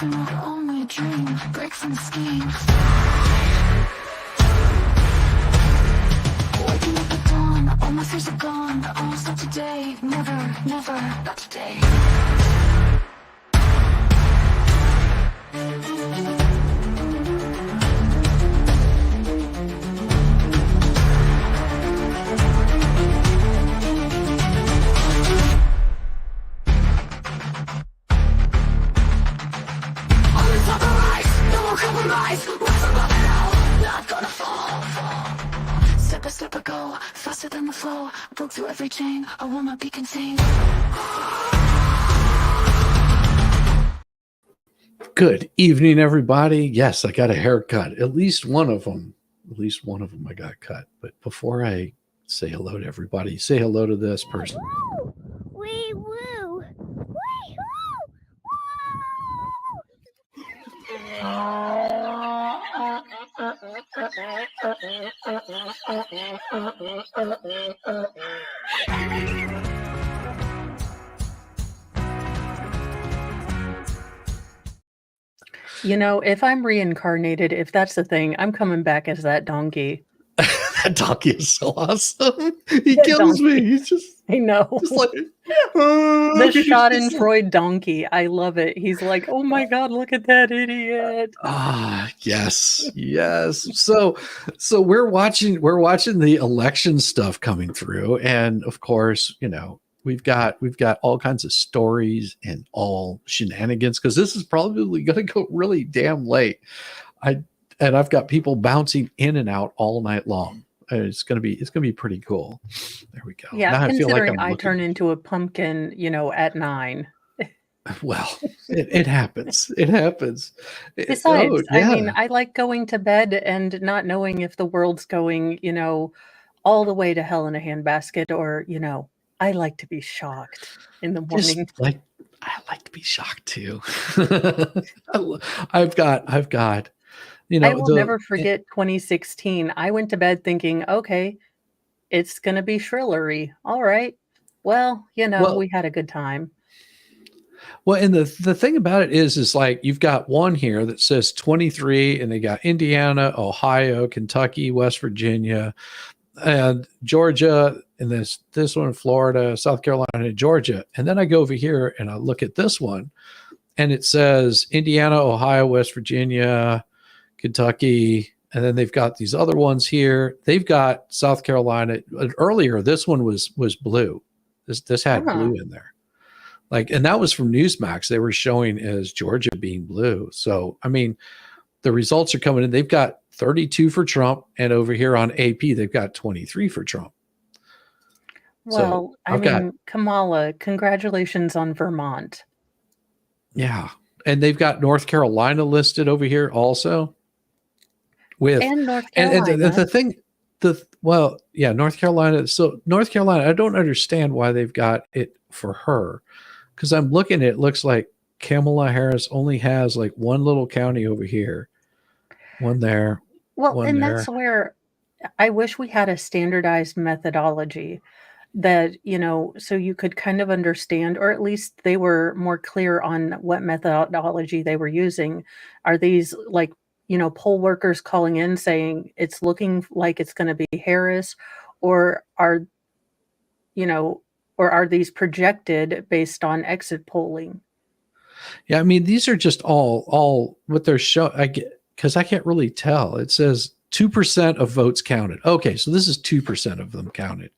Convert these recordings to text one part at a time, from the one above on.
are not only a dream, breaks and schemes. Waking up at dawn, all my fears are gone. All stop today, never, never, not today. Step by step I go, faster than the flow. Broke through every chain, I will not be contained. Good evening, everybody. Yes, I got a haircut. At least one of them I got cut. But before I say hello to everybody, say hello to this person. Wee woo! Wee You know, if I'm reincarnated, if that's the thing, I'm coming back as that donkey. That donkey is so awesome. He That kills donkey. me. He's just I know. like The he's Schadenfreude donkey. I love it. He's like, oh my God, look at that idiot. Yes. So we're watching the election stuff coming through, and of course, you know, we've got all kinds of stories and all shenanigans, because this is probably going to go really damn late. I've got people bouncing in and out all night long. It's gonna be pretty cool. There we go. Yeah, now considering I turn into a pumpkin, you know, at 9. Well, it happens. It happens. Besides, I mean, I like going to bed and not knowing if the world's going, you know, all the way to hell in a handbasket, or, you know, I like to be shocked in the morning. I like to be shocked too. I've got, you know, I will never forget 2016. I went to bed thinking, okay, it's going to be shrillery. All right. Well, you know, we had a good time. Well, and the thing about it is like, you've got one here that says 23, and they got Indiana, Ohio, Kentucky, West Virginia, and Georgia, and this one, Florida, South Carolina, Georgia. And then I go over here and I look at this one, and it says Indiana, Ohio, West Virginia, Kentucky, and then they've got these other ones here. They've got South Carolina. Earlier, this one was blue. This had blue in there. Like, and that was from Newsmax. They were showing as Georgia being blue. So, I mean, the results are coming in. They've got 32 for Trump, and over here on AP, they've got 23 for Trump. Well, so Kamala, congratulations on Vermont. Yeah. And they've got North Carolina listed over here also. And North Carolina. And North Carolina. So North Carolina, I don't understand why they've got it for her, because I'm looking at it, looks like Kamala Harris only has like one little county over here, one there. Well, one and there. That's where I wish we had a standardized methodology that, you know, so you could kind of understand, or at least they were more clear on what methodology they were using. Are these like, you know, poll workers calling in saying it's looking like it's going to be Harris, or are these projected based on exit polling? Yeah, I mean, these are just all what they're showing. I get, because I can't really tell. It says 2% of votes counted. Okay, so this is 2% of them counted.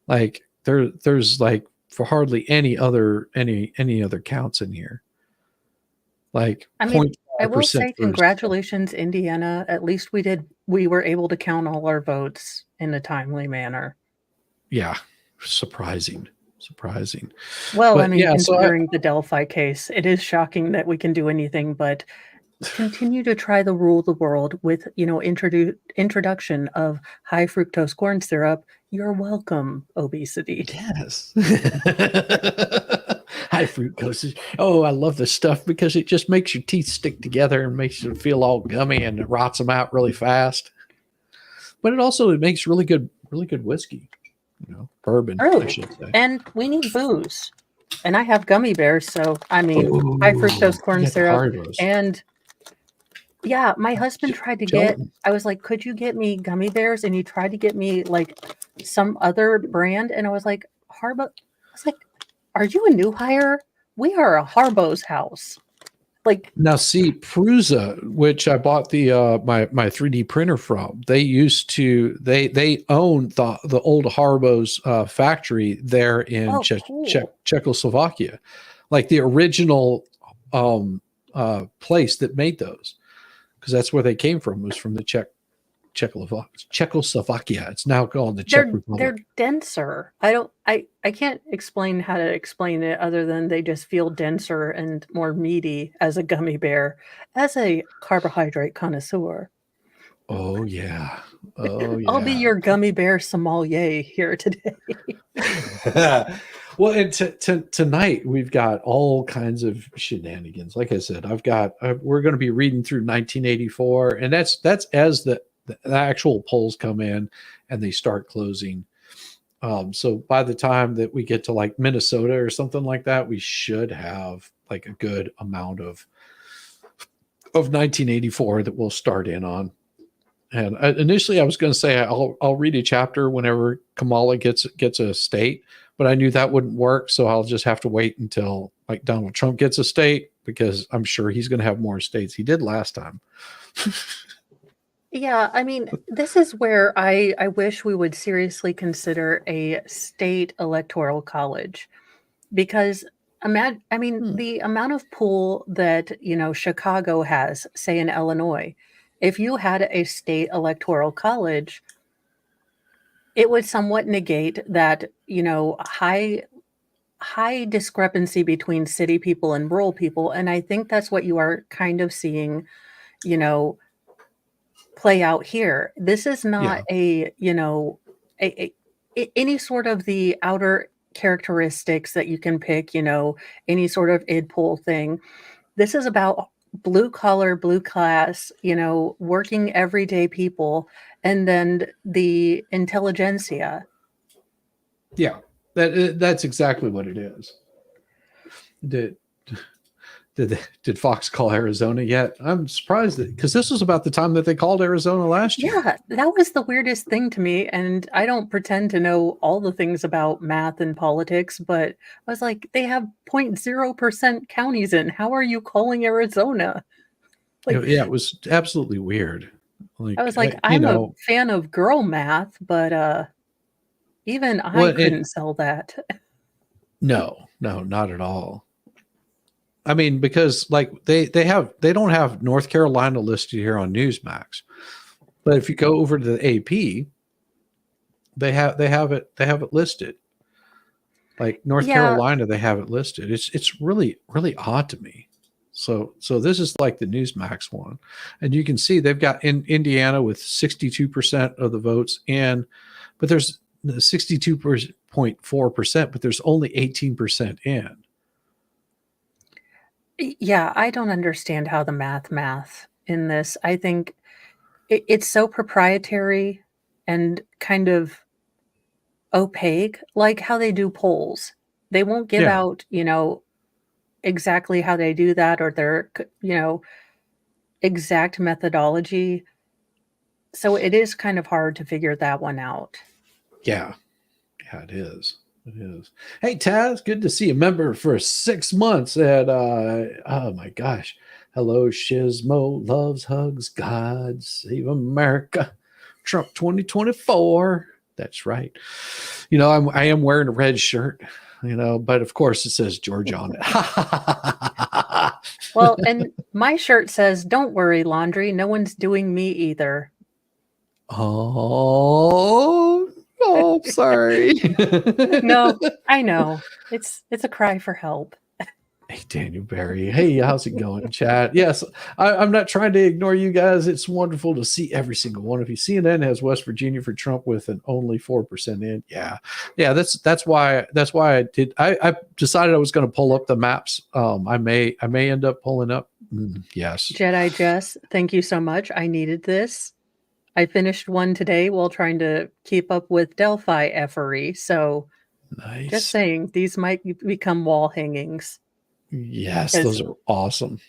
Like there's like for hardly any other counts in here. Like, I mean, I will say congratulations, Indiana. At least we were able to count all our votes in a timely manner. Yeah, surprising. Well, but, I mean, considering the Delphi case, it is shocking that we can do anything but continue to try to rule the world with, you know, introduction of high fructose corn syrup. You're welcome, obesity. Yes. High fructose. Oh, I love this stuff because it just makes your teeth stick together and makes them feel all gummy, and it rots them out really fast. But it makes really good whiskey. You know, bourbon, I should say. And we need booze. And I have gummy bears, so I mean, high fructose corn You got the syrup. Haribo's. And yeah, my husband tried to get, Gelatin. I was like, could you get me gummy bears? And he tried to get me like some other brand. And I was like, Harbo. I was like, are you a new hire? We are a Harbo's house. Like, Now, see, Prusa, which I bought the my 3D printer from, they used to they own the old Haribo's factory there in oh, cool. Czechoslovakia, like the original place that made those, because that's where they came from, was from the Czechoslovakia. It's now called the Czech Republic. They're denser. I can't explain how to explain it other than they just feel denser and more meaty as a gummy bear, as a carbohydrate connoisseur. Oh yeah. Oh yeah. I'll be your gummy bear sommelier here today. Well, and tonight we've got all kinds of shenanigans. Like I said, we're going to be reading through 1984, and that's as the actual polls come in and they start closing. So by the time that we get to like Minnesota or something like that, we should have like a good amount of 1984 that we'll start in on. And initially I was going to say I'll read a chapter whenever Kamala gets a state, but I knew that wouldn't work. So I'll just have to wait until like Donald Trump gets a state, because I'm sure he's going to have more states. He did last time. Yeah, I mean, this is where I wish we would seriously consider a state electoral college, because the amount of pull that, Chicago has, say in Illinois, if you had a state electoral college, it would somewhat negate that, high discrepancy between city people and rural people. And I think that's what you are kind of seeing, play out here. This is not any sort of the outer characteristics that you can pick, any sort of id poll thing. This is about blue collar, blue class, working everyday people, and then the intelligentsia. Yeah, that's exactly what it is. Did Fox call Arizona yet? I'm surprised because this was about the time that they called Arizona last year. Yeah, that was the weirdest thing to me. And I don't pretend to know all the things about math and politics, but I was like, they have 0.0% counties in. How are you calling Arizona? Like, Yeah, it was absolutely weird. I was like, I'm a fan of girl math, but even I couldn't sell that. No, not at all. I mean, because like they don't have North Carolina listed here on Newsmax, but if you go over to the AP, they have it listed. Like North Carolina, they have it listed. It's really, really odd to me. So this is like the Newsmax one, and you can see they've got in Indiana with 62% of the votes in, but there's 62.4%, but there's only 18% in. Yeah, I don't understand how the math in this. I think it's so proprietary and kind of opaque, like how they do polls. They won't give out, exactly how they do that, or their, exact methodology. So it is kind of hard to figure that one out. Yeah, it is. It is. Hey, Taz, good to see a member for 6 months at, oh my gosh. Hello, Shizmo, loves, hugs, God save America, Trump 2024. That's right. I am wearing a red shirt, but of course it says Georgia on it. Well, and my shirt says, don't worry, laundry. No one's doing me either. Oh, sorry. No, I know. It's a cry for help. Hey, Daniel Barry. Hey, how's it going, chat? Yes, I'm not trying to ignore you guys. It's wonderful to see every single one of you. CNN has West Virginia for Trump with an only 4% in. Yeah. That's why I did. I decided I was going to pull up the maps. I may end up pulling up. Yes. Jedi Jess, thank you so much. I needed this. I finished one today while trying to keep up with Delphi effery. So Nice. Just saying, these might become wall hangings. Yes, As- those are awesome.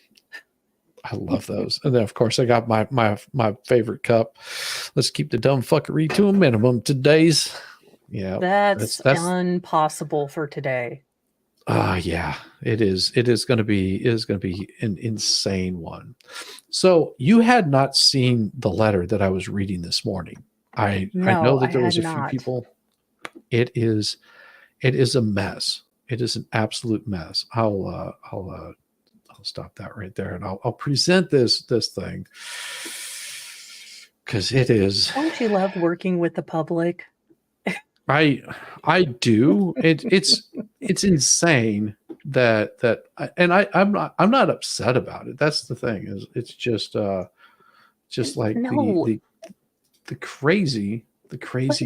I love those. And then of course I got my favorite cup. Let's keep the dumb fuckery to a minimum today's. Yeah. That's That's impossible for today. yeah, it is. It is going to be an insane one. So you had not seen the letter that I was reading this morning. I No, know that I there was had a few not. people. It is a mess. It is an absolute mess. I'll stop that right there, and I'll present this thing because it is. Don't you love working with the public? I do. It's insane that I'm not upset about it. That's the thing, is it's just like No. the crazy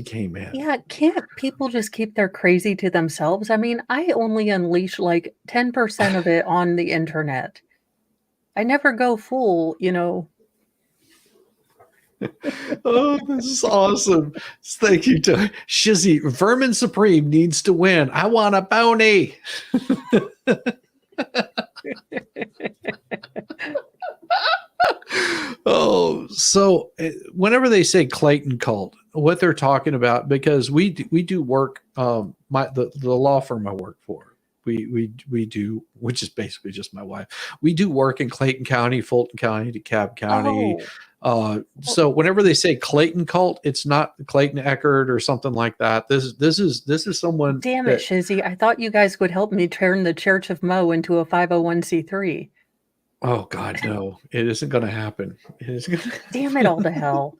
came in. Yeah, can't people just keep their crazy to themselves? I mean, I only unleash like 10% of it on the internet. I never go full, Oh, this is awesome. Thank you, Shizzy. Vermin Supreme needs to win. I want a bounty. Oh, so whenever they say Clayton cult, what they're talking about, because we do work, the law firm I work for, we do, which is basically just my wife. We do work in Clayton County, Fulton County, DeKalb County. So whenever they say Clayton cult, it's not Clayton Eckert or something like that. This is someone. Damn it, Shizzy. I thought you guys would help me turn the Church of Mo into a 501c3. Oh God, no! It isn't going to happen. It isn't gonna... Damn it all to hell.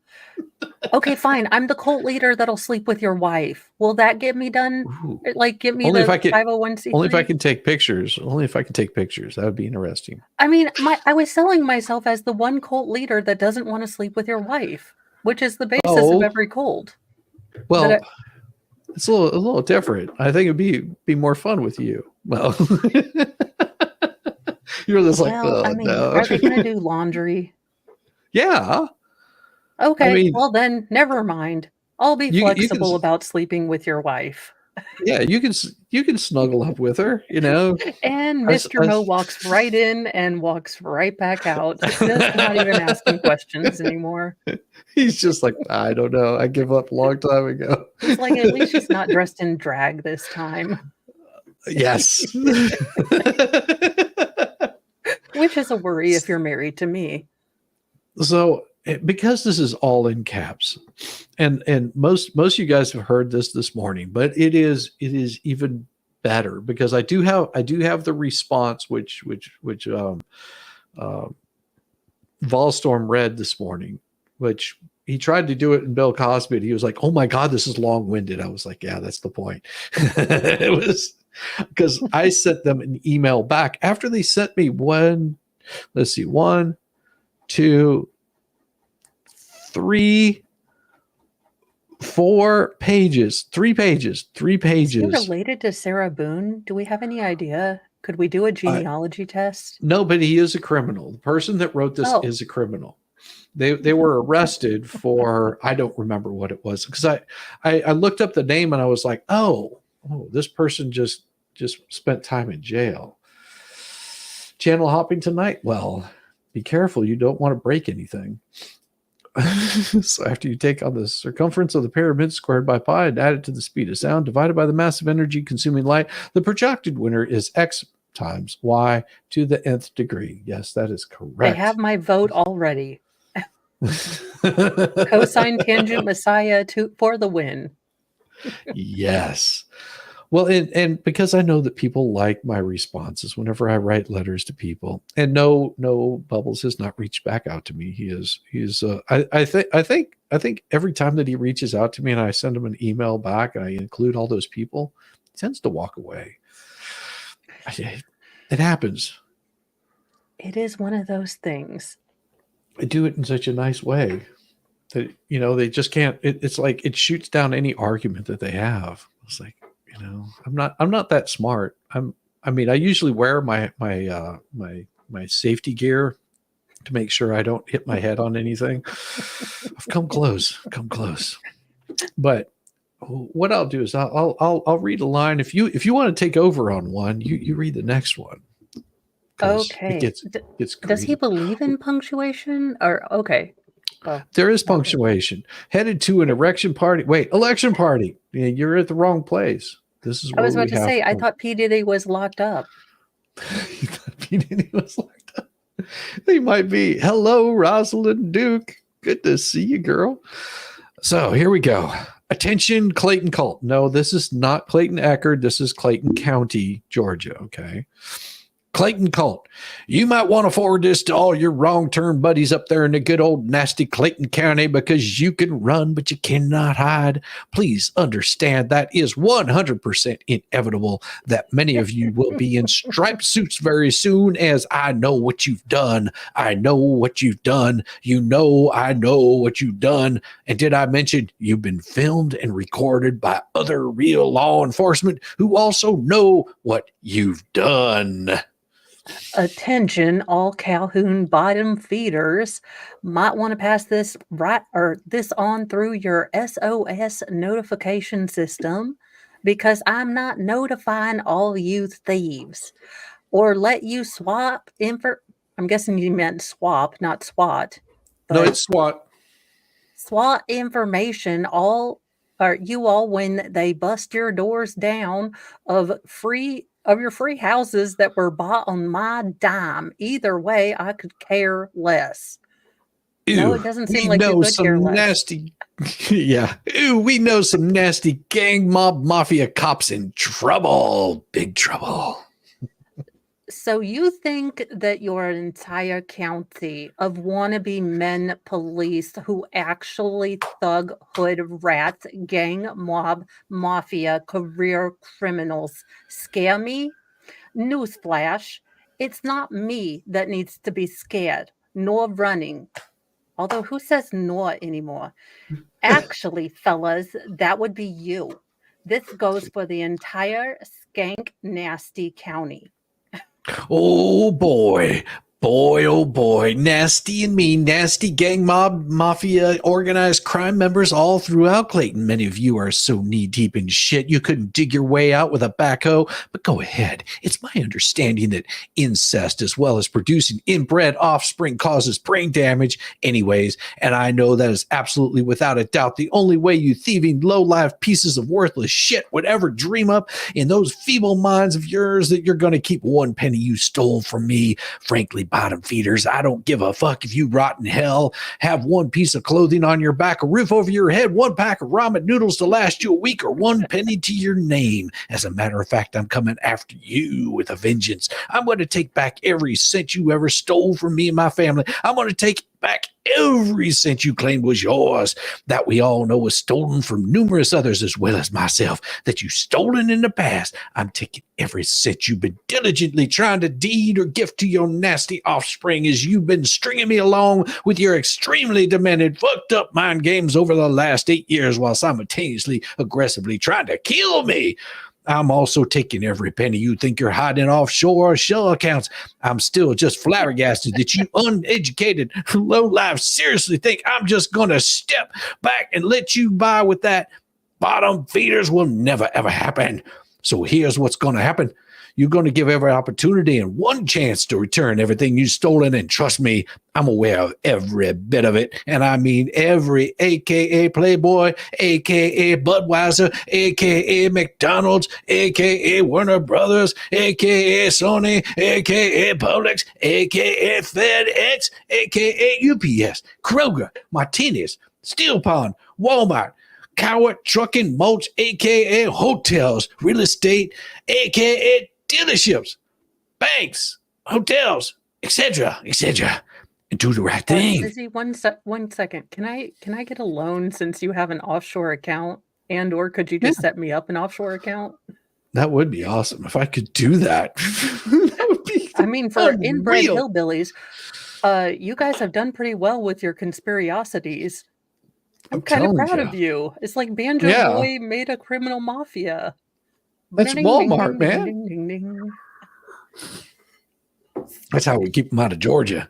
Okay, fine. I'm the cult leader that'll sleep with your wife. Will that get me done? Ooh. Like, get me Only the if I could, 501c3? only if I can take pictures. Only if I can take pictures. That would be interesting. I mean, I was selling myself as the one cult leader that doesn't want to sleep with your wife, which is the basis of every cult. Well, it's a little different. I think it'd be more fun with you. Well, you're just like, well, I mean, are they going to do laundry? Yeah. Okay, I mean, well then, never mind. I'll be flexible about sleeping with your wife. Yeah, you can snuggle up with her, And Mr. Mo walks right in and walks right back out. Just not even asking questions anymore. He's just like, I don't know. I give up a long time ago. He's like, at least she's not dressed in drag this time. Yes. Which is a worry if you're married to me. So because this is all in caps, and most of you guys have heard this morning, but it is even better because I do have the response which Volstorm read this morning, which he tried to do it in Bill Cosby. And he was like, "Oh my God, this is long-winded." I was like, "Yeah, that's the point." It was because I sent them an email back after they sent me one, 2, 3, 4 pages, 3 pages. Is he related to Sarah Boone? Do we have any idea? Could we do a genealogy test? No, but he is a criminal. The person that wrote this is a criminal. They were arrested for, I don't remember what it was, because I looked up the name and I was like, oh, this person just spent time in jail. Channel hopping tonight? Well, be careful. You don't want to break anything. So after you take on the circumference of the pyramid squared by pi and add it to the speed of sound divided by the mass of energy consuming light, the projected winner is x times y to the nth degree. Yes, that is correct. I have my vote already. Cosine tangent Messiah for the win. Yes. Well, and because I know that people like my responses whenever I write letters to people, and no, Bubbles has not reached back out to me. I think every time that he reaches out to me and I send him an email back and I include all those people, he tends to walk away. It happens. It is one of those things. I do it in such a nice way that, they just can't, it's like it shoots down any argument that they have. It's like, I'm not that smart. I usually wear my safety gear to make sure I don't hit my head on anything. I've come close. But what I'll do is I'll read a line. If you want to take over on one, you read the next one. 'Cause it Okay. gets Does he greedy. believe in punctuation? Or okay. Well, There is not really. punctuation. Headed to an election party. Wait, election party. Yeah, you're at the wrong place. This is I where was we about to have. say, I thought P. Diddy was locked up. He was locked up. He might be. Hello, Rosalind Duke. Good to see you, girl. So here we go. Attention, Clayton Colt. No, this is not Clayton Eckerd. This is Clayton County, Georgia. Okay. Clayton Colt, you might want to forward this to all your wrong-turn buddies up there in the good old nasty Clayton County because you can run, but you cannot hide. Please understand that is 100% inevitable that many of you will be in striped suits very soon, as I know what you've done. I know what you've done. You know I know what you've done. And did I mention you've been filmed and recorded by other real law enforcement who also know what you've done? Attention, all Calhoun bottom feeders might want to pass this on through your SOS notification system, because I'm not notifying all you thieves or let you swap info. I'm guessing you meant swap, not SWAT. No, But it's SWAT. SWAT information you all when they bust your doors down of your free houses that were bought on my dime. Either way, I could care less. No, Ew, it doesn't we seem like you know could care some less. nasty. Yeah. Ew, we know some nasty gang mob mafia cops in trouble. Big trouble. So you think that your entire county of wannabe men police who actually thug, hood, rat, gang, mob, mafia, career criminals scare me? Newsflash, it's not me that needs to be scared, nor running. Although who says nor anymore? Actually, fellas, that would be you. This goes for the entire skank nasty county. Oh boy. Boy, oh boy. Nasty and mean, nasty gang mob, mafia, organized crime members all throughout Clayton. Many of you are so knee deep in shit you couldn't dig your way out with a backhoe. But go ahead. It's my understanding that incest, as well as producing inbred offspring, causes brain damage anyways. And I know that is absolutely without a doubt the only way you thieving, low-life pieces of worthless shit would ever dream up in those feeble minds of yours that you're going to keep one penny you stole from me. Frankly, bottom feeders, I don't give a fuck if you rot in hell, have one piece of clothing on your back, a roof over your head, one pack of ramen noodles to last you a week, or one penny to your name. As a matter of fact, I'm coming after you with a vengeance. I'm going to take back every cent you ever stole from me and my family. I'm going to take back every cent you claimed was yours, that we all know was stolen from numerous others as well as myself, that you stolen in the past. I'm taking every cent you've been diligently trying to deed or gift to your nasty offspring as you've been stringing me along with your extremely demented, fucked up mind games over the last 8 years while simultaneously aggressively trying to kill me. I'm also taking every penny you think you're hiding offshore shell accounts. I'm still just flabbergasted that you uneducated low-life seriously think I'm just going to step back and let you by with that. Bottom feeders will never, ever happen. So here's what's going to happen. You're going to give every opportunity and one chance to return everything you've stolen. And trust me, I'm aware of every bit of it. And I mean every AKA Playboy, AKA Budweiser, AKA McDonald's, AKA Warner Brothers, AKA Sony, AKA Publix, AKA FedEx, AKA UPS, Kroger, Martinez, Steel Pond, Walmart, Cowart Trucking, Mulch, AKA hotels, real estate, AKA dealerships, banks, hotels, etc., etc., and do the right thing. Lizzie, one second. Can I get a loan since you have an offshore account, and or could you just set me up an offshore account? That would be awesome if I could do that. That would be I mean, for inbred unreal. hillbillies, you guys have done pretty well with your conspiracies. I'm kind of telling proud ya. of you. It's like Banjo Yeah. Boy made a criminal mafia. That's Ding, Walmart, ding, man. ding, ding, ding. That's how we keep them out of Georgia.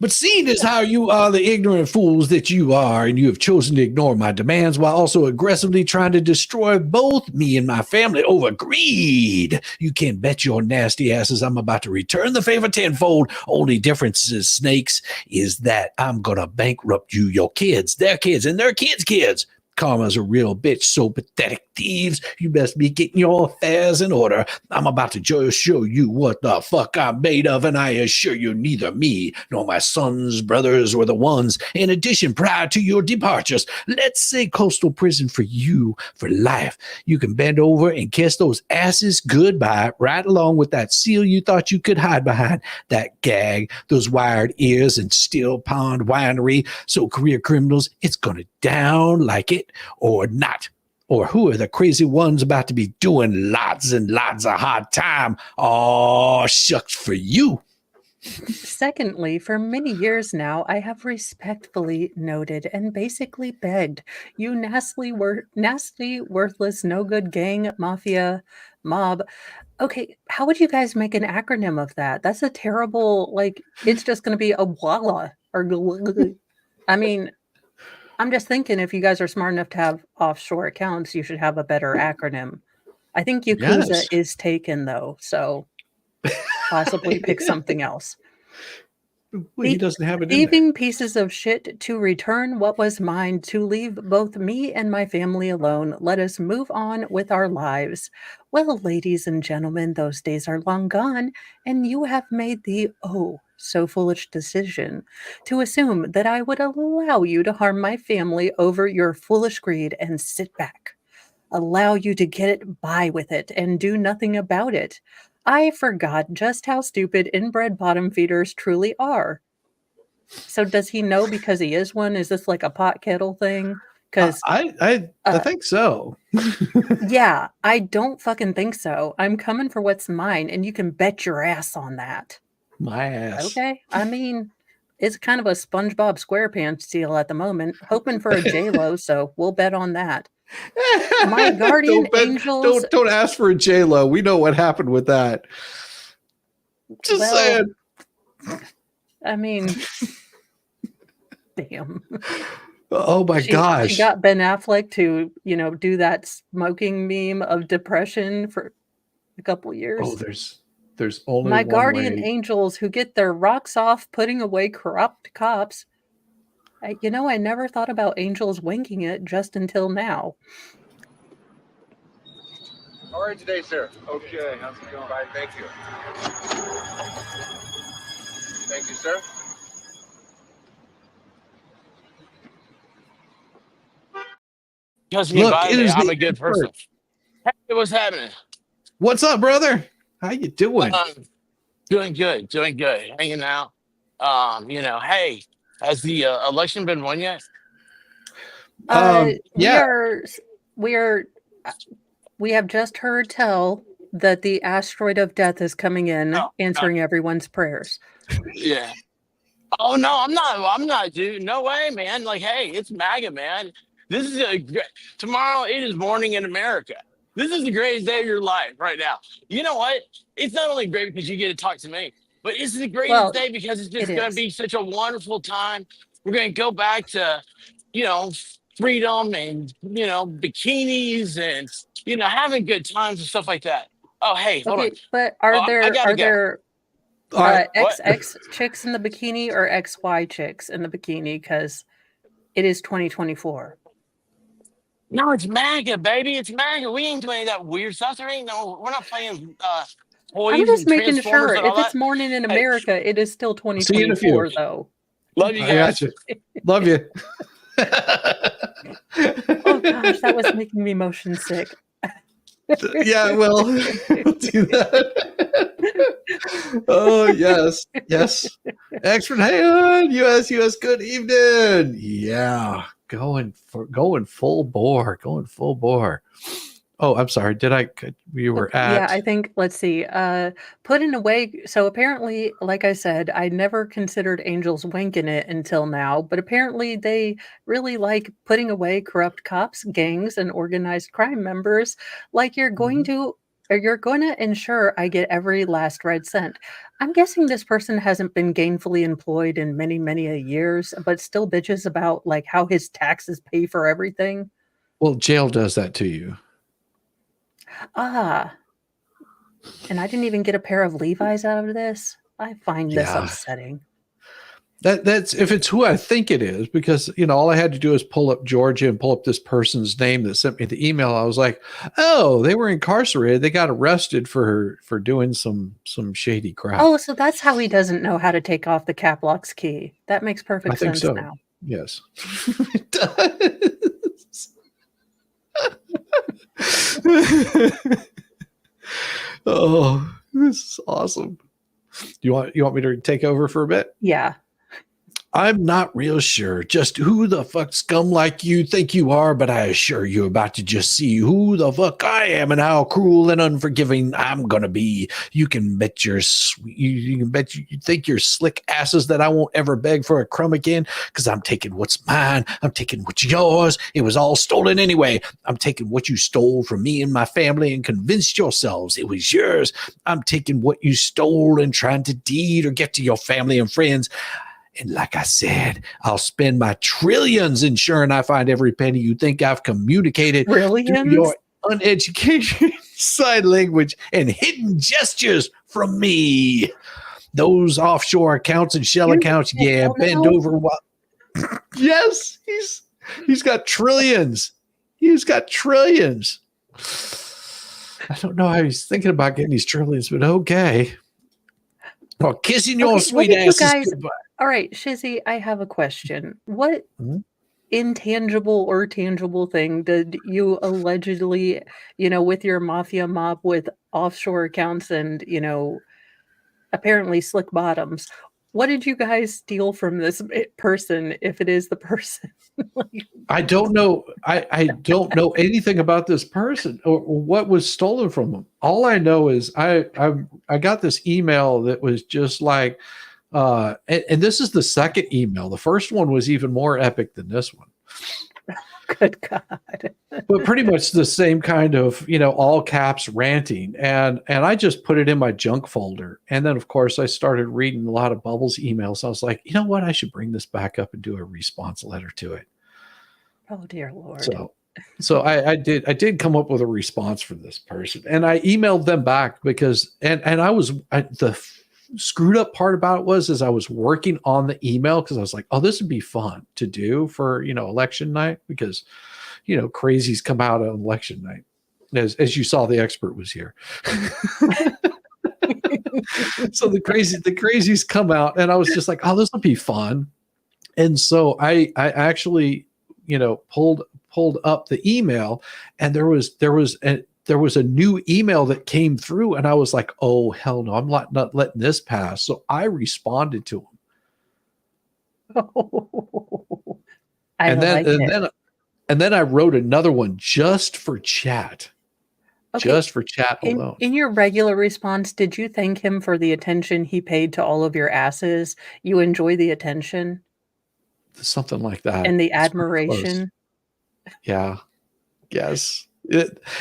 But seeing as how you are the ignorant fools that you are, and you have chosen to ignore my demands while also aggressively trying to destroy both me and my family over greed, you can bet your nasty asses I'm about to return the favor tenfold. Only difference is, snakes, is that I'm gonna bankrupt you, your kids, their kids, and their kids' kids. Karma's a real bitch, so pathetic thieves. You best be getting your affairs in order. I'm about to just show you what the fuck I'm made of, and I assure you neither me nor my sons, brothers, were the ones. In addition, prior to your departures, let's say coastal prison for you for life. You can bend over and kiss those asses goodbye right along with that seal you thought you could hide behind, that gag, those wired ears, and still pond winery. So career criminals, it's gonna down like it or not. Or who are the crazy ones about to be doing lots and lots of hard time? Oh, shucks for you. Secondly, for many years now, I have respectfully noted and basically begged you nasty, worthless, no good gang, mafia, mob. Okay, how would you guys make an acronym of that? That's a terrible, like, it's just going to be a walla or I mean, I'm just thinking if you guys are smart enough to have offshore accounts, you should have a better acronym. I think Yakuza Yes. is taken though, so possibly pick something else. Well, he doesn't have it in there. Thieving pieces of shit to return what was mine, to leave both me and my family alone. Let us move on with our lives. Well, ladies and gentlemen, those days are long gone, and you have made the so foolish decision to assume that I would allow you to harm my family over your foolish greed and sit back. Allow you to get it by with it and do nothing about it. I forgot just how stupid inbred bottom feeders truly are. So does he know because he is one? Is this like a pot kettle thing? Because I think so. yeah, I don't fucking think so. I'm coming for what's mine, and you can bet your ass on that. My ass. Okay, I mean, it's kind of a SpongeBob SquarePants deal at the moment. Hoping for a J-Lo, so we'll bet on that. My guardian angels. Don't ask for a J-Lo. We know what happened with that. Just saying. I mean, damn. Oh my gosh. She got Ben Affleck to, do that smoking meme of depression for a couple years. Oh, there's only my one guardian way. angels who get their rocks off putting away corrupt cops. I never thought about angels winking it just until now. How are you today, sir? Okay, how's it going? Fine, thank you. Thank you, sir. Just me Look, by it me. is I'm the a good person. Hey, what's happening? What's up, brother? How you doing? Doing good, hanging out. Hey, has the election been won yet? Yeah. We have just heard tell that the asteroid of death is coming in, No, answering everyone's prayers. yeah. Oh no, I'm not, dude. No way, man. Like, hey, it's MAGA, man. This is tomorrow. It is morning in America. This is the greatest day of your life right now. You know what? It's not only great because you get to talk to me, but it's the greatest day because it's just going to be such a wonderful time. We're going to go back to, freedom and, bikinis and, having good times and stuff like that. Oh, hey, hold on. But are there What? XX chicks in the bikini or XY chicks in the bikini? Because it is 2024. No, it's MAGA, baby. It's MAGA. We ain't doing any of that weird stuff. We're not playing toys I'm just and making Transformers sure. and all If that. it's morning in America, it is still See you in a few. 2024, though. Love you I guys. got you. Love you. Oh gosh, that was making me motion sick. Yeah, well, do that. Oh, yes. Expert, hey, US, good evening. Yeah, going full bore. Oh, I'm sorry. We were at. Yeah, I think, let's see. Putting away. So apparently, like I said, I never considered angels winking it until now, but apparently they really like putting away corrupt cops, gangs, and organized crime members like you're going to You're going to ensure I get every last red cent. I'm guessing this person hasn't been gainfully employed in many, many a years, but still bitches about like how his taxes pay for everything. Well, jail does that to you. Ah, and I didn't even get a pair of Levi's out of this. I find this Yeah. upsetting. That's if it's who I think it is, because all I had to do is pull up Georgia and pull up this person's name that sent me the email. I was like, oh, they were incarcerated. They got arrested for doing some shady crap. Oh, so that's how he doesn't know how to take off the cap lock's key. That makes I perfect think sense so. now. Yes. It does. Oh, this is awesome. You want me to take over for a bit? Yeah. I'm not real sure just who the fuck scum like you think you are, but I assure you about to just see who the fuck I am and how cruel and unforgiving I'm gonna be. You can bet you think you're slick asses that I won't ever beg for a crumb again, because I'm taking what's mine. I'm taking what's yours. It was all stolen anyway. I'm taking what you stole from me and my family and convinced yourselves it was yours. I'm taking what you stole and trying to deed or get to your family and friends. And like I said, I'll spend my trillions ensuring I find every penny you think I've communicated through Trillions? your uneducated sign language and hidden gestures from me. Those offshore accounts and shell accounts, yeah, bend over while. Yes, he's got trillions. He's got trillions. I don't know how he's thinking about getting these trillions, but okay. Well, kissing your Okay, sweet what did you asses guys- goodbye. All right, Shizzy, I have a question. What Mhm. intangible or tangible thing did you allegedly, with your mafia mob with offshore accounts and, apparently slick bottoms, what did you guys steal from this person, if it is the person? I don't know. I don't know anything about this person or what was stolen from them. All I know is I got this email that was just like, and this is the second email. The first one was even more epic than this one. Good God. But pretty much the same kind of, all caps ranting. And I just put it in my junk folder. And then, of course, I started reading a lot of Bubbles emails. I was like, you know what? I should bring this back up and do a response letter to it. Oh, dear Lord. So I did come up with a response for this person. And I emailed them back because, and the screwed up part about it was I was working on the email because I was like, oh, this would be fun to do for, election night, because, crazies come out on election night. As you saw, the expert was here. So the crazies come out, and I was just like, oh, this will be fun. And so I actually, pulled up the email, and there was a new email that came through, and I was like, oh, hell no, I'm not letting this pass. So I responded to him. And then I wrote another one just for chat. Okay. Just for chat alone. In your regular response, did you thank him for the attention he paid to all of your asses? You enjoy the attention Something like that. and the It's pretty admiration? close. Yeah. Yes.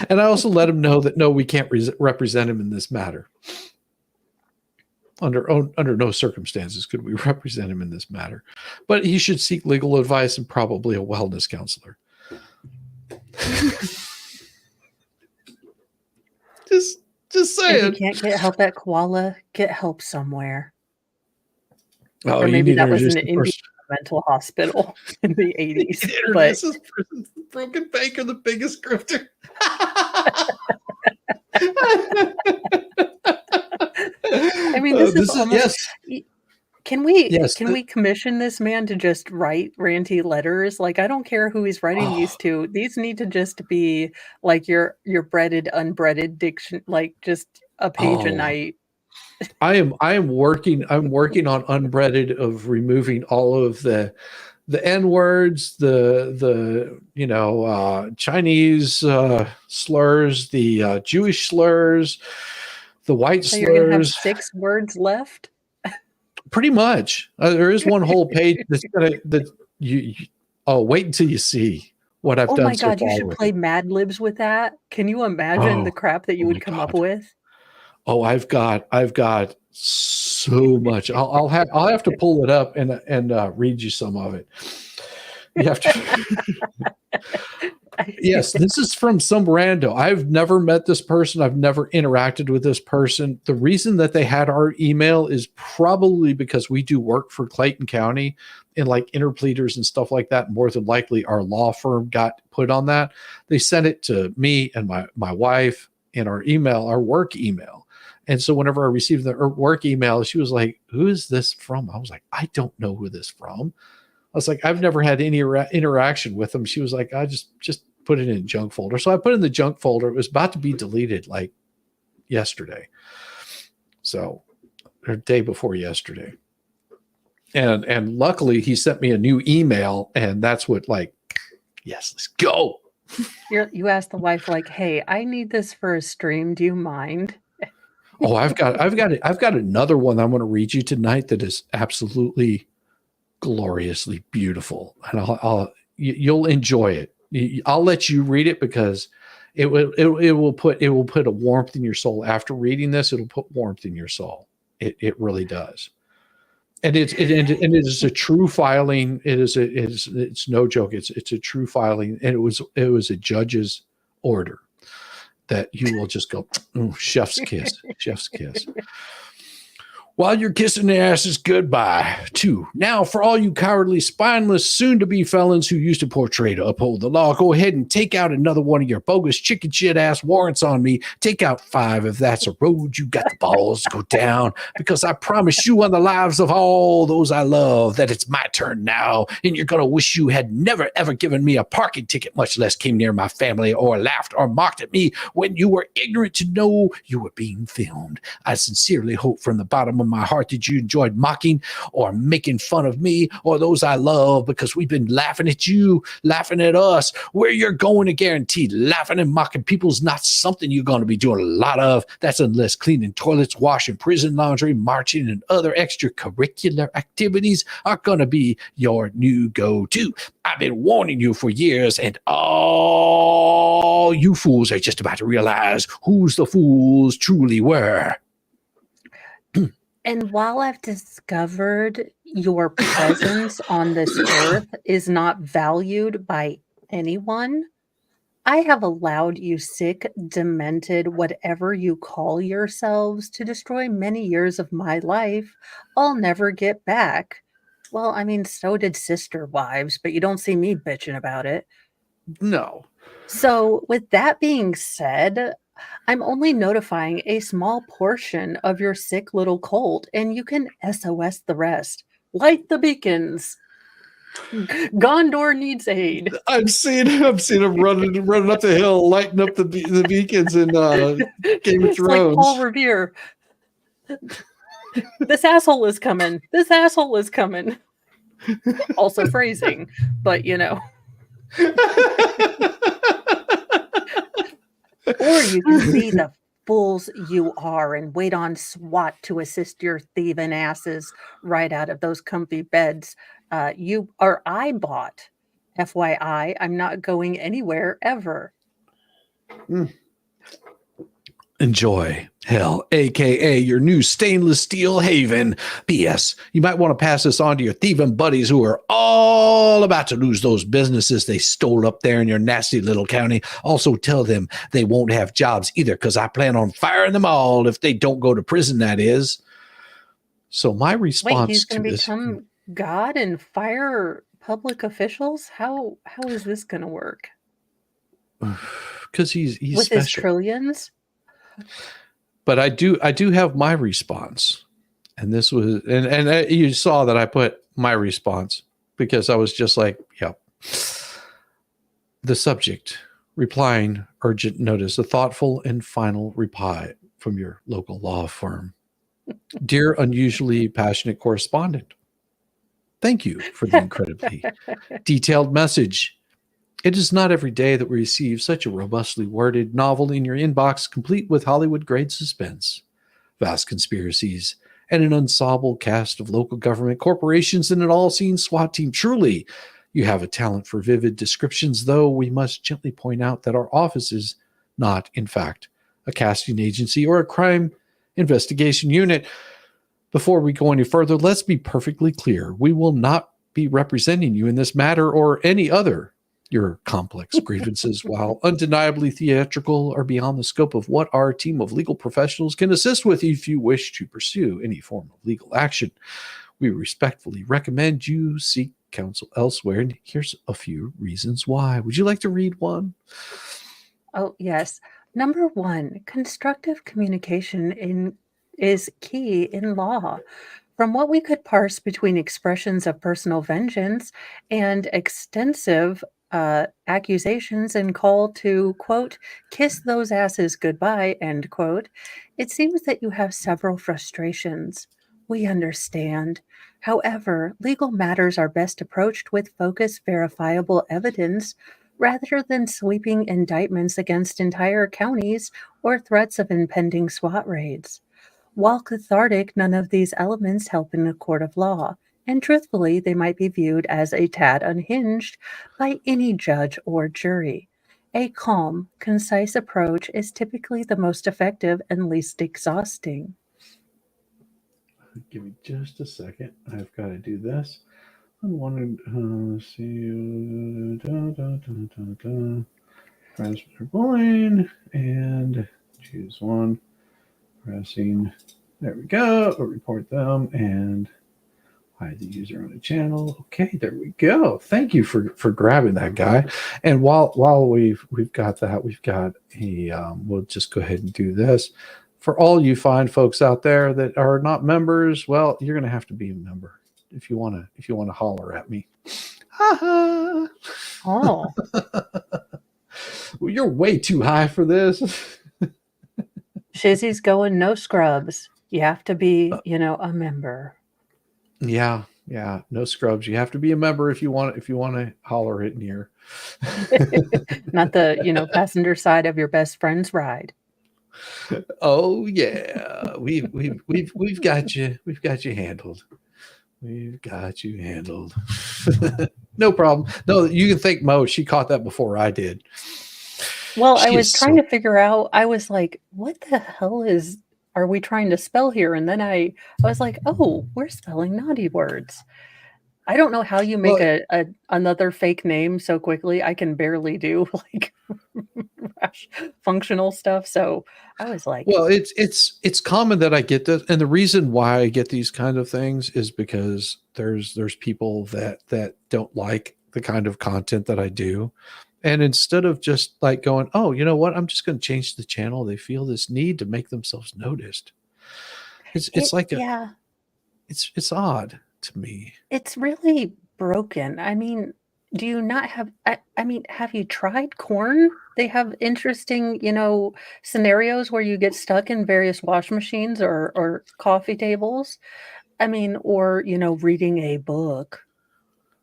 And I also let him know that no, we can't represent him in this matter. Under no circumstances could we represent him in this matter. But he should seek legal advice and probably a wellness counselor. Just If saying. you can't get help at Koala, get help somewhere. Oh, Or you maybe need that to was introduce an the Indian person. mental hospital in the 80s. But Introduce this person to the broken banker, the biggest grifter. I mean, this is almost. yes. Can we Yes, can we commission this man to just write ranty letters? Like, I don't care who he's writing these to. These need to just be like your breaded, unbreaded diction, like just a page a night. I am working on unbreaded of removing all of the N words, the Chinese slurs, the Jewish slurs, the white So slurs. you're gonna have 6 words left. Pretty much. There is one whole page that's gonna that you wait until you see. what I've Oh done my so God, you far should with play it. Mad Libs with that. Can you imagine the Oh, crap that you oh would my come up God. with? Oh, I've got so much. I'll have to pull it up and read you some of it. You have to. Yes, this is from some rando. I've never met this person. I've never interacted with this person. The reason that they had our email is probably because we do work for Clayton County and like interpleaders and stuff like that. More than likely, our law firm got put on that. They sent it to me and my wife in our email, our work email. And so whenever I received the work email, she was like, "Who is this from?" I was like, "I don't know who this from." I was like, "I've never had any interaction with them." She was like, "I just put it in a junk folder." So I put it in the junk folder. It was about to be deleted like yesterday. So, or day before yesterday. And luckily he sent me a new email, and that's what, like, yes, let's go. You asked the wife, like, "Hey, I need this for a stream. Do you mind?" Oh, I've got another one I'm going to read you tonight that is absolutely gloriously beautiful, and you'll enjoy it. I'll let you read it because it will put a warmth in your soul. After reading this, it'll put warmth in your soul. It really does. And it is a true filing. It's no joke. It's a true filing, and it was a judge's order that you will just go, "Ooh, chef's kiss, chef's kiss." While you're kissing their asses goodbye, too. Now, for all you cowardly, spineless, soon-to-be felons who used to portray to uphold the law, go ahead and take out another one of your bogus chicken shit-ass warrants on me. Take out 5 if that's a road you got the balls to go down, because I promise you on the lives of all those I love that it's my turn now, and you're going to wish you had never, ever given me a parking ticket, much less came near my family or laughed or mocked at me when you were ignorant to know you were being filmed. I sincerely hope from the bottom of my heart that you enjoyed mocking or making fun of me or those I love, because we've been laughing at you, laughing at us. Where you're going to guarantee laughing and mocking people is not something you're going to be doing a lot of. That's unless cleaning toilets, washing prison laundry, marching, and other extracurricular activities are going to be your new go-to. I've been warning you for years, and all you fools are just about to realize who's the fools truly were. And while I've discovered your presence on this earth is not valued by anyone, I have allowed you sick, demented, whatever you call yourselves, to destroy many years of my life I'll never get back. Well, I mean, so did sister wives, but you don't see me bitching about it. No. So, with that being said, I'm only notifying a small portion of your sick little cult, and you can SOS the rest. Light the beacons. Gondor needs aid. I've seen him running up the hill, lighting up the beacons in Game of It's like Paul Thrones. Revere. This asshole is coming. This asshole is coming. Also phrasing, but you know. Or you can be the fools you are and wait on SWAT to assist your thieving asses right out of those comfy beds I bought. FYI, I'm not going anywhere ever. Enjoy hell, aka your new stainless steel haven. P.S. You might want to pass this on to your thieving buddies who are all about to lose those businesses they stole up there in your nasty little county. Also tell them they won't have jobs either, because I plan on firing them all if they don't go to prison, that is. So my response Wait, he's to going to this, become God and fire public officials? How is this going to work? because he's With his special. trillions? But I do have my response, and this was, and you saw that I put my response because I was just like, yep. The subject replying, urgent notice, a thoughtful and final reply from your local law firm. Dear unusually passionate correspondent, thank you for the incredibly detailed message. It is not every day that we receive such a robustly worded novel in your inbox, complete with Hollywood-grade suspense, vast conspiracies, and an ensemble cast of local government corporations and an all-seen SWAT team. Truly, You have a talent for vivid descriptions, though we must gently point out that our office is not, in fact, a casting agency or a crime investigation unit. Before we go any further, let's be perfectly clear. We will not be representing you in this matter or any other. Your complex grievances, while undeniably theatrical, are beyond the scope of what our team of legal professionals can assist with if you wish to pursue any form of legal action. We respectfully recommend you seek counsel elsewhere, and here's a few reasons why. Would you like to read one? Oh, yes. Number one, constructive communication is key in law. From what we could parse between expressions of personal vengeance and extensive accusations and call to, quote, kiss those asses goodbye, end quote, it seems that you have several frustrations. We understand. However, legal matters are best approached with focused, verifiable evidence rather than sweeping indictments against entire counties or threats of impending SWAT raids. While cathartic, none of these elements help in a court of law, and truthfully, they might be viewed as a tad unhinged by any judge or jury. A calm, concise approach is typically the most effective and least exhausting. Give me just a second. I've got to do this. I wanted let's see. Press boolean and choose one. Pressing. There we go. Report them and hide the user on a channel. Okay, there we go. Thank you for grabbing that, guy. And while we've got that, we've got a we'll just go ahead and do this. For all you fine folks out there that are not members, well, you're going to have to be a member if you want to holler at me. Oh. Well, you're way too high for this. Shizzy's going no scrubs. You have to be, a member. Yeah, no scrubs. You have to be a member if you want to holler it in here. Not the, passenger side of your best friend's ride. Oh yeah, we've got you. We've got you handled. We've got you handled. No problem. No, you can thank Mo. She caught that before I did. Well, I was trying to figure out. I was like, "What the hell are we trying to spell here?" And then I was like, "Oh, we're spelling naughty words." I don't know how you make another fake name so quickly. I can barely do like functional stuff. So I was like, well, it's common that I get this, and the reason why I get these kind of things is because there's people that don't like the kind of content that I do, and instead of just like going, oh, you know what, I'm just going to change the channel, they feel this need to make themselves noticed. It's odd to me. It's really broken. I mean, do you not have, have you tried corn? They have interesting, scenarios where you get stuck in various wash machines or coffee tables. I mean, or, reading a book.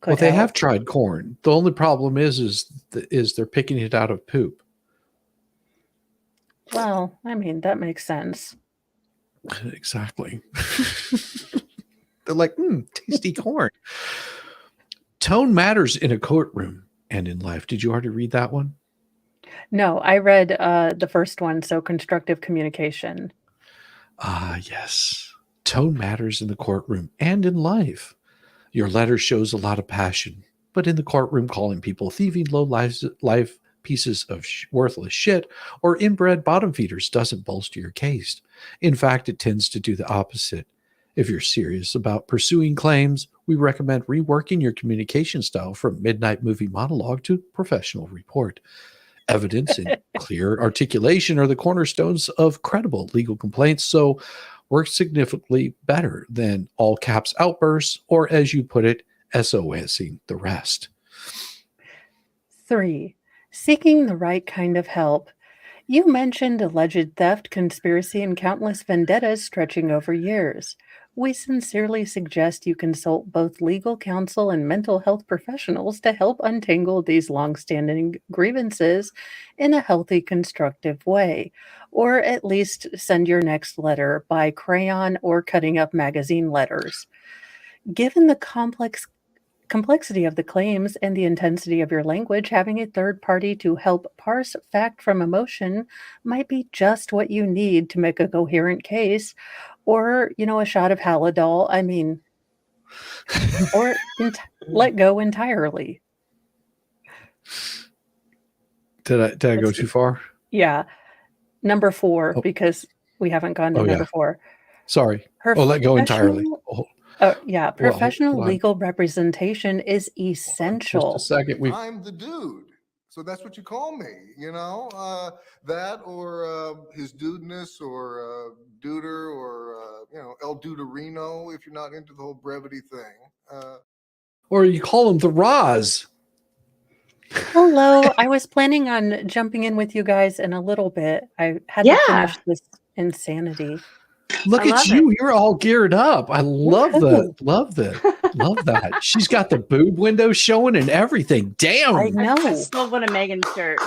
Well, they have tried corn. The only problem is they're picking it out of poop. Well, I mean, that makes sense. Exactly. They're like, tasty corn. Tone matters in a courtroom and in life. Did you already read that one? No, I read the first one. So constructive communication. Yes. Tone matters in the courtroom and in life. Your letter shows a lot of passion, but in the courtroom, calling people thieving, low life pieces of worthless shit or inbred bottom feeders doesn't bolster your case. In fact, it tends to do the opposite. If you're serious about pursuing claims, we recommend reworking your communication style from midnight movie monologue to professional report. Evidence and clear articulation are the cornerstones of credible legal complaints, so work significantly better than all caps outbursts, or as you put it, SOSing the rest. 3. Seeking the right kind of help. You mentioned alleged theft, conspiracy, and countless vendettas stretching over years. We sincerely suggest you consult both legal counsel and mental health professionals to help untangle these long-standing grievances in a healthy, constructive way, or at least send your next letter by crayon or cutting up magazine letters. Given the complex complexity of the claims and the intensity of your language, having a third party to help parse fact from emotion might be just what you need to make a coherent case, or, a shot of Halidol. I mean, or let go entirely. Did I go Let's too see. far? Yeah. Number 4, Oh. because we haven't gone to Oh, number yeah. 4. Sorry. Her Oh, let go entirely. professional- Oh, yeah, well, professional hold on. legal representation is Just a essential. second. I'm the dude. So that's what you call me, that or his dudeness or duder or, El Duderino if you're not into the whole brevity thing. Or you call him the Roz. Hello. I was planning on jumping in with you guys in a little bit. I had to finish this insanity. Look I at love you. You're all geared up. I love Woohoo. love that. She's got the boob window showing and everything. Damn. I know. I still want a Megan shirt.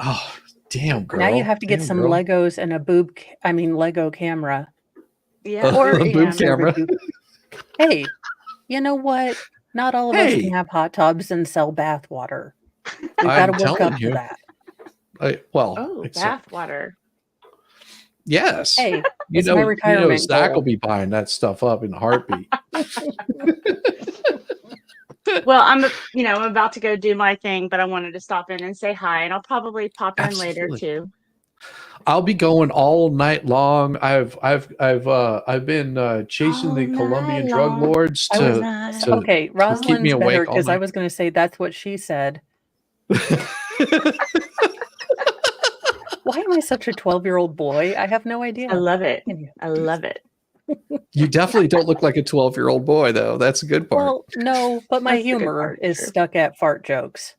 Oh, damn, girl. Now you have to get Damn, some girl. Legos and a Lego camera. Yeah. Or A a boob camera. Hey, you know what? Not all of us Hey. can have hot tubs and sell bath water. We've I'm got to work telling up you. to that. Oh, except- bath water. Yes. Hey, it's my retirement Zach goal. will be buying that stuff up in a heartbeat. Well, I'm about to go do my thing, but I wanted to stop in and say hi, and I'll probably pop in later Absolutely. too. I'll be going all night long. I've been chasing the All Colombian night drug long. lords I was to not- Okay, keep me Rosalind's awake better all because I night. was going to say that's what she said. Why am I such a 12-year-old boy? I have no idea. I love it. Continue. I love it. You definitely don't look like a 12-year-old boy, though. That's a good part. Well, no, but my That's the good humor part, is true. stuck at fart jokes.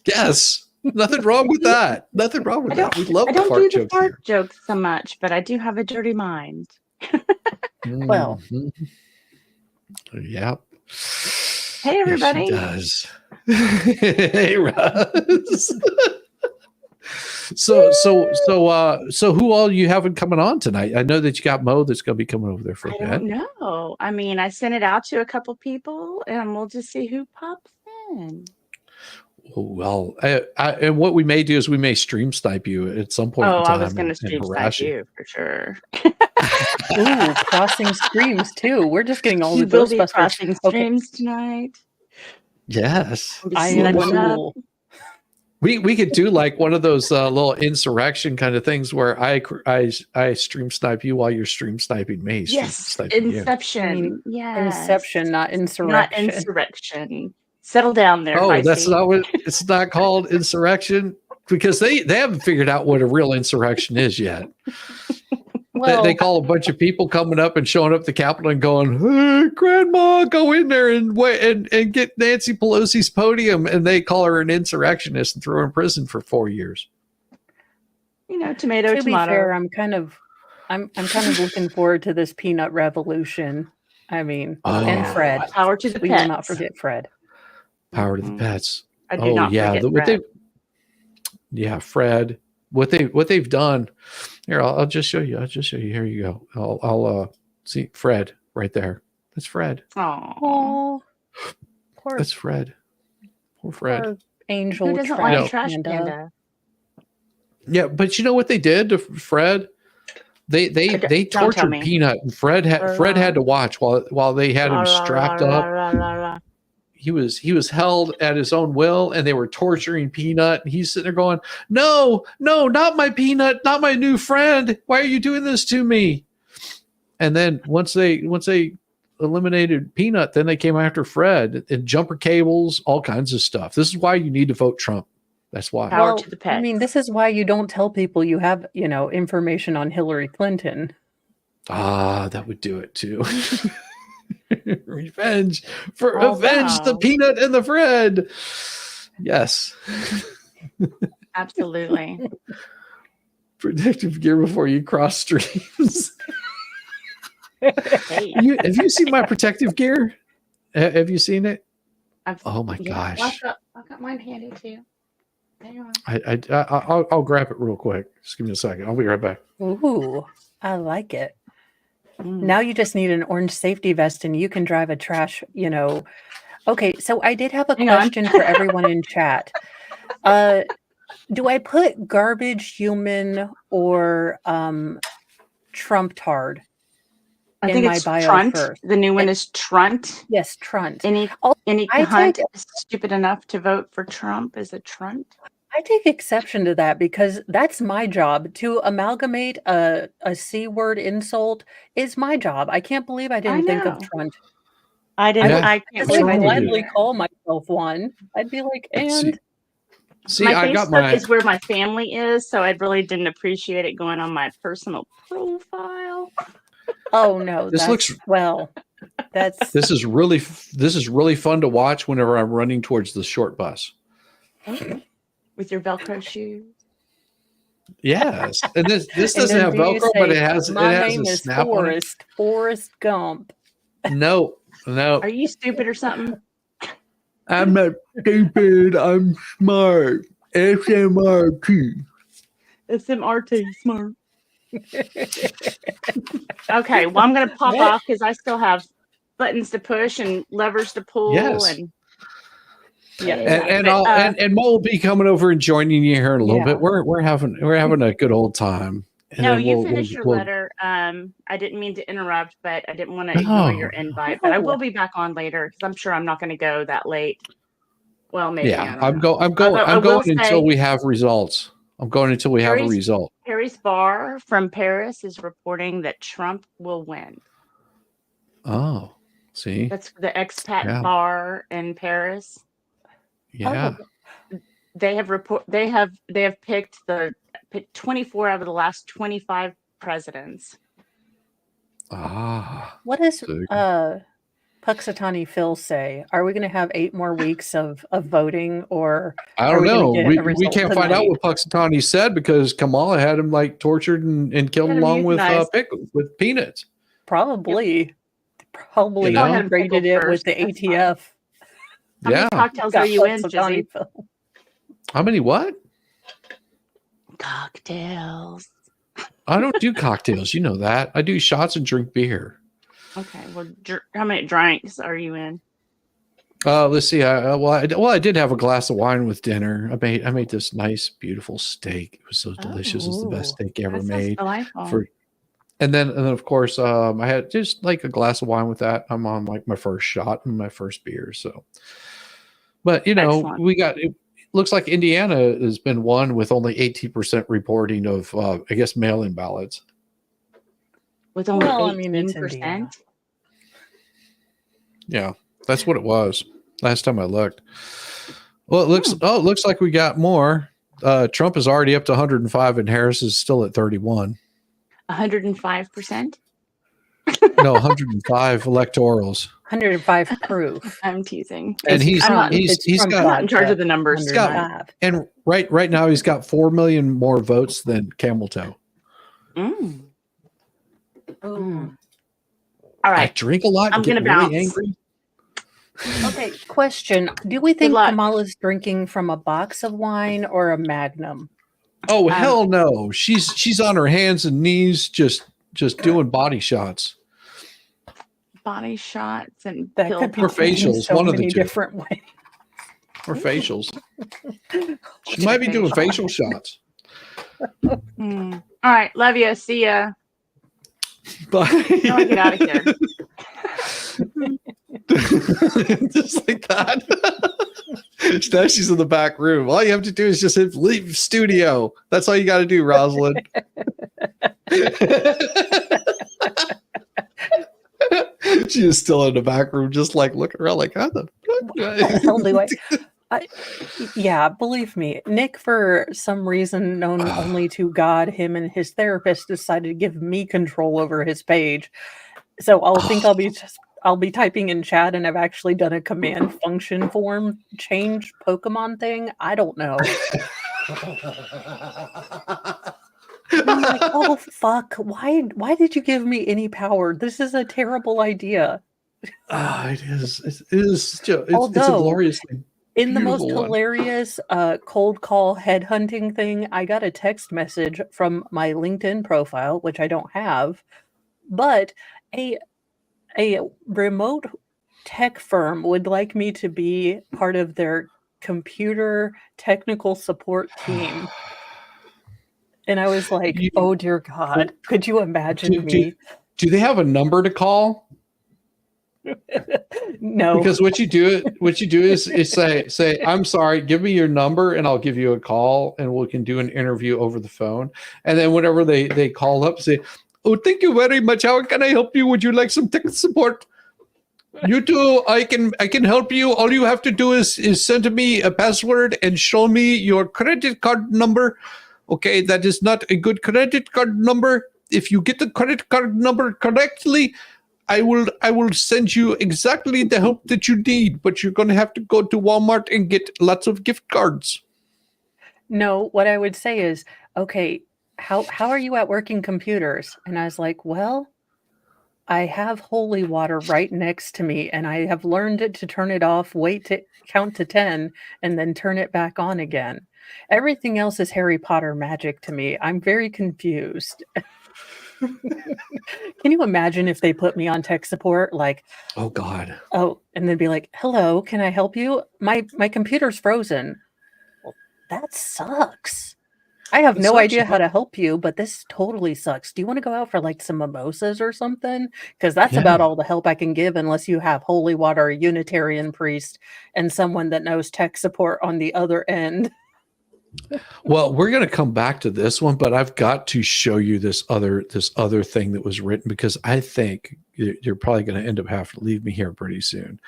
Yes. Nothing wrong with that. Nothing wrong with I that. We love I the don't fart do the jokes fart jokes so much, but I do have a dirty mind. here. Well. Mhm. Yep. Hey, everybody. Yes, she does. Hey, Russ. So who all you having coming on tonight? I know that you got Mo that's going to be coming over there for a I bit. don't know. I mean, I sent it out to a couple people, and we'll just see who pops in. Well, and what we may do is we may stream snipe you at some point in Oh, time. I was going to and stream harass snipe you for sure. Ooh, crossing streams too. We're just getting all You the will be Ghostbusters. crossing Okay, streams tonight. Yes. I'll be I am a sniping up. fool. We could do like one of those little insurrection kind of things where I stream snipe you while you're stream sniping me. Yes, Sniping you. Inception. I mean, Yes. Inception, not Not insurrection. insurrection. Settle down there, Oh, that's Feisty. not what it's not called insurrection because they haven't figured out what a real insurrection is yet. Well, They call a bunch of people coming up and showing up at the Capitol and going, "Hey, Grandma, go in there and wait and get Nancy Pelosi's podium," and they call her an insurrectionist and throw her in prison for 4 years. Tomato, to be tomato. fair, I'm kind of looking forward to this peanut revolution. I mean, and Oh. Fred. Power to the We pets. will not forget Fred. Power to the Mhm. pets. I do not forget Fred. Fred. What they've done here. I'll just show you. Here you go. I'll see Fred right there. That's Fred. Aw. Oh, poor, That's Fred. Poor Fred. poor angel Who doesn't trash like Trash panda. Panda? Yeah, but you know what they did to Fred? They don't tell tortured me. Peanut, and Fred had to watch while they had him Rah, strapped rah, up. rah, rah, rah. He was held at his own will, and they were torturing Peanut. And he's sitting there going, "No, not my Peanut, not my new friend. Why are you doing this to me?" And then once they eliminated Peanut, then they came after Fred and jumper cables, all kinds of stuff. This is why you need to vote Trump. That's why. Power to the pets. I mean, this is why you don't tell people you have, information on Hillary Clinton. That would do it too. Revenge for Oh, avenge the wow. Peanut and the Fred. Yes. Absolutely. Protective gear before you cross streams. Hey, Have you seen my protective gear? Have you seen it? Oh my yeah, gosh. I've got mine handy too. Hang on. I'll grab it real quick. Just give me a second. I'll be right back. Ooh, I like it. Now you just need an orange safety vest and you can drive a trash, Okay, so I did have a Hang on. question for everyone in chat. Do I put garbage human or Trumptard I in think my it's bio Trunt. first? The new one is Trunt. Yes, Trunt. Any I cunt take- is stupid enough to vote for Trump is a Trunt. I take exception to that because that's my job. To amalgamate a C word insult is my job. I can't believe I didn't think of know. Trunt. I didn't. Yeah. I can't I'd believe I wrong didn't. with gladly you? call myself one. I'd be like, and See, My I Facebook got my. is where my family is, so I really didn't appreciate it going on my personal profile. oh no, This that's looks- that's This is really fun to watch whenever I'm running towards the short bus. With your Velcro shoes. Yes, and this And doesn't then have do you Velcro, but say, it has my a name is snap on it. Forrest Gump. No. Are you stupid or something? I'm not stupid. I'm smart. SMRT. SMRT smart. Okay, well, I'm going to pop off because I still have buttons to push and levers to pull. Yes. And Yeah, And but, and Mo will be coming over and joining you here in a little Yeah. bit. We're having a good old time. And no, then you finish your letter. I didn't mean to interrupt, but I didn't want to No. ignore your invite. But I will be back on later because I'm sure I'm not going to go that late. Well, maybe. I Yeah, don't I'm know. going. Although I I'm will going say- until we have results. I'm going until we have a Harry's- result. Harry's Bar from Paris is reporting that Trump will win. Oh, see, That's the expat Yeah. bar in Paris. yeah. They have picked 24 out of the last 25 presidents. Ah, What does So- Puxatani Phil say? Are we going to have 8 more weeks of voting, or I Are don't we gonna know. get a We result can't find out tonight? what Puxatani said because Kamala had him like tortured and killed Had him along with euthanized. with peanuts. probably You know? had rated it with the That's fine. ATF? How many Yeah. cocktails Got are you in, Puxatani Jizzy? Phil. How many? What? Cocktails. I don't do cocktails. You know that. I do shots and drink beer. Okay. Well, how many drinks are you in? Let's see. I did have a glass of wine with dinner. I made this nice, beautiful steak. It was so delicious. It's the best Ooh, steak ever That sounds made. delightful. And then of course, I had just like a glass of wine with that. I'm on like my first shot and my first beer. So, but Excellent. we got. It looks like Indiana has been won with only 18% reporting of, I guess, mail-in ballots. With only Well, I mean, it's 18%. Indiana. Yeah, that's what it was last time I looked. Well, it looks like we got more. Trump is already up to 105 and Harris is still at 31. 105%. No, 105 electorals. 105 proof. I'm teasing. And It's he's Trump. he's It's he's Trump I'm got not in charge of the numbers. 105. and right now he's got 4 million more votes than Camel Toe. Mm. Ooh. All I right. drink a lot and I'm get gonna really bounce. angry. Okay, question. Do we think luck. Kamala's drinking from a box of wine or a Magnum? Oh hell no. She's on her hands and knees just doing body shots. Body shots and That pill could be Or popping. taken facials, so one of the many two. different ways. Or facials. She might be doing facial shots. Hmm. All right. Love you. See ya. But Now I get out of here. just like that. Now she's in the back room. All you have to do is just hit leave studio. That's all you got to do, Rosalind. She is still in the back room, just like looking around, like, how the fuck? Only way. Yeah, believe me, Nick, for some reason known only to God, him and his therapist decided to give me control over his page. So I'll be typing in chat, and I've actually done a command function form change Pokemon thing. I don't know. I'm like, oh fuck! Why did you give me any power? This is a terrible idea. It is. It's a Although, glorious thing. In the most Beautiful one. hilarious cold call headhunting thing, I got a text message from my LinkedIn profile, which I don't have, But a remote tech firm would like me to be part of their computer technical support team. And I was like, You- oh dear God, could you imagine me? do they have a number to call? No. Because what you do is say, I'm sorry, give me your number and I'll give you a call and we can do an interview over the phone. And then whenever they call up, say, oh, thank you very much. How can I help you? Would you like some tech support? You too. I can help you. All you have to do is send me a password and show me your credit card number. Okay, that is not a good credit card number. If you get the credit card number correctly, I will send you exactly the help that you need, but you're going to have to go to Walmart and get lots of gift cards. No, what I would say is, okay, how are you at working computers? And I was like, well, I have holy water right next to me, and I have learned it to turn it off, wait to count to 10, and then turn it back on again. Everything else is Harry Potter magic to me. I'm very confused. Can you imagine if they put me on tech support? Like, Oh God. oh, and then be like, hello, can I help you? My computer's frozen. Well, that sucks. I have It no sucks, idea how yeah. to help you, but this totally sucks. Do you want to go out for like some mimosas or something? Because that's Yeah. about all the help I can give unless you have holy water, a Unitarian priest, and someone that knows tech support on the other end. Well, we're going to come back to this one, but I've got to show you this other thing that was written because I think you're probably going to end up having to leave me here pretty soon.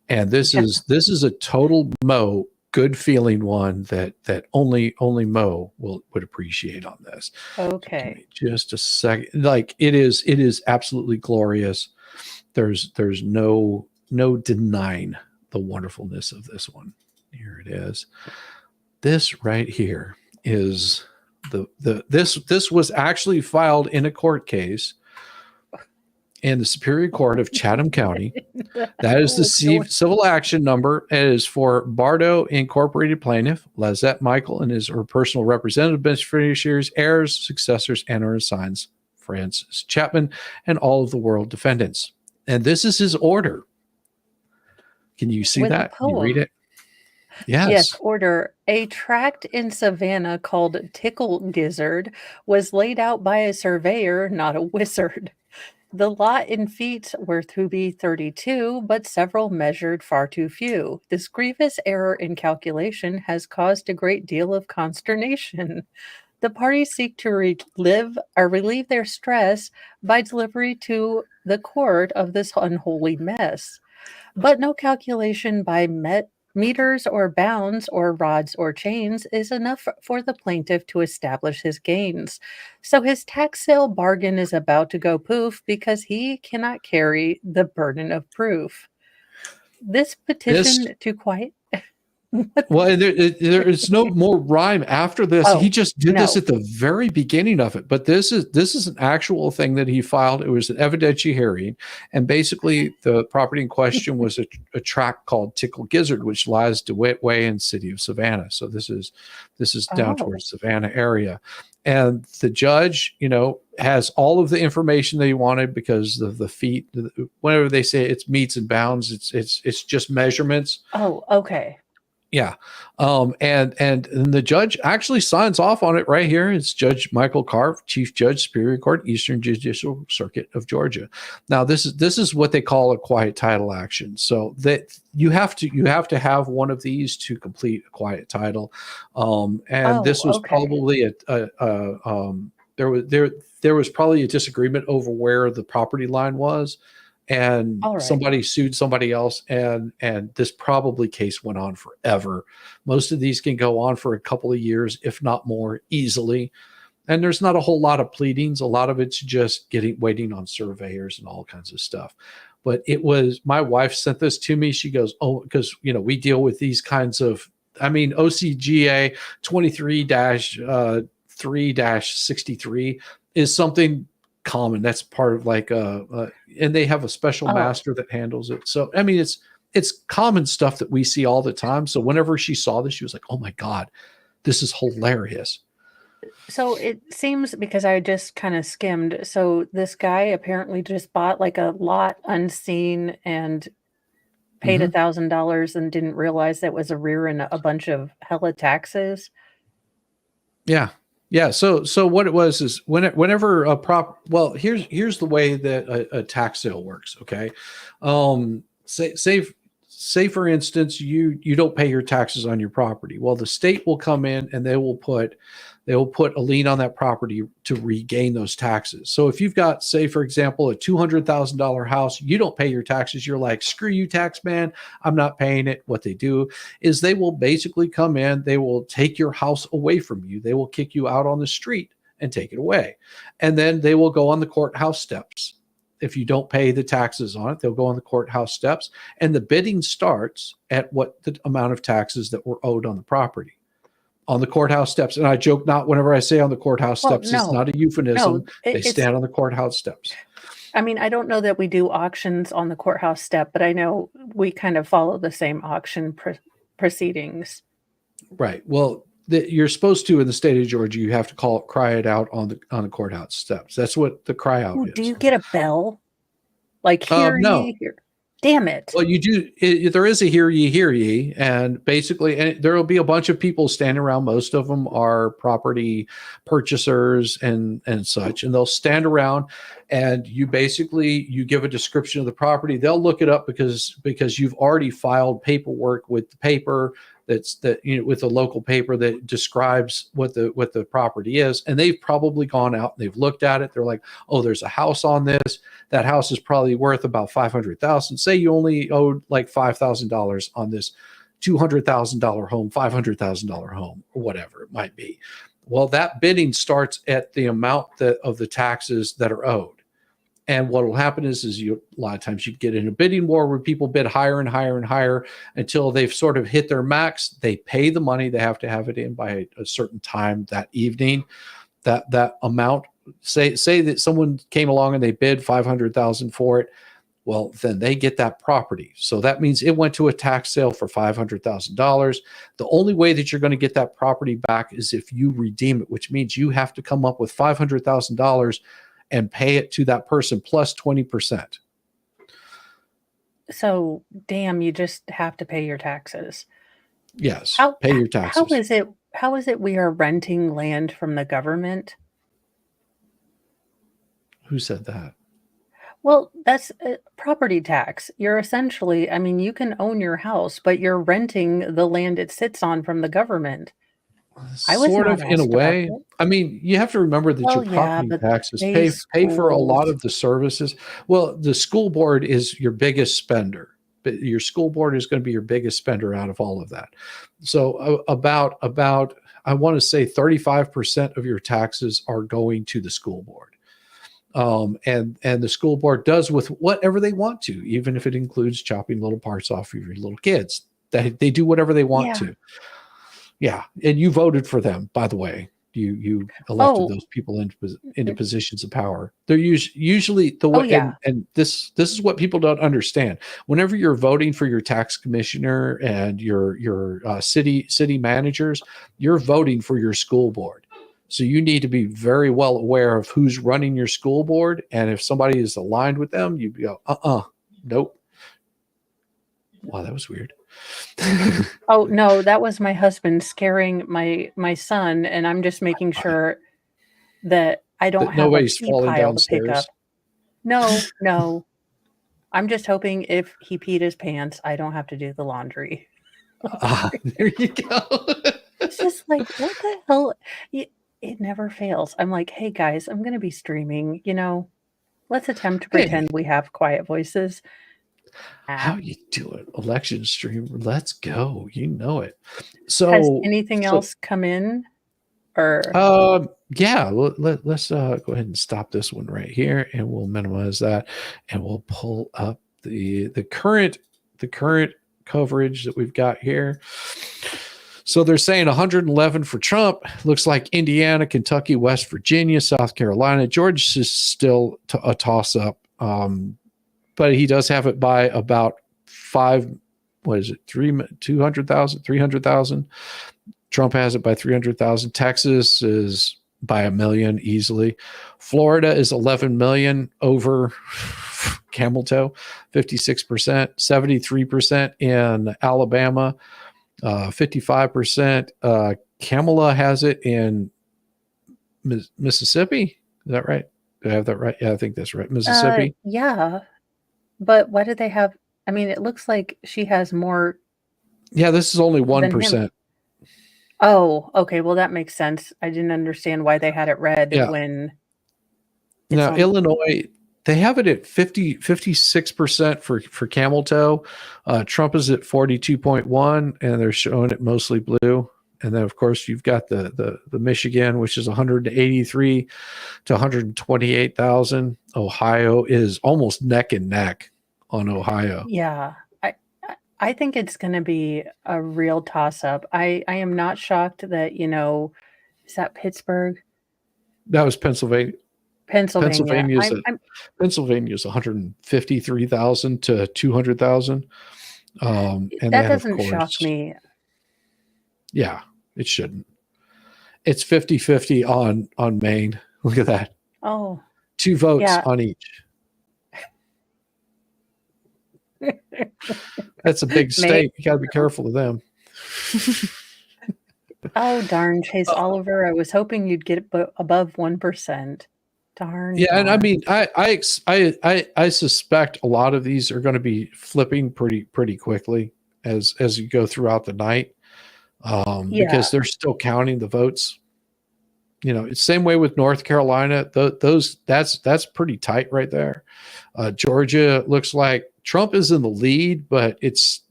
And this Yeah. is a total Mo good feeling one that only Mo would appreciate on this. Give Okay. me just a second. Like it is absolutely glorious. There's no denying the wonderfulness of this one. Here it is. This right here is this was actually filed in a court case in the Superior Court of Chatham County. That is the civil action number. It is for Bardo Incorporated plaintiff, Lizette Michael, and his or personal representative, beneficiaries, heirs, successors, and or assigns, Francis Chapman, and all of the world defendants. And this is his order. Can you see With a that? Can you read poem. it? Yes. Yes, order. A tract in Savannah called Tickle Gizzard was laid out by a surveyor, not a wizard. The lot in feet were to be 32, but several measured far too few. This grievous error in calculation has caused a great deal of consternation. The parties seek to relieve their stress by delivery to the court of this unholy mess. But no calculation by meters or bounds or rods or chains is enough for the plaintiff to establish his gains. So his tax sale bargain is about to go poof because he cannot carry the burden of proof. This petition to quiet. Well, there is no more rhyme after this. Oh, He just did this no. at the very beginning of it. But this is an actual thing that he filed. It was an evidentiary hearing, and basically the property in question was a tract called Tickle Gizzard, which lies DeWitt Way in the city of Savannah. So this is down Oh. towards Savannah area, and the judge, has all of the information that he wanted because of the feet. Whenever they say it's meets and bounds, it's just measurements. Oh, okay. Yeah. And the judge actually signs off on it right here. It's Judge Michael Carp, Chief Judge, Superior Court, Eastern Judicial Circuit of Georgia. Now, this is what they call a quiet title action. So that you have to have one of these to complete a quiet title. And this was okay. probably there was probably a disagreement over where the property line was. And All right. somebody sued somebody else, and this probably case went on forever. Most of these can go on for a couple of years, if not more, easily. And there's not a whole lot of pleadings. A lot of it's just waiting on surveyors and all kinds of stuff. But it was, my wife sent this to me. She goes, oh, because we deal with these kinds of, OCGA 23-3-63 is something common. That's part of and they have a special master that handles it. So it's common stuff that we see all the time. So whenever she saw this, she was like, oh my God, this is hilarious. So it seems, because I just kind of skimmed, so this guy apparently just bought like a lot unseen and paid Mhm. $1,000 and didn't realize that was a rear and a bunch of hella taxes. Yeah. Yeah. So what it was is whenever a well, here's the way that a tax sale works. Okay. Say for instance, you don't pay your taxes on your property. Well, the state will come in and they will put a lien on that property to regain those taxes. So if you've got, say, for example, a $200,000 house, you don't pay your taxes. You're like, screw you, tax man. I'm not paying it. What they do is they will basically come in, they will take your house away from you. They will kick you out on the street and take it away. And then they will go on the courthouse steps. If you don't pay the taxes on it, they'll go on the courthouse steps, and the bidding starts at what the amount of taxes that were owed on the property. On the courthouse steps. And I joke not whenever I say on the courthouse Well, steps, it's no, not a euphemism. They it's. stand on the courthouse steps. I mean, I don't know that we do auctions on the courthouse step, but I know we kind of follow the same auction proceedings. Right. Well, you're supposed to, in the state of Georgia, you have to cry it out on the courthouse steps. That's what the cry out Ooh, is. do you get a bell? Like, hear No. ye, hear. Damn it. Well, you do. There is a hear ye, and basically, and there will be a bunch of people standing around. Most of them are property purchasers and such, and they'll stand around, and you give a description of the property. They'll look it up because you've already filed paperwork with the paper with the local paper that describes what the property is, and they've probably gone out and they've looked at it. They're like, oh, there's a house on this. That house is probably worth about $500,000. Say you only owed like $5,000 on this $200,000 home, $500,000 home, or whatever it might be. Well, that bidding starts at the amount of the taxes that are owed. And what will happen is a lot of times you get in a bidding war where people bid higher and higher and higher until they've sort of hit their max. They pay the money. They have to have it in by a certain time that evening. That amount, say that someone came along and they bid $500,000 for it. Well, then they get that property. So that means it went to a tax sale for $500,000. The only way that you're going to get that property back is if you redeem it, which means you have to come up with $500,000 and pay it to that person plus 20%. So, damn, you just have to pay your taxes. Yes, pay your taxes. How is it we are renting land from the government? Who said that? Well, that's property tax. You're essentially, I mean, you can own your house, but you're renting the land it sits on from the government. I was Sort not of, in a asked about way. it. I mean, you have to remember that your Well, yeah, property but taxes they pay for a lot schools. of the services. Well, the school board is your biggest spender. But your school board is going to be your biggest spender out of all of that. So about I want to say 35% of your taxes are going to the school board. And the school board does with whatever they want to, even if it includes chopping little parts off of your little kids. They do whatever they want Yeah. to. Yeah, and you voted for them, by the way. You elected Oh, those people into positions of power. They're usually the way, yeah. and this is what people don't understand. Whenever you're voting for your tax commissioner and your city managers, you're voting for your school board. So you need to be very well aware of who's running your school board, and if somebody is aligned with them, you go, nope. Wow, that was weird. Oh, no, that was my husband scaring my son, and I'm just making sure that I don't That have a nobody's pee falling pile to pick up. downstairs. No. I'm just hoping if he peed his pants, I don't have to do the laundry. There you go. It's just like, what the hell? It never fails. I'm like, hey guys, I'm going to be streaming. Let's attempt to pretend we have quiet voices. How you do it? Election stream. Let's go. You know it. Has So anything else come in? Or yeah, let's go ahead and stop this one right here, and we'll minimize that, and we'll pull up the current coverage that we've got here. So they're saying 111 for Trump. Looks like Indiana, Kentucky, West Virginia, South Carolina. Georgia is still a toss up, but he does have it by about 200,000, 300,000. Trump has it by 300,000. Texas is by 1 million easily. Florida is 11 million over camel toe, 56%, 73% in Alabama, 55%. Kamala has it in Mississippi. Is that right? Do I have that right? Yeah, I think that's right. Mississippi. Yeah, but why do they have? I mean, it looks like she has more Yeah, this is only than him. 1%. Oh, okay. Well, that makes sense. I didn't understand why they had it red Yeah. when Now, on- Illinois, they have it at 56% for camel toe. Trump is at 42.1, and they're showing it mostly blue. And then, of course, you've got the Michigan, which is 183 to 128,000. Ohio is almost neck and neck on Ohio. Yeah, I think it's going to be a real toss up. I am not shocked that, is that Pittsburgh? That was Pennsylvania. Pennsylvania. Pennsylvania is 153,000 to 200,000. And that then, doesn't of course, shock me. Yeah, it shouldn't. It's 50-50 on Maine. Look at that. Oh, 2 votes yeah. on each. That's a big state. You got to be careful of them. Oh, darn, Chase Oliver. I was hoping you'd get above 1%. Darn. Yeah, and I mean, I suspect a lot of these are going to be flipping pretty quickly as you go throughout the night, because they're still counting the votes. It's same way with North Carolina. That's pretty tight right there. Georgia looks like Trump is in the lead, but it's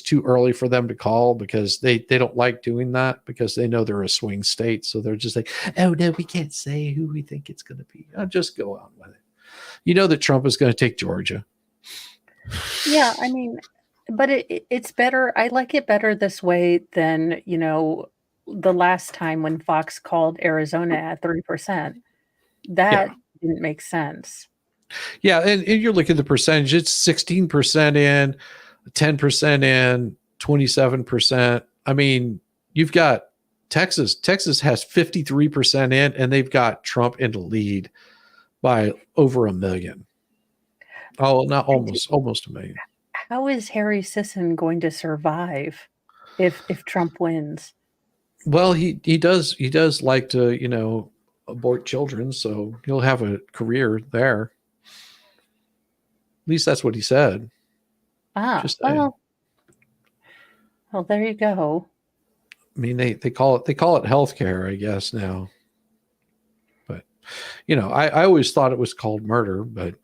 too early for them to call because they don't like doing that because they know they're a swing state. So they're just like, oh no, we can't say who we think it's going to be. I'll just go on with it. You know that Trump is going to take Georgia. Yeah, I mean, but it's better. I like it better this way than, the last time when Fox called Arizona at 3%. That didn't make sense. Yeah, and you're looking at the percentage. It's 16% in, 10% in, 27%. I mean, you've got Texas. Texas has 53% in, and they've got Trump in the lead by over 1 million. Oh, not almost 1 million. How is Harry Sisson going to survive if Trump wins? Well, he does like to, abort children, so he'll have a career there. At least that's what he said. Well, there you go. I mean, they call it healthcare, I guess now. But I always thought it was called murder. But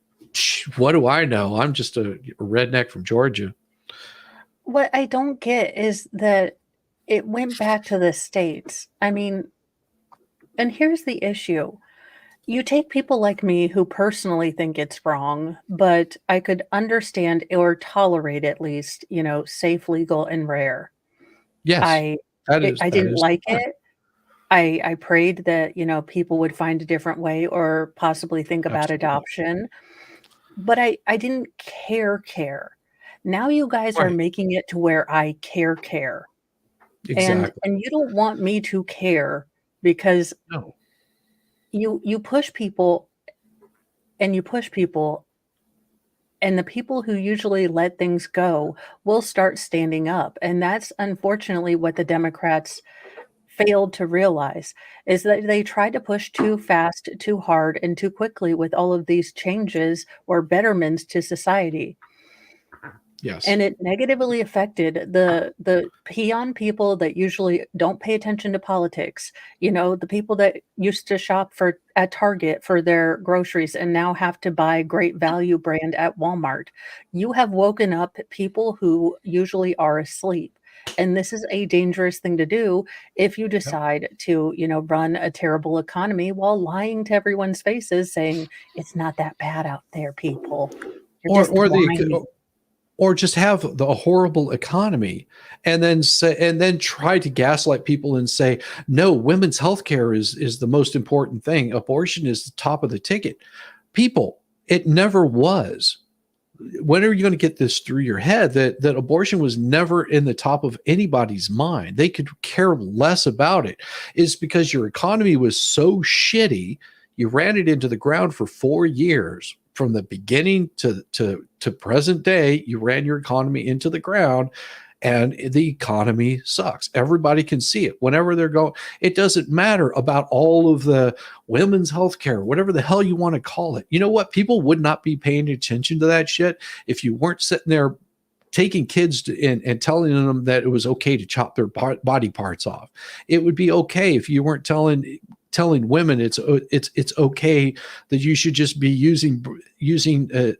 what do I know? I'm just a redneck from Georgia. What I don't get is that it went back to the states. I mean, and here's the issue. You take people like me who personally think it's wrong, but I could understand or tolerate at least, safe, legal, and rare. Yes, I didn't like it. I prayed that, people would find a different way or possibly think about adoption. But I didn't care. Now you guys are making it to where I care. Exactly. And you don't want me to care because no. You push people and the people who usually let things go will start standing up. And that's unfortunately what the Democrats failed to realize, is that they tried to push too fast, too hard, and too quickly with all of these changes or betterments to society. Yes. And it negatively affected the peon people that usually don't pay attention to politics. The people that used to shop at Target for their groceries and now have to buy Great Value brand at Walmart. You have woken up people who usually are asleep. And this is a dangerous thing to do if you decide to, run a terrible economy while lying to everyone's faces saying it's not that bad out there, people. Or just have a horrible economy and then try to gaslight people and say, no, women's health care is the most important thing. Abortion is the top of the ticket. People, it never was. when are you going to get this through your head that abortion was never in the top of anybody's mind? They could care less about it. It's because your economy was so shitty, you ran it into the ground for 4 years. From the beginning to present day, you ran your economy into the ground, and the economy sucks. Everybody can see it whenever they're going. It doesn't matter about all of the women's health care, whatever the hell you want to call it. You know what? People would not be paying attention to that shit if you weren't sitting there taking kids and telling them that it was okay to chop their body parts off. It would be okay if you weren't telling women it's okay that you should just be using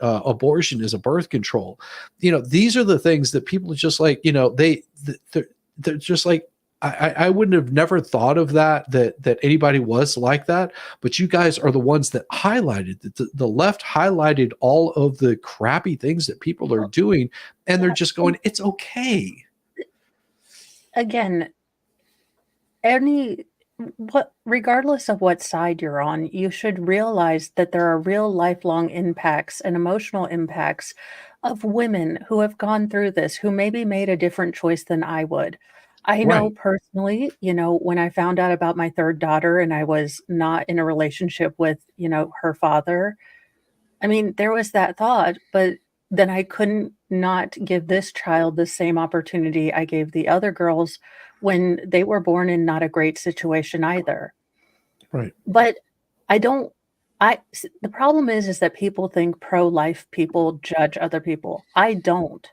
abortion as a birth control. You know, these are the things that people are just like, you know, they're just like, I wouldn't have never thought of that anybody was like that, but you guys are the ones that highlighted that. The left highlighted all of the crappy things that people are doing, and they're just going, it's okay. Again, regardless of what side you're on, you should realize that there are real lifelong impacts and emotional impacts of women who have gone through this, who maybe made a different choice than I would. I know Right. personally, you know, when I found out about my third daughter and I was not in a relationship with, you know, her father, I mean, there was that thought, but then I couldn't not give this child the same opportunity I gave the other girls when they were born in not a great situation either. Right. But the problem is that people think pro-life people judge other people. I don't.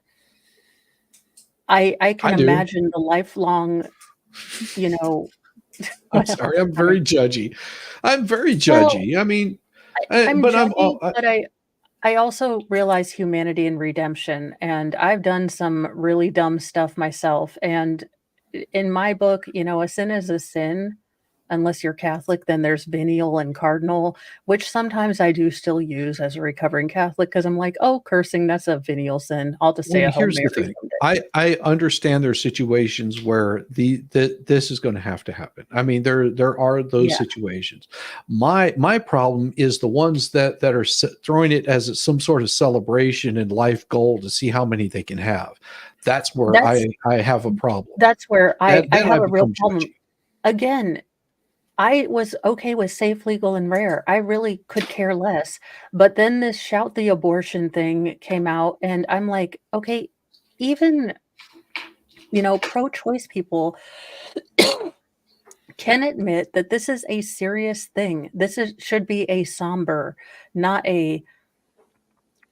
I can I do. imagine the lifelong, you know, I'm sorry. I'm very judgy. I'm very well, judgy. I mean, I'm but judgy, but I also realize humanity and redemption, and I've done some really dumb stuff myself. And in my book, you know, a sin is a sin. Unless you're Catholic, then there's venial and cardinal, which sometimes I do still use as a recovering Catholic because I'm like, oh, cursing, that's a venial sin. I'll just say well, a Hail here's the Mary thing. someday. I understand there's situations where this is going to happen. I mean, there are those Yeah. situations. My problem is the ones that are throwing it as some sort of celebration and life goal to see how many they can have. That's where That's I have a problem. that's where I Then have I a real become problem. judgy. Again, I was okay with safe, legal, and rare. I really could care less. But then this shout the abortion thing came out, and I'm like, okay, even, you know, pro-choice people can admit that this is a serious thing. Should be a somber, not a,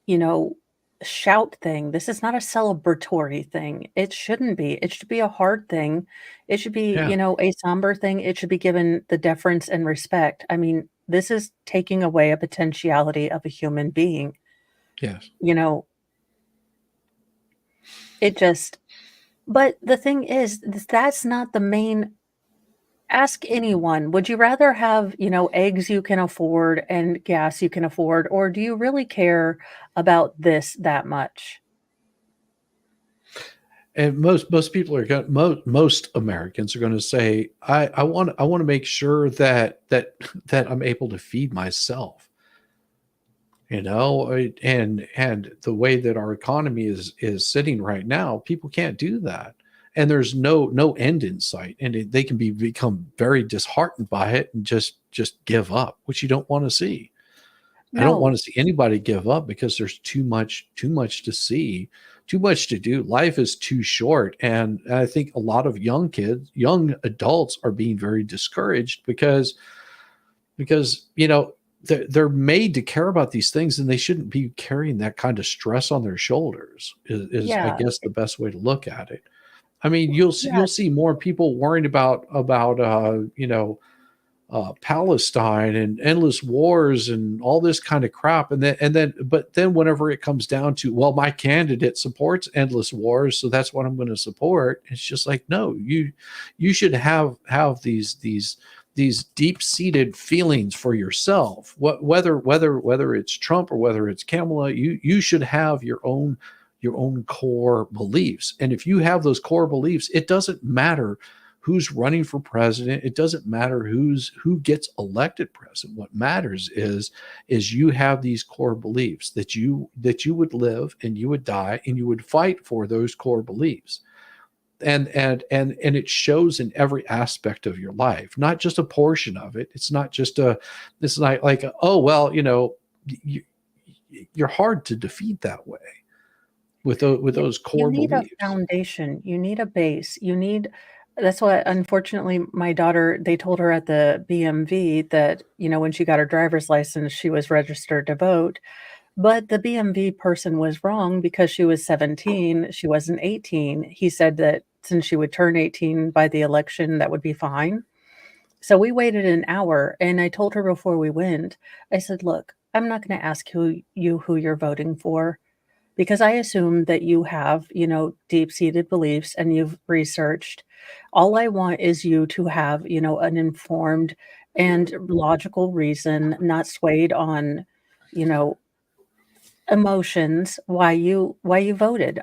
you know, shout thing. This is not a celebratory thing. It shouldn't be. It should be a hard thing. It should be, Yeah. you know, a somber thing. It should be given the deference and respect. I mean, this is taking away a potentiality of a human being. Yes. You know, it just, but the thing is, that's not the main. Ask anyone, would you rather have, you know, eggs you can afford and gas you can afford, or do you really care about this that much? And most people are going most Americans are going to say, I want to make sure that I'm able to feed myself. You know, and the way that our economy is sitting right now, people can't do that, and there's no end in sight, and they can become very disheartened by it and just give up, which you don't want to see. I don't want No. to see anybody give up because there's too much to see, too much to do. Life is too short, and I think a lot of young adults are being very discouraged because you know they're made to care about these things, and they shouldn't be carrying that kind of stress on their shoulders. Is I Yeah. guess the best way to look at it. I mean, you'll Yeah. see more people worrying about you know, Palestine and endless wars and all this kind of crap, but then whenever it comes down to, well, my candidate supports endless wars, so that's what I'm going to support. It's just like, no, you should have these deep-seated feelings for yourself. Whether it's Trump or whether it's Kamala, you should have your own core beliefs. And if you have those core beliefs, it doesn't matter who's running for president. It doesn't matter who gets elected president. What matters is you have these core beliefs that you would live and you would die and you would fight for those core beliefs. And it shows in every aspect of your life, not just a portion of it. It's not like, oh, well, you're hard to defeat that way with those core You need beliefs. a foundation. You need a base. That's why, unfortunately, my daughter, they told her at the BMV that, when she got her driver's license, she was registered to vote. But the BMV person was wrong because she was 17. She wasn't 18. He said that since she would turn 18 by the election, that would be fine. So we waited an hour, and I told her before we went, I said, look, I'm not going to ask who you're voting for, because I assume that you have, deep-seated beliefs and you've researched. All I want is you to have, an informed and logical reason, not swayed on, emotions, why you voted.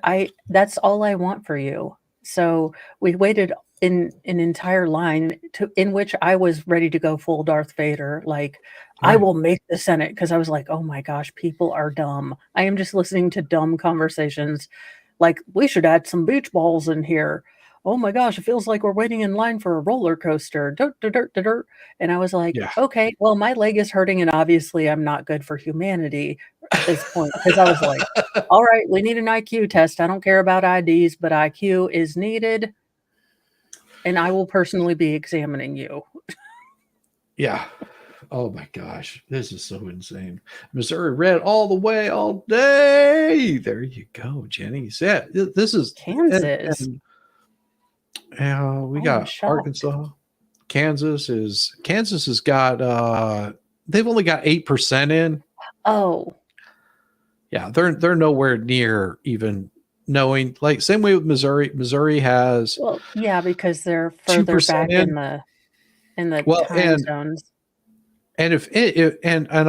That's all I want for you. So we waited in an entire line in which I was ready to go full Darth Vader, like, I will make the Senate, because I was like, oh my gosh, people are dumb. I am just listening to dumb conversations like, we should add some beach balls in here. Oh my gosh, it feels like we're waiting in line for a roller coaster. Dirt, dirt, dirt, dirt, dirt. And I was like, Yeah. okay, well, my leg is hurting, and obviously I'm not good for humanity at this point, because I was like, all right, we need an IQ test. I don't care about IDs, but IQ is needed, and I will personally be examining you. Yeah. Oh my gosh, this is so insane. Missouri red all the way, all day. There you go, Jenny. Yeah, this is Kansas. We I'm got shocked. Arkansas. Kansas has got they've only got 8% in. Oh. Yeah, they're nowhere near even knowing, like, same way with Missouri. Missouri has, Well, yeah, because they're further 2% back in. in the Well, time zones. And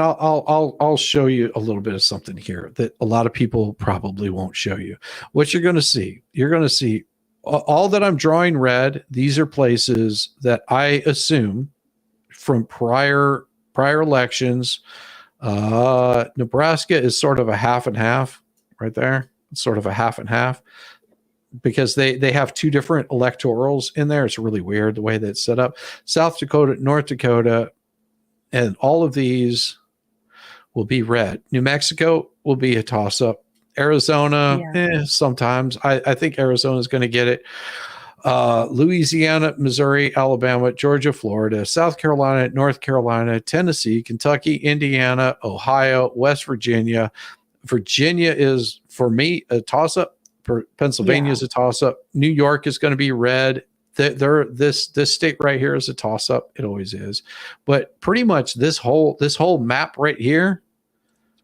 I'll show you a little bit of something here that a lot of people probably won't show you. What you're going to see all that I'm drawing red. These are places that I assume from prior elections. Nebraska is sort of a half and half right there. It's sort of a half and half because they have two different electorals in there. It's really weird the way that's set up. South Dakota, North Dakota, and all of these will be red. New Mexico will be a toss-up. Arizona, sometimes. I think Arizona is going to get it. Louisiana, Missouri, Alabama, Georgia, Florida, South Carolina, North Carolina, Tennessee, Kentucky, Indiana, Ohio, West Virginia. Virginia is, for me, a toss-up. Pennsylvania is a toss-up. New York is going to be red. This state right here is a toss-up. It always is. But pretty much this whole map right here,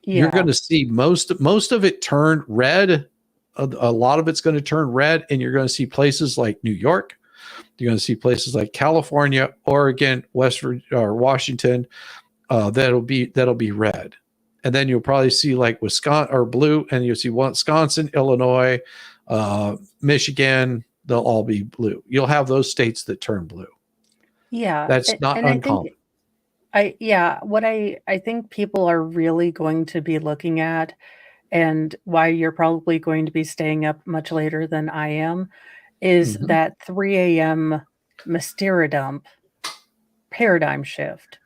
you're going to see most of it turned red. A lot of it's going to turn red, and you're going to see places like New York. You're going to see places like California, Oregon, Washington. That'll be red, and then you'll probably see like Wisconsin or blue, and you'll see Wisconsin, Illinois, Michigan. They'll all be blue. You'll have those states that turn blue. Yeah, that's not uncommon. What I think people are really going to be looking at, and why you're probably going to be staying up much later than I am, is that 3 a.m. Mysteria dump paradigm shift.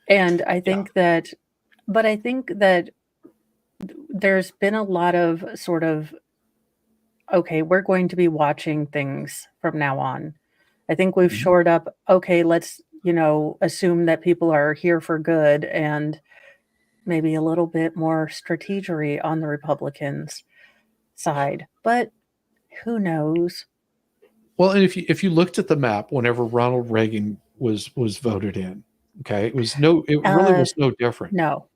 And I think that there's been a lot of sort of, okay, we're going to be watching things from now on. I think we've shored up, okay, let's, assume that people are here for good, and maybe a little bit more strategery on the Republicans' side. But who knows? Well, and if you looked at the map whenever Ronald Reagan was voted in, okay, it really was no different. No.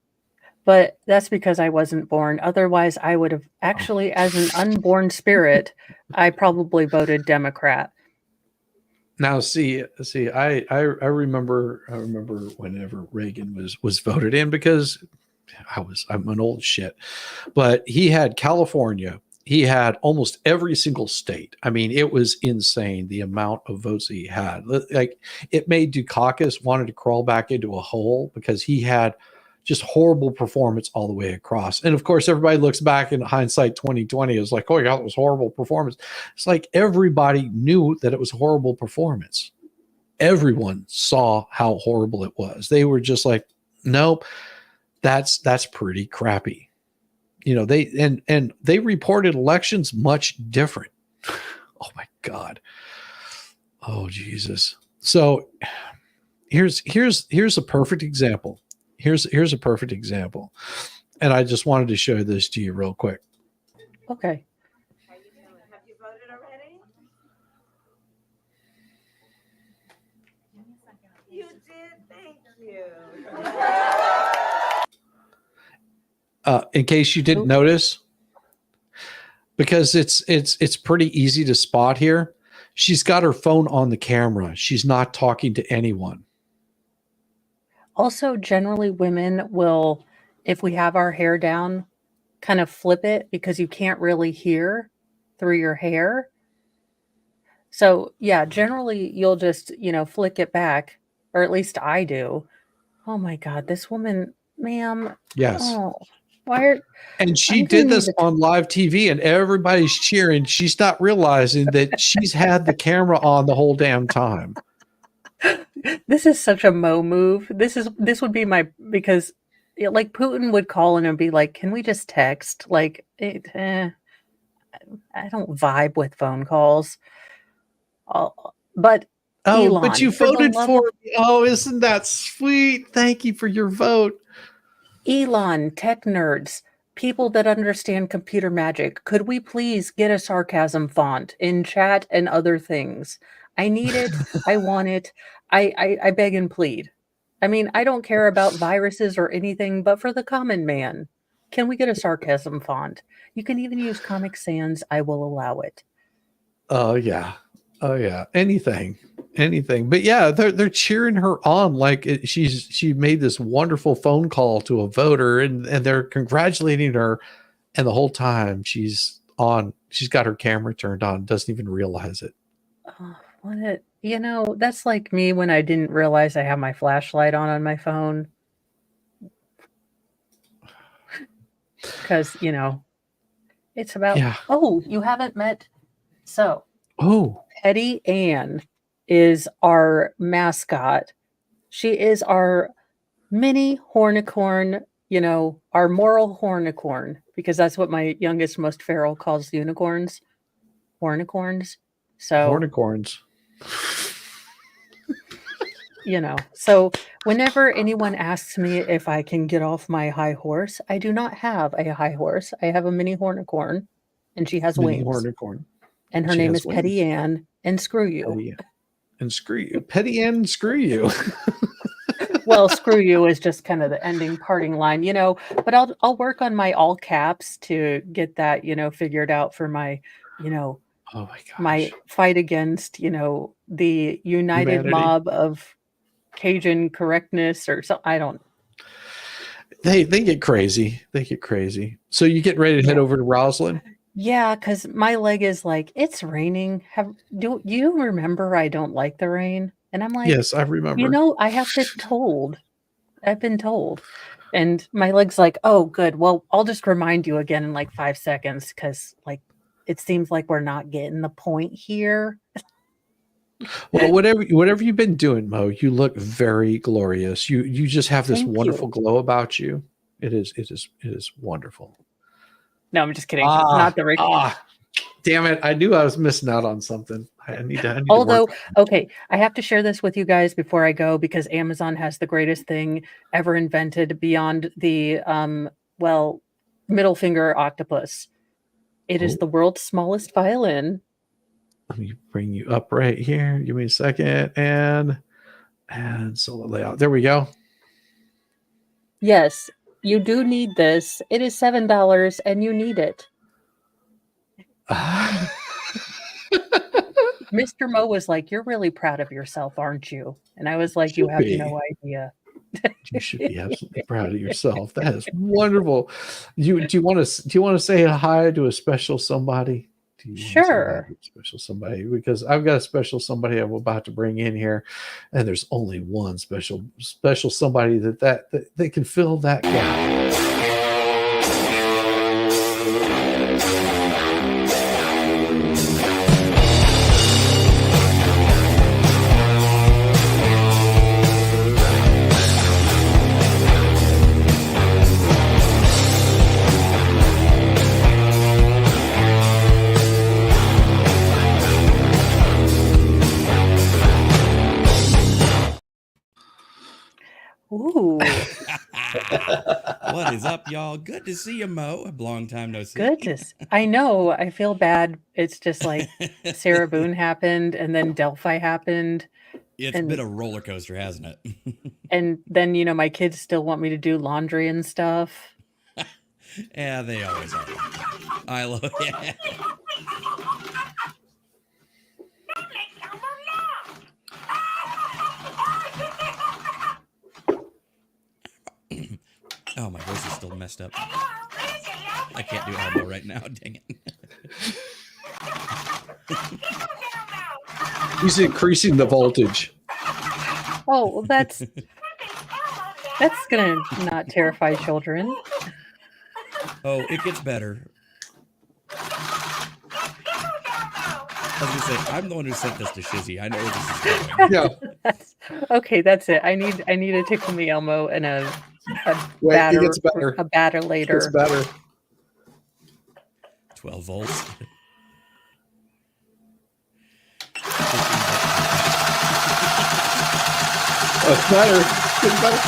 But that's because I wasn't born. Otherwise, I would have actually, as an unborn spirit, I probably voted Democrat. Now, see, I remember whenever Reagan was voted in, because I'm an old shit, but he had California, he had almost every single state. I mean, it was insane the amount of votes he had. Like, it made Dukakis wanted to crawl back into a hole because he had just horrible performance all the way across. And of course, everybody looks back in hindsight 2020 is like, oh yeah, it was horrible performance. It's like everybody knew that it was horrible performance. Everyone saw how horrible it was. They were just like, nope, that's pretty crappy. You know, they reported elections much different. Oh my God. Oh Jesus. So here's a perfect example. Here's a perfect example. And I just wanted to show this to you real quick. Okay. How you doing? Have you voted already? You did. Thank you. In case you didn't notice, because it's pretty easy to spot here. She's got her phone on the camera. She's not talking to anyone. Also, generally women will, if we have our hair down, kind of flip it because you can't really hear through your hair. So yeah, generally you'll just, flick it back, or at least I do. Oh my God, this woman, ma'am. Yes. Oh, why are And she I'm did gonna this need to- on live TV and everybody's cheering. She's not realizing that she's had the camera on the whole damn time. This is such a Mo move. This would be because like Putin would call in and be like, "Can we just text?" Like, I don't vibe with phone calls. But Oh, Elon, but you for the voted love for of me. Oh, isn't that sweet? Thank you for your vote. Elon, tech nerds, people that understand computer magic, could we please get a sarcasm font in chat and other things? I need it. I want it. I beg and plead. I mean, I don't care about viruses or anything, but for the common man, can we get a sarcasm font? You can even use Comic Sans. I will allow it. Oh yeah. Oh yeah. Anything. But yeah, they're cheering her on like she made this wonderful phone call to a voter and they're congratulating her, and the whole time she's got her camera turned on, doesn't even realize it. That's like me when I didn't realize I have my flashlight on my phone. Because, it's about, Yeah. oh, you haven't met. So, Oh, Petty Ann is our mascot. She is our mini hornicorn, our moral hornicorn, because that's what my youngest, most feral calls unicorns. Hornicorns. So, hornicorns. So whenever anyone asks me if I can get off my high horse, I do not have a high horse. I have a mini hornicorn, and she has Mini wings. hornicorn. And her She name has is Petty wings. Ann, and screw you. Petty Ann. And screw you. Petty Ann and screw you. Well, screw you is just kind of the ending parting line, but I'll work on my all caps to get that, figured out for my, Oh my gosh. my fight against, the united Humanity. mob of Cajun correctness or so. I don't. They get crazy. So you get ready to head over to Roslyn? Yeah, because my leg is like, it's raining. Do you remember I don't like the rain? And I'm like, Yes, I remember. I have been told. I've been told. And my leg's like, oh, good. Well, I'll just remind you again in like 5 seconds because like it seems like we're not getting the point here. Well, whatever you've been doing, Mo, you look very glorious. You just have this Thank wonderful you. glow about you. It is wonderful. No, I'm just kidding. Not the Rick. Damn it. I knew I was missing out on something. I need to Although, work. okay, I have to share this with you guys before I go because Amazon has the greatest thing ever invented beyond the middle finger octopus. It is the world's smallest violin. Let me bring you up right here. Give me a second. And solo layout. There we go. Yes, you do need this. It is $7 and you need it. Mr. Mo was like, "You're really proud of yourself, aren't you?" And I was like, "You have no idea." You should be absolutely proud of yourself. That is wonderful. Do you want to say hi to a special somebody? Do you want to say hi Sure. to a special somebody? Because I've got a special somebody I'm about to bring in here, and there's only one special somebody that they can fill that gap. Ooh, What is up, y'all? Good to see you, Mo. A long time no see. goodness. I know. I feel bad. It's just like Sarah Boone happened, and then Delphi happened. It's and- been a roller coaster, hasn't it? And then, my kids still want me to do laundry and stuff. Yeah, they always are. I love it. Oh, my voice is still messed up. I can't do Elmo right now. Dang it. He's increasing the voltage. Oh, well, that's gonna not terrify children. Oh, it gets better. I was gonna say, I'm the one who sent this to Shizzy. I know where this is going. Yeah. Okay, that's it. I need a Tickle Me Elmo and a Wait, batter, it gets better. a batter later. It's better. 12 volts. Oh, it's better. It's better.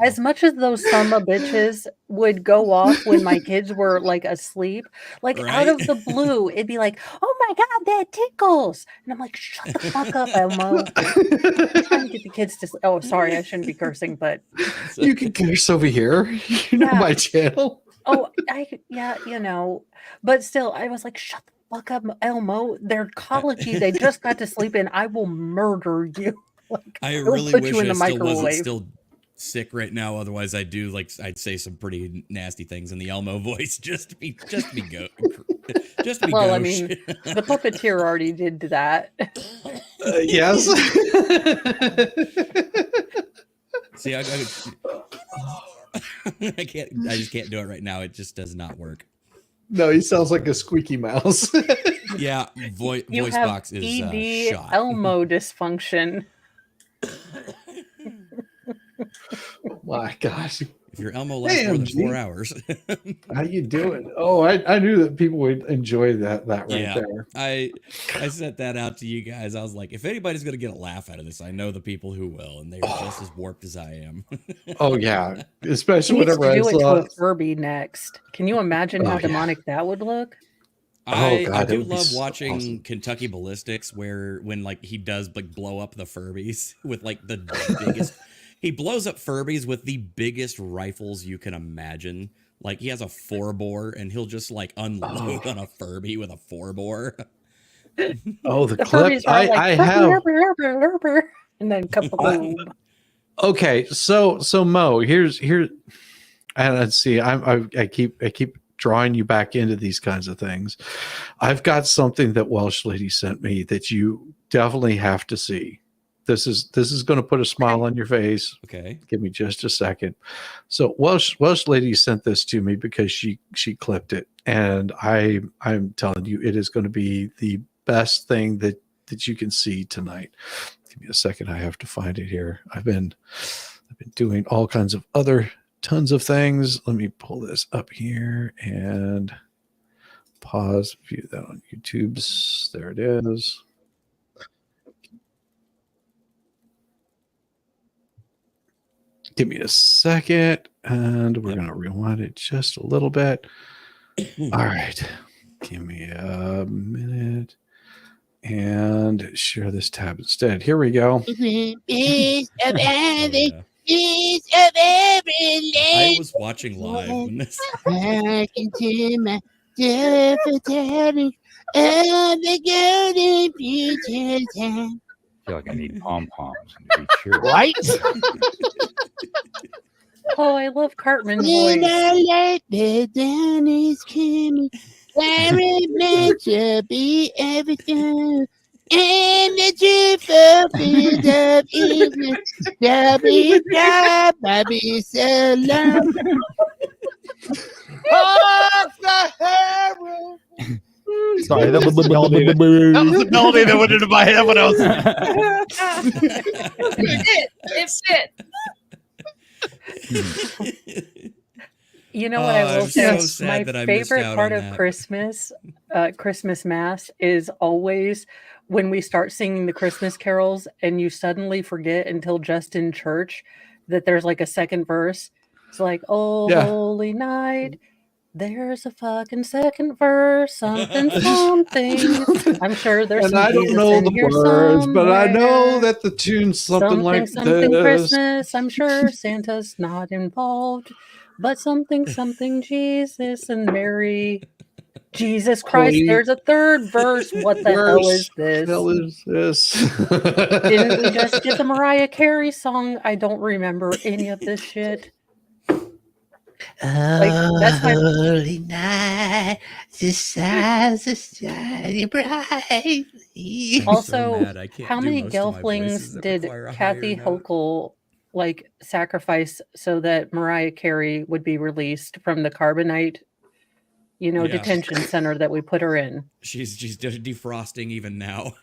As much as those son of bitches would go off when my kids were like asleep, like out of Right? the blue, it'd be like, "Oh my god, that tickles!" And I'm like, "Shut the fuck up, Elmo." I'm trying to get the kids to. Oh, sorry, I shouldn't be cursing, but You can curse over here. You know Yeah. my channel. but still, I was like, "Shut the fuck up, Elmo." They're collegey. They just got to sleep in. I will murder you. Like, I will really put wish you in I the still wasn't microwave. still sick right now. Otherwise, I'd say some pretty nasty things in the Elmo voice just to be just to be Well, I gauche. mean, the puppeteer already did that. Yes. See, I can't. I just can't do it right now. It just does not work. No, he sounds like a squeaky mouse. Yeah, You voice have box is ED shot. Elmo dysfunction. My gosh. If your Elmo lasts more than AMG. 4 hours. How you doing? Oh, I knew that people would enjoy that right Yeah. there. I sent that out to you guys. I was like, if anybody's gonna get a laugh out of this, I know the people who will, and they're just as warped as I am. Oh yeah. He Especially needs whenever to I do it to saw a Furby next. Can you imagine Oh, how yeah. demonic that would look? I God, that do would be love so watching awesome. Kentucky Ballistics when like he does like blow up the Furbies with like the biggest he blows up Furbies with the biggest rifles you can imagine. Like he has a 4-bore and he'll just like unload on a Furby with a 4-bore. Oh, the The clip. Furbies are like, I have. and then kaboom. Okay, so Mo, here's and let's see. I keep drawing you back into these kinds of things. I've got something that Welsh lady sent me that you definitely have to see. This is going to put a smile on your face. Okay. Give me just a second. So Welsh lady sent this to me because she clipped it, and I'm telling you, it is going to be the best thing that you can see tonight. Give me a second. I have to find it here. I've been doing all kinds of other tons of things. Let me pull this up here and pause. View that on YouTube's. There it is. Give me a second, and we're going to rewind it just a little bit. All right. Give me a minute and share this tab instead. Here we go. I was watching live when this. I feel like I need pom-poms to be cheered. Right? Oh, I love Cartman's voice. To be everything. And the truth of evening. Baby, so long. Sorry, that was the melody. That was the melody that went into my head when I was. It fit. You know what I will say? So My favorite part of Christmas Mass is always when we start singing the Christmas carols and you suddenly forget until just in church that there's like a second verse. It's like, oh, holy night. There's a fucking second verse, something. I'm sure there's and some I don't Jesus know in the here words, but I know somewhere. that the tune's something like Something this. Christmas. I'm sure Santa's not involved, but something Jesus and Mary. Jesus Christ, Holy there's a third verse. What the hell is this? hell is this? Didn't we just get the Mariah Carey song? I don't remember any of this shit. Like, that's my Holy night, the stars are shining brightly. Also, I can't how do many most of my voices Gelflings that did require a Kathy higher note. Hochul like sacrifice so that Mariah Carey would be released from the Carbonite, detention center that we put her in? She's defrosting even now.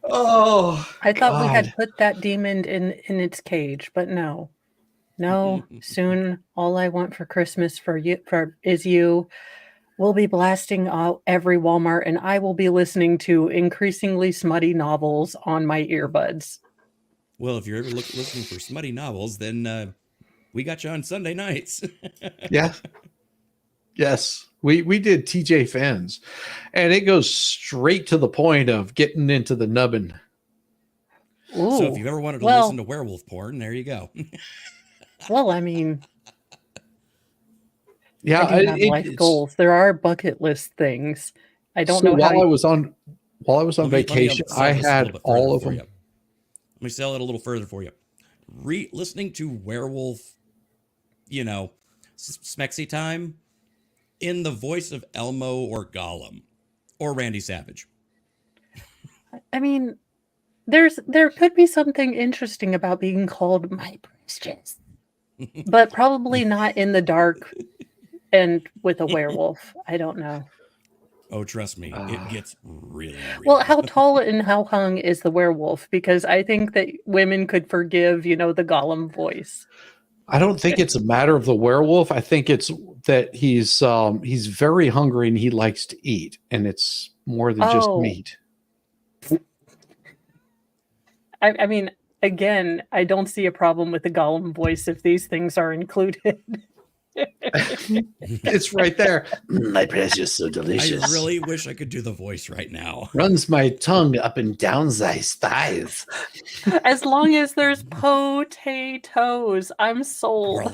Oh, I thought we had put that demon in its cage, but no. Soon all I want for Christmas is you. We'll be blasting out every Walmart, and I will be listening to increasingly smutty novels on my earbuds. Well, if you're ever listening for smutty novels, then we got you on Sunday nights. Yeah. Yes. We did TJ Fans, and it goes straight to the point of getting into the nubbin. Ooh. So if you've ever wanted to listen to werewolf porn, there you go. Well, I mean, yeah, I do have life goals. There are bucket list things. I don't know while how. I was on vacation, I had all of them. Let me sell it a little further for you. Listening to werewolf, smexy time in the voice of Elmo or Gollum or Randy Savage. I mean, there could be something interesting about being called my precious, but probably not in the dark and with a werewolf. I don't know. Oh, trust me, it gets really real. Well, how tall and how hung is the werewolf? Because I think that women could forgive, the Gollum voice. I don't think it's a matter of the werewolf. I think it's that he's very hungry and he likes to eat, and it's more than just meat. I mean, again, I don't see a problem with the Gollum voice if these things are included. It's right there. My precious, so delicious. I really wish I could do the voice right now. Runs my tongue up and down thy thighs. As long as there's potatoes, I'm sold.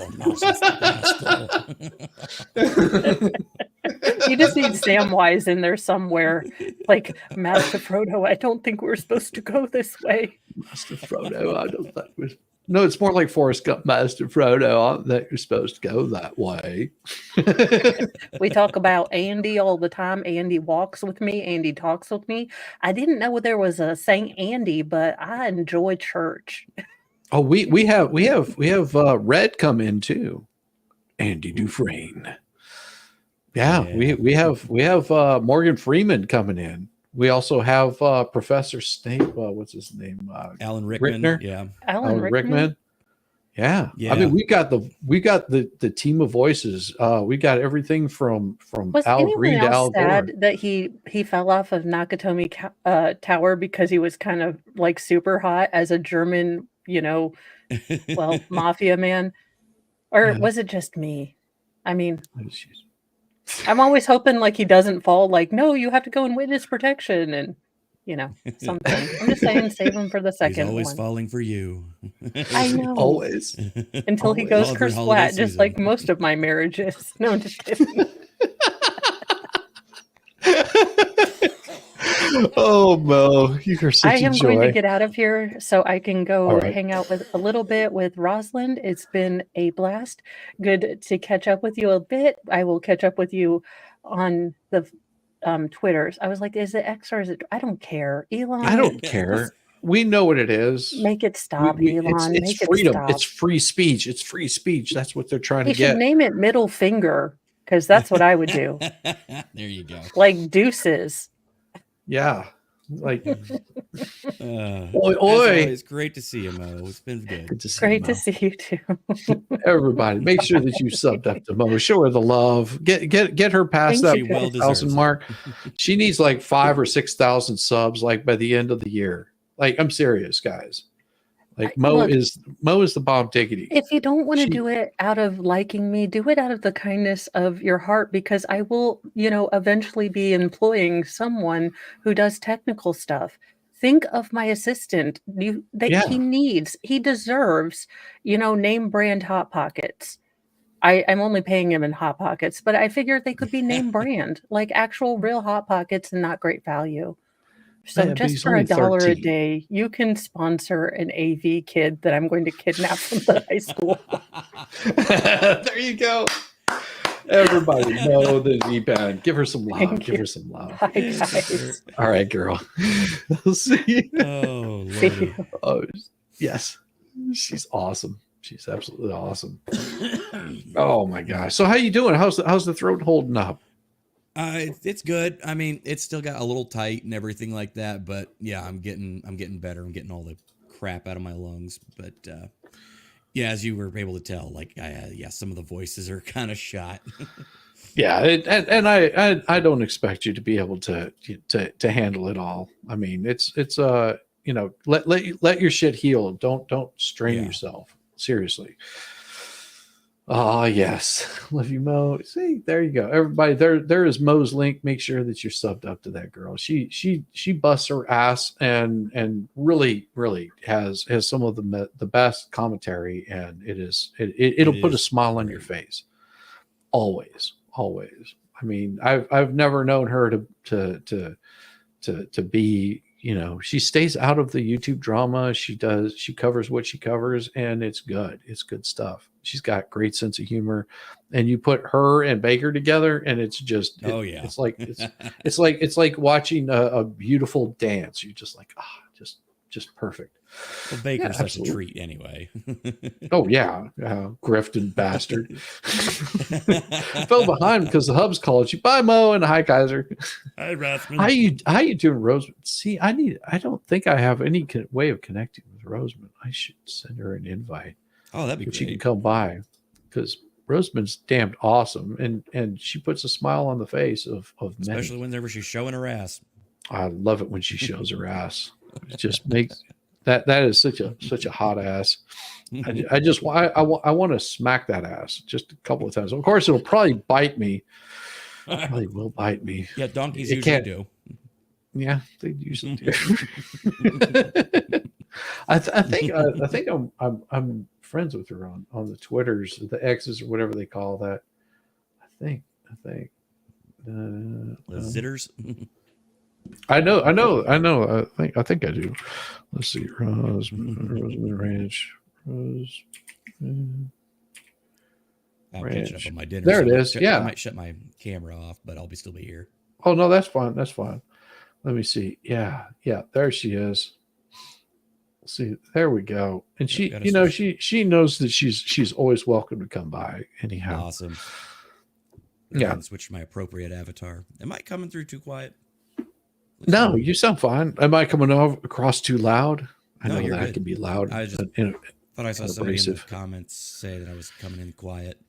You just need Samwise in there somewhere. Like, Master Frodo, I don't think we're supposed to go this way. Master Frodo, I don't think we're... No, it's more like Forrest Gump, Master Frodo, that you're supposed to go that way. We talk about Andy all the time. Andy walks with me. Andy talks with me. I didn't know there was a Saint Andy, but I enjoy church. Oh, we have Red come in too. Andy Dufresne. Yeah. we have Morgan Freeman coming in. We also have Professor Snape. What's his name? Alan Rickman. Rickner? Yeah. Alan Rickman. Yeah. I mean, we got the team of voices. We got everything from Was Al anyone Green to Al else Gore. sad that he fell off of Nakatomi Tower because he was kind of like super hot as a German well, mafia man. Or Yeah. was it just me? I mean, I'm always hoping like he doesn't fall like, no, you have to go in witness protection and something. I'm just saying, save him for the He's second always one. falling for you. I know. Always. Until he Always. goes Well, during holiday kersplat, just season. like most of my marriages. No, I'm just kidding. Oh, Mo, you are such I a am going to joy. get out of here so I can go All right. hang out with a little bit with Rosalind. It's been a blast. Good to catch up with you a bit. I will catch up with you on the Twitters. I was like, is it X or is it? I don't care. Elon. I don't care. We know what it is. Make it stop, Elon. It's Make freedom. it stop. It's free speech. It's free speech. That's what they're trying He to should get. name it middle finger because that's what I would do. There you go. Like deuces. Yeah. Like, oi, As oi. always, great to see you, Mo. It's been good. Good to see Great you, to Mo. see you too. Everybody, make sure that you subbed up to Mo. Show her the love. Get her past Thank that you, She well guys. deserves 1,000 it. mark. She needs like 5,000 or 6,000 subs, like by the end of the year. Like, I'm serious, guys. Like Mo Look, is the bomb diggity. if you don't want to She- do it out of liking me, do it out of the kindness of your heart because I will, eventually be employing someone who does technical stuff. Think of my assistant. Yeah. He deserves, name brand Hot Pockets. I'm only paying him in Hot Pockets, but I figured they could be name brand, like actual real Hot Pockets and not great value. So Yeah, but just he's for only $1 a 13. day, you can sponsor an AV kid that I'm going to kidnap from the high school. There you go. Everybody know the V-Band. Give her some love. Thank Give you. her some love. Bye, guys. All right, girl. I'll see you. Oh, See Lordy. you. Oh, yes. She's awesome. She's absolutely awesome. Oh my gosh. So how you doing? How's the throat holding up? It's good. I mean, it's still got a little tight and everything like that, but yeah, I'm getting better. I'm getting all the crap out of my lungs, but yeah, as you were able to tell, like, yeah, some of the voices are kind of shot. Yeah, and I don't expect you to be able to handle it all. I mean, it's let your shit heal. Don't strain yourself. Seriously. Oh yes, love you, Mo. See, there you go. Everybody, there is Mo's link. Make sure that you're subbed up to that girl. She busts her ass and really has some of the best commentary, and it'll put a smile on your face. Always. I mean, I've never known her to be, she stays out of the YouTube drama. She covers what she covers, and it's good. It's good stuff. She's got great sense of humor, and you put her and Baker together, and it's just, it's like watching a beautiful dance. You're just like, just perfect. Well, Baker's such absolutely. a treat anyway. Oh yeah, grifting bastard. Fell behind because the hubs called you. Bye, Mo, and hi, Kaiser. Hi, Rathman. How you doing, Roseman? See, I don't think I have any way of connecting with Roseman. I should send her an invite. Oh, that'd be if great. she can come by, because Roseman's damned awesome, and she puts a smile on the face of many. Especially whenever she's showing her ass. I love it when she shows her ass. It just makes that is such a hot ass. I want to smack that ass just a couple of times. Of course, it'll probably bite me. Probably will bite me. Yeah, donkeys It usually can't- do. Yeah, they usually do. I think I'm friends with her on the Twitters, the X's or whatever they call that. I think. The zitters. I know. I think I do. Let's see. Roseman Ranch. I'll catch up on my dinner. There so it I is. might Yeah. I might shut my camera off, but I'll still be here. Oh no, that's fine. That's fine. Let me see. Yeah. There she is. See, there we go. And she, Gotta switch. she knows that she's always welcome to come by. Anyhow. Awesome. Yeah. And switch to my appropriate avatar. Am I coming through too quiet? No, you sound fine. Am I coming across too loud? I No, know you're that good. can be loud. I just and thought I saw somebody in the abrasive. comments say that I was coming in quiet.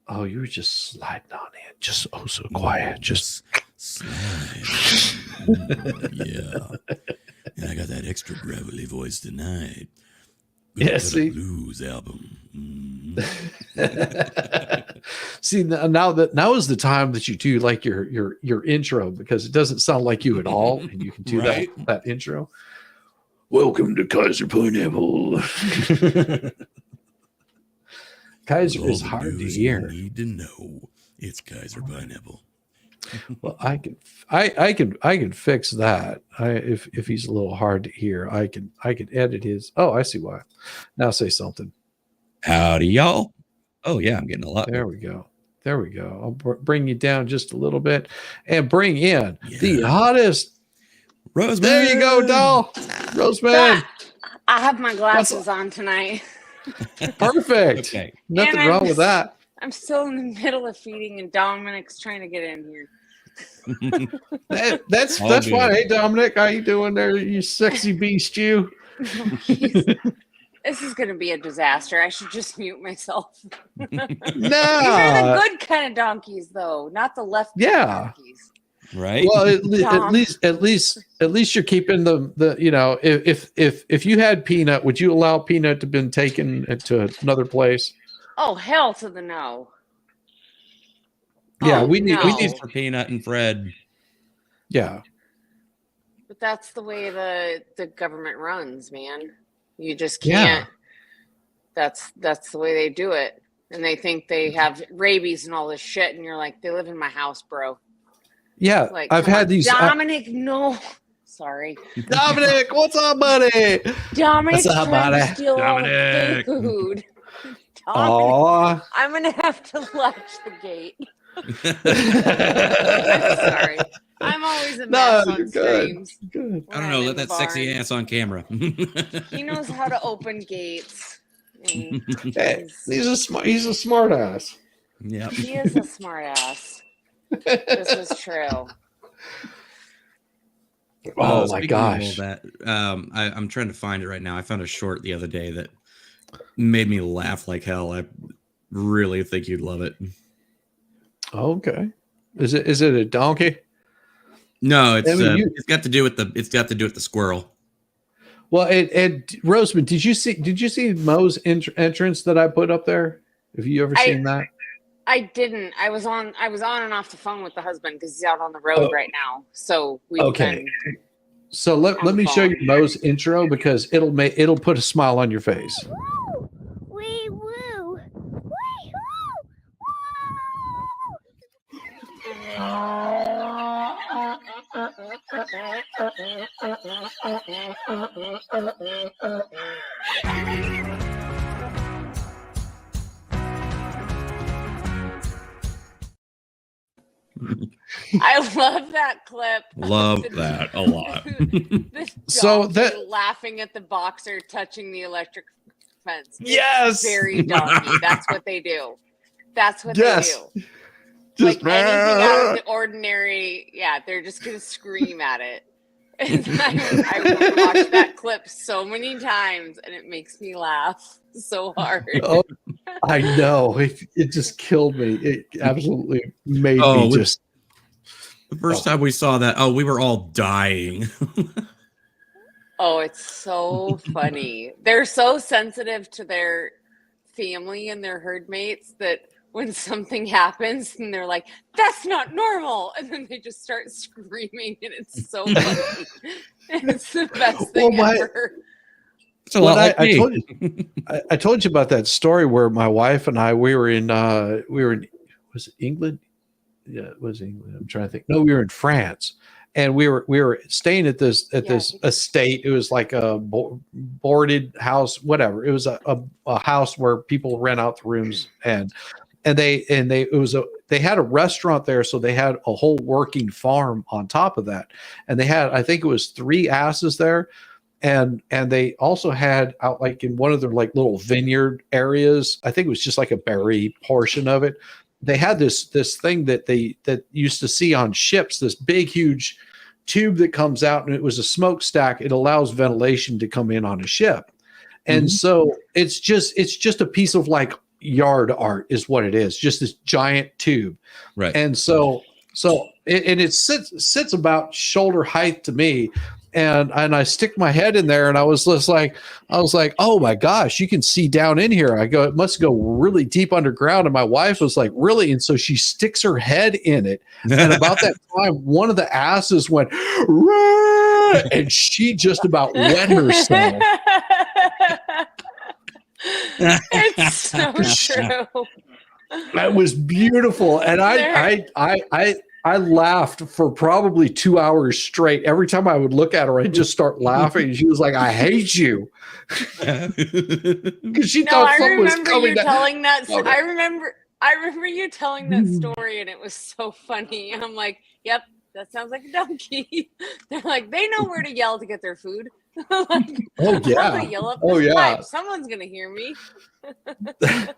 Oh, you were just sliding on in, just so quiet, just slide. Yeah. And I got that extra gravelly voice tonight. Yeah, Cut see? a blues album. See, now is the time that you do like your intro, because it doesn't sound like you at all, and you can do Right? that intro. Welcome to Kaiser Pineapple. Kaiser All is the hard to news you hear. need to know. It's Kaiser Pineapple. Well, I can fix that. If he's a little hard to hear, I can edit his. Oh, I see why. Now say something. Howdy, y'all. Oh, yeah, I'm getting a lot. There we go. There we go. I'll bring you down just a little bit and bring in the hottest. Roseman. There you go, doll. Roseman. I have my glasses on tonight. Perfect. Okay. Nothing And wrong with that. I'm still in the middle of feeding, and Dominic's trying to get in here. That's All fine. good. Hey, Dominic, how you doing there? You sexy beast, you. This is going to be a disaster. I should just mute myself. These are the No. good kind of donkeys, though, not the left Yeah. donkeys. Right? Well, Dom. at least you're keeping the you know, if you had Peanut, would you allow Peanut to been taken to another place? Oh, hell to the no. Yeah, Oh, we need no. we need for Peanut and Fred. yeah. But that's the way the government runs, man. You just Yeah. can't. That's the way they do it. And they think they have rabies and all this shit, and you're like, they live in my house, bro. Yeah, Like, I've come had on. these Dominic, no. Sorry. Dominic, what's up, buddy? Dominic's What's up, trying to buddy? steal all the Dominic. food. Dominic, Aw. I'm going to have to latch the gate. I'm sorry. I'm always a mess No, on you're good. streams. Good. I don't know. Let that sexy ass on camera. He knows how to open gates. And Hey, he's a smart ass. Yeah. he is a smart ass. This is true. Oh my speaking of gosh. all that, I'm trying to find it right now. I found a short the other day that made me laugh like hell. I really think you'd love it. Okay. Is it a donkey? No, it's I mean, it's got to do with the squirrel. Well, and Roseman, did you see Mo's entrance that I put up there? Have you ever seen that? I didn't. I was on and off the phone with the husband because he's out on the road right now. So we've Okay. been So let me show you Mo's intro, because it'll put a smile on your face. Wee woo. Wee I love that clip. Love that a lot. This So donkey that- laughing at the boxer touching the electric fence. It's Yes! very donkey. That's what they do. That's what Yes. they do. Just Like anything out of the ordinary, yeah, they're just gonna scream at it. And I watched that clip so many times, and it makes me laugh so hard. Oh, I know. It just killed me. It absolutely made Oh, me just. The first time we saw that, we were all dying. Oh, it's so funny. They're so sensitive to their family and their herd mates that when something happens and they're like, that's not normal. And then they just start screaming, and it's so funny. It's the best thing ever. It's a lot like I me. told you, I told you about that story where my wife and I we were in was it England? Yeah, it was England. I'm trying to think. No, we were in France, and we were staying at this estate. It was like a boarded house, whatever. It was a house where people rent out the rooms, and they had a restaurant there, so they had a whole working farm on top of that, and they had, I think it was 3 asses there. And they also had out like in one of their like little vineyard areas, I think it was just like a berry portion of it. They had this thing that used to see on ships, this big huge tube that comes out, and it was a smokestack. It allows ventilation to come in on a ship. And so it's just a piece of like yard art is what it is, just this giant tube. Right. And so it sits about shoulder height to me. and I stick my head in there, and I was like, oh my gosh, you can see down in here. I go, it must go really deep underground. And my wife was like, really? And so she sticks her head in it. And about that time, one of the asses went, "Rah!" and she just about wet herself. It's so true. That was beautiful. And I laughed for probably 2 hours straight. Every time I would look at her, I'd just start laughing. She was like, I hate you. Because she thought something was coming down. Telling that. I remember you telling that story, and it was so funny. And I'm like, yep, that sounds like a donkey. They're like, they know where to yell to get their food. Like, oh yeah. Pipe. Someone's gonna hear me.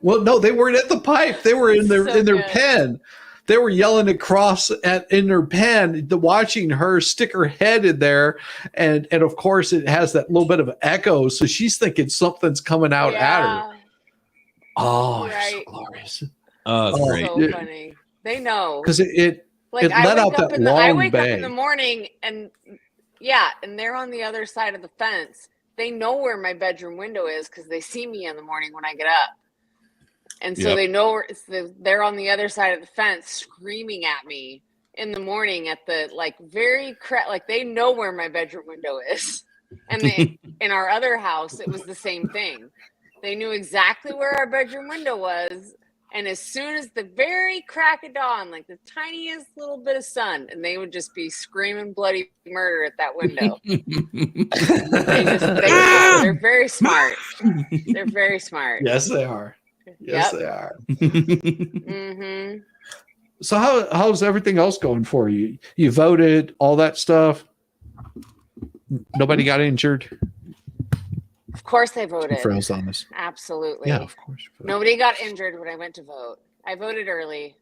Well, no, they weren't at the pipe. They were in their pen. They were yelling across in their pen, watching her stick her head in there, and of course it has that little bit of echo, so she's thinking something's coming out at her. Oh, right. It's glorious. Oh, that's great. So funny. They know because it let out that long I wake bang. up in the morning, and they're on the other side of the fence. They know where my bedroom window is because they see me in the morning when I get up. And so they know they're on the other side of the fence screaming at me in the morning at the they know where my bedroom window is. And in our other house, it was the same thing. They knew exactly where our bedroom window was. And as soon as the very crack of dawn, like the tiniest little bit of sun, and they would just be screaming bloody murder at that window. They're very smart. They're very smart. Yes, they are. Yes, they are. Mm-hmm. So how's everything else going for you? You voted, all that stuff. Nobody got injured. Of course they voted. Froze on us. Absolutely. Yeah, of course. Nobody got injured when I went to vote. I voted early.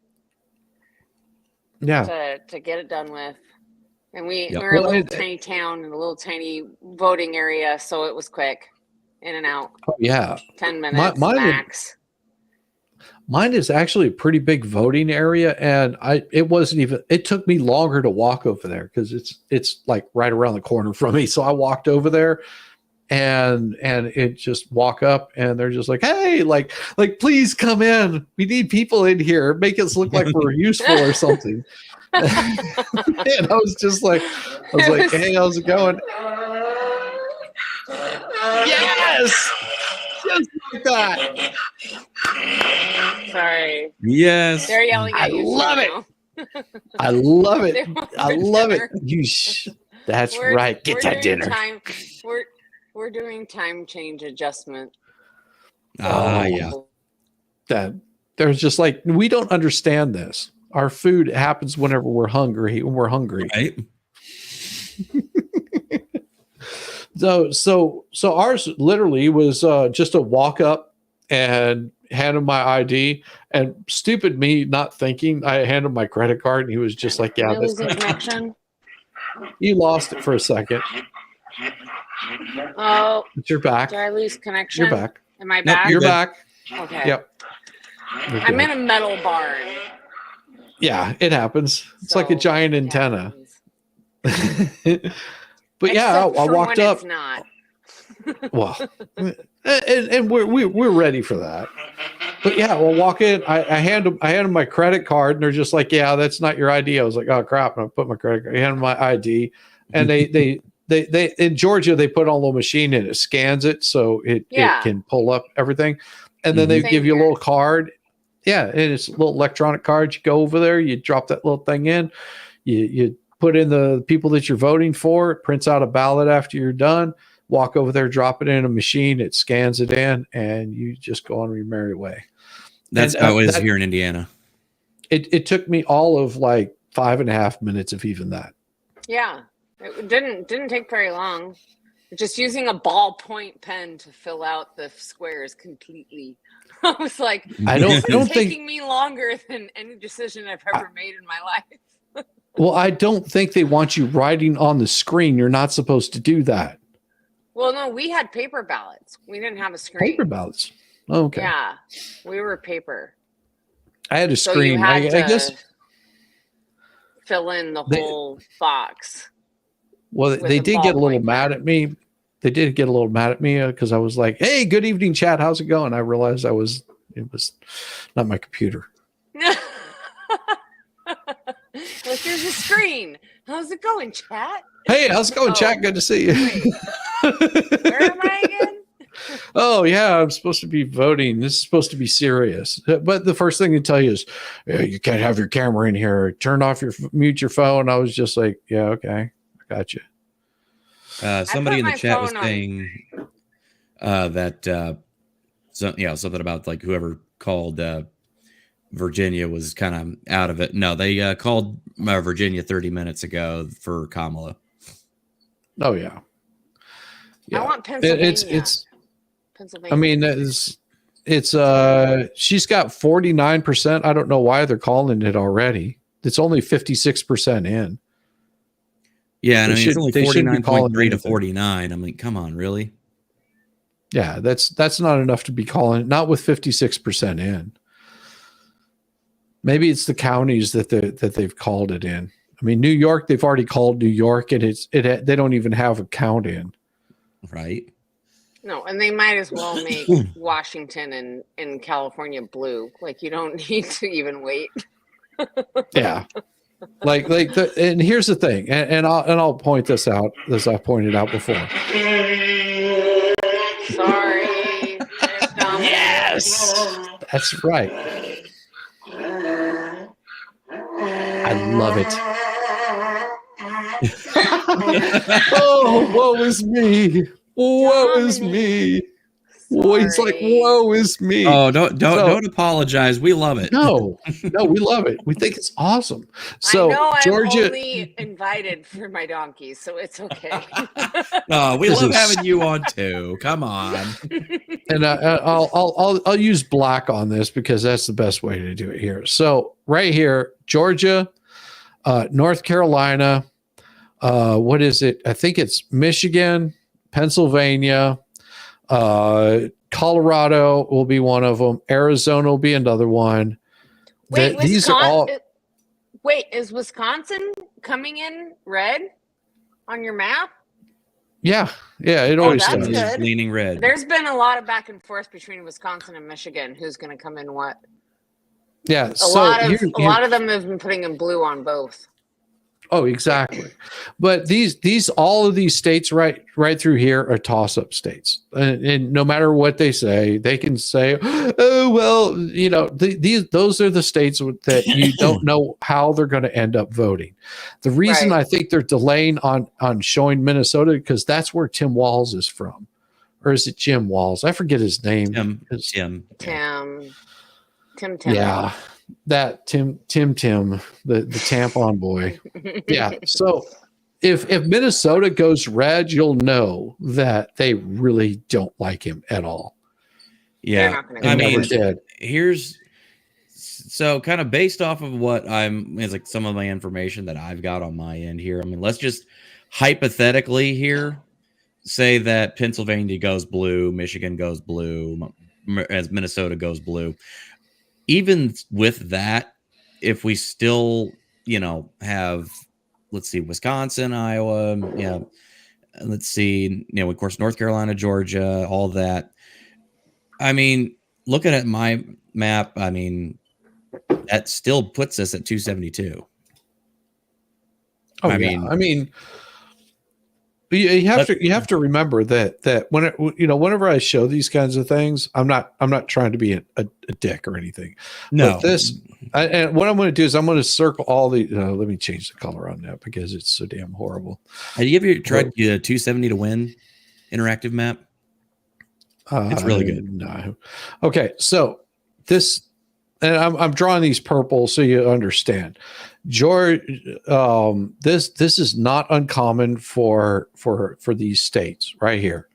Yeah. To get it done with. And we're a little tiny town in a little tiny voting area, so it was quick. In and out. Oh, yeah. 10 minutes max. Mine is actually a pretty big voting area, and it took me longer to walk over there because it's like right around the corner from me. So I walked over there and it just walk up, and they're just like, hey, like please come in. We need people in here. Make us look like we're useful or something. And I was like, hey, how's it going? Yes. Just like that. Sorry. Yes. They're yelling at you. Love it. I love it. I love it. That's right. Get that dinner. We're doing time change adjustment. Yeah. That there's just like, we don't understand this. Our food happens whenever we're hungry. Right. So ours literally was just a walk up and hand him my ID, and stupid me not thinking, I handed him my credit card, and he was just like, yeah, losing connection. You lost it for a second. Oh, but you're back. Did I lose connection? You're back. Am I back? Nope, you're back. Okay. Yep. I'm in a metal barn. Yeah, it happens. It's like a giant antenna. But yeah, I walked up. It's not. Well, and we're ready for that. But yeah, we'll walk in. I hand them my credit card, and they're just like, "Yeah, that's not your ID." I was like, "Oh crap!" And I put my credit card. I hand them my ID, and they in Georgia they put on a little machine and it scans it so it can pull up everything, and then they give you a little card. Yeah, and it's a little electronic card. You go over there, you drop that little thing in, you put in the people that you're voting for. It prints out a ballot after you're done. Walk over there, drop it in a machine. It scans it in, and you just go on your merry way. That's how it is here in Indiana. It took me all of like 5.5 minutes, if even that. Yeah, it didn't take very long. Just using a ballpoint pen to fill out the squares completely. I was like, I don't think taking me longer than any decision I've ever made in my life. Well, I don't think they want you writing on the screen. You're not supposed to do that. Well, no, we had paper ballots. We didn't have a screen. Paper ballots. Oh, okay. Yeah, we were paper. I had a So screen. you had I guess fill in the whole box. Well, with they a did get a little ballpoint mad at me. They did get a little mad at me because I was like, "Hey, good evening, chat. How's it going?" I realized it was not my computer. pen. Look, there's a screen. How's it going, chat? Hey, how's it going, chat? Good to see you. Wait, where am I again? Oh yeah, I'm supposed to be voting. This is supposed to be serious. But the first thing they tell you is, you can't have your camera in here. Turn off mute your phone. I was just like, yeah, okay, I got you. Somebody in the my chat was phone on- saying that something about like whoever called Virginia was kind of out of it. No, they called Virginia 30 minutes ago for Kamala. Oh yeah. I want Pennsylvania. It's Pennsylvania. I mean, it's she's got 49%. I don't know why they're calling it already. It's only 56% in. Yeah, and They I mean, it's only they shouldn't be calling 49.3 to anything. 49. I mean, come on, really? Yeah, that's not enough to be calling. Not with 56% in. Maybe it's the counties that they've called it in. I mean, New York, they've already called New York, and they don't even have a count in. Right. No, and they might as well make Washington and California blue. Like, you don't need to even wait. Yeah. And here's the thing, and I'll point this out as I pointed out before. Sorry. Yes, that's right. I love it. Oh, woe is me. Woe is me. He's like, woe is me. Oh, don't apologize. We love it. No, we love it. We think it's awesome. So I know Georgia, I'm only invited for my donkeys, so it's okay. Oh, we This love is- having you on too. Come on. and I'll use black on this because that's the best way to do it here. So right here, Georgia, North Carolina, what is it? I think it's Michigan, Pennsylvania, Colorado will be one of them. Arizona will be another one. Wait, These are all. Wait, is Wisconsin coming in red on your map? Yeah, it always that's does. good. Leaning red. There's been a lot of back and forth between Wisconsin and Michigan. Who's going to come in what? Yeah, A lot of them have been putting in blue on both. Oh, exactly. But all of these states right through here are toss-up states, and no matter what they say, they can say, "Oh well, those are the states that you don't know how they're going to end up voting." The reason Right. I think they're delaying on showing Minnesota because that's where Tim Walz is from, or is it Jim Walz? I forget his name. Tim. Yeah, that Tim, the tampon boy. Yeah. So if Minnesota goes red, you'll know that they really don't like him at all. Yeah. They never did. So kind of based off of what it's like some of my information that I've got on my end here. I mean, let's just hypothetically here say that Pennsylvania goes blue, Michigan goes blue, as Minnesota goes blue. Even with that, if we still, have, let's see, Wisconsin, Iowa, let's see, of course, North Carolina, Georgia, all that. I mean, looking at my map, I mean, that still puts us at 272. Oh, I mean, you have to remember that whenever I show these kinds of things, I'm not trying to be a dick or anything. No. But and what I'm going to do is I'm going to circle all the. Let me change the color on that because it's so damn horrible. Have you ever tried 270 to win interactive map? It's really good. No. Okay, so this, and I'm drawing these purple so you understand. George, this is not uncommon for these states right here: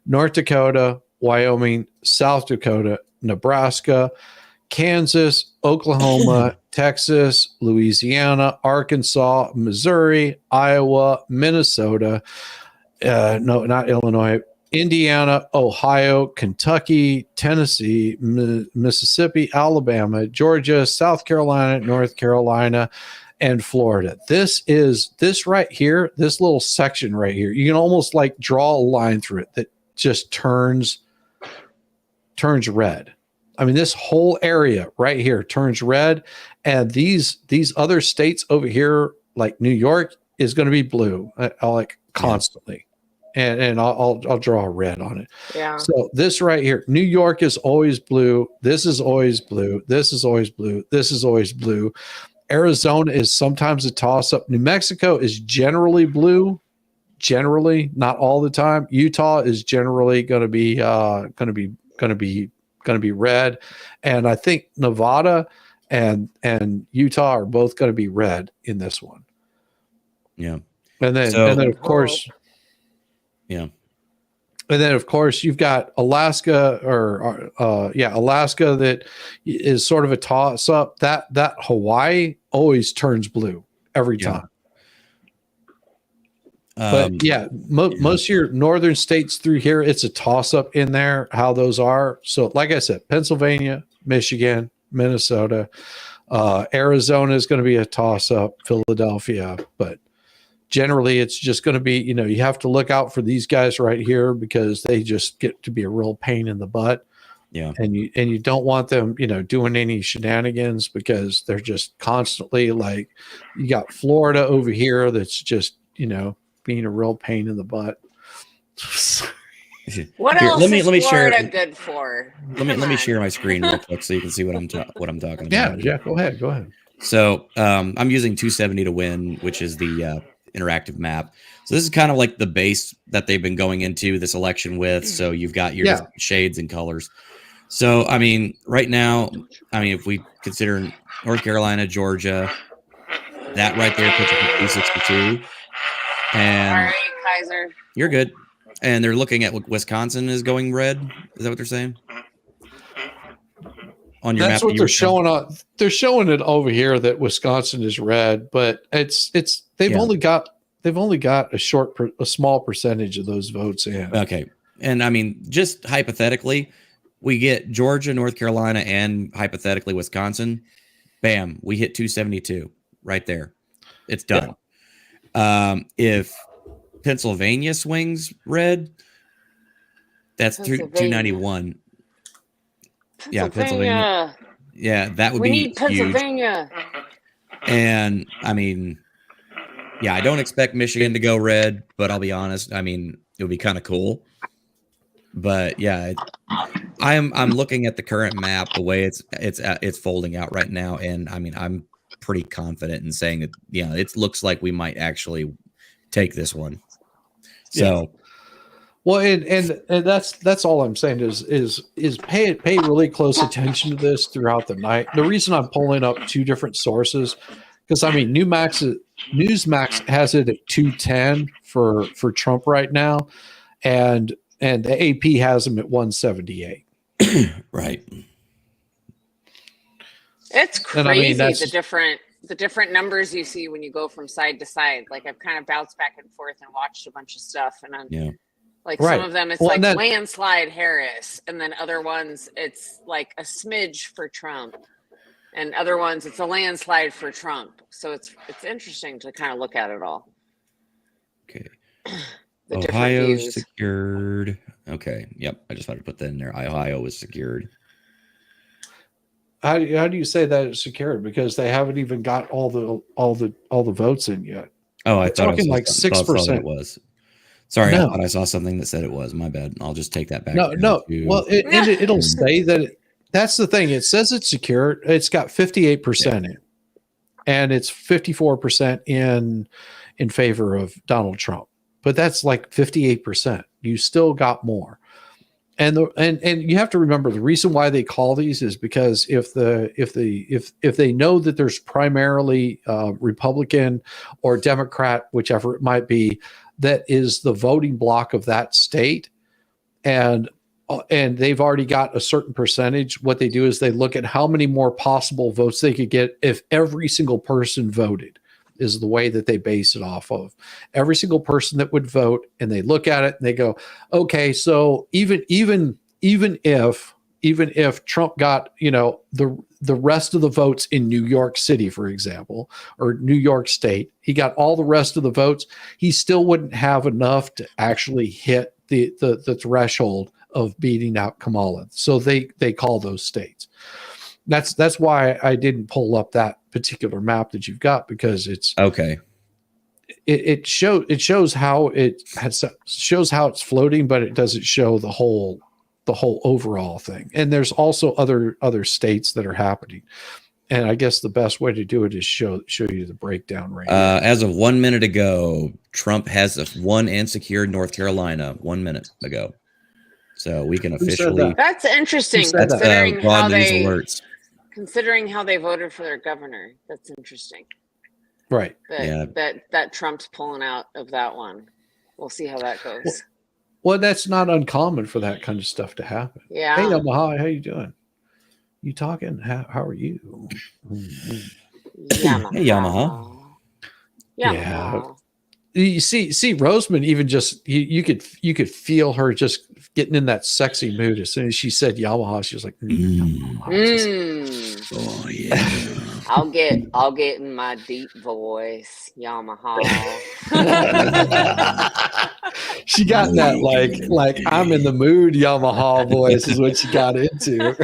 North Dakota, Wyoming, South Dakota, Nebraska, Kansas, Oklahoma, Texas, Louisiana, Arkansas, Missouri, Iowa, Minnesota. No, not Illinois. Indiana, Ohio, Kentucky, Tennessee, Mississippi, Alabama, Georgia, South Carolina, North Carolina, and Florida. This right here, this little section right here. You can almost like draw a line through it that just turns red. I mean, this whole area right here turns red, and these other states over here, like New York, is going to be blue, like constantly, and I'll draw a red on it. Yeah. So this right here, New York is always blue. This is always blue. This is always blue. This is always blue. Arizona is sometimes a toss up. New Mexico is generally blue. Generally, not all the time. Utah is generally going to be red, and I think Nevada and Utah are both going to be red in this one. Yeah, and then of course, yeah, and then of course you've got Alaska Alaska that is sort of a toss up. That Hawaii always turns blue every time. But most of your northern states through here, it's a toss up in there how those are. So like I said, Pennsylvania, Michigan, Minnesota, Arizona is going to be a toss up, Philadelphia, but generally it's just going to be, you have to look out for these guys right here because they just get to be a real pain in the butt. Yeah. And you don't want them, doing any shenanigans because they're just constantly like, you got Florida over here that's just, being a real pain in the butt. What Here, else let me is Florida share. good for? Let me share my screen real quick so you can see what I'm talking about. Yeah. Go ahead. So I'm using 270 to win, which is the interactive map. So this is kind of like the base that they've been going into this election with. So you've got your different shades and colors. So I mean, right now, if we consider North Carolina, Georgia, that right there puts it at 362. And all right, Kaiser, you're good. And they're looking at what Wisconsin is going red. Is that what they're saying? On your That's map, what they're showing on. They're showing it over here that Wisconsin is red, but they've only got a small percentage of those votes in. Okay, and just hypothetically, we get Georgia, North Carolina, and hypothetically Wisconsin. Bam, we hit 272 right there. It's done. Yeah. If Pennsylvania swings red, that's 291. Yeah, Pennsylvania. Yeah, that would be need Pennsylvania. Huge. And I don't expect Michigan to go red, but I'll be honest. It would be kind of cool. But yeah, I'm looking at the current map, the way it's folding out right now, and I'm pretty confident in saying that it looks like we might actually take this one. So well, and that's all I'm saying is pay really close attention to this throughout the night. The reason I'm pulling up two different sources, because Newsmax has it at 210 for Trump right now, and the AP has him at 178. Right. It's crazy the different numbers you see when you go from side to side. Like I've kind of bounced back and forth and watched a bunch of stuff, and some of them it's landslide Harris, and then other ones it's like a smidge for Trump, and other ones it's a landslide for Trump. So it's interesting to kind of look at it all. Okay. Ohio secured. Okay. Yep. I just thought to put that in there. Ohio is secured. How do you say that it's secured? Because they haven't even got all the votes in yet. Oh, I thought talking like 6%. It was. Sorry, I thought I saw something that said it was. My bad. I'll just take that back. No. Well, it'll say that. That's the thing. It says it's secure. It's got 58% in, and it's 54% in favor of Donald Trump. But that's like 58%. You still got more. And you have to remember the reason why they call these is because if they know that there's primarily Republican or Democrat, whichever it might be, that is the voting block of that state, and they've already got a certain percentage, what they do is they look at how many more possible votes they could get if every single person voted. Is the way that they base it off of. Every single person that would vote, and they look at it and they go, okay, so even if Trump got, the rest of the votes in New York City, for example, or New York State, he got all the rest of the votes, he still wouldn't have enough to actually hit the threshold of beating out Kamala. So they call those states. That's why I didn't pull up that particular map that you've got, because it's okay. It shows how it's floating, but it doesn't show the whole overall thing. And there's also other states that are happening. And I guess the best way to do it is show you the breakdown right now. As of 1 minute ago, Trump has won and secured North Carolina 1 minute ago. So we can officially. That's interesting, considering how they voted for their governor. That's interesting. Right. That Trump's pulling out of that one. We'll see how that goes. Well, that's not uncommon for that kind of stuff to happen. Yeah. Hey, Yamaha, how you doing? You talking? How are you? Yamaha. Hey, Yamaha. Yeah. You see, Roseman even just you could feel her just getting in that sexy mood as soon as she said Yamaha. She was like, oh yeah. I'll get in my deep voice, Yamaha. She got that like I'm in the mood Yamaha voice is what she got into.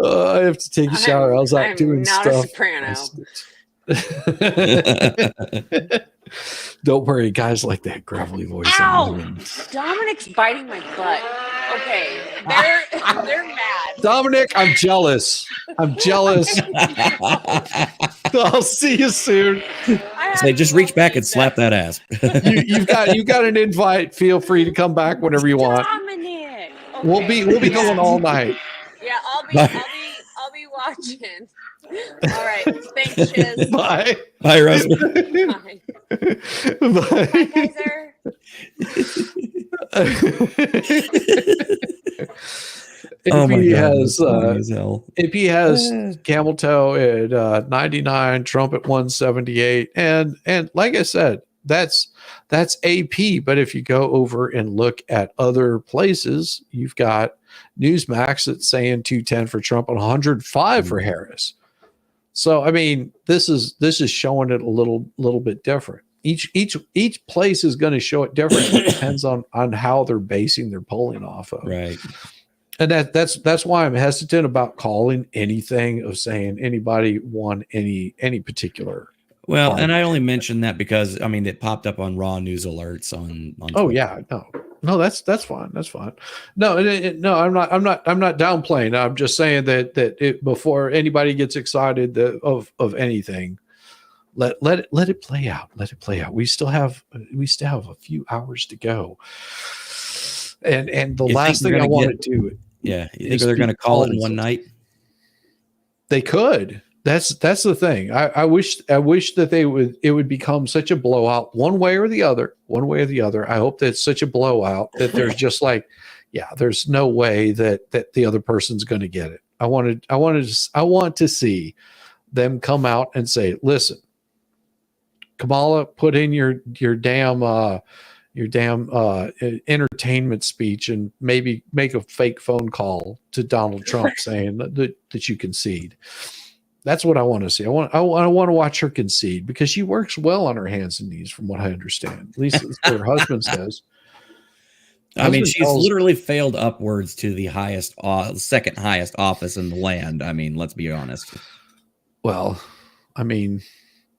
I have to take a shower. I was out doing not stuff. A soprano. Don't worry, guys like that gravelly voice. Ow! Dominic's biting my butt. Okay, they're mad. Dominic, I'm jealous. I'll see you soon. Say, just reach back and slap that ass. You've got an invite. Feel free to come back whenever you want. Dominic. Okay. We'll be going all night. Yeah, I'll be watching. All right. Thanks, Chiz. Bye. Bye, Rose. Bye. Bye. Bye, Kaiser. If he has camel toe at 99, Trump at 178, and like I said, that's AP. But if you go over and look at other places, you've got Newsmax that's saying 210 for Trump and 105 for Harris. So I mean, this is showing it a little bit different. Each place is going to show it different. It depends on how they're basing their polling off of. Right. And that's why I'm hesitant about calling anything of saying anybody won any particular. Well, and I only mentioned that because I mean it popped up on Raw News alerts on Oh yeah, no, that's fine. That's fine. No, I'm not downplaying. I'm just saying that before anybody gets excited of anything, let it play out. Let it play out. We still have a few hours to go. And the last thing I want to do. Yeah, you think they're going to call it in one night? They could. That's the thing. I wish that it would become such a blowout one way or the other. I hope that it's such a blowout that there's just like, yeah, there's no way that the other person's going to get it. I want to see them come out and say, listen, Kamala, put in your damn entertainment speech and maybe make a fake phone call to Donald Trump saying that you concede. That's what I want to see. I want to watch her concede because she works well on her hands and knees, from what I understand. At least that's what her husband says. I mean, she's literally failed upwards to the second highest office in the land. I mean, let's be honest. Well, I mean,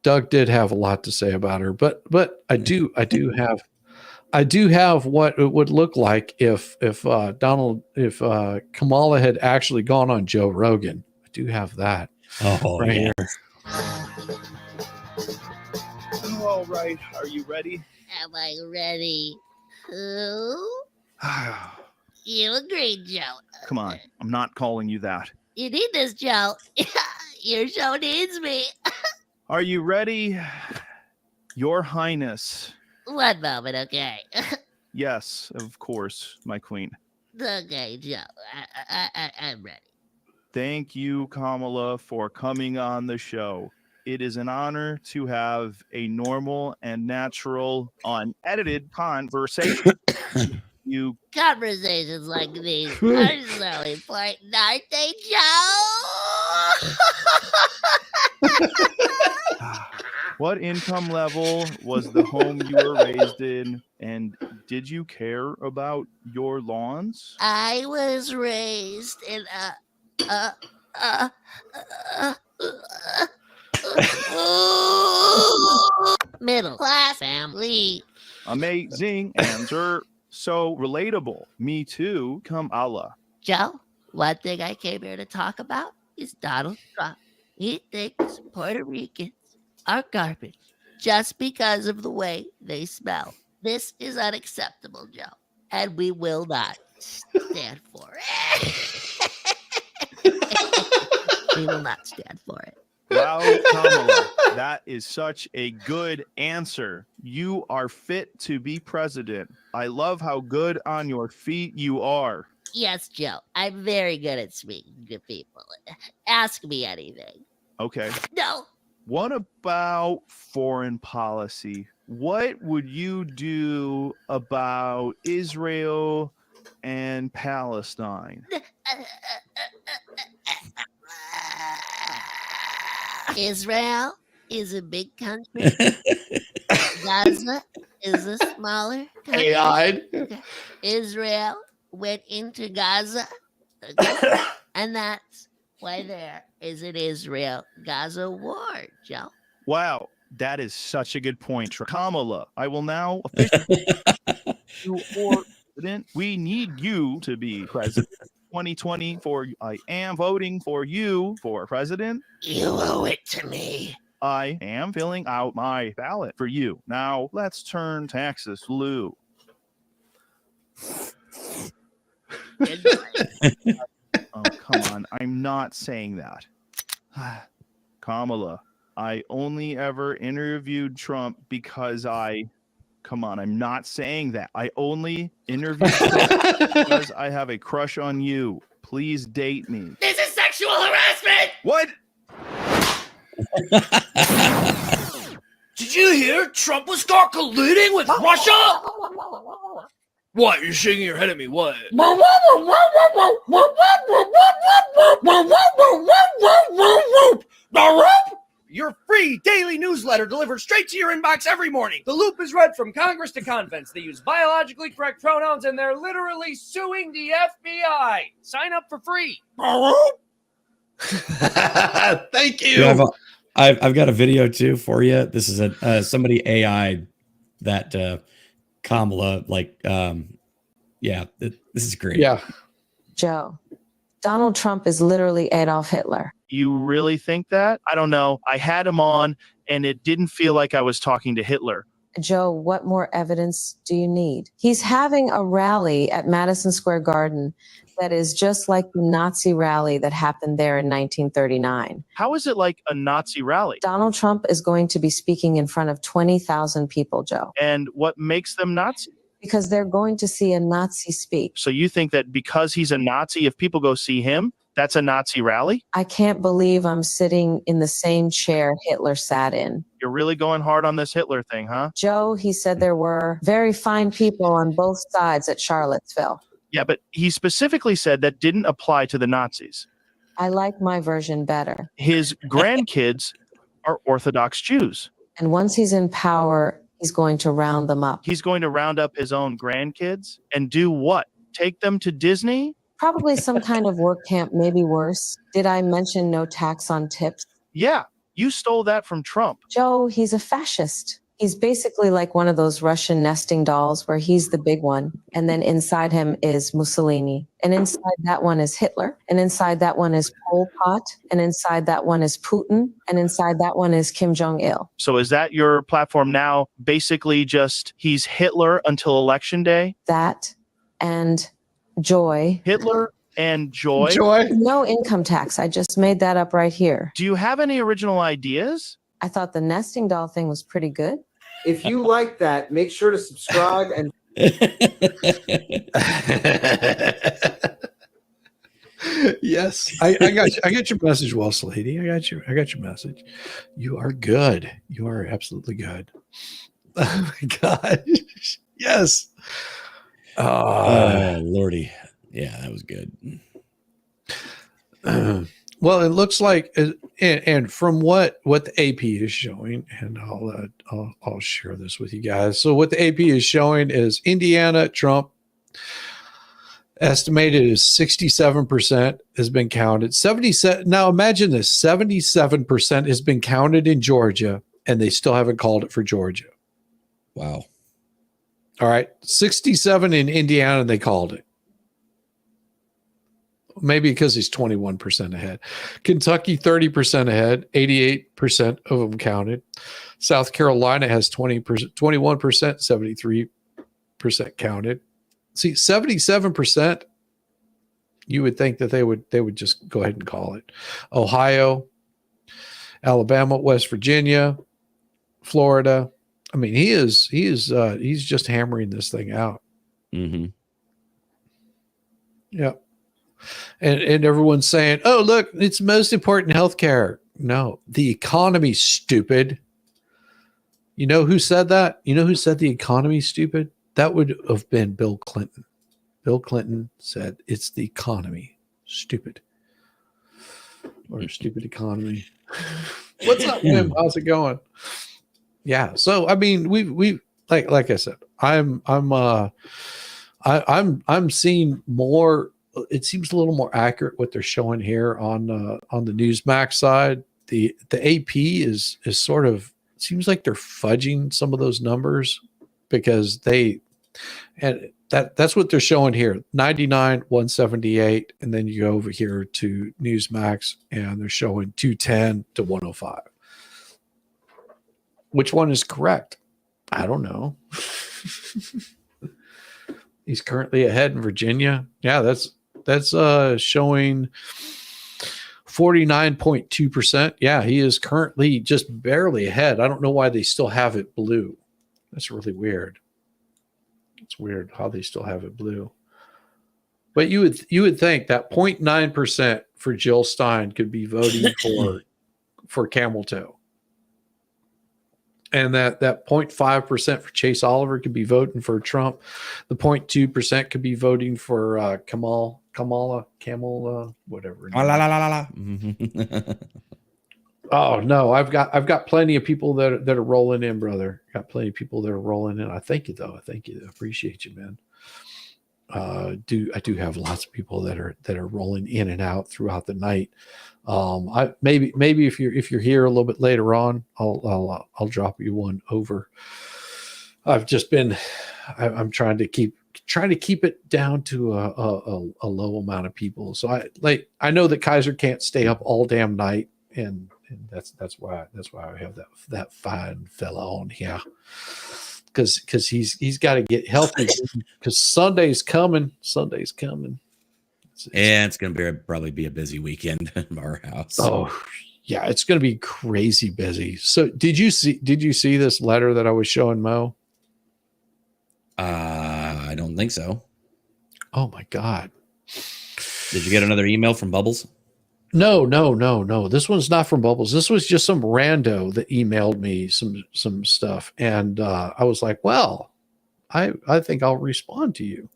Doug did have a lot to say about her, but I do have what it would look like if Kamala had actually gone on Joe Rogan. I do have that. Oh, right here. All right, are you ready? Am I ready? Who? You agreed, Joe. Come on, I'm not calling you that. You need this, Joe. Your show needs me. Are you ready? Your Highness. One moment, okay? Yes, of course, my queen. Okay, Joe. I'm ready. Thank you, Kamala, for coming on the show. It is an honor to have a normal and natural, unedited conversation. you. Conversations like these are so important, aren't they, Joe? What income level was the home you were raised in, and did you care about your lawns? I was raised in middle class family. Amazing answer. So relatable. Me too, Kamala. Joe, one thing I came here to talk about is Donald Trump. He thinks Puerto Ricans are garbage just because of the way they smell. This is unacceptable, Joe, and we will not stand for it. We will not stand for it. Wow, Kamala, that is such a good answer. You are fit to be president. I love how good on your feet you are. Yes, Joe, I'm very good at speaking to people. Ask me anything. Okay. No. What about foreign policy? What would you do about Israel and Palestine? Israel is a big country. Gaza is a smaller country. AI. Israel went into Gaza, okay? And that's why there is an Israel-Gaza war, Joe. Wow, that is such a good point, Kamala. I will now officially you for president. We need you to be president. 2024, I am voting for you for president. You owe it to me. I am filling out my ballot for you. Now, let's turn Texas blue. Oh, come on. I'm not saying that. Kamala, I only ever interviewed Trump because come on, I'm not saying that. I only interviewed Trump because I have a crush on you. Please date me. This is sexual harassment! What? Did you hear Trump was caught colluding with Russia? What? You're shaking your head at me. What? Your free daily newsletter delivered straight to your inbox every morning. The Loop is read from Congress to convents. They use biologically correct pronouns, and they're literally suing the FBI. Sign up for free. Thank you. Yeah, I've got a video too for you. This is somebody AI that Kamala this is great. Yeah. Joe, Donald Trump is literally Adolf Hitler. You really think that? I don't know. I had him on and it didn't feel like I was talking to Hitler. Joe, what more evidence do you need? He's having a rally at Madison Square Garden that is just like the Nazi rally that happened there in 1939. How is it like a Nazi rally? Donald Trump is going to be speaking in front of 20,000 people, Joe. And what makes them Nazi? Because they're going to see a Nazi speak. So you think that because he's a Nazi, if people go see him, that's a Nazi rally? I can't believe I'm sitting in the same chair Hitler sat in. You're really going hard on this Hitler thing, huh? Joe, he said there were very fine people on both sides at Charlottesville. Yeah, but he specifically said that didn't apply to the Nazis. I like my version better. His grandkids are Orthodox Jews. And once he's in power, he's going to round them up. He's going to round up his own grandkids and do what? Take them to Disney? Probably some kind of work camp, maybe worse. Did I mention no tax on tips? Yeah, you stole that from Trump. Joe, he's a fascist. He's basically like one of those Russian nesting dolls where he's the big one. And then inside him is Mussolini. And inside that one is Hitler. And inside that one is Pol Pot. And inside that one is Putin. And inside that one is Kim Jong-il. So is that your platform now? Basically just he's Hitler until election day? That and joy. Hitler and joy? Joy? No income tax. I just made that up right here. Do you have any original ideas? I thought the nesting doll thing was pretty good. If you like that, make sure to subscribe and Yes, I got you. I got your message, Wells lady. I got your message. You are good. You are absolutely good. Oh my gosh. Yes. Oh, Lordy. Yeah, that was good. Well, it looks like, and from what the AP is showing, and I'll share this with you guys. So what the AP is showing is Indiana Trump estimated is 67% has been counted. 77. Now imagine this: 77% has been counted in Georgia, and they still haven't called it for Georgia. Wow. All right, 67 in Indiana, and they called it. Maybe because he's 21% ahead. Kentucky, 30% ahead, 88% of them counted. South Carolina has 20%, 21%, 73% counted. See, 77%, you would think that they would just go ahead and call it. Ohio, Alabama, West Virginia, Florida. I mean, he's just hammering this thing out. Mm-hmm. Yeah. And everyone's saying, oh, look, it's most important healthcare. No, the economy, stupid. You know who said that? You know who said the economy, stupid? That would have been Bill Clinton. Bill Clinton said it's the economy, stupid. Or stupid economy. What's up, Wim? How's it going? Yeah. So I mean, we like I said, I'm seeing more. It seems a little more accurate what they're showing here on the Newsmax side. The AP is sort of, seems like they're fudging some of those numbers because that's what they're showing here. 99, 178, and then you go over here to Newsmax and they're showing 210 to 105. Which one is correct? I don't know. He's currently ahead in Virginia. Yeah, that's showing 49.2%. Yeah, he is currently just barely ahead. I don't know why they still have it blue. That's really weird. It's weird how they still have it blue. But you would think that 0.9% for Jill Stein could be voting for Camel Toe. And that 0.5% for Chase Oliver could be voting for Trump. The 0.2% could be voting for Kamala, whatever. Oh no, I've got plenty of people that are rolling in, brother. Got plenty of people that are rolling in. I thank you though. I thank you. I appreciate you, man. I do have lots of people that are rolling in and out throughout the night. I maybe if you're here a little bit later on, I'll drop you one over. I've just been I'm trying to keep it down to a low amount of people. So I know that Kaiser can't stay up all damn night, and that's why I have that fine fella on here. Because he's got to get healthy because Sunday's coming. And it's going to probably be a busy weekend in our house. Oh, yeah, it's going to be crazy busy. So did you see this letter that I was showing Mo? I don't think so. Oh my God. Did you get another email from Bubbles? No. This one's not from Bubbles. This was just some rando that emailed me some stuff. And I was like, well, I think I'll respond to you.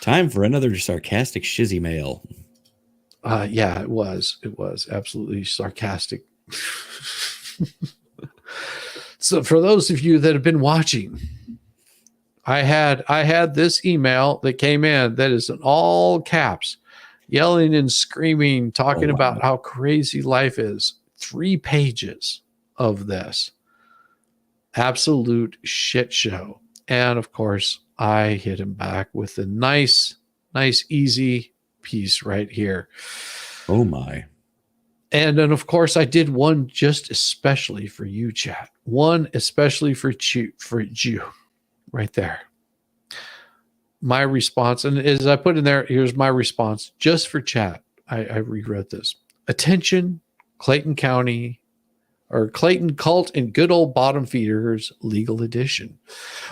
Time for another sarcastic shizzy mail. Yeah, it was absolutely sarcastic. So for those of you that have been watching, I had this email that came in that is in all caps, yelling and screaming, talking about how crazy life is. 3 pages of this absolute shit show. And of course, I hit him back with a nice, easy piece right here. Oh my. And then of course I did one just especially for you, chat. One especially for you right there. My response, and as I put in there, here's my response just for chat. I rewrote this. Attention, Clayton County, or Clayton Cult and Good Old Bottom Feeders Legal Edition.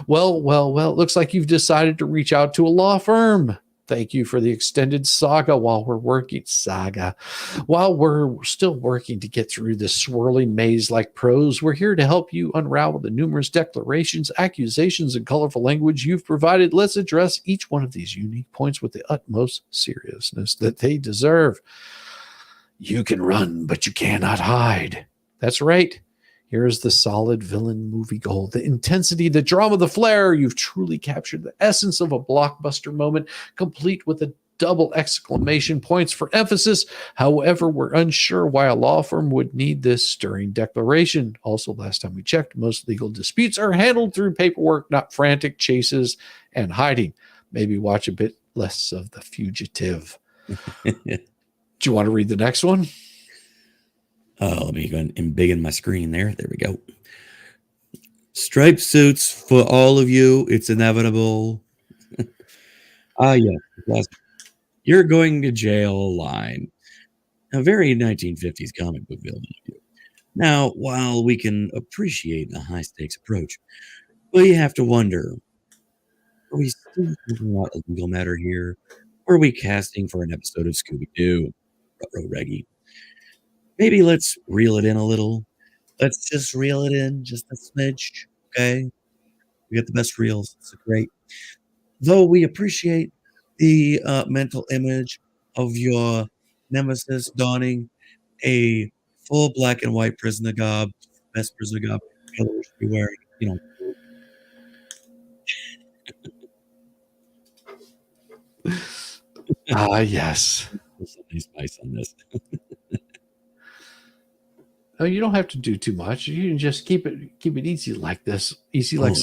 Well, it looks like you've decided to reach out to a law firm. Thank you for the extended saga while we're still working to get through this swirling maze like prose. We're here to help you unravel the numerous declarations, accusations, and colorful language you've provided. Let's address each one of these unique points with the utmost seriousness that they deserve. You can run, but you cannot hide. That's right. Here's the solid villain movie gold, the intensity, the drama, the flair. You've truly captured the essence of a blockbuster moment, complete with a double exclamation points for emphasis. However, we're unsure why a law firm would need this stirring declaration. Also, last time we checked, most legal disputes are handled through paperwork, not frantic chases and hiding. Maybe watch a bit less of The Fugitive. Do you want to read the next one? Oh, let me go and embiggen my screen there. There we go. Striped suits for all of you. It's inevitable. Yes. You're going to jail line. A very 1950s comic book villain. Now, while we can appreciate a high-stakes approach, we have to wonder, are we still thinking about a legal matter here? Or are we casting for an episode of Scooby-Doo? Ruh-roh, Reggie. Maybe let's reel it in a little. Let's just reel it in just a smidge, okay? We got the best reels. It's great. Though we appreciate the mental image of your nemesis donning a full black and white prisoner garb, best prisoner garb Taylor should be wearing, Yes. There's some nice spice on this. Oh, you don't have to do too much. You can just keep it easy like this. Easy like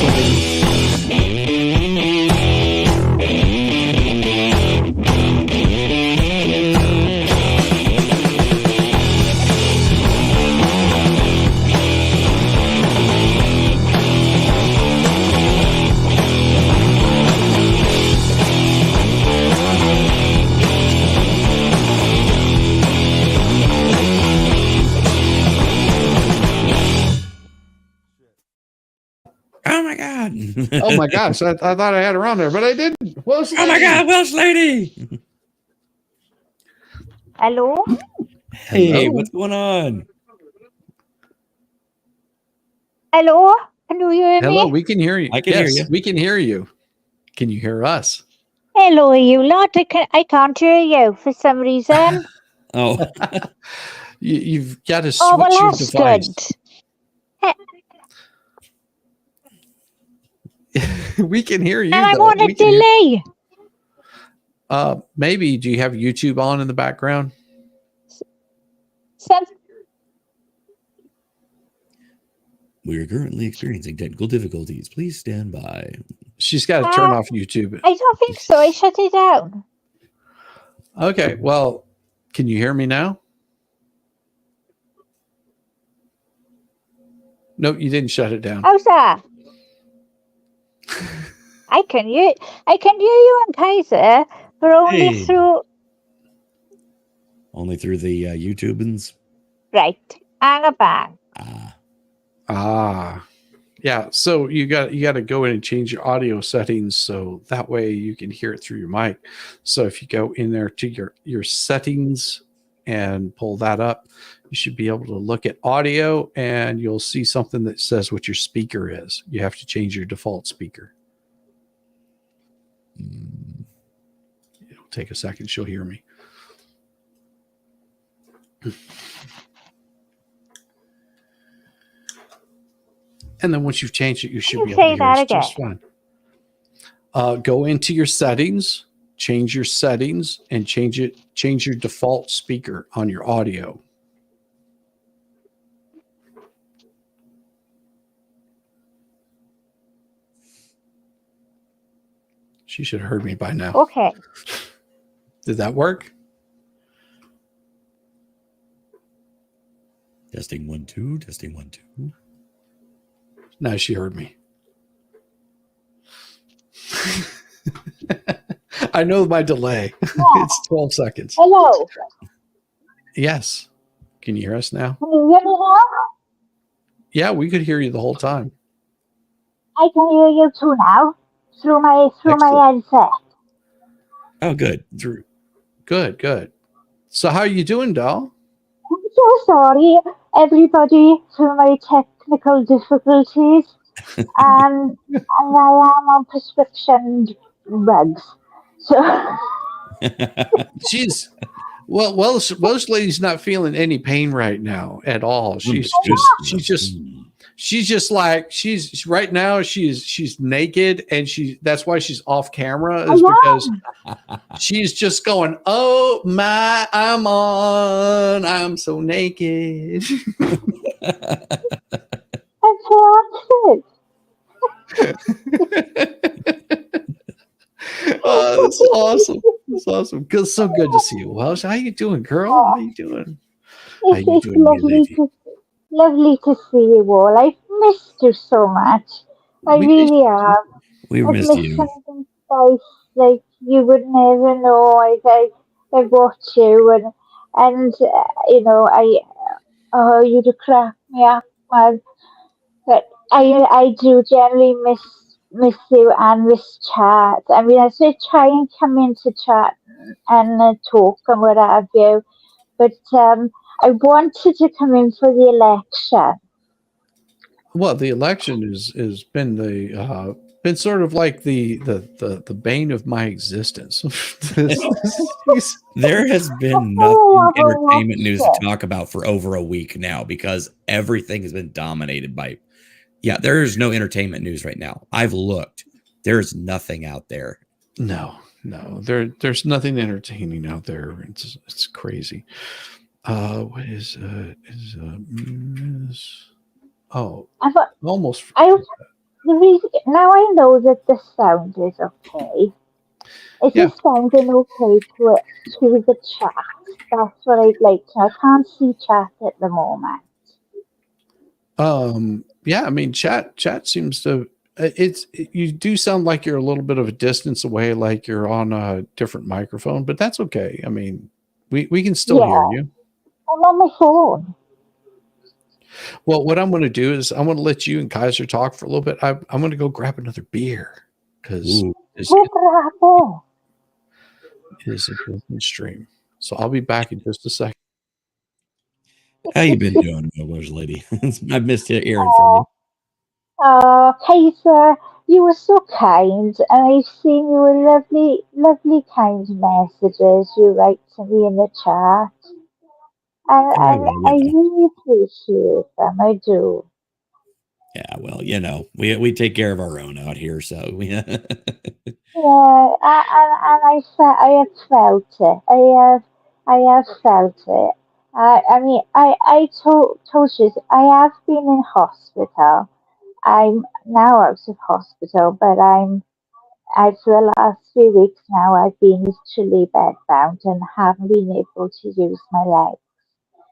Oh my God. Oh my gosh. I thought I had her on there, but I didn't. Welsh Oh my God, Welsh lady. Hello? Hey, Hello. what's going on? Hello? Can you hear Hello, me? we can hear you. I can hear Yes, you. we can hear you. Can you hear us? Hello, you lot. I can't hear you for some reason. Oh, You've got to switch Oh, well, your that's device. good. We can hear you. And I'm though. on a We can hear- delay. Maybe. Do you have YouTube on in the background? Some, we are currently experiencing technical difficulties. Please stand by. She's got to turn off YouTube. I don't think so. I shut it down. Okay. Well, can you hear me now? No, you didn't shut it down. How's that? I can hear you on Kaiser, but only Hey. through Only through the YouTubans. right. Hang a bang. Yeah. So you got to go in and change your audio settings so that way you can hear it through your mic. So if you go in there to your settings and pull that up, you should be able to look at audio and you'll see something that says what your speaker is. You have to change your default speaker. It'll take a second. She'll hear me. And then once you've changed it, you should be able to say hear that us again. just fine. Go into your settings, change your settings, and change your default speaker on your audio. She should have heard me by now. Okay. Did that work? Testing 1 2. Testing 1 2. No, she heard me. I know my delay. It's 12 seconds. Hello. Yes. Can you hear us now? Can you hear me now? Yeah, we could hear you the whole time. I can hear you too now through my headset. Oh, good. through. Good. So how are you doing, doll? I'm so sorry, everybody, for my technical difficulties. And I am on prescription drugs. So She's Welsh lady's not feeling any pain right now at all. She's just like she's right now. She's naked, and that's why she's off camera, is because she's just going, "Oh my, I'm so naked." I'm so Oh, that's awesome. That's awesome. So good to see you, Welsh. How you doing, girl? How you doing? How you It's doing, my lady? lovely to see you all. I've missed you so much. I We missed really have. We I've missed missed you. something spice like you would never know. I watch you and you know you'd crack me up, man. But I do generally miss you and miss chat. I mean, I say try and come into chat and talk and what have you. But I wanted to come in for the election. Well, the election is been sort of like the bane of my existence. There has been nothing entertainment news to talk about for over a week now because everything has been dominated by. Yeah, there is no entertainment news right now. I've looked. There's nothing out there. No, there's nothing entertaining out there. It's crazy. What is almost. Now I know that the sound is okay. Is Yeah. it sounding okay to the chat? That's what I'd like to. I can't see chat at the moment. Yeah, I mean, chat seems to. You do sound like you're a little bit of a distance away, like you're on a different microphone, but that's okay. I mean, we can still hear you. I'm on my phone. Well, what I'm going to do is I'm going to let you and Kaiser talk for a little bit. I'm going to go grab another beer because it's a business stream. So I'll be back in just a second. How you been doing, Welsh lady? I've missed hearing from you. Kaiser, you were so kind, and I've seen your lovely, kind messages you write to me in the chat. And I really appreciate them. I do. Yeah, well, we take care of our own out here, so we. Yeah, and I have felt it. I have felt it. I mean, I told you, I have been in hospital. I'm now out of hospital, but for the last few weeks now, I've been literally bedbound and haven't been able to use my legs.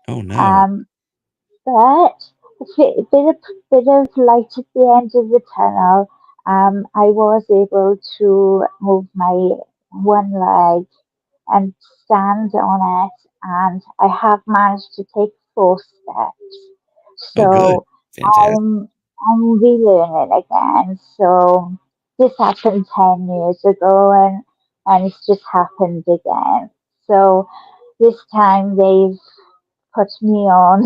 Oh no. But a bit of light at the end of the tunnel. I was able to move my one leg and stand on it, and I have managed to take 4 steps. Oh, good. So Fantastic. I'm relearning again. So this happened 10 years ago, and it's just happened again. So this time they've put me on.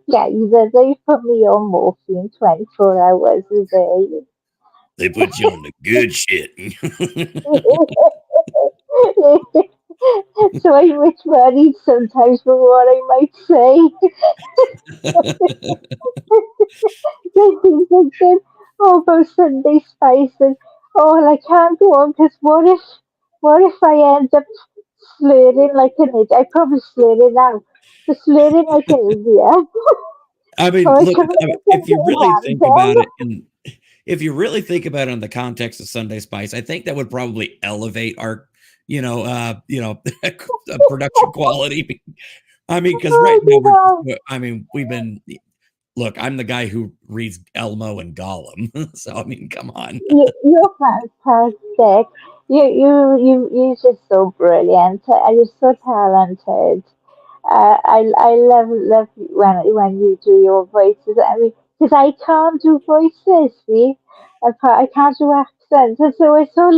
They put me on morphine 24 hours a day. They put you on the good shit. So I'm much worried sometimes for what I might say. Thinking, about Sunday spices. Oh, well, I can't go on because what if I end up slurring like an idiot? I probably slurring now. But slurring like an idiot. I mean, Or I look, could if you really think about random. it in the context of Sunday Spice, I think that would probably elevate our, production quality. I mean, because right now look, I'm the guy who reads Elmo and Gollum, so I mean, come on. You're fantastic. You're just so brilliant. You're so talented. I love when you do your voices. I mean, because I can't do voices. See, I can't do accents. And so it's so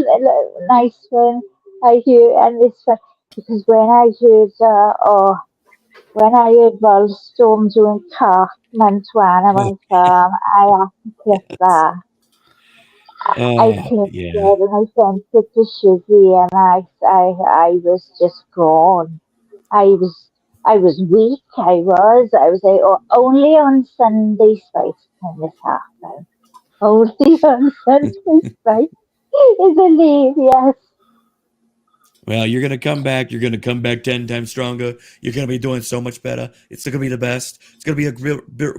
nice I hear, and it's fun because when I heard Volstorm doing Cartman to Animal Farm, I had to clip that. I clipped Yeah. it and I sent it to Shizzy, and I was just gone. I was weak. I was like, oh, only on Sunday spice can this happen. Only on Sunday spice is a leave, yes. Well, you're going to come back. You're going to come back 10 times stronger. You're going to be doing so much better. It's going to be the best. It's going to be a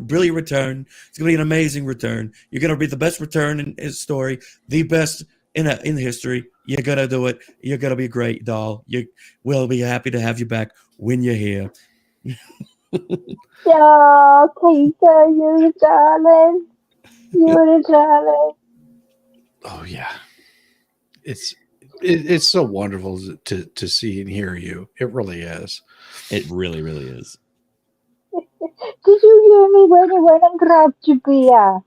brilliant return. It's going to be an amazing return. You're going to be the best return in history, the best in history. You're going to do it. You're going to be great, doll. We'll be happy to have you back when you're here. Oh, Peter, you're a darling. You're a darling. Oh yeah, it's so wonderful to see and hear you. It really is. It really, really is. Did you hear me when you went and grabbed your beer?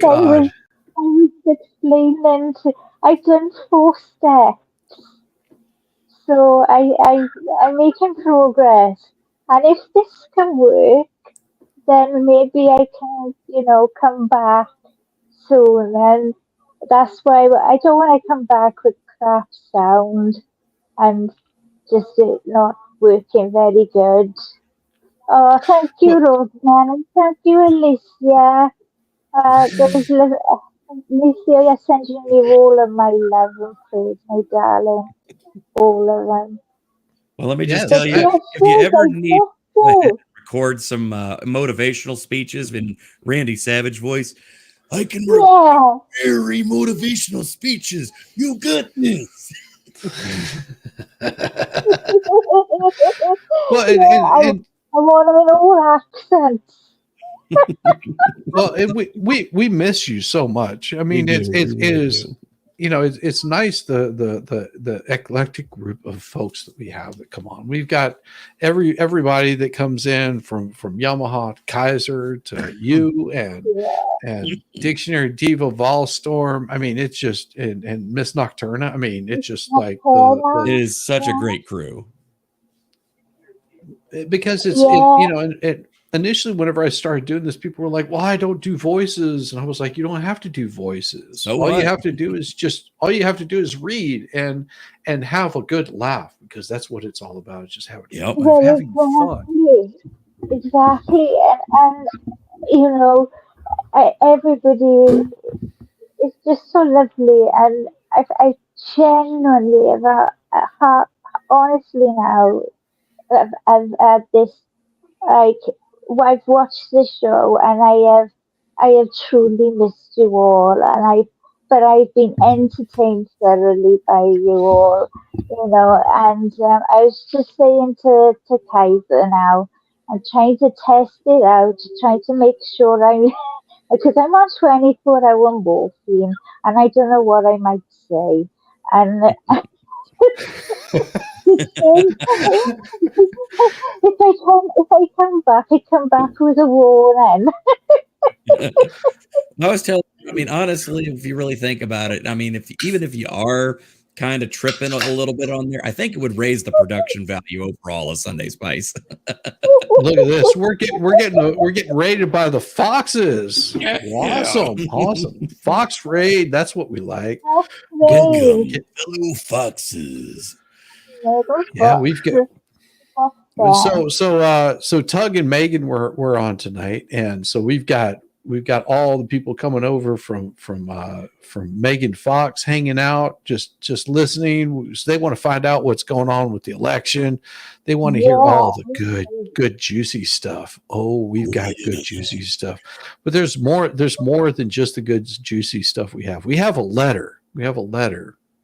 God. I was explaining I've done 4 steps, so I'm making progress. And if this can work, then maybe I can, come back soon. And that's why I don't want to come back with crap sound and just it not working very good. Oh, thank you, Roseman, and thank you, Alicia. Alicia, you're sending you all of my love and praise, my darling. All of them. Well, let me just Yes, tell you, if you ever need to record some motivational speeches in Randy Savage voice, I can record very motivational speeches. You got this. Well, I want them in all accents. Well, we miss you so much. I mean, it is, it's nice the eclectic group of folks that we have that come on. We've got everybody that comes in from Yamaha to Kaiser to you and Dictionary Diva Volstorm. I mean, it's just and Miss Nocturna. I mean, it's just like it is such a great crew. Because initially whenever I started doing this, people were like, well, I don't do voices. And I was like, you don't have to do voices. So all you what? have to do is read and have a good laugh, because that's what it's all about. It's just having fun. Exactly. And everybody is just so lovely. And I genuinely, honestly now, I've had this, like, I've watched the show and I have truly missed you all, but I've been entertained thoroughly by you all, and I was just saying to Kaiser now, I'm trying to test it out, trying to make sure because I'm on 24-hour morphine and I don't know what I might say. And if I come back, I come back with a war then. I was telling you, I mean, honestly, if you really think about it, I mean, even if you are kind of tripping a little bit on there, I think it would raise the production value overall of Sunday Spice. Look at this. We're getting raided by the Foxes. Awesome. Fox raid. That's what we like. Get blue foxes. Yeah, we've got so Tug and Megan were on tonight, and so we've got all the people coming over from Megan Fox hanging out, just listening. They want to find out what's going on with the election. They want to hear all the good juicy stuff. Oh, we've got good juicy stuff. But there's more than just the good juicy stuff we have. We have a letter.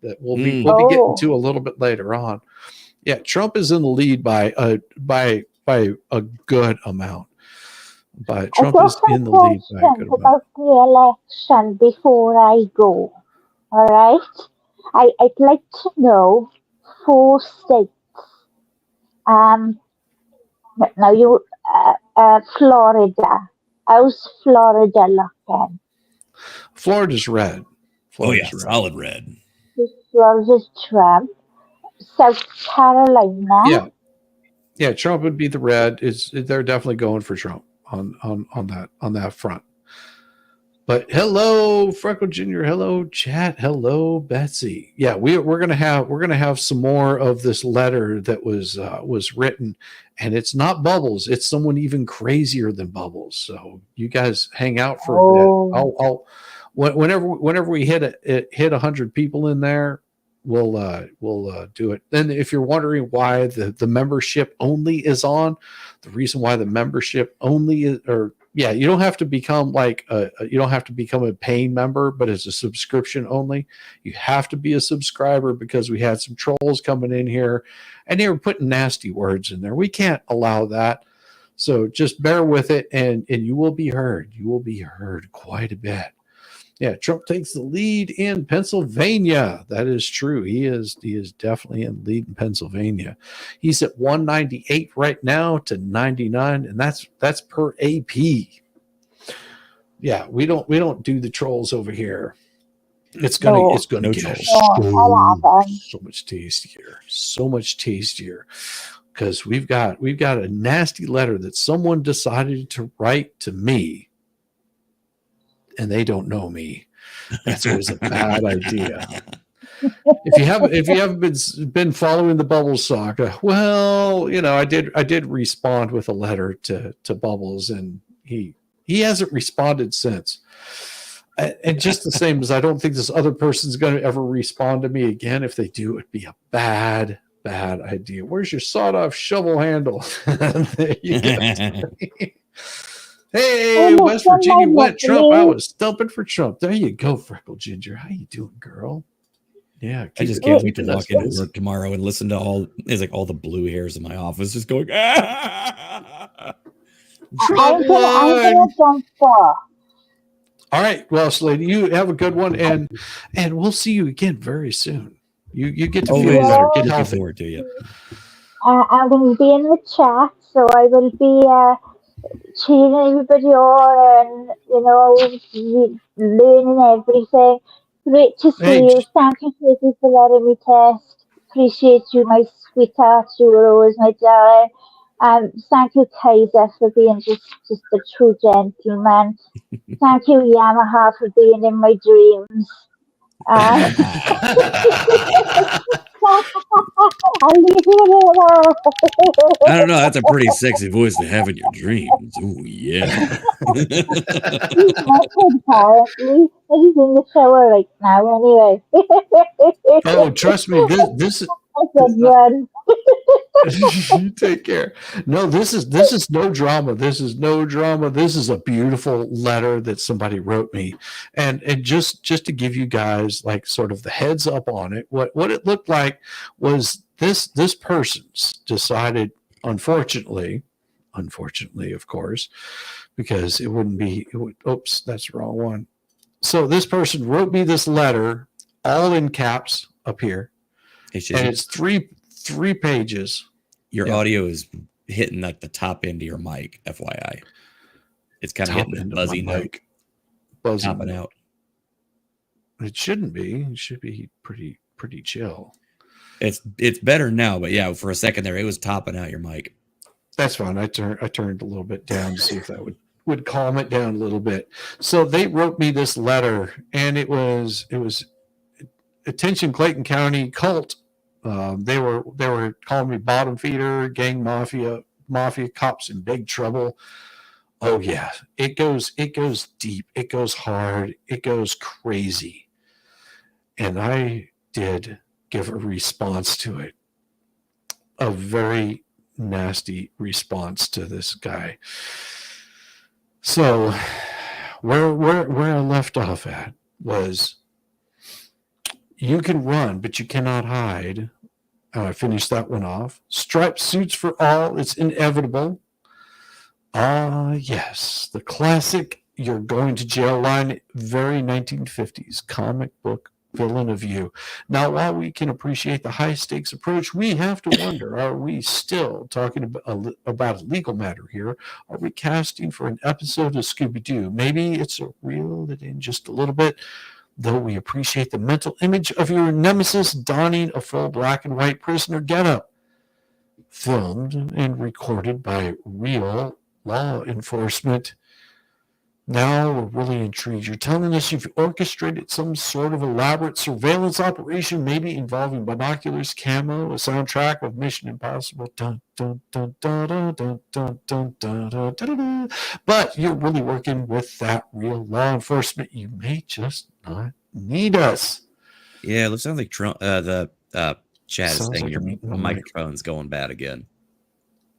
That we'll be getting to a little bit later on. Yeah, Trump is in the lead by a good amount. But Trump is in the lead by a good amount. About the election before I go, all right? I'd like to know 4 states. Now Florida. How's Florida looking? Florida's red. Florida's red. Solid red. Florida's Trump. South Carolina. Yeah, Trump would be the red. They're definitely going for Trump on that front. But hello, Freckle Jr. Hello, chat. Hello, Betsy. Yeah, we're gonna have some more of this letter that was written, and it's not Bubbles. It's someone even crazier than Bubbles. So you guys hang out for a bit. I'll whenever we hit 100 people in there, we'll do it. Then if you're wondering why the membership only is on, the reason why the membership only is, you don't have to become you don't have to become a paying member, but it's a subscription only. You have to be a subscriber because we had some trolls coming in here and they were putting nasty words in there. We can't allow that. So just bear with it and you will be heard. You will be heard quite a bit. Yeah, Trump takes the lead in Pennsylvania. That is true. He is definitely in lead in Pennsylvania. He's at 198 right now to 99, and that's per AP. Yeah, we don't do the trolls over here. It's gonna get so much tastier. So much tastier. Because we've got a nasty letter that someone decided to write to me. And they don't know me. That's always a bad idea. If you haven't been following the Bubbles saga, well, I did respond with a letter to Bubbles, and he hasn't responded since. And just the same as I don't think this other person's going to ever respond to me again. If they do, it'd be a bad idea. Where's your sawed-off shovel handle? There you go. Hey, West Virginia went Trump. I was stumping for Trump. There you go, Freckle Ginger. How you doing, girl? Yeah, I just can't wait to walk into work tomorrow and listen to all the blue hairs in my office just going. Trump won. All right, well, Slady, you have a good one, and we'll see you again very soon. You get to feel better. Get healthy. Forward to you. I'm going to be in the chat, so I will be cheering everybody on and, learning everything. Great to see you. Thank you, Katie, for letting me test. Appreciate you, my sweetheart. You were always my darling. Thank you, Kaiser, for being just a true gentleman. Thank you, Yamaha, for being in my dreams. I'll leave you alone. I don't know. That's a pretty sexy voice to have in your dreams. Oh yeah. Apparently, he's in the shower right now. Anyway. Oh, trust me, this is. You take care. No, this is no drama. This is no drama. This is a beautiful letter that somebody wrote me, and just to give you guys like sort of the heads up on it, what it looked like was this person's decided, unfortunately, of course, because it wouldn't be. Oops, that's the wrong one. So this person wrote me this letter, all in caps up here, and it's three pages. Your audio is hitting like the top end of your mic, FYI. It's kind of hitting the buzzy note. Topping out. It shouldn't be. It should be pretty chill. It's better now, but yeah, for a second there, it was topping out your mic. That's fine. I turned a little bit down to see if that would calm it down a little bit. So they wrote me this letter, and it was attention Clayton County cult. They were calling me bottom feeder, gang mafia cops in big trouble. Oh yeah, it goes deep, it goes hard, it goes crazy. And I did give a response to it, a very nasty response to this guy. So where I left off at was, you can run, but you cannot hide. I finished that one off. Striped suits for all. It's inevitable. Yes. The classic, you're going to jail line, very 1950s comic book villain of you. Now, while we can appreciate the high stakes approach, we have to wonder, are we still talking about a legal matter here? Are we casting for an episode of Scooby-Doo? Maybe it's a reel it in just a little bit, though we appreciate the mental image of your nemesis donning a full black and white prisoner getup, filmed and recorded by real law enforcement. Now we're really intrigued. You're telling us you've orchestrated some sort of elaborate surveillance operation, maybe involving binoculars, camo, a soundtrack of Mission Impossible. Dun, dun, dun, dun, dun, dun, dun, dun, dun, dun, dun, dun. But you're really working with that real law enforcement. You may just not need us. Yeah, it sounds like Trump, the chat is Sounds saying like your a mic. microphone's going bad again.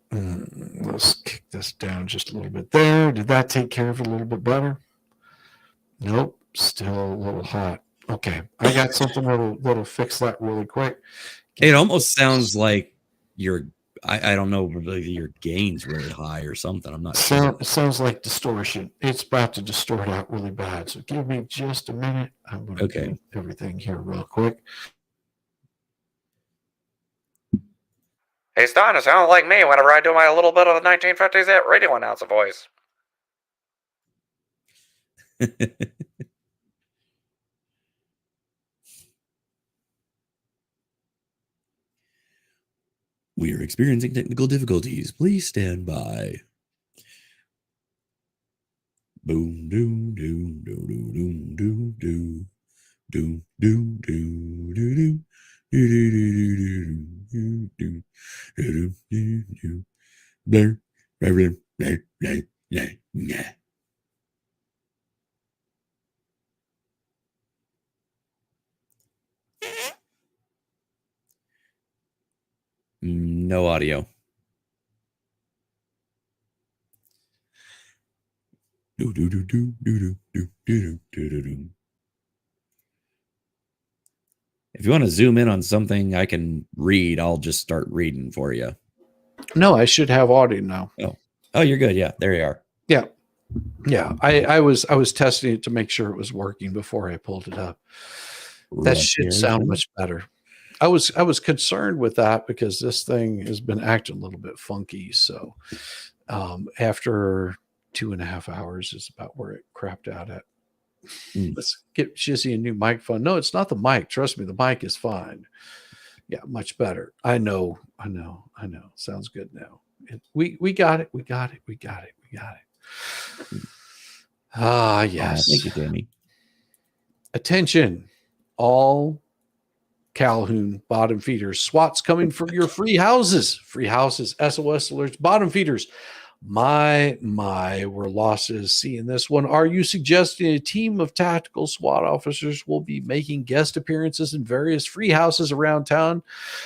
Let's kick this down just a little bit there. Did that take care of it a little bit better? Nope, still a little hot. Okay, I got something that'll fix that really quick. It almost sounds like I don't know, whether your gain's really high or something. I'm not sure. It sounds like distortion. It's about to distort out really bad. So give me just a minute. I'm going to do everything here real quick. Hey, Stan, it sounds like me whenever I do my little bit of the 1950s hit radio announcer voice. We are experiencing technical difficulties. Please stand by. Boom, doom, doom, doom, doom, doom, doom, doom, doom, doom, doom, no audio. If you want to zoom in on something I can read, I'll just start reading for you. No, I should have audio now. Oh, you're good. Yeah, there you are. Yeah. I was testing it to make sure it was working before I pulled it up. That should sound much better. I was concerned with that because this thing has been acting a little bit funky. So after 2.5 hours is about where it crapped out at. Let's get Shizzy a new microphone. No, it's not the mic. Trust me, the mic is fine. Yeah, much better. I know. Sounds good now. We got it. We got it. Ah, yes. Thank you, Danny. Attention, all Calhoun bottom feeders. SWAT's coming for your free houses. Free houses, SOS alerts, bottom feeders. My, we're losses seeing this one. Are you suggesting a team of tactical SWAT officers will be making guest appearances in various free houses around town?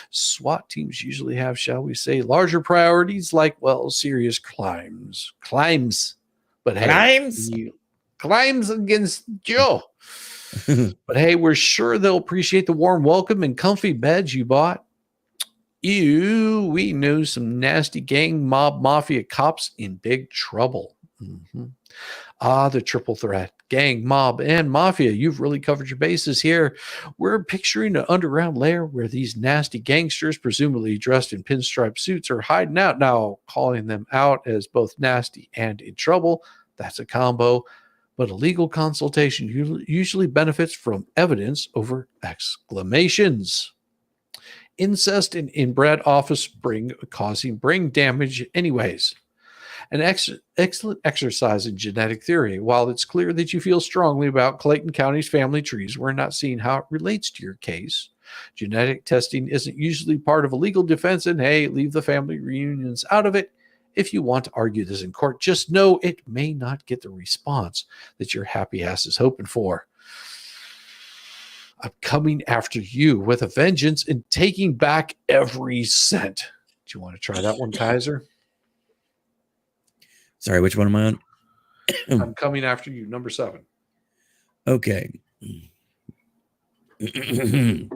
SWAT teams usually have, shall we say, larger priorities like, well, serious crimes. But hey, crimes against Joe. But hey, we're sure they'll appreciate the warm welcome and comfy beds you bought. Ew, we know some nasty gang mob mafia cops in big trouble. The triple threat, gang, mob, and mafia. You've really covered your bases here. We're picturing an underground lair where these nasty gangsters, presumably dressed in pinstripe suits, are hiding out. Now, calling them out as both nasty and in trouble, that's a combo. But a legal consultation usually benefits from evidence over exclamations. Incest and inbred offspring causing brain damage anyways. An excellent exercise in genetic theory. While it's clear that you feel strongly about Clayton County's family trees, we're not seeing how it relates to your case. Genetic testing isn't usually part of a legal defense, and hey, leave the family reunions out of it. If you want to argue this in court, just know it may not get the response that your happy ass is hoping for. I'm coming after you with a vengeance and taking back every cent. Do you want to try that one, Kaiser? Sorry, which one am I on? I'm coming after you, number 7. Okay. I'm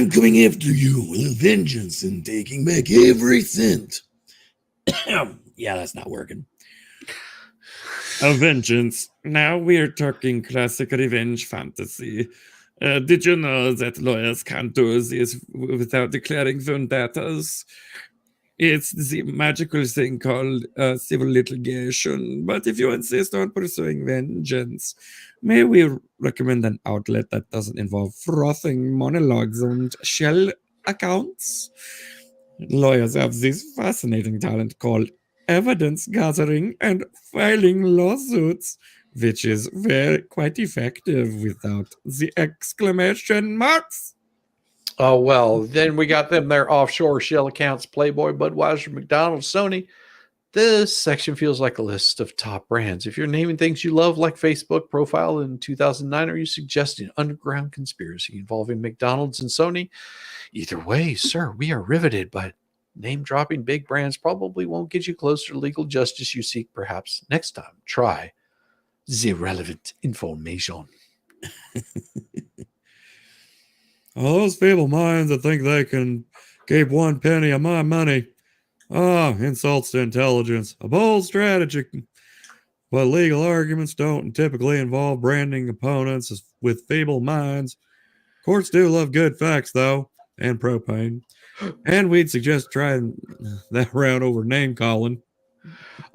coming after you with a vengeance and taking back every cent. Yeah, that's not working. A vengeance. Now we are talking classic revenge fantasy. Did you know that lawyers can't do this without declaring vendettas? It's the magical thing called civil litigation. But if you insist on pursuing vengeance, may we recommend an outlet that doesn't involve frothing monologues and shell accounts? Lawyers have this fascinating talent called evidence gathering and filing lawsuits, which is quite effective without the exclamation marks. Oh, well, then we got them their offshore shell accounts, Playboy, Budweiser, McDonald's, Sony. This section feels like a list of top brands. If you're naming things you love, like Facebook profile in 2009, are you suggesting underground conspiracy involving McDonald's and Sony? Either way, sir, we are riveted, but name dropping big brands probably won't get you closer to legal justice you seek. Perhaps next time, try the relevant information. All those feeble minds that think they can keep 1 penny of my money. Insults to intelligence. A bold strategy. But legal arguments don't typically involve branding opponents with feeble minds. Courts do love good facts, though, and propane. And we'd suggest trying that route over name calling.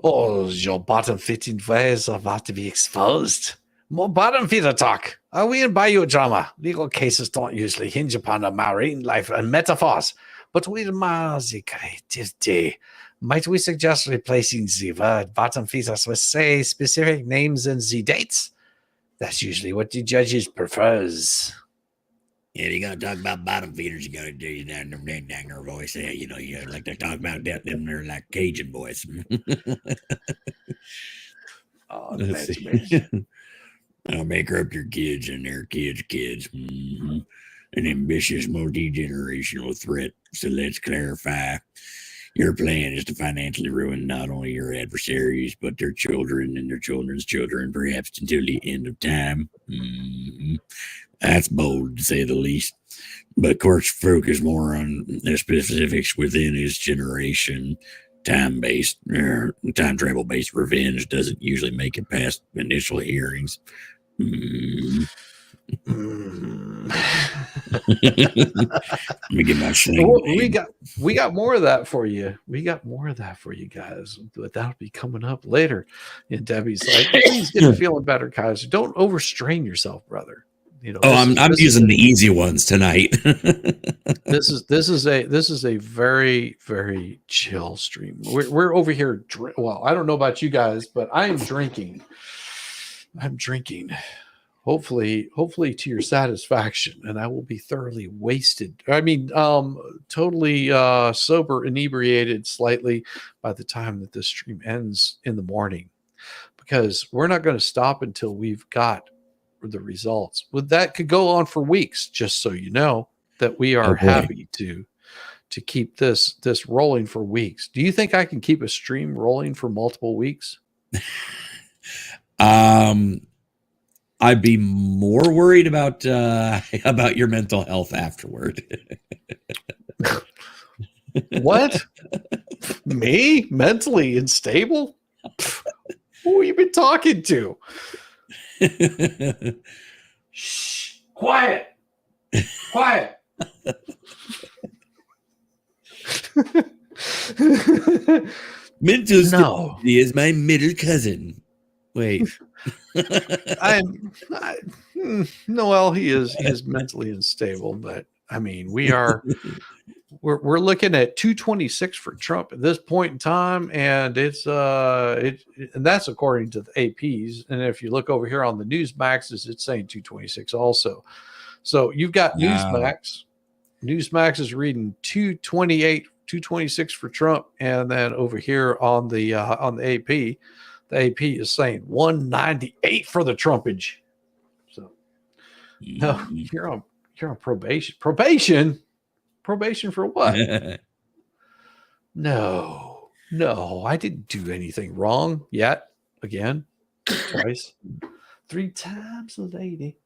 Oh, your bottom fitting ways are about to be exposed. More bottom feeder talk. Are we in biodrama? Legal cases don't usually hinge upon a marine life and metaphors, but we admire the creativity. Might we suggest replacing the word bottom feeders with, say, specific names and the dates? That's usually what the judges prefers. Yeah, you gotta talk about bottom feeders. You gotta do their voice. Yeah, you like to talk about that. Them they're like Cajun boys. I'll make up your kids and their kids' kids. Mm-hmm. An ambitious multi-generational threat. So let's clarify. Your plan is to financially ruin not only your adversaries, but their children and their children's children, perhaps until the end of time. Mm-hmm. That's bold, to say the least. But courts focus more on the specifics within his generation. Time travel-based revenge doesn't usually make it past initial hearings. Let me get my sling. We got more of that for you. We got more of that for you guys, but that'll be coming up later. And Debbie's like, please get feeling better, Kaiser. Don't overstrain yourself, brother. I'm using the easy ones tonight. This is a very, very chill stream. We're over here. Well, I don't know about you guys, but I am drinking. I'm drinking. Hopefully to your satisfaction, and I will be thoroughly wasted. I mean, totally sober, inebriated slightly by the time that this stream ends in the morning, because we're not going to stop until we've got the results. That could go on for weeks, just so you know that we are happy to keep this rolling for weeks. Do you think I can keep a stream rolling for multiple weeks? I'd be more worried about your mental health afterward. What? Me? Mentally unstable? Who have you been talking to? Shh. Quiet. Mental stability is my middle cousin. Wait. Noel, he is mentally unstable, but I mean, we're looking at 226 for Trump at this point in time, and it's and that's according to the APs. And if you look over here on the Newsmaxes, it's saying 226 also. So you've got Newsmax. Newsmax is reading 228, 226 for Trump, and then over here on the AP. The AP is saying 198 for the Trumpage. So no, you're on probation. Probation for what? No, I didn't do anything wrong yet. Again, twice, 3 times a lady.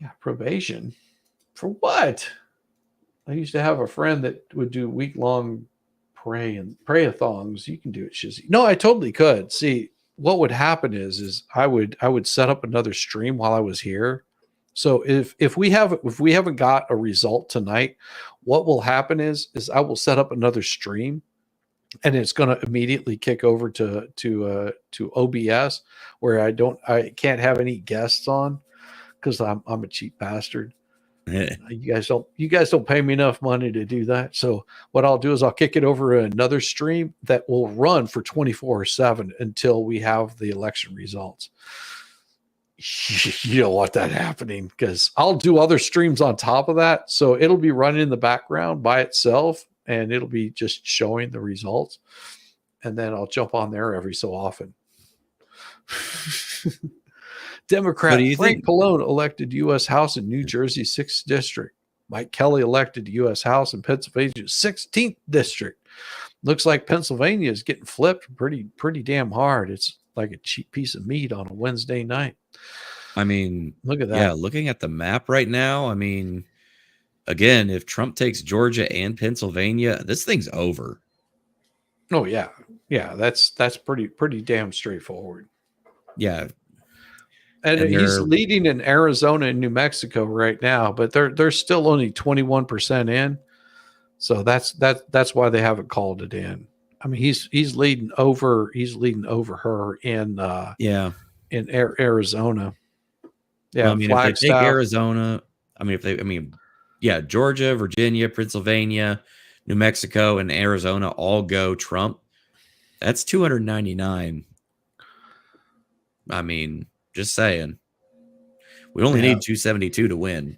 Yeah, probation for what? I used to have a friend that would do week-long pray-a-thongs. You can do it, Shizzy. No, I totally could. See, what would happen is I would set up another stream while I was here, So if we haven't got a result tonight, what will happen is I will set up another stream, and it's going to immediately kick over to OBS, where I can't have any guests on because I'm a cheap bastard. You guys don't pay me enough money to do that. So what I'll do is I'll kick it over to another stream that will run for 24/7 until we have the election results. You don't want that happening, because I'll do other streams on top of that. So it'll be running in the background by itself, and it'll be just showing the results. And then I'll jump on there every so often. Democrat Frank Pallone elected U.S. House in New Jersey 6th District. Mike Kelly elected to U.S. House in Pennsylvania 16th District. Looks like Pennsylvania is getting flipped pretty damn hard. It's like a cheap piece of meat on a Wednesday night. I mean, look at that. Yeah, looking at the map right now, I mean, again, if Trump takes Georgia and Pennsylvania, this thing's over. Oh yeah. Yeah, that's pretty damn straightforward. Yeah. And he's leading in Arizona and New Mexico right now, but they're still only 21% in. So that's why they haven't called it in. I mean, he's leading over her in in Arizona. Yeah, well, I mean, if they take Arizona, Georgia, Virginia, Pennsylvania, New Mexico, and Arizona all go Trump. That's 299. I mean, just saying. We only need 272 to win.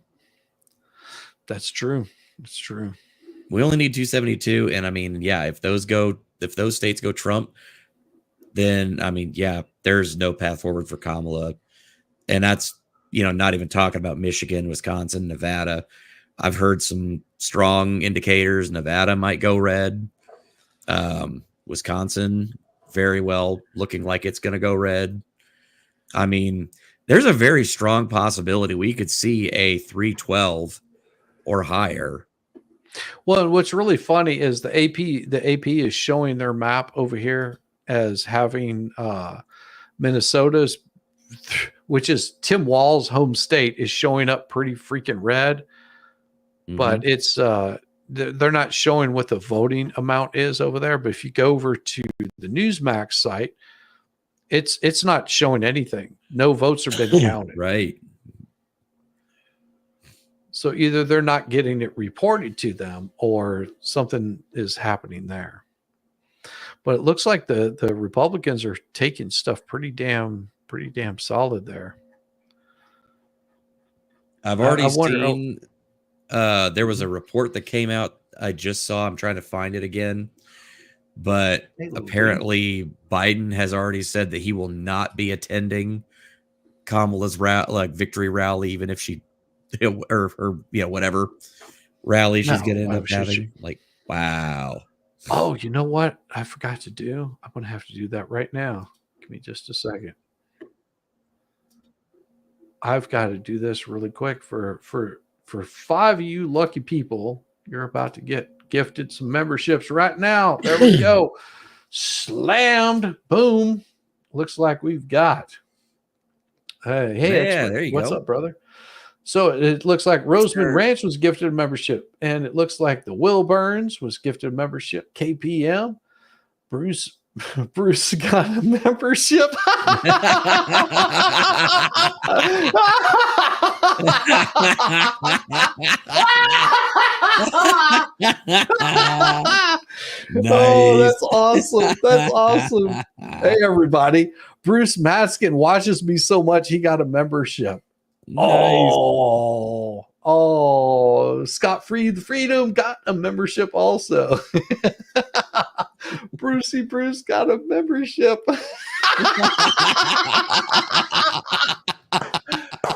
That's true. That's true. We only need 272, and I mean, yeah, if those states go Trump, then I mean, yeah, there's no path forward for Kamala. And that's, not even talking about Michigan, Wisconsin, Nevada. I've heard some strong indicators Nevada might go red. Wisconsin very well looking like it's going to go red. I mean, there's a very strong possibility we could see a 312 or higher. Well, what's really funny is the AP is showing their map over here as having Minnesota's, which is Tim Walz's home state, is showing up pretty freaking red. Mm-hmm. But it's they're not showing what the voting amount is over there. But if you go over to the Newsmax site, it's not showing anything. No votes have been counted. Right. So either they're not getting it reported to them, or something is happening there. But it looks like the Republicans are taking stuff pretty damn solid there. I've already seen there was a report that came out. I just saw. I'm trying to find it again. But apparently Biden has already said that he will not be attending Kamala's victory rally, even if she or whatever rally she's going to end up having. Like, wow. Oh, you know what I forgot to do? I'm going to have to do that right now. Give me just a second. I've got to do this really quick for 5 of you lucky people. You're about to get gifted some memberships right now. There we go. Slammed. Boom. Looks like we've got. Hey, yeah, there you what's go. Up, brother? So it looks like Roseman Ranch was gifted a membership, and it looks like the Wilburns was gifted a membership. KPM, Bruce got a membership. Nice. Oh, that's awesome. That's awesome. Hey, everybody. Bruce Maskin watches me so much, he got a membership. Nice. Oh, Scott Freedom got a membership also. Bruce got a membership.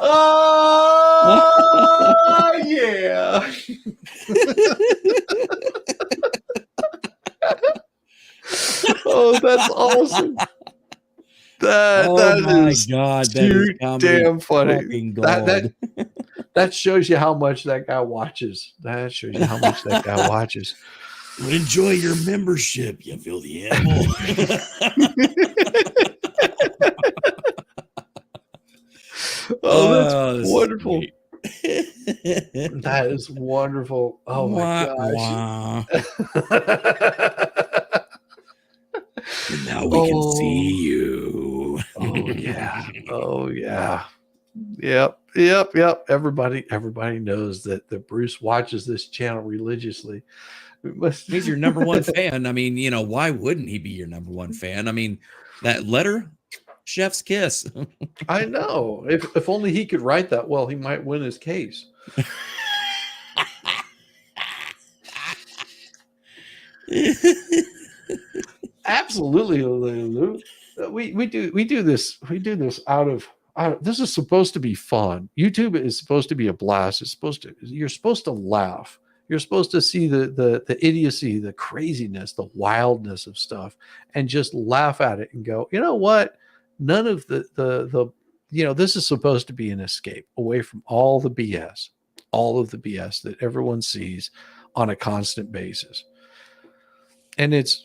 Oh, yeah. Oh, that's awesome. That is too damn funny. That shows you how much that guy watches. That shows you how much that guy watches. Well, enjoy your membership, you filthy animal. Oh, that's this is wonderful. sweet. That is wonderful. Oh my Wah, gosh. And now we can see you. Oh yeah. Oh yeah. Yep. Everybody knows that Bruce watches this channel religiously. He's your number one fan. I mean, you know, why wouldn't he be your number one fan? I mean, that letter, chef's kiss. I know. If only he could write that well, he might win his case. Absolutely, Lulu. We do this out of this is supposed to be fun. YouTube is supposed to be a blast. You're supposed to laugh. You're supposed to see the idiocy, the craziness, the wildness of stuff, and just laugh at it and go, you know what? None of the this is supposed to be an escape away from all the BS, all of the BS that everyone sees on a constant basis. And it's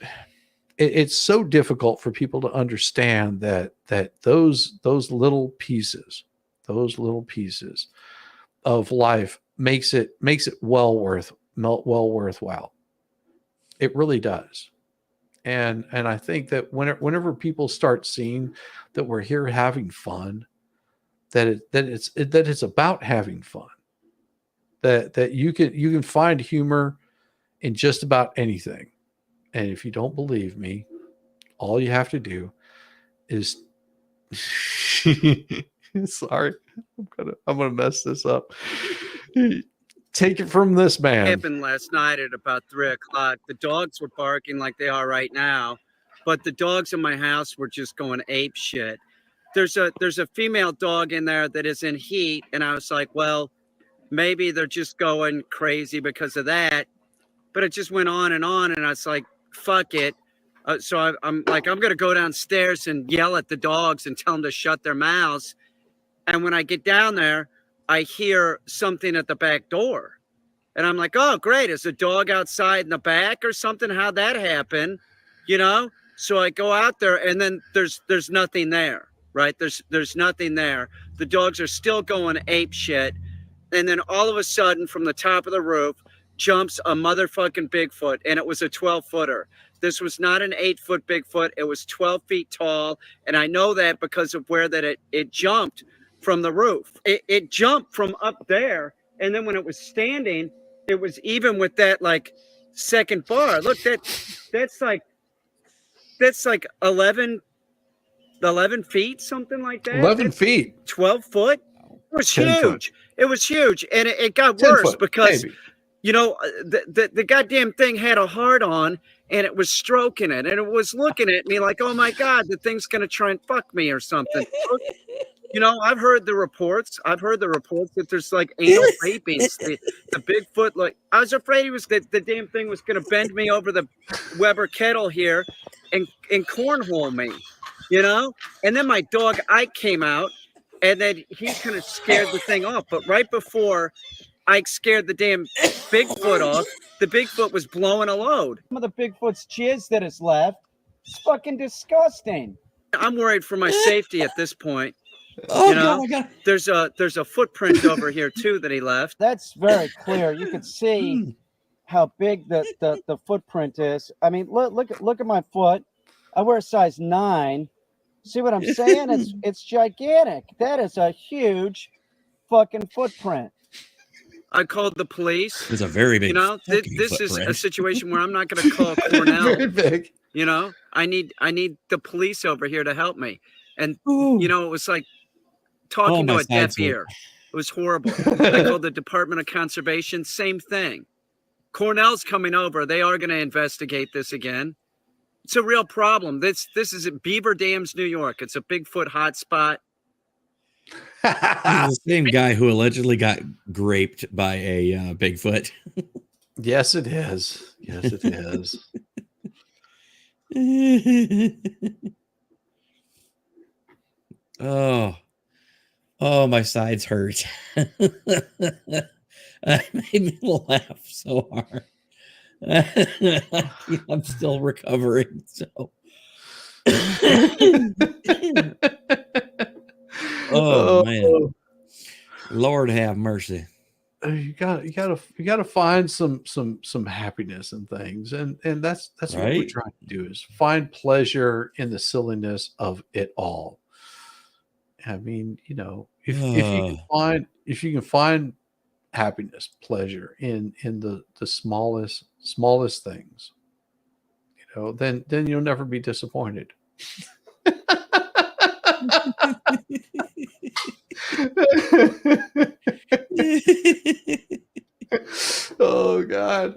so difficult for people to understand that those little pieces of life makes it well worthwhile. It really does. And I think that whenever people start seeing that we're here having fun, that it's about having fun, that you can find humor in just about anything. And if you don't believe me, all you have to do is sorry, I'm gonna mess this up. Take it from this man. Happened last night at about 3:00. The dogs were barking like they are right now, but the dogs in my house were just going ape shit. There's a female dog in there that is in heat, and I was like, well, maybe they're just going crazy because of that. But it just went on, and I was like, fuck it. So I'm like, I'm gonna go downstairs and yell at the dogs and tell them to shut their mouths. And when I get down there, I hear something at the back door. And I'm like, oh, great. Is a dog outside in the back or something? How'd that happen? You know? So I go out there and then there's nothing there, right? There's nothing there. The dogs are still going ape shit. And then all of a sudden from the top of the roof jumps a motherfucking Bigfoot, and it was a 12-footer. This was not an 8-foot Bigfoot. It was 12 feet tall. And I know that because of where that it jumped from the roof. It jumped from up there. And then when it was standing, it was even with that like second bar. Look, that's like 11 feet, something like that. 11 feet. 12 foot. It was 10 foot. huge. It was huge. And it got 10 worse foot, because, maybe. you know, the goddamn thing had a heart on and it was stroking it. And it was looking at me like, oh my God, the thing's going to try and fuck me or something. You know, I've heard the reports that there's like anal rapings. The Bigfoot, like, I was afraid the damn thing was going to bend me over the Weber kettle here and cornhole me, you know? And then my dog Ike came out and then he kind of scared the thing off. But right before Ike scared the damn Bigfoot off, the Bigfoot was blowing a load. Some of the Bigfoot's jizz that is left, it's fucking disgusting. I'm worried for my safety at this point. Oh, you know, God. there's a footprint over here too that he left. That's very clear. You can see how big the footprint is. I mean, look at my foot. I wear a size 9. See what I'm saying? It's gigantic. That is a huge fucking footprint. I called the police. It's a very big. You know, this is a situation where I'm not going to call Cornell. Very big. You know, I need the police over here to help me. And you know, it was like talking to a deaf ear. It was horrible. I called the Department of Conservation. Same thing. Cornell's coming over. They are going to investigate this again. It's a real problem. This is at Beaver Dams, New York. It's a Bigfoot hotspot. The same guy who allegedly got graped by a Bigfoot. Yes, it is. Yes, it is. Oh, my sides hurt. That made me laugh so hard. I'm still recovering. So, Oh man, Lord have mercy. You gotta find some happiness in things, and that's what we're Right? trying to do, is find pleasure in the silliness of it all. I mean, if you can find happiness, pleasure in the smallest things, then you'll never be disappointed. Oh God.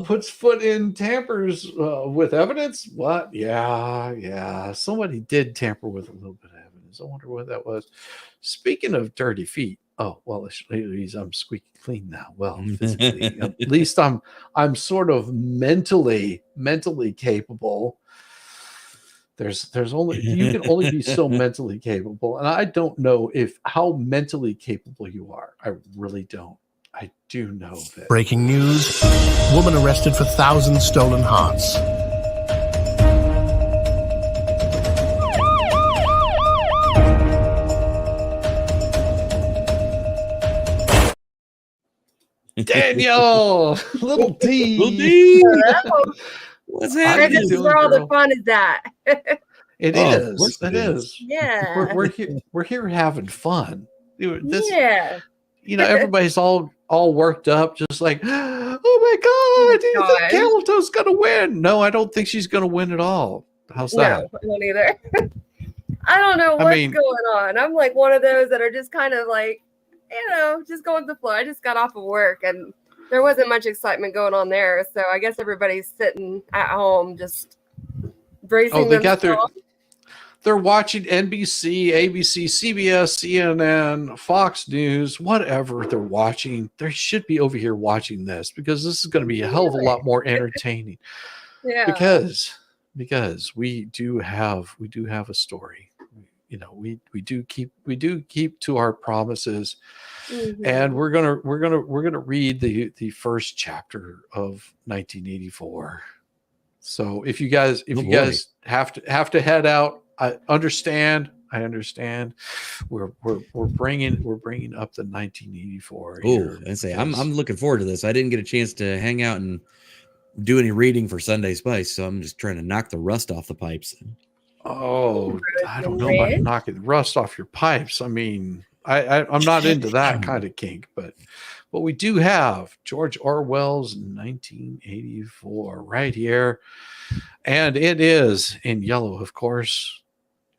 Puts foot in, tampers with evidence. What? Yeah. Somebody did tamper with a little bit of evidence. I wonder what that was. Speaking of dirty feet. Oh well, at least I'm squeaky clean now. Well, physically, at least I'm sort of mentally capable. There's only, you can only be so mentally capable, and I don't know how mentally capable you are. I really don't. I do know that. Breaking news: woman arrested for 1,000 stolen hearts. Daniel, little D. Little D. What's Where happening? all the fun is at? It Oh, of is. course It it is. Yeah. We're here having fun. Yeah. Everybody's all worked up, just like, oh my God, do you think gosh. Hamilton's gonna win? No, I don't think she's gonna win at all. How's that? No, I don't either. I don't know I what's mean- going on. I'm like one of those that are just kind of like, just going with the flow. I just got off of work and there wasn't much excitement going on there. So I guess everybody's sitting at home just bracing themselves. They're watching NBC, ABC, CBS, CNN, Fox News, whatever they're watching. They should be over here watching this, because this is going to be a hell of a lot more entertaining. Yeah. Because we do have a story. We do keep to our promises. Mhm. And we're gonna read the first chapter of 1984. So if you guys have to head out, I understand. We're bringing up the 1984. Oh, I say I'm looking forward to this. I didn't get a chance to hang out and do any reading for Sunday Spice, so I'm just trying to knock the rust off the pipes. Oh, I don't know about knocking the rust off your pipes. I mean, I'm not into that kind of kink, but we do have George Orwell's 1984 right here, and it is in yellow, of course.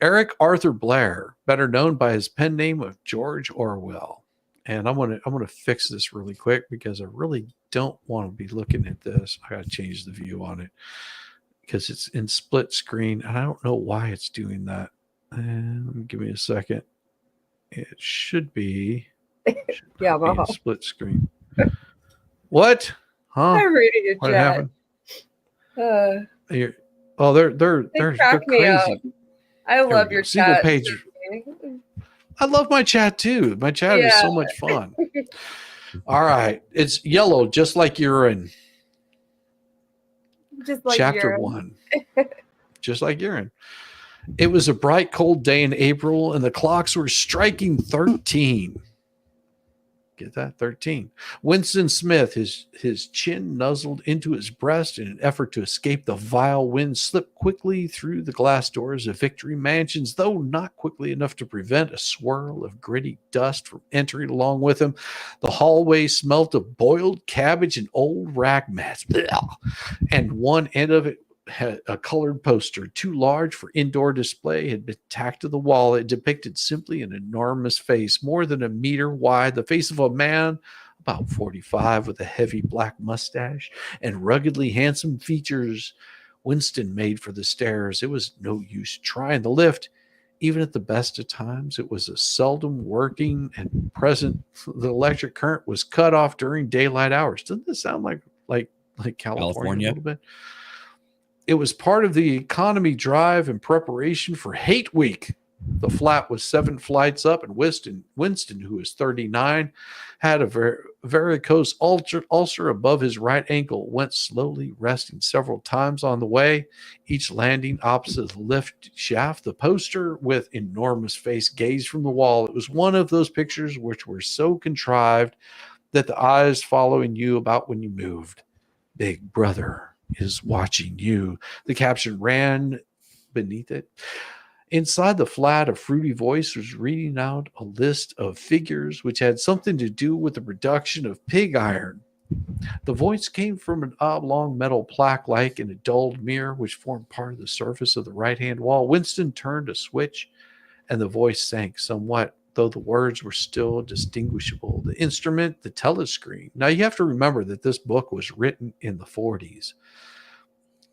Eric Arthur Blair, better known by his pen name of George Orwell. And I'm gonna fix this really quick, because I really don't want to be looking at this. I gotta change the view on it, because it's in split screen, and I don't know why it's doing that. And give me a second. It should be Yeah, a split screen. What? Huh? I'm reading your What chat. happened? They're crack me up. crazy. I There we love go. your Single chat. page. I love my chat too. My chat is so Yeah. much fun. All right. It's yellow, just like urine. Just like Chapter urine. 1. Just like urine. It was a bright, cold day in April, and the clocks were striking 13. Get that? 13. Winston Smith, his chin nuzzled into his breast in an effort to escape the vile wind, slipped quickly through the glass doors of Victory Mansions, though not quickly enough to prevent a swirl of gritty dust from entering along with him. The hallway smelt of boiled cabbage and old rag mats. Blah. And one end of it had a colored poster, too large for indoor display, had been tacked to the wall. It depicted simply an enormous face, more than a meter wide, the face of a man about 45, with a heavy black mustache and ruggedly handsome features. Winston made for the stairs. It was no use trying the lift. Even at the best of times, it was a seldom working and present. The electric current was cut off during daylight hours. Doesn't this sound like California a little bit? It was part of the economy drive in preparation for Hate Week. The flat was 7 flights up, and Winston, who was 39, had a varicose ulcer above his right ankle, went slowly, resting several times on the way, each landing opposite the lift shaft. The poster with enormous face gazed from the wall. It was one of those pictures which were so contrived that the eyes following you about when you moved. Big Brother is watching you. The caption ran beneath it. Inside the flat, a fruity voice was reading out a list of figures which had something to do with the production of pig iron. The voice came from an oblong metal plaque like in a dulled mirror which formed part of the surface of the right-hand wall. Winston turned a switch, and the voice sank somewhat, though the words were still distinguishable. The instrument, the telescreen. Now, you have to remember that this book was written in the 40s.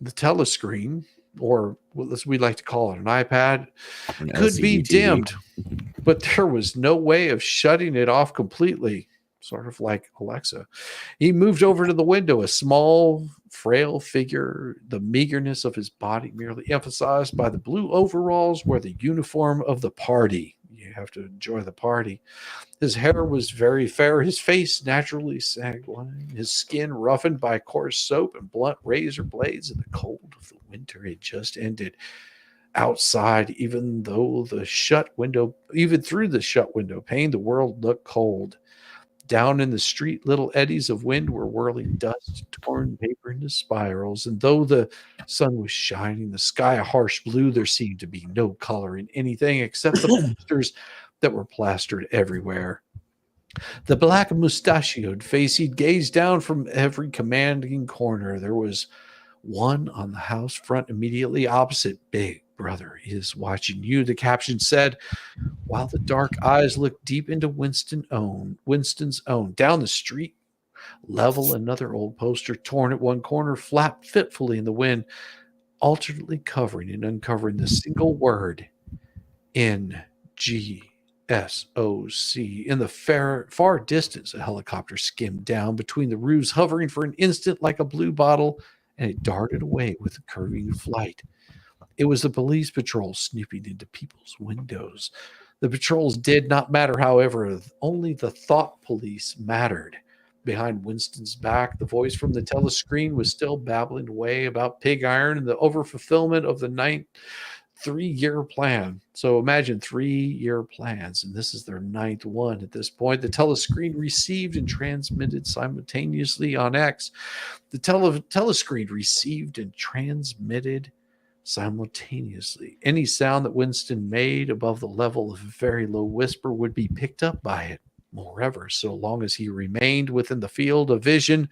The telescreen, or as we like to call it, an iPad, could be LCD TV. dimmed, but there was no way of shutting it off completely, sort of like Alexa. He moved over to the window, a small, frail figure, the meagerness of his body merely emphasized by the blue overalls were the uniform of the party. You have to enjoy the party. His hair was very fair, his face naturally sanguine, his skin roughened by coarse soap and blunt razor blades, and the cold of the winter had just ended. Outside, even through the shut window pane, the world looked cold. Down in the street, little eddies of wind were whirling dust, torn paper into spirals, and though the sun was shining, the sky a harsh blue, there seemed to be no color in anything except the posters that were plastered everywhere. The black mustachioed face, he'd gazed down from every commanding corner. There was one on the house front immediately opposite. Big Brother is watching you, the caption said, while the dark eyes looked deep into Winston's own. Down the street, level, another old poster torn at one corner, flapped fitfully in the wind, alternately covering and uncovering the single word NGSOC. In the far distance, a helicopter skimmed down between the roofs, hovering for an instant like a blue bottle, and it darted away with a curving flight. It was the police patrol snooping into people's windows. The patrols did not matter, however. Only the thought police mattered. Behind Winston's back, the voice from the telescreen was still babbling away about pig iron and the overfulfillment of the 3-year plan. So imagine 3-year plans, and this is their 9th one at this point. The telescreen received and transmitted simultaneously on X. The telescreen received and transmitted simultaneously. Any sound that Winston made above the level of a very low whisper would be picked up by it. Moreover, so long as he remained within the field of vision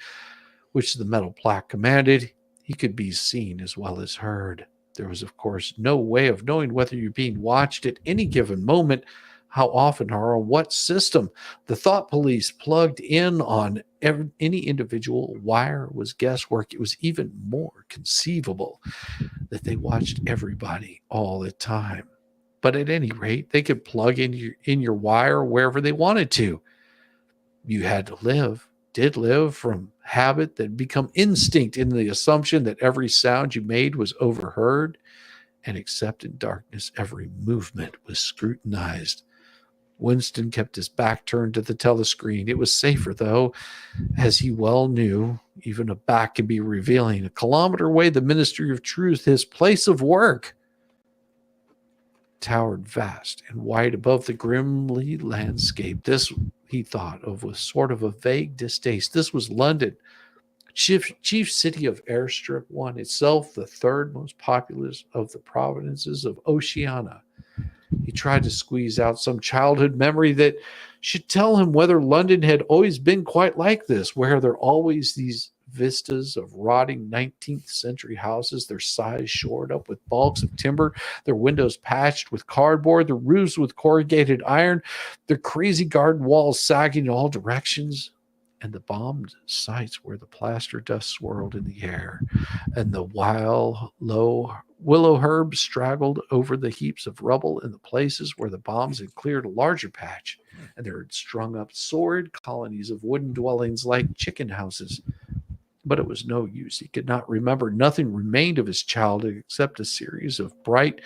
which the metal plaque commanded, he could be seen as well as heard. There was, of course, no way of knowing whether you're being watched at any given moment, how often, or on what system. The thought police plugged in on any individual wire was guesswork. It was even more conceivable that they watched everybody all the time. But at any rate, they could plug in your wire wherever they wanted to. You had to did live from habit that become instinct in the assumption that every sound you made was overheard, and except in darkness, every movement was scrutinized. Winston kept his back turned to the telescreen. It was safer, though, as he well knew. Even a back can be revealing. A kilometer away, the Ministry of Truth, his place of work, towered vast and wide above the grimly landscape. This, he thought of with sort of a vague distaste. This was London, chief city of Airstrip 1, itself the 3rd most populous of the provinces of Oceania. He tried to squeeze out some childhood memory that should tell him whether London had always been quite like this, where there are always these vistas of rotting 19th century houses, their sides shored up with balks of timber, their windows patched with cardboard, their roofs with corrugated iron, their crazy garden walls sagging in all directions, and the bombed sites where the plaster dust swirled in the air, and the wild, low willow herbs straggled over the heaps of rubble in the places where the bombs had cleared a larger patch, and there had strung up sordid colonies of wooden dwellings like chicken houses. But it was no use. He could not remember. Nothing remained of his childhood except a series of bright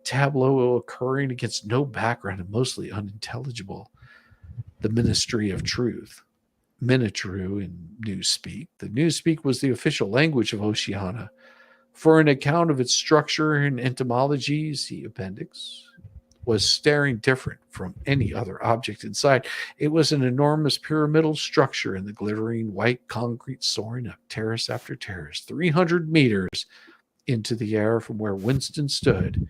tableaux occurring against no background and mostly unintelligible. The Ministry of Truth. Minitru in Newspeak. The Newspeak was the official language of Oceania. For an account of its structure and etymology, see appendix, was staring different from any other object in sight. It was an enormous pyramidal structure in the glittering white concrete, soaring up terrace after terrace, 300 meters into the air from where Winston stood.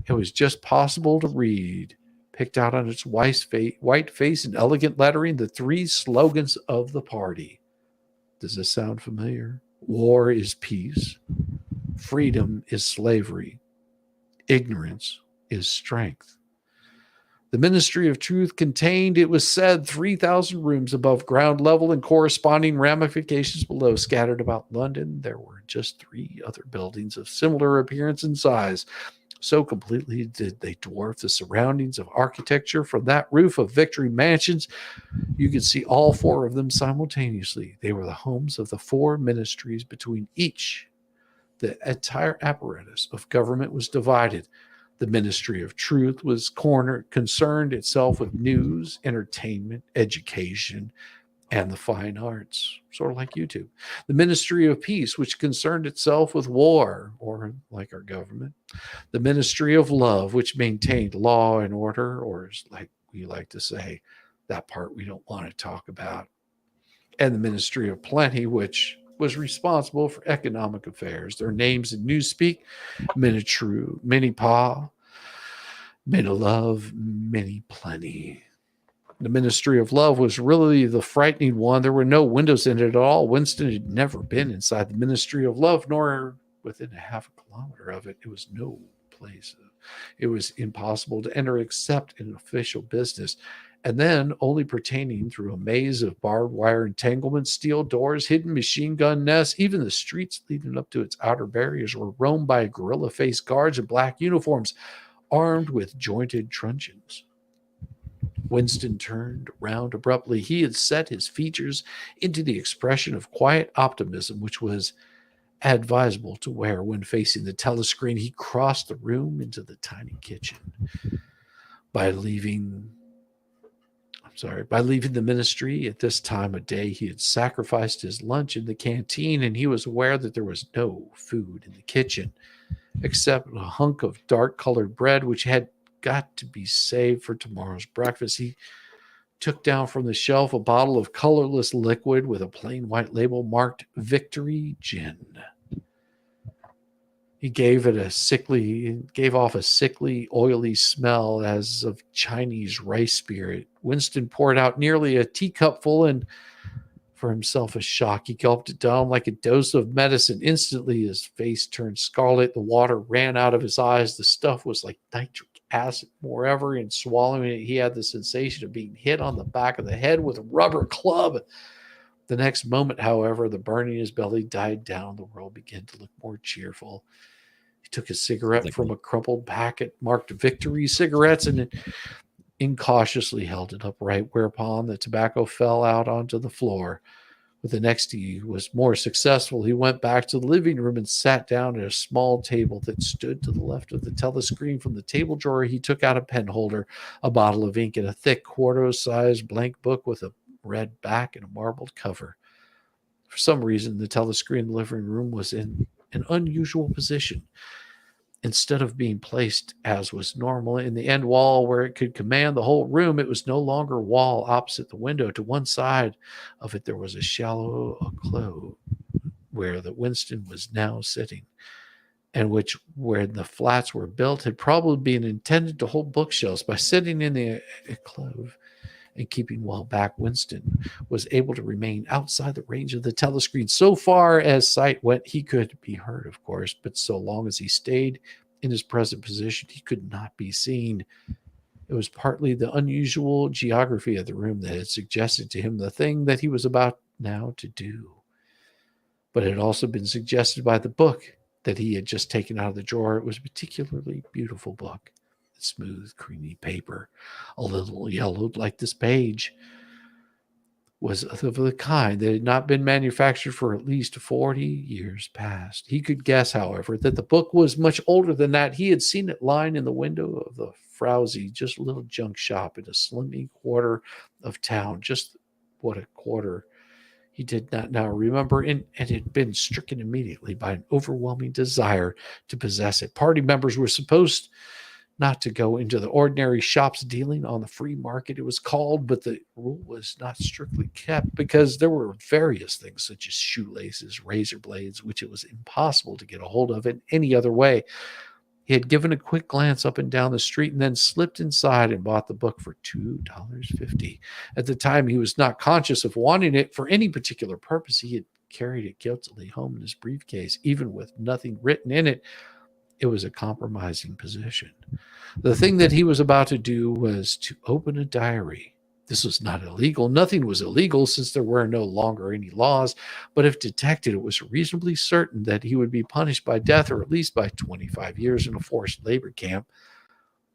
It was just possible to read, picked out on its white face and elegant lettering, the three slogans of the party. Does this sound familiar? War is peace. Freedom is slavery. Ignorance is strength. The Ministry of Truth contained, it was said, 3,000 rooms above ground level and corresponding ramifications below. Scattered about London, there were just 3 other buildings of similar appearance and size. So completely did they dwarf the surroundings of architecture. From that roof of Victory Mansions, you could see all 4 of them simultaneously. They were the homes of the 4 ministries. Between each, the entire apparatus of government was divided. The Ministry of Truth was concerned itself with news, entertainment, education, and the fine arts, sort of like YouTube. The Ministry of Peace, which concerned itself with war, or like our government. The Ministry of Love, which maintained law and order, or as like we like to say, that part we don't want to talk about. And the Ministry of Plenty, which was responsible for economic affairs. Their names in Newspeak: Minitru, Minipaw, Minilove, Mini Plenty. The Ministry of Love was really the frightening one. There were no windows in it at all. Winston had never been inside the Ministry of Love, nor within a half a kilometer of it. It was no place. It was impossible to enter except in official business, and then only pertaining through a maze of barbed wire entanglements, steel doors, hidden machine gun nests. Even the streets leading up to its outer barriers were roamed by gorilla-faced guards in black uniforms, armed with jointed truncheons. Winston turned round abruptly. He had set his features into the expression of quiet optimism, which was advisable to wear when facing the telescreen. He crossed the room into the tiny kitchen. By leaving the ministry at this time of day, he had sacrificed his lunch in the canteen, and he was aware that there was no food in the kitchen except a hunk of dark-colored bread, which had got to be saved for tomorrow's breakfast. He took down from the shelf a bottle of colorless liquid with a plain white label marked Victory Gin. He gave off a sickly, oily smell as of Chinese rice spirit. Winston poured out nearly a teacupful, and for himself a shock. He gulped it down like a dose of medicine. Instantly, his face turned scarlet. The water ran out of his eyes. The stuff was like nitric acid. Moreover, in swallowing it, he had the sensation of being hit on the back of the head with a rubber club. The next moment, however, the burning in his belly died down. The world began to look more cheerful. He took a cigarette from a crumpled packet marked Victory Cigarettes and incautiously held it upright, whereupon the tobacco fell out onto the floor. With the next he was more successful. He went back to the living room and sat down at a small table that stood to the left of the telescreen. From the table drawer, he took out a pen holder, a bottle of ink, and a thick quarto-sized blank book with a red back and a marbled cover. For some reason, the telescreen in the living room was in an unusual position. Instead of being placed, as was normal, in the end wall where it could command the whole room, it was no longer a wall opposite the window. To one side of it, there was a shallow alcove where the Winston was now sitting, and which, where the flats were built, had probably been intended to hold bookshelves. By sitting in the alcove and keeping well back, Winston was able to remain outside the range of the telescreen. So far as sight went, he could be heard, of course, but so long as he stayed in his present position, he could not be seen. It was partly the unusual geography of the room that had suggested to him the thing that he was about now to do. But it had also been suggested by the book that he had just taken out of the drawer. It was a particularly beautiful book. Smooth, creamy paper, a little yellowed like this page. was of the kind that had not been manufactured for at least 40 years past. He could guess, however, that the book was much older than that. He had seen it lying in the window of the frowsy, just a little junk shop in a slummy quarter of town. Just what a quarter he did not now remember, and had been stricken immediately by an overwhelming desire to possess it. Party members were supposed not to go into the ordinary shops dealing on the free market, it was called, but the rule was not strictly kept because there were various things such as shoelaces, razor blades, which it was impossible to get a hold of in any other way. He had given a quick glance up and down the street and then slipped inside and bought the book for $2.50. At the time, he was not conscious of wanting it for any particular purpose. He had carried it guiltily home in his briefcase, even with nothing written in it. It was a compromising position. The thing that he was about to do was to open a diary. This was not illegal. Nothing was illegal since there were no longer any laws, but if detected, it was reasonably certain that he would be punished by death or at least by 25 years in a forced labor camp.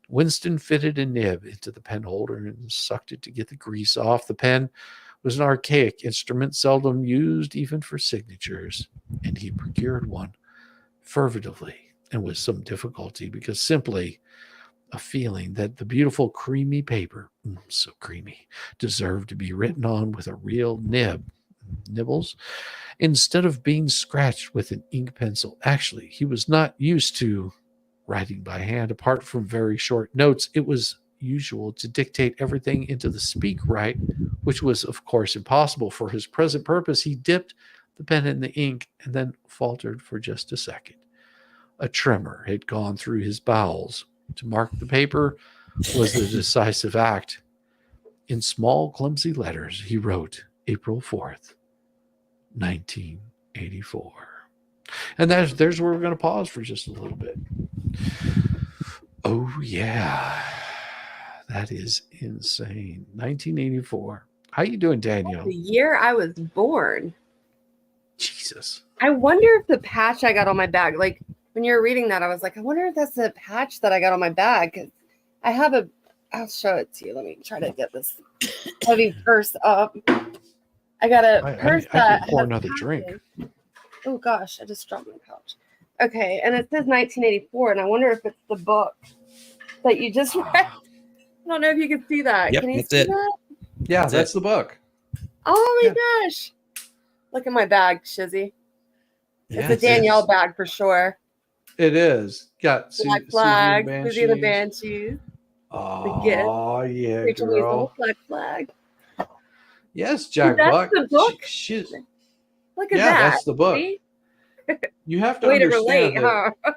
Winston fitted a nib into the pen holder and sucked it to get the grease off. The pen was an archaic instrument, seldom used even for signatures, and he procured one fervently and with some difficulty, because simply a feeling that the beautiful creamy paper, so creamy, deserved to be written on with a real nibbles, instead of being scratched with an ink pencil. Actually, he was not used to writing by hand. Apart from very short notes, it was usual to dictate everything into the speak right, which was, of course, impossible for his present purpose. He dipped the pen in the ink and then faltered for just a second. A tremor had gone through his bowels. To mark the paper was the decisive act. In small, clumsy letters, he wrote April 4th, 1984. And there's where we're going to pause for just a little bit. Oh, yeah. That is insane. 1984. How you doing, Danielle? The year I was born. Jesus. I wonder if the patch I got on my bag, like when you were reading that, I was like, I wonder if that's the patch that I got on my bag. 'Cause I have I'll show it to you. Let me try to get this heavy purse up. I got a purse that I pour has another drink. patches. Oh gosh, I just dropped my pouch. Okay, and it says 1984, and I wonder if it's the book that you just read. I don't know if you can see that. Yep, Can you that's see it. that? Yeah, that's the book. Oh my gosh. Look at my bag, Shizzy. Yeah, It's a Danielle bag for sure. It is. Got Black flag, Susie and the Banshees. Oh, yeah, Rachel Lee's girl. little flag. Yes, Jack That's Buck. the book? Look at that. Yeah, that's the book. See? You have to Way to understand relate, huh?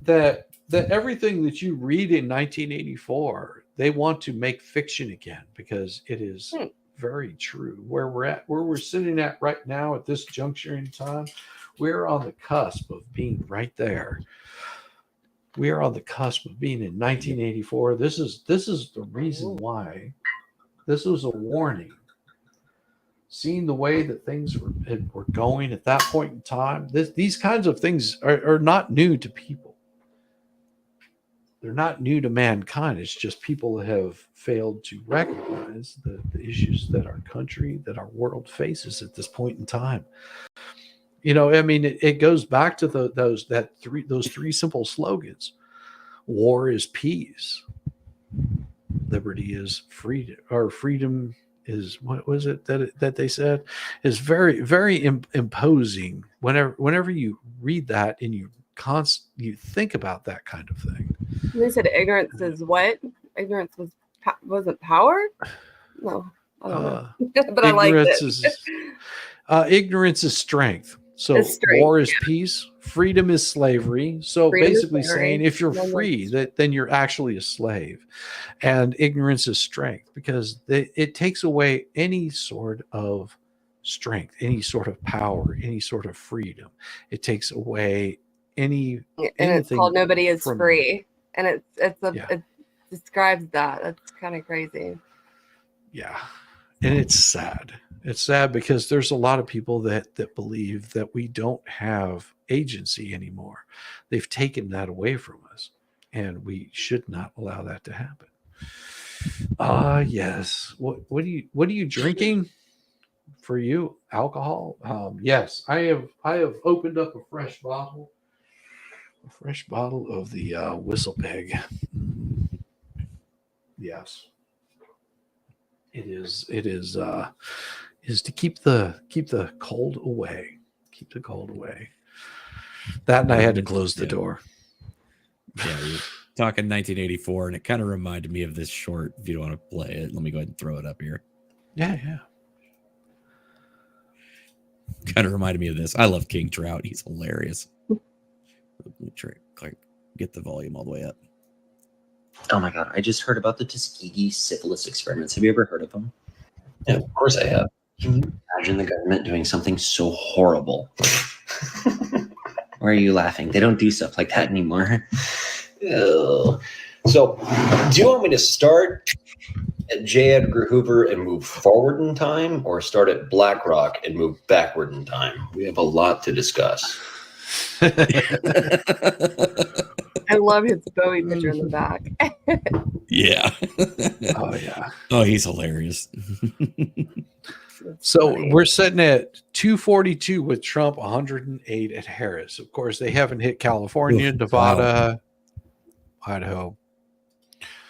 that everything that you read in 1984, they want to make fiction again because it is very true. Where we're sitting at right now at this juncture in time, we're on the cusp of being right there. We are on the cusp of being in 1984. This is the reason why. This was a warning. Seeing the way that things were going at that point in time, these kinds of things are not new to people. They're not new to mankind. It's just people have failed to recognize the issues that our country, that our world faces at this point in time. You know, I mean, it goes back to those three simple slogans. War is peace. Liberty is freedom, or freedom is, what was it that they said, is very, very imposing. Whenever you read that and you think about that kind of thing. They said ignorance is what? Ignorance wasn't power? No, I don't know. But I like it. Ignorance is strength. So war is peace, freedom is slavery. So Freedom is basically slavery. saying if you're free, then you're actually a slave. And ignorance is strength, because it takes away any sort of strength, any sort of power, any sort of freedom. It takes away and it's called Nobody is Free. And it describes that. That's kind of crazy. Yeah. And it's sad. It's sad because there's a lot of people that believe that we don't have agency anymore. They've taken that away from us, and we should not allow that to happen. Yes. What are you drinking? for you, alcohol. Yes, I have opened up a fresh bottle of the Whistle Pig. Yes, it is to keep the cold away. Keep the cold away. That, and I had to close the door. Yeah, you're talking 1984, and it kind of reminded me of this short. If you don't want to play it, let me go ahead and throw it up here. Yeah. Kind of reminded me of this. I love King Trout. He's hilarious. Let me try get the volume all the way up. Oh my god, I just heard about the Tuskegee syphilis experiments. Have you ever heard of them? Yeah, of course I have. Can you imagine the government doing something so horrible? Why are you laughing? They don't do stuff like that anymore. Ew. So, do you want me to start at J. Edgar Hoover and move forward in time, or start at BlackRock and move backward in time? We have a lot to discuss. I love his Bowie picture in the back. Yeah. Oh yeah. Oh, he's hilarious. So we're sitting at 242 with Trump, 108 at Harris. Of course, they haven't hit California, Nevada, Idaho.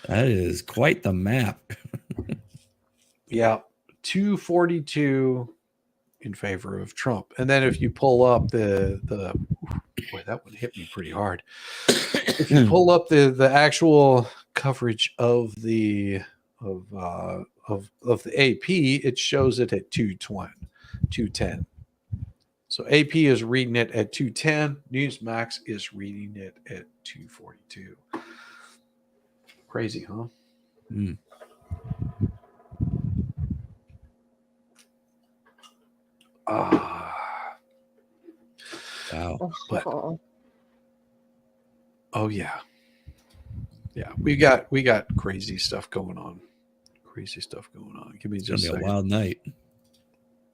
That is quite the map. Yeah, 242 in favor of Trump. And then if you pull up the boy, that one hit me pretty hard. If you pull up the actual coverage of the AP, it shows it at 210. So AP is reading it at 210. Newsmax is reading it at 242. Crazy, huh? Mm. Wow. But, oh yeah. Yeah, we got crazy stuff going on. Give me It's just gonna a be a second. wild night.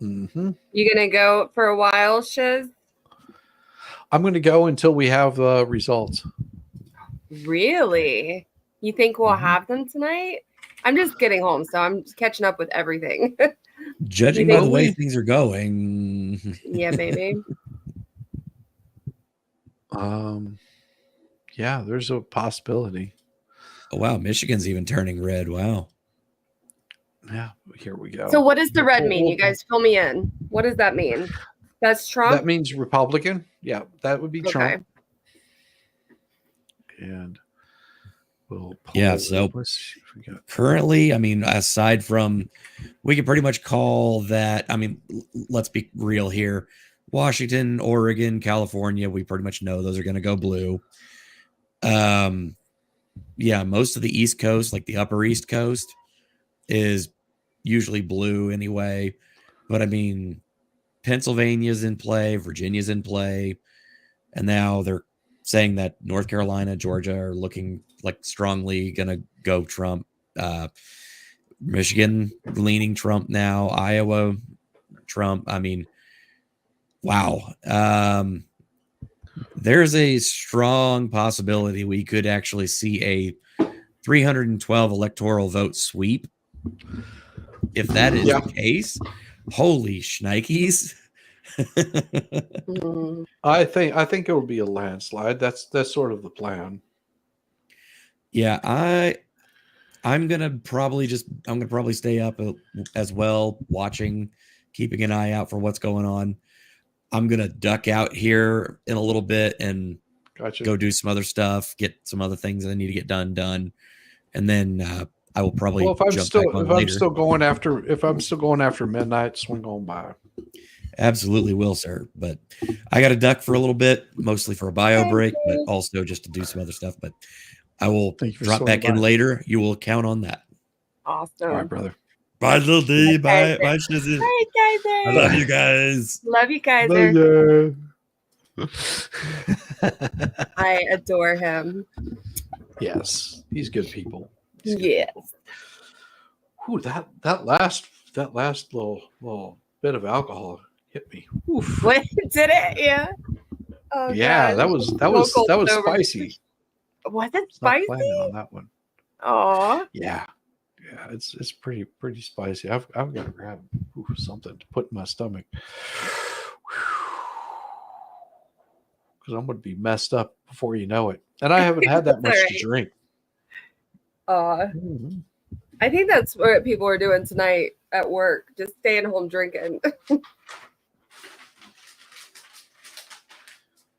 Mm-hmm. You gonna go for a while, Shiz? I'm going to go until we have results. Really? You think we'll have them tonight? I'm just getting home, so I'm just catching up with everything. Judging by the way things are going. Yeah, baby. Yeah, there's a possibility. Oh wow, Michigan's even turning red. Wow. Yeah, here we go. So what does the red mean? You guys fill me in. What does that mean? That's Trump? That means Republican. Yeah, that would be Trump. And we'll Yeah, so currently, I mean, aside from, we can pretty much call that, I mean, let's be real here. Washington, Oregon, California, we pretty much know those are going to go blue. Yeah, most of the East Coast, like the Upper East Coast, is usually blue anyway. But I mean, Pennsylvania's in play, Virginia's in play, and now they're saying that North Carolina, Georgia are looking like strongly going to go Trump. Michigan leaning Trump now. Iowa, Trump. I mean, wow. There's a strong possibility we could actually see a 312 electoral vote sweep. If that is the case, holy shnikes. I think it will be a landslide. That's sort of the plan. Yeah, I'm gonna probably stay up as well, watching, keeping an eye out for what's going on. I'm gonna duck out here in a little bit and go do some other stuff, get some other things I need to get done, and then I will probably Well, if I'm jump back on later. if I'm still going after midnight, swing on by. Absolutely will, sir. But I got to duck for a little bit, mostly for a bio break, but also just to do some other stuff. But I will drop back in later. You will count on that. Awesome. All right, brother. Bye, little D. Bye, Shizzy. Bye, Kaiser. I love you guys. Love you, Kaiser. Bye. I adore him. Yes, he's good people. Yes. Ooh, that last little bit of alcohol hit me. Oof. What did it? Yeah. Oh, Yeah, God. that was Local spicy. Was it Not spicy? planning on that one. Aw. Yeah. Yeah, it's pretty spicy. I've got to grab something to put in my stomach because I'm going to be messed up before you know it. And I haven't had that much to drink. I think that's what people are doing tonight at work, just staying home drinking.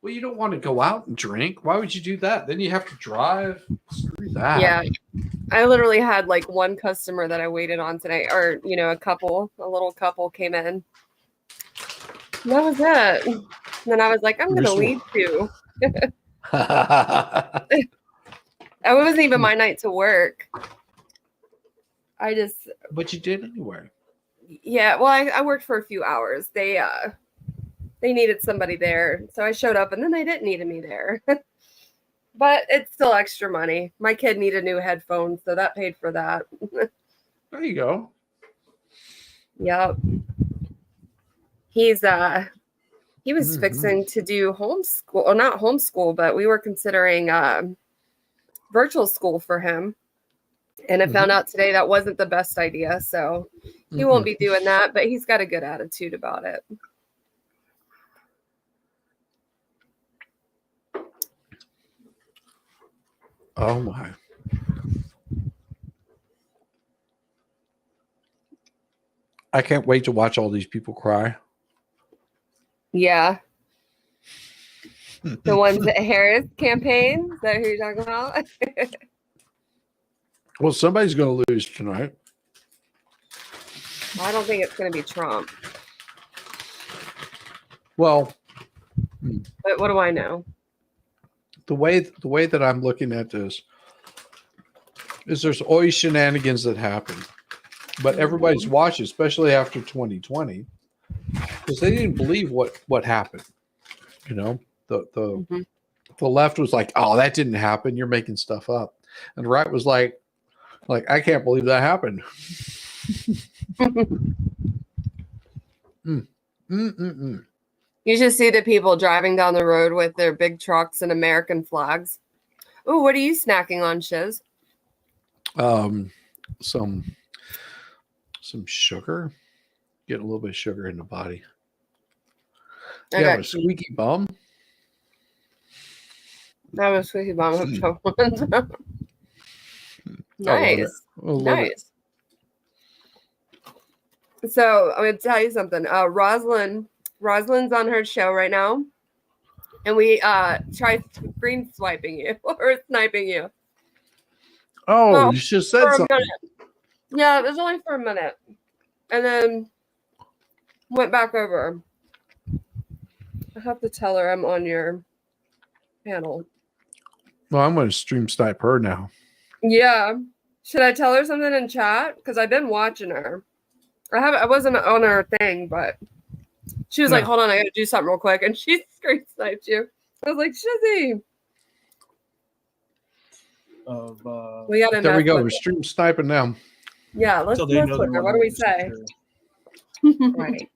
Well, you don't want to go out and drink. Why would you do that? Then you have to drive. Screw that. Yeah. I literally had like one customer that I waited on tonight, or, you know, a little couple came in. And that was it. And then I was like, I'm going to leave too. It wasn't even my night to work. But you did anyway. Yeah, well, I worked for a few hours. They needed somebody there, so I showed up, and then they didn't need me there. But it's still extra money. My kid needed new headphones, so that paid for that. There you go. Yep. He was fixing to do homeschool, or not homeschool, but we were considering virtual school for him. And I found out today that wasn't the best idea, so he won't be doing that, but he's got a good attitude about it. Oh my. I can't wait to watch all these people cry. Yeah. The ones at Harris campaign, is that who you're talking about? Well, somebody's going to lose tonight. I don't think it's going to be Trump. Well, but what do I know? The way that I'm looking at this is there's always shenanigans that happen, but everybody's watching, especially after 2020, because they didn't believe what happened. You know, the left was like, "Oh, that didn't happen. You're making stuff up," and the right was like, "I can't believe that happened." You should see the people driving down the road with their big trucks and American flags. Oh, what are you snacking on, Shiz? Some sugar. Get a little bit of sugar in the body. I Yeah, got a squeaky bum. I have a squeaky bum. Nice. Nice. So I'm going to tell you something. Rosalind's on her show right now. And we tried screen swiping you or sniping you. Oh, you should have said for a something. minute. Yeah, it was only for a minute. And then went back over. I have to tell her I'm on your panel. Well, I'm going to stream snipe her now. Yeah. Should I tell her something in chat? Because I've been watching her. I wasn't on her thing, but she was like, hold on, I got to do something real quick. And she screen sniped you. I was like, Shizzy. We got There we go. We're stream sniping now. Yeah, let's with her. What do we say? Right.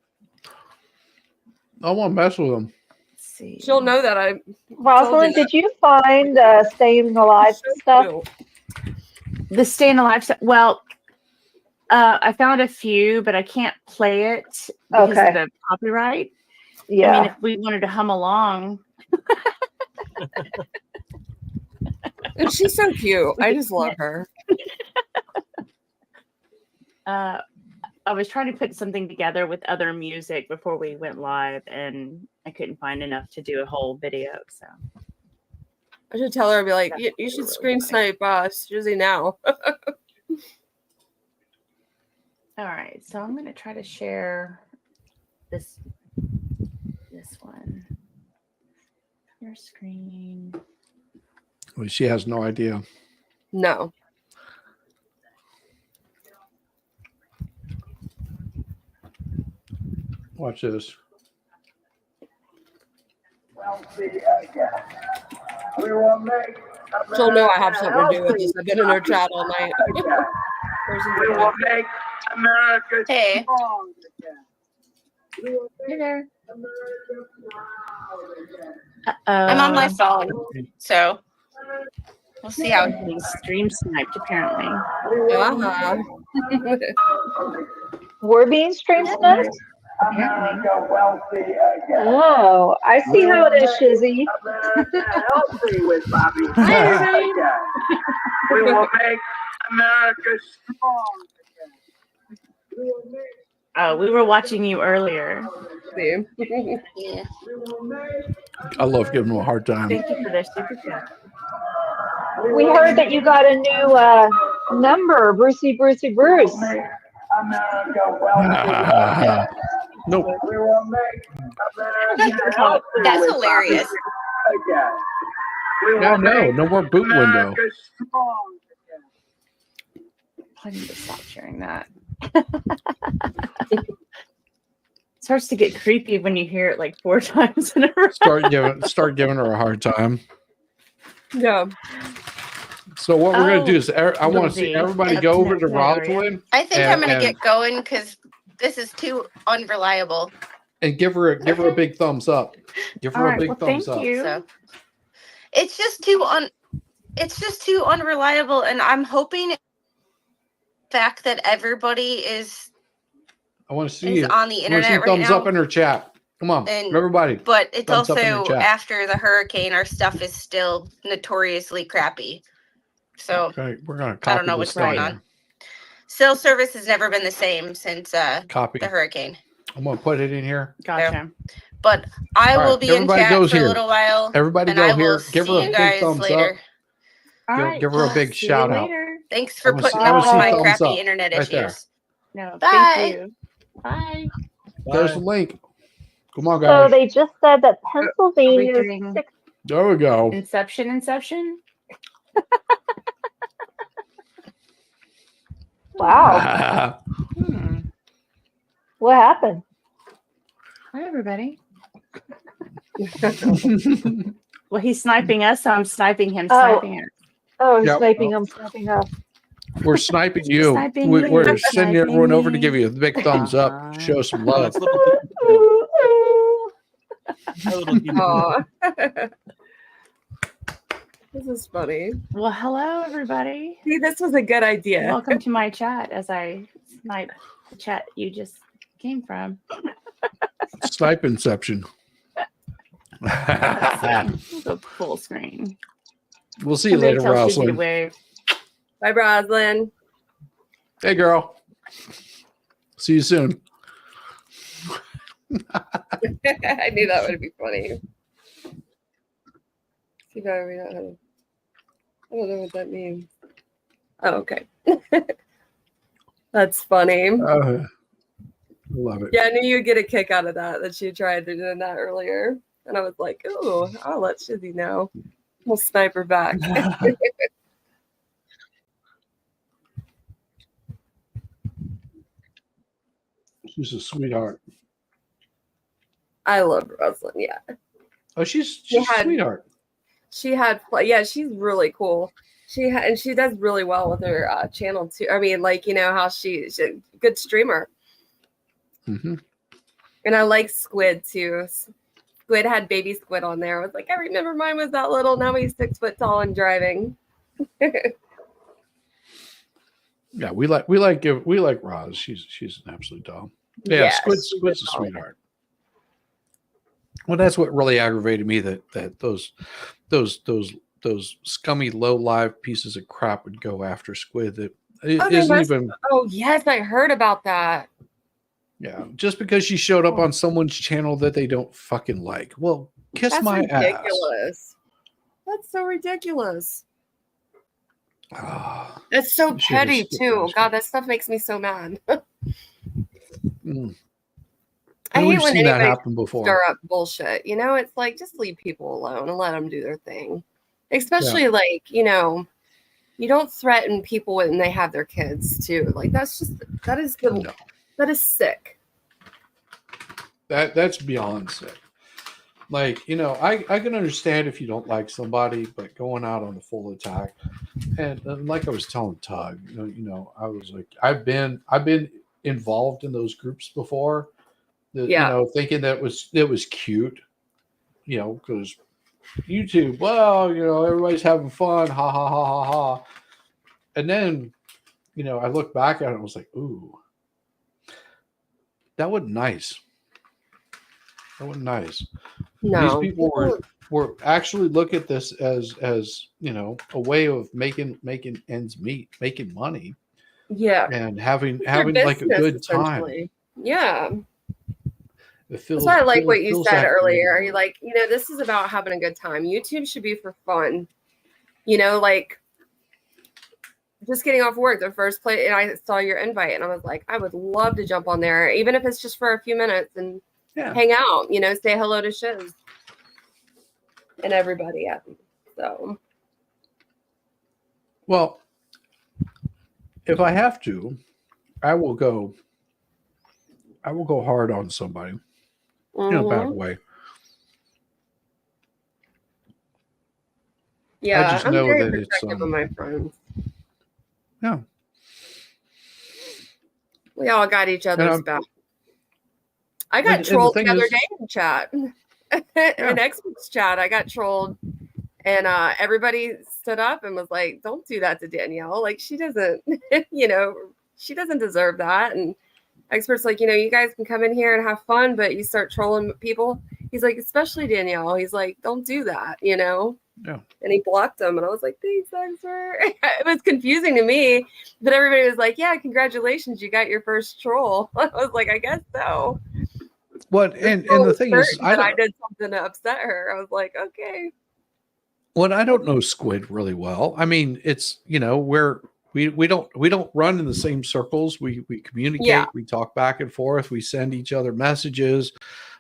I want to mess with them. She'll know that I. Rosalind, did you find Staying Alive stuff? The Staying Alive stuff. Well, I found a few, but I can't play it because of the copyright. Yeah. I mean, if we wanted to hum along. And she's so cute. I just love her. I was trying to put something together with other music before we went live, and I couldn't find enough to do a whole video. So I should tell her, I'd be like, you should screen snipe Susie now. all right, so I'm going to try to share this one. Your screen. Well, she has no idea. No. Watch this. She'll know I have something to do with this. I've been in her chat all night. Hey. Hey there. I'm on my phone, so We'll see how it's getting stream sniped, apparently. Uh-huh. We're being stream sniped? Apparently. Oh, I see how it is, Shizzy. We will make America strong. Oh, we were watching you earlier. Yeah. I love giving them a hard time. Thank you for the super chat. We heard that you got a new number, Bruce. Nope. That's hilarious. Yeah, no more boot window. I need to stop sharing that. It starts to get creepy when you hear it like 4 times in a row. Start giving her a hard time. Yeah. So what we're gonna do is I want to see everybody go over to Rosalind. I think I'm gonna and- get going because this is too unreliable. and give her a big thumbs up. Give her a big thumbs up. So, it's just too unreliable, and I'm hoping the fact that everybody is I want to see you on the I wanna see internet right thumbs now. up in her chat. Come on, And- everybody. But it's thumbs up in her also chat. after the hurricane, our stuff is still notoriously crappy. So Okay, we're gonna I copy don't know this what's going thing. on. Cell service has never been the same since Copy. the hurricane. I'm gonna put it in here. Gotcha. But I All will right, be in everybody chat goes for here. a little while. Everybody and go I will here. Give her see a you big guys thumbs later. up. Give her a big See you shout out. later. Thanks for I wanna putting see- I up wanna with see my thumbs crappy up internet right issues. there. No, Bye. thank you. Bye. There's the link. Come on, So guys. they just said that Pennsylvania is doing- 6. There we go. Inception. Wow. What happened? Hi, everybody. Well, he's sniping us, so I'm sniping him, sniping her. Oh, he's Yep. sniping us. We're sniping you. Sniping We- you. We're sending Sniping everyone over to me. give you a big thumbs up. Show some love. Aw. This is funny. Well, hello, everybody. See, this was a good idea. Welcome to my chat as I snipe the chat you just came from. Snipe Inception. The full screen. We'll see you Somebody later, tell Susie to Rosalind. wave. Bye, Roslyn. Hey, girl. See you soon. I knew that would be funny. See, now we don't have- I don't know what that means. Oh, okay. That's funny. Love it. Yeah, I knew you'd get a kick out of that she tried doing that earlier. And I was like, oh, I'll let Shizzy know. We'll snipe her back. She's a sweetheart. I love Roslyn, yeah. Oh, she's She a sweetheart. She had, yeah, she's really cool. And she does really well with her channel too. I mean, like, you know, how she's a good streamer. Mm-hmm. And I like Squid too. Squid had baby Squid on there. I was like, I remember mine was that little. Now he's 6 foot tall and driving. Yeah, we like Roz. She's an absolute doll. Yeah, Yeah, Squid's she's a a doll. sweetheart. Well, that's what really aggravated me that those scummy low live pieces of crap would go after Squid. That it Oh, they isn't must- even. Oh yes, I heard about that. Yeah, just because she showed up on someone's channel that they don't fucking like. Well, kiss That's my ass. ridiculous. That's so ridiculous. Ah, It's so you should have petty skipped too. those. God, that stuff makes me so mad. Mm. I And hate we've when seen that anybody happen before. stir up bullshit. You know, it's like just leave people alone and let them do their thing. Especially like, you know, you don't threaten people when they have their kids too. Like that is sick. That's beyond sick. Like, you know, I can understand if you don't like somebody, but going out on a full attack, and like I was telling Tug, you know, I was like, I've been involved in those groups before. Yeah. You know, thinking that it was cute, you know, because YouTube. Well, everybody's having fun. Ha ha ha ha ha. And then, I look back at it and I was like, ooh, that wasn't nice. That wasn't nice. No, These people were actually look at this as a way of making ends meet, making money. Yeah. And having It's their like a business, good time. essentially. Yeah. It feels, That's why I like what you feels said that earlier. You're like, this is about having a good time. YouTube should be for fun. Like just getting off work, the first place, and I saw your invite, and I was like, I would love to jump on there, even if it's just for a few minutes and hang out. Say hello to Shiz and everybody. So, well, if I have to, I will go hard on somebody in a bad way. Yeah, I just I'm know very that it's protective of my friends. Yeah. We all got each other's back. I got and trolled the the thing other is- day in chat. In Xbox chat, I got trolled, and everybody stood up and was like, "Don't do that to Danielle. Like, she doesn't, she doesn't deserve that." And experts like, you guys can come in here and have fun, but you start trolling people. He's like, especially Danielle. He's like, don't do that, Yeah. And he blocked them, and I was like, thanks, Expert. It was confusing to me, but everybody was like, yeah, congratulations, you got your first troll. I was like, I guess so. What and the thing is, I did something to upset her. I was like, okay. Well, I don't know Squid really well. I mean, it's we don't run in the same circles. We communicate, we talk back and forth, we send each other messages,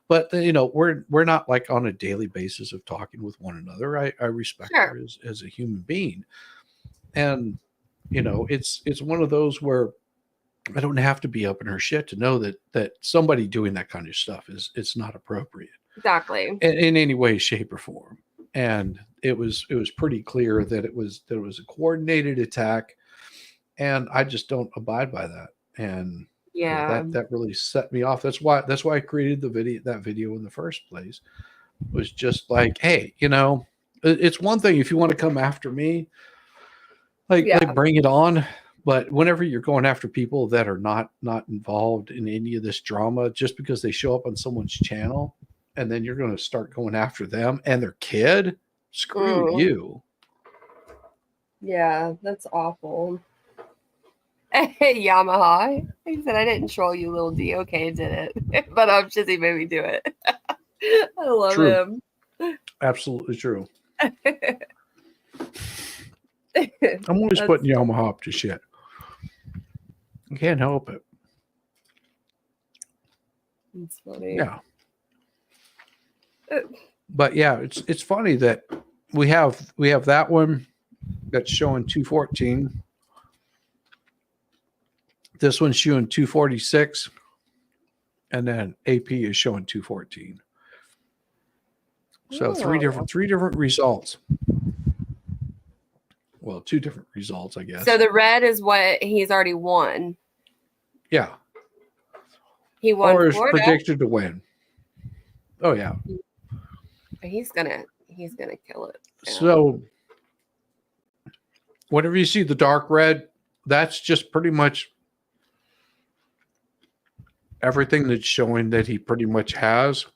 but we're not like on a daily basis of talking with one another. I respect her as a human being, and it's one of those where I don't have to be up in her shit to know that somebody doing that kind of stuff it's not appropriate. Exactly. In any way, shape, or form. And it was pretty clear that it was a coordinated attack, and I just don't abide by that. And that really set me off. That's why I created that video in the first place. Was just like, hey, it's one thing if you want to come after me, like bring it on. But whenever you're going after people that are not involved in any of this drama, just because they show up on someone's channel, and then you're going to start going after them and their kid, screw you. Yeah, that's awful. Hey, Yamaha. He said, I didn't troll you, little D. Okay, did it. But Shizzy made me do it. I love him. Absolutely true. I'm always putting Yamaha up to shit. I can't help it. It's funny. Yeah. But yeah, it's funny that we have that one that's showing 214. This one's showing 246, and then AP is showing 214. So three different results. Well, two different results, I guess. So the red is what he's already won. Yeah. He won or is Florida. predicted to win. Oh yeah. He's gonna kill it. So whenever you see the dark red, that's just pretty much everything that's showing that he pretty much has,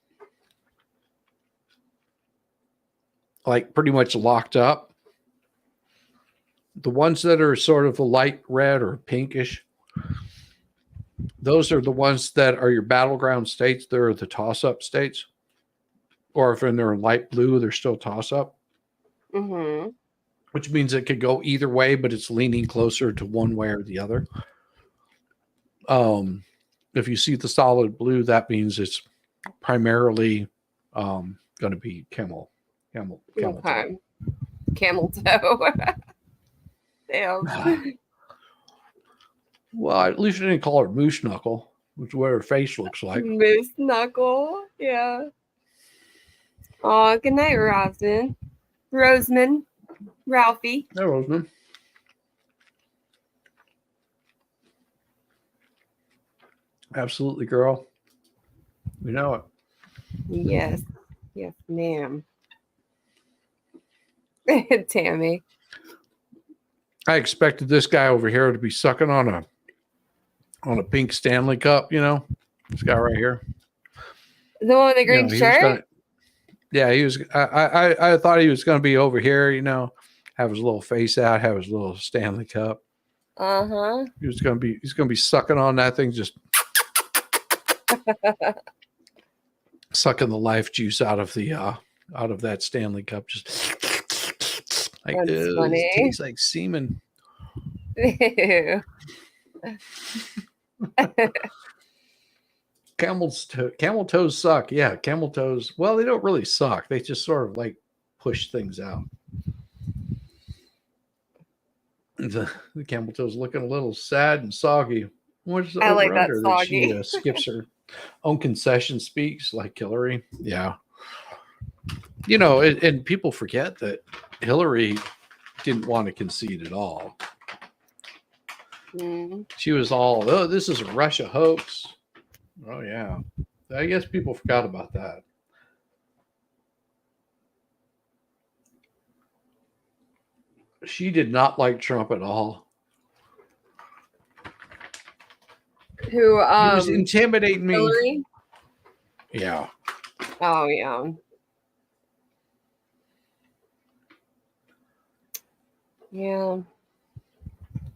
like, pretty much locked up. The ones that are sort of a light red or pinkish, those are the ones that are your battleground states. They're the toss-up states. Or if they're in light blue, they're still toss-up. Mm-hmm. Which means it could go either way, but it's leaning closer to one way or the other. If you see the solid blue, that means it's primarily going to be camel Okay. Camel toe. Damn. Well, at least I didn't call her moose knuckle, which is what her face looks like. Moose knuckle. Yeah. Oh, good night, Roseman. Ralphie. Hey, Roseman. Absolutely, girl. We know it. Yes. Yes, ma'am. Tammy. I expected this guy over here to be sucking on a pink Stanley Cup, you know. This guy right here. The one with the You know, green shirt? he was. I thought he was going to be over here, you know, have his little face out, have his little Stanley Cup. Uh-huh. He's going to be sucking on that thing, just sucking the life juice out of that Stanley Cup, just like That's funny. it tastes like semen. Ew. Camel toes suck. Yeah, camel toes. Well, they don't really suck. They just sort of like push things out. The camel toes looking a little sad and soggy. What's the I like that over-under that she soggy. skips her own concession speaks like Hillary? Yeah. You know, and people forget that Hillary didn't want to concede at all. She was all, oh, this is a Russia hoax. Oh, yeah. I guess people forgot about that. She did not like Trump at all. Who He was intimidating me. Hillary? Yeah. Oh yeah. Yeah.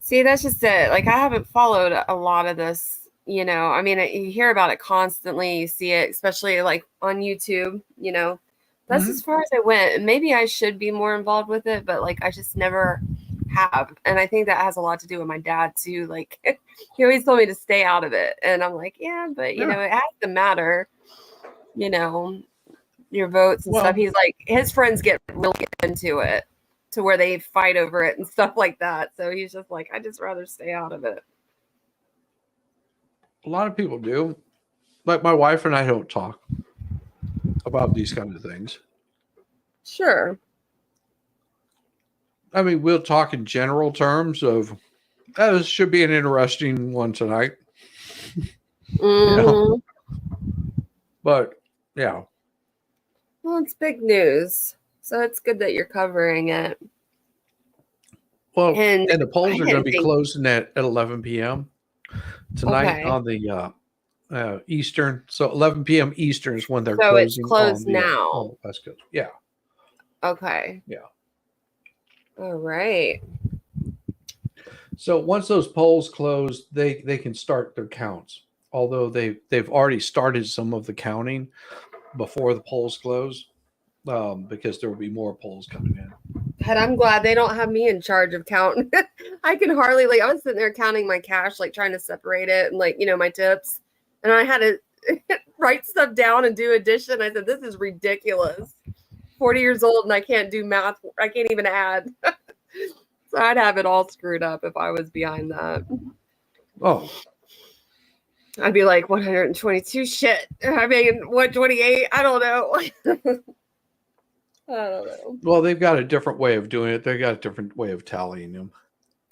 See, that's just it. Like, I haven't followed a lot of this, you know. I mean, you hear about it constantly. You see it, especially like on YouTube, you know. That's as far as I went. And maybe I should be more involved with it, but like I just never have. And I think that has a lot to do with my dad too. Like he always told me to stay out of it. And I'm like, yeah, but you know, it has to matter, you know, your votes and stuff. He's like, his friends get really into it to where they fight over it and stuff like that. So he's just like, I'd just rather stay out of it. A lot of people do. Like my wife and I don't talk about these kind of things. Sure. I mean, we'll talk in general terms of, this should be an interesting one tonight. You know? But, yeah. Well, it's big news. So it's good that you're covering it. Well, and the polls I are going to didn't be think- closing at 11 p.m. tonight Okay. on the Eastern. So 11 p.m. Eastern is when they're So it's closing. closed on the, now. on the West Coast. Yeah. Okay. Yeah. All right. So once those polls close, they can start their counts. Although they've already started some of the counting before the polls close, because there will be more polls coming in. And I'm glad they don't have me in charge of counting. I can hardly, like, I was sitting there counting my cash, like trying to separate it and, like, you know, my tips. And I had to write stuff down and do addition. I said, this is ridiculous. 40 years old and I can't do math. I can't even add. So I'd have it all screwed up if I was behind that. Oh. I'd be like 122 shit. I mean, 128? I don't know. I don't know. Well, they've got a different way of doing it. They've got a different way of tallying them.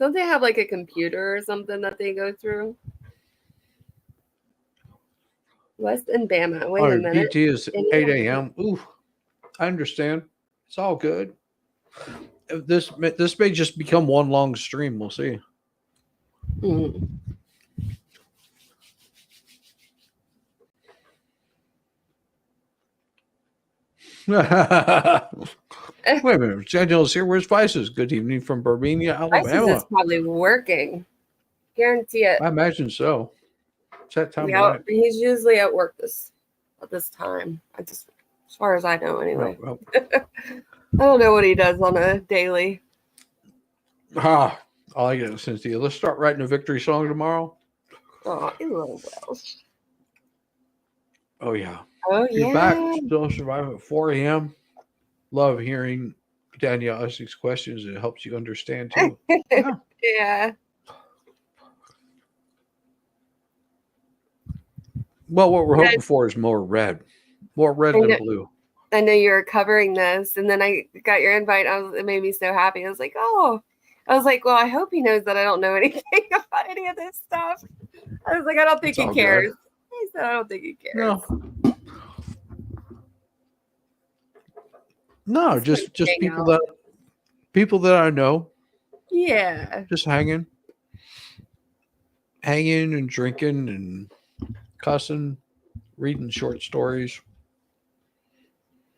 Don't they have like a computer or something that they go through? West and Bama. Wait a minute. PT is 8 a.m. Ooh, I understand. It's all good. This may just become one long stream. We'll see. Mm. Wait a minute. Daniel's here. Where's Vices? Good evening from Birmingham, ISIS is Alabama. probably working. Guarantee it. I imagine so. It's that time of Yeah, night. he's usually at work at this time. As far as I know, anyway. Well. I don't know what he does on a daily. All I get is Cynthia. Let's start writing a victory song tomorrow. Oh, you little Welsh. Oh yeah. Oh You're yeah. back. Still surviving at 4 a.m. Love hearing Danielle Essex's questions. It helps you understand too. Yeah. Well, what we're Yeah. hoping for is more red than blue. I know you were covering this, and then I got your invite. It made me so happy. I was like, oh. I was like, well, I hope he knows that I don't know anything about any of this stuff. I was like, I don't think It's he all cares. good. He said, I don't think he cares. No, just hang people out. People that I know, Yeah. just hanging and drinking and cussing, reading short stories.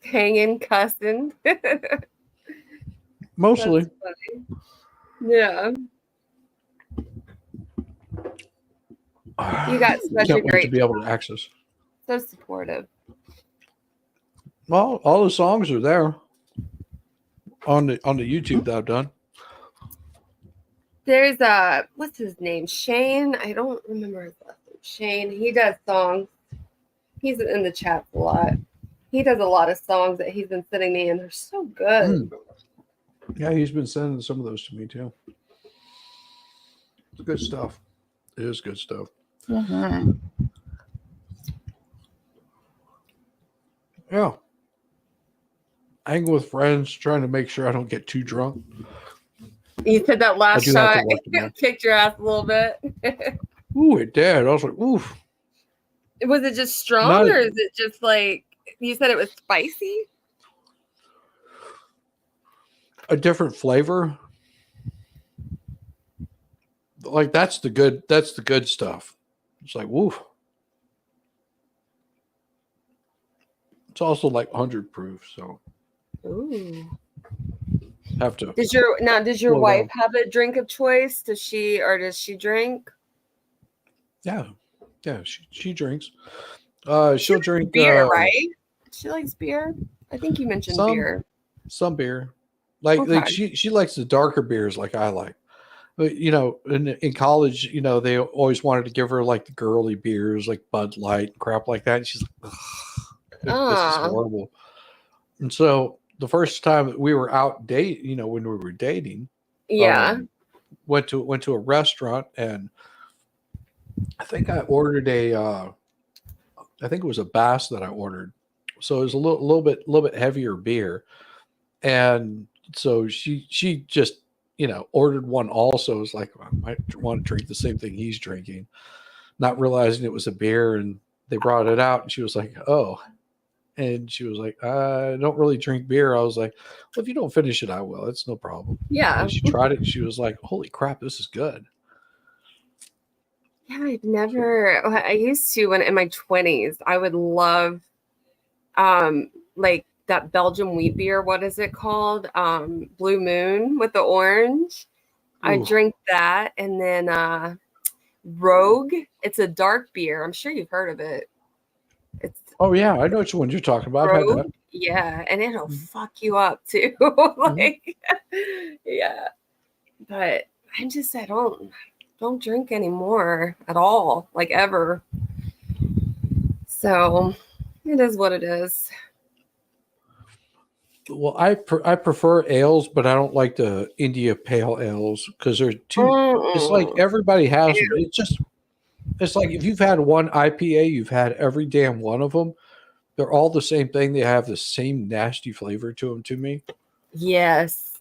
Hanging, cussing. Mostly. That's funny. Yeah. You got such a Can't wait to great be able to access. so supportive. Well, all the songs are there on the YouTube that I've done. There's what's his name? Shane. I don't remember his last name. Shane. He does songs. He's in the chat a lot. He does a lot of songs that he's been sending me, and they're so good. Yeah, he's been sending some of those to me too. It's good stuff. It is good stuff. Mm-hmm. Yeah. Hang with friends, trying to make sure I don't get too drunk. You said that last I do have to shot work tomorrow. kicked your ass a little bit. Ooh, it did. I was like, oof. Was it just strong, Not- or is it just like you said it was spicy? A different flavor. Like that's the good stuff. It's like, woof. It's also like 100 proof, so Ooh. have to. Does your slow wife down. have a drink of choice? Does she drink? Yeah, she drinks. She'll drink Beer, right? She likes beer. I think you mentioned beer. Some beer. Like Okay. she likes the darker beers like I like. But you know, in college, you know, they always wanted to give her like the girly beers like Bud Light and crap like that. And she's like, this is horrible. And so the first time that we were out when we were dating, Yeah. went to a restaurant, and I think I ordered I think it was a Bass that I ordered. So it was a little bit heavier beer. And so she just, ordered one also. It was like, I might want to drink the same thing he's drinking, not realizing it was a beer. And they brought it out and she was like, oh. And she was like, I don't really drink beer. I was like, well, if you don't finish it, I will. It's no problem. Yeah. And she tried it and she was like, holy crap, this is good. Yeah, I used to when in my 20s, I would love like that Belgian wheat beer. What is it called? Blue Moon with the orange. I Ooh. drink that. And then Rogue. It's a dark beer. I'm sure you've heard of it. It's Oh yeah, I know which one you're talking about. I've had Rogue. that. Yeah, and it'll fuck you up too. Like, yeah. But I don't drink anymore at all, like ever. So it is what it is. Well, I prefer ales, but I don't like the India Pale Ales because they're too. It's like everybody has them. It's like if you've had one IPA, you've had every damn one of them. They're all the same thing. They have the same nasty flavor to them. To me, Yes.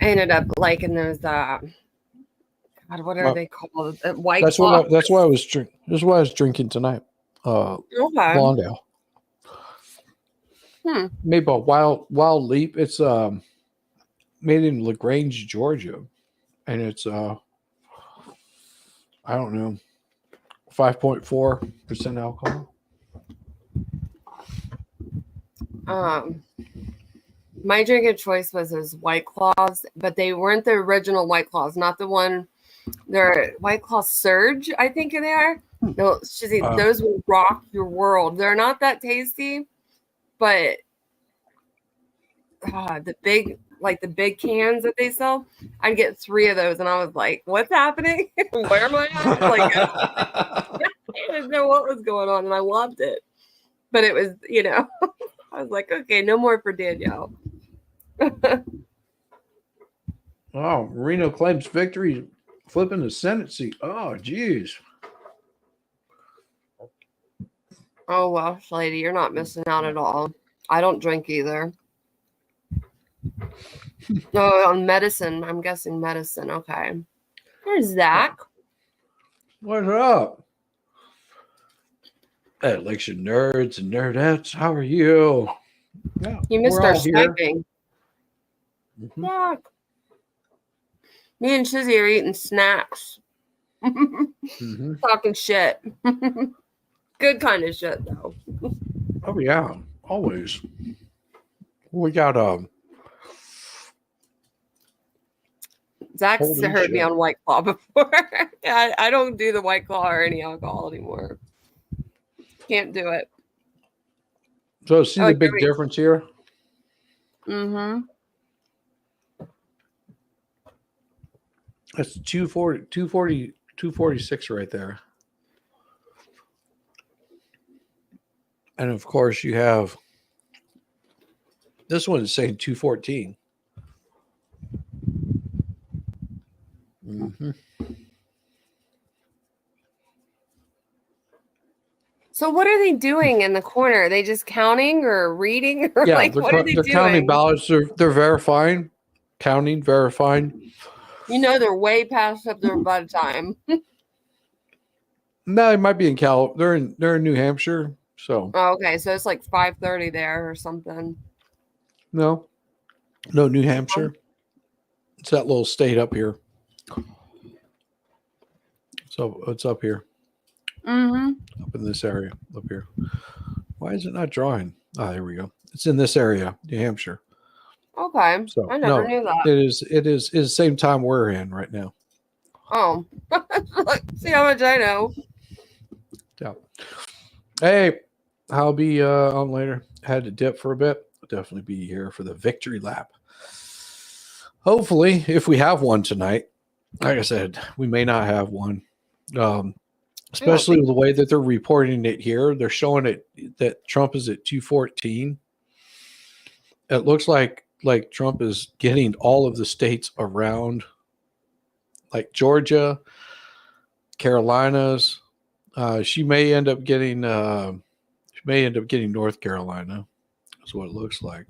I ended up liking those. God, what are they called? White that's Claw. that's why I was drinking. That's why I was drinking tonight. Blonde ale. Made by Wild Leap. It's made in LaGrange, Georgia, and it's I don't know, 5.4% alcohol. My drink of choice was those White Claws, but they weren't the original White Claws, not the one. They're White Claw Surge, I think they are. No, Shizzy, those will rock your world. They're not that tasty, but the big cans that they sell, I'd get 3 of those, and I was like, "What's happening? Where am I at?" Like, I didn't know what was going on, and I loved it. But it was, I was like, "Okay, no more for Danielle." Oh, Marino claims victory, flipping the Senate seat. Oh, geez. Oh well, lady, you're not missing out at all. I don't drink either. No, on medicine. I'm guessing medicine. Okay. There's Zach. What's up? Election nerds and nerdettes, how are you? Yeah, You missed we're our all here. sniping. Yuck. Me and Shizzy are eating snacks. Talking shit. Good kind of shit, though. Oh yeah, always. We got Zach's Holy heard me shit. on White Claw before. Yeah, I don't do the White Claw or any alcohol anymore. Can't do it. So see Oh, the big here we- difference here? Mm-hmm. That's 246 right there. And of course you have this one is saying 214. Mm-hmm. So what are they doing in the corner? Are they just counting or reading? Or Yeah, like, what are they they're doing? counting ballots. They're verifying, counting, verifying. You know they're way past up their butt time. No, it might be in Cal. They're in New Hampshire. So Oh, okay, so it's like 5:30 there or something. no, New Hampshire. It's that little state up here. So it's up here, Mm-hmm. up in this area, up here. Why is it not drawing? Ah, there we go. It's in this area, New Hampshire. Okay. So I never knew that. It is the same time we're in right now. Oh. See how much I know. Yeah. Hey, I'll be on later. Had to dip for a bit. I'll definitely be here for the victory lap. Hopefully, if we have one tonight. Like I said, we may not have one. Especially the way that they're reporting it here. They're showing it that Trump is at 214. It looks like Trump is getting all of the states around, like Georgia, Carolinas. She may end up getting North Carolina. That's what it looks like.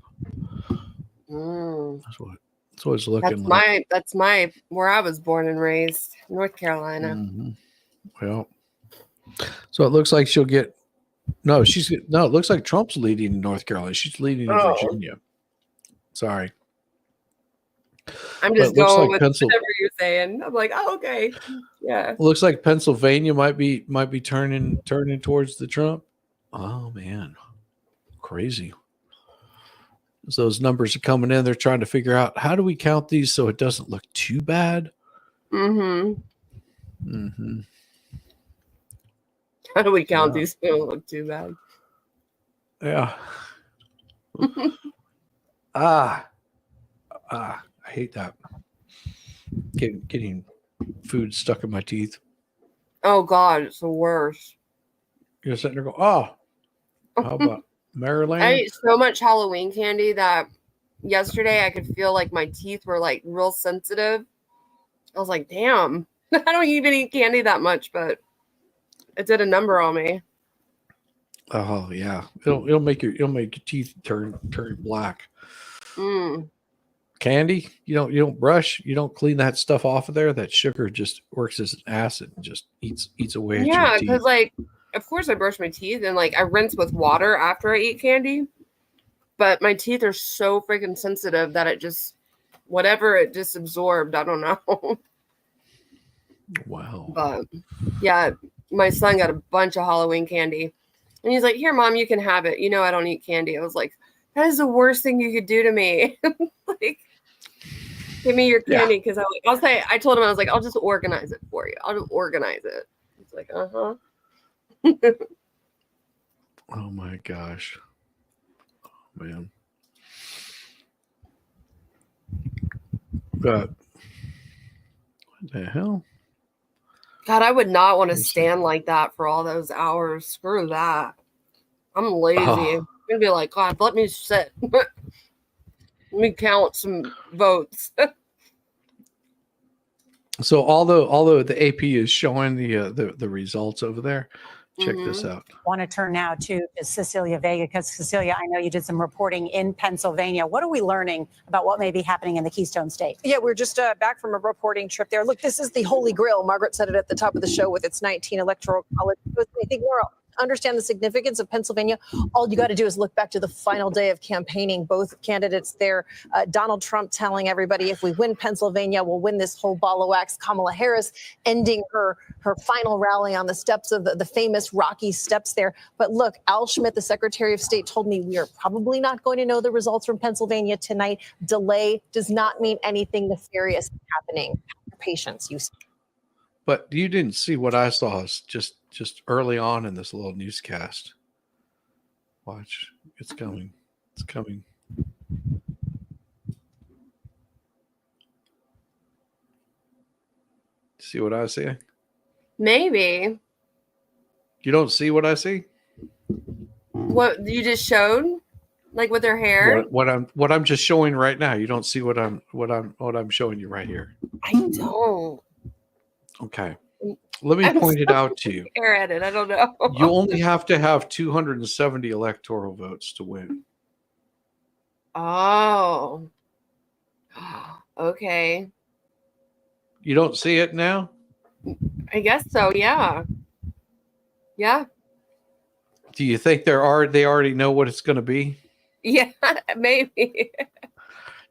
That's what it's looking like. That's where I was born and raised, North Carolina. Mm-hmm. Well, so it looks like she'll get. No, it looks like Trump's leading in North Carolina. She's leading in Virginia. Sorry. I'm just going with whatever you're saying. I'm like, oh, okay. Yeah. It looks like Pennsylvania might be turning towards the Trump. Oh man. Crazy. So those numbers are coming in. They're trying to figure out how do we count these so it doesn't look too bad. Mm-hmm. Mm-hmm. How do we count these? They don't look too bad. Yeah. I hate that. Getting food stuck in my teeth. Oh God, it's the worst. You're sitting there going, oh, how about Maryland? I ate so much Halloween candy that yesterday I could feel like my teeth were like real sensitive. I was like, damn, I don't even eat candy that much, but it did a number on me. Oh yeah, it'll make your teeth turn black. Candy, you don't brush, you don't clean that stuff off of there. That sugar just works as an acid and just eats away at your Yeah, teeth. because like, of course I brush my teeth and like I rinse with water after I eat candy, but my teeth are so freaking sensitive that it just absorbed. I don't know. Wow. But yeah, my son got a bunch of Halloween candy. And he's like, here, Mom, you can have it. You know I don't eat candy. I was like, that is the worst thing you could do to me. Like, give me your candy. Because I told him, I was like, I'll just organize it for you. I'll just organize it. He's like, uh-huh. Oh my gosh. Oh, man. What the hell? God, I would not want to stand like that for all those hours. Screw that. I'm lazy. I'm gonna be like, God, let me sit. Let me count some votes. So although the AP is showing the results over there, check this out. Want to turn now to Cecilia Vega, because Cecilia, I know you did some reporting in Pennsylvania. What are we learning about what may be happening in the Keystone State? Yeah, we're just back from a reporting trip there. Look, this is the Holy Grail. Margaret said it at the top of the show with its 19 electoral college. I think we're understand the significance of Pennsylvania, all you got to do is look back to the final day of campaigning. Both candidates there, Donald Trump telling everybody, if we win Pennsylvania, we'll win this whole ball of wax. Kamala Harris ending her final rally on the steps of the famous Rocky Steps there. But look, Al Schmidt, the Secretary of State, told me we are probably not going to know the results from Pennsylvania tonight. Delay does not mean anything nefarious happening. Patience, you. But you didn't see what I saw just early on in this little newscast. Watch, it's coming. It's coming. See what I see? Maybe. You don't see what I see? What you just showed? Like with her hair? What I'm just showing right now. You don't see what I'm showing you right here. I don't. Okay. Let me point it out to you. Hair at it. I don't know. You only have to have 270 electoral votes to win. Oh. Okay. You don't see it now? I guess so, yeah. Yeah. Do you think they already know what it's going to be? Yeah, maybe.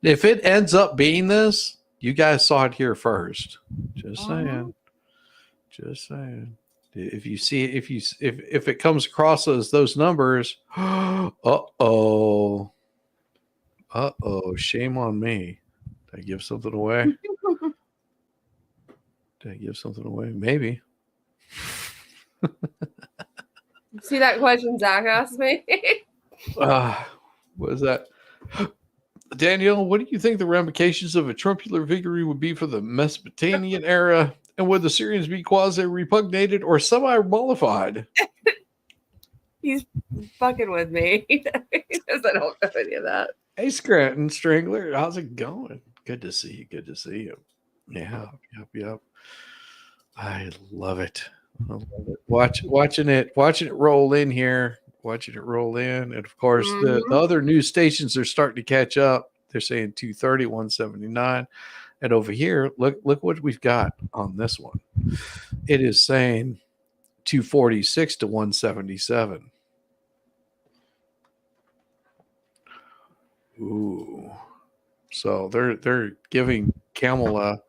If it ends up being this, you guys saw it here first. Just saying. Just saying. If you see if it comes across as those numbers, uh-oh, shame on me. Did I give something away? Did I give something away? Maybe. See that question Zach asked me? What is that? Daniel, what do you think the ramifications of a Trumpular victory would be for the Mesopotamian era? And would the Syrians be quasi-repugnated or semi-mollified? He's fucking with me. He doesn't know any of that. Hey, Scranton Strangler, how's it going? Good to see you. Good to see you. Yeah, yep. I love it. I love it. Watching it roll in here. Watching it roll in. And of course, the other news stations are starting to catch up. They're saying 230, 179. And over here, look what we've got on this one. It is saying 246 to 177. Ooh. So they're giving Kamala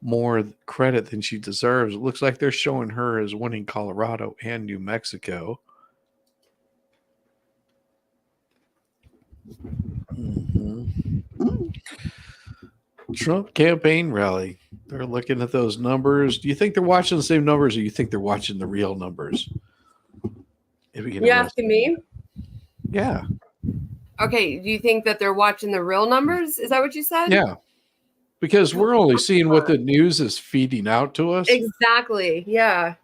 more credit than she deserves. It looks like they're showing her as winning Colorado and New Mexico. Trump campaign rally. They're looking at those numbers. Do you think they're watching the same numbers, or you think they're watching the real numbers? You asking me? Yeah. Okay. Do you think that they're watching the real numbers? Is that what you said? Yeah. Because we're only seeing what the news is feeding out to us. Exactly. Yeah.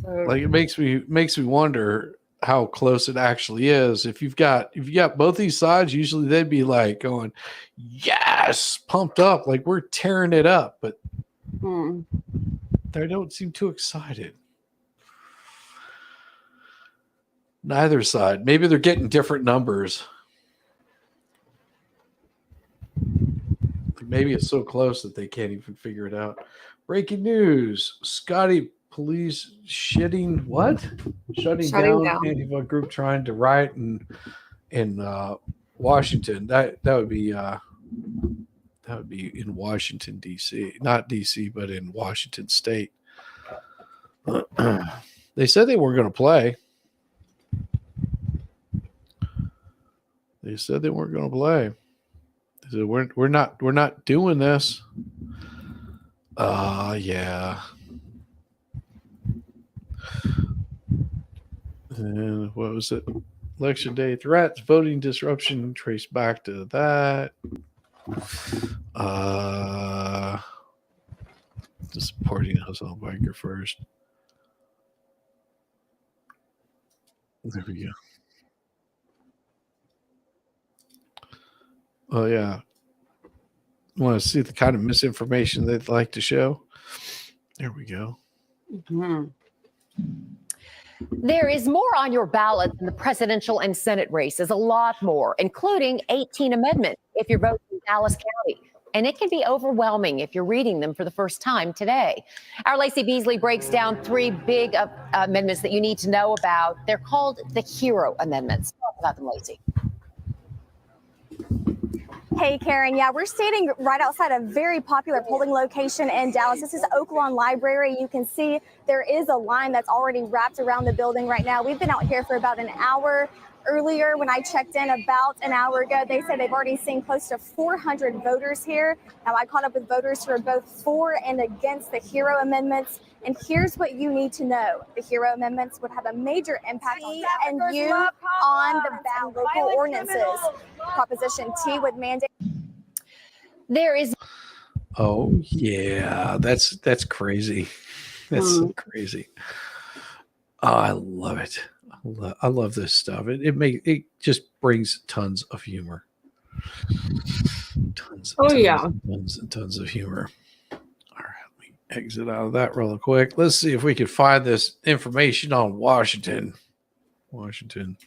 So, Like it makes me wonder how close it actually is. If you've got both these sides, usually they'd be like going, yes, pumped up, like we're tearing it up, but they don't seem too excited. Neither side. Maybe they're getting different numbers. Maybe it's so close that they can't even figure it out. Breaking news. Scotty police shutting down Antifa group trying to riot in Washington. That would be in Washington D.C. Not D.C. but in Washington State. They said they weren't going to play. They said they weren't going to play. They said we're not doing this. Yeah. And what was it? Election day threats, voting disruption, traced back to that. Supporting household biker first. There we go. Oh yeah. Want to see the kind of misinformation they'd like to show? There we go. There is more on your ballot than the presidential and Senate races, a lot more, including 18 amendments if you're voting in Dallas County. And it can be overwhelming if you're reading them for the first time today. Our Lacey Beasley breaks down 3 big amendments that you need to know about. They're called the Hero Amendments. Talk about them, Lacey. Hey, Karen. Yeah, we're standing right outside a very popular polling location in Dallas. This is Oak Lawn Library. You can see there is a line that's already wrapped around the building right now. We've been out here for about an hour. Earlier, when I checked in about an hour ago, they said they've already seen close to 400 voters here. Now, I caught up with voters who are both for and against the Hero Amendments. And here's what you need to know. The Hero Amendments would have a major impact on you on the ballot local ordinances. Proposition T would mandate. There is. Oh, yeah. That's crazy. That's so crazy. Oh, I love it. I love this stuff. It just brings tons of humor. Tons of humor. All right, let me exit out of that real quick. Let's see if we can find this information on Washington. I'm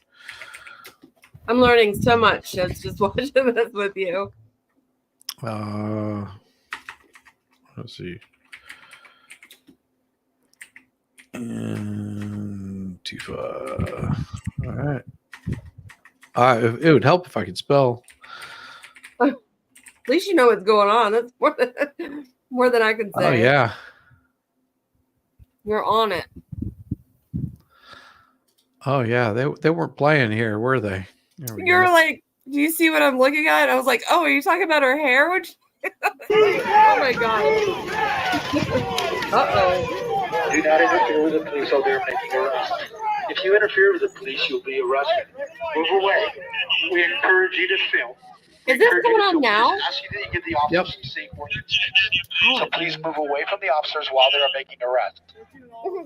learning so much. It's just watching this with you. Let's see. Antifa. All right. It would help if I could spell. At least you know what's going on. That's more than I can say. Oh yeah. You're on it. Oh yeah. They weren't playing here, were they? You're like, do you see what I'm looking at? I was like, oh, are you talking about her hair? Oh my god. Uh-oh. Do not interfere with the police while they're making arrests. If you interfere with the police, you'll be arrested. Move away. We encourage you to film. Is this going on now? Ask you that you give the officers some safe working. So please move away from the officers while they're making arrests.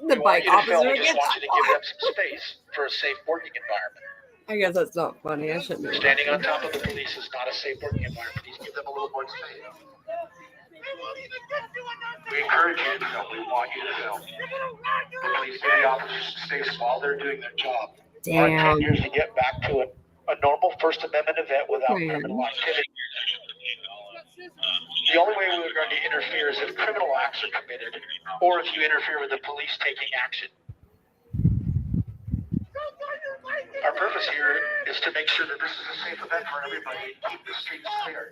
The bike officer We just again. want you to give them some space for a safe working environment. I guess that's not funny. I shouldn't be. Standing on top of the police is not a safe working environment. Please give them a little more space. We encourage you to film. We want you to film. Please give the officers space while they're doing their job. Our Damn. intent is to get back to a normal First Amendment event without criminal activity. The only way we're going to interfere is if criminal acts are committed or if you interfere with the police taking action. Our purpose here is to make sure that this is a safe event for everybody and keep the streets clear.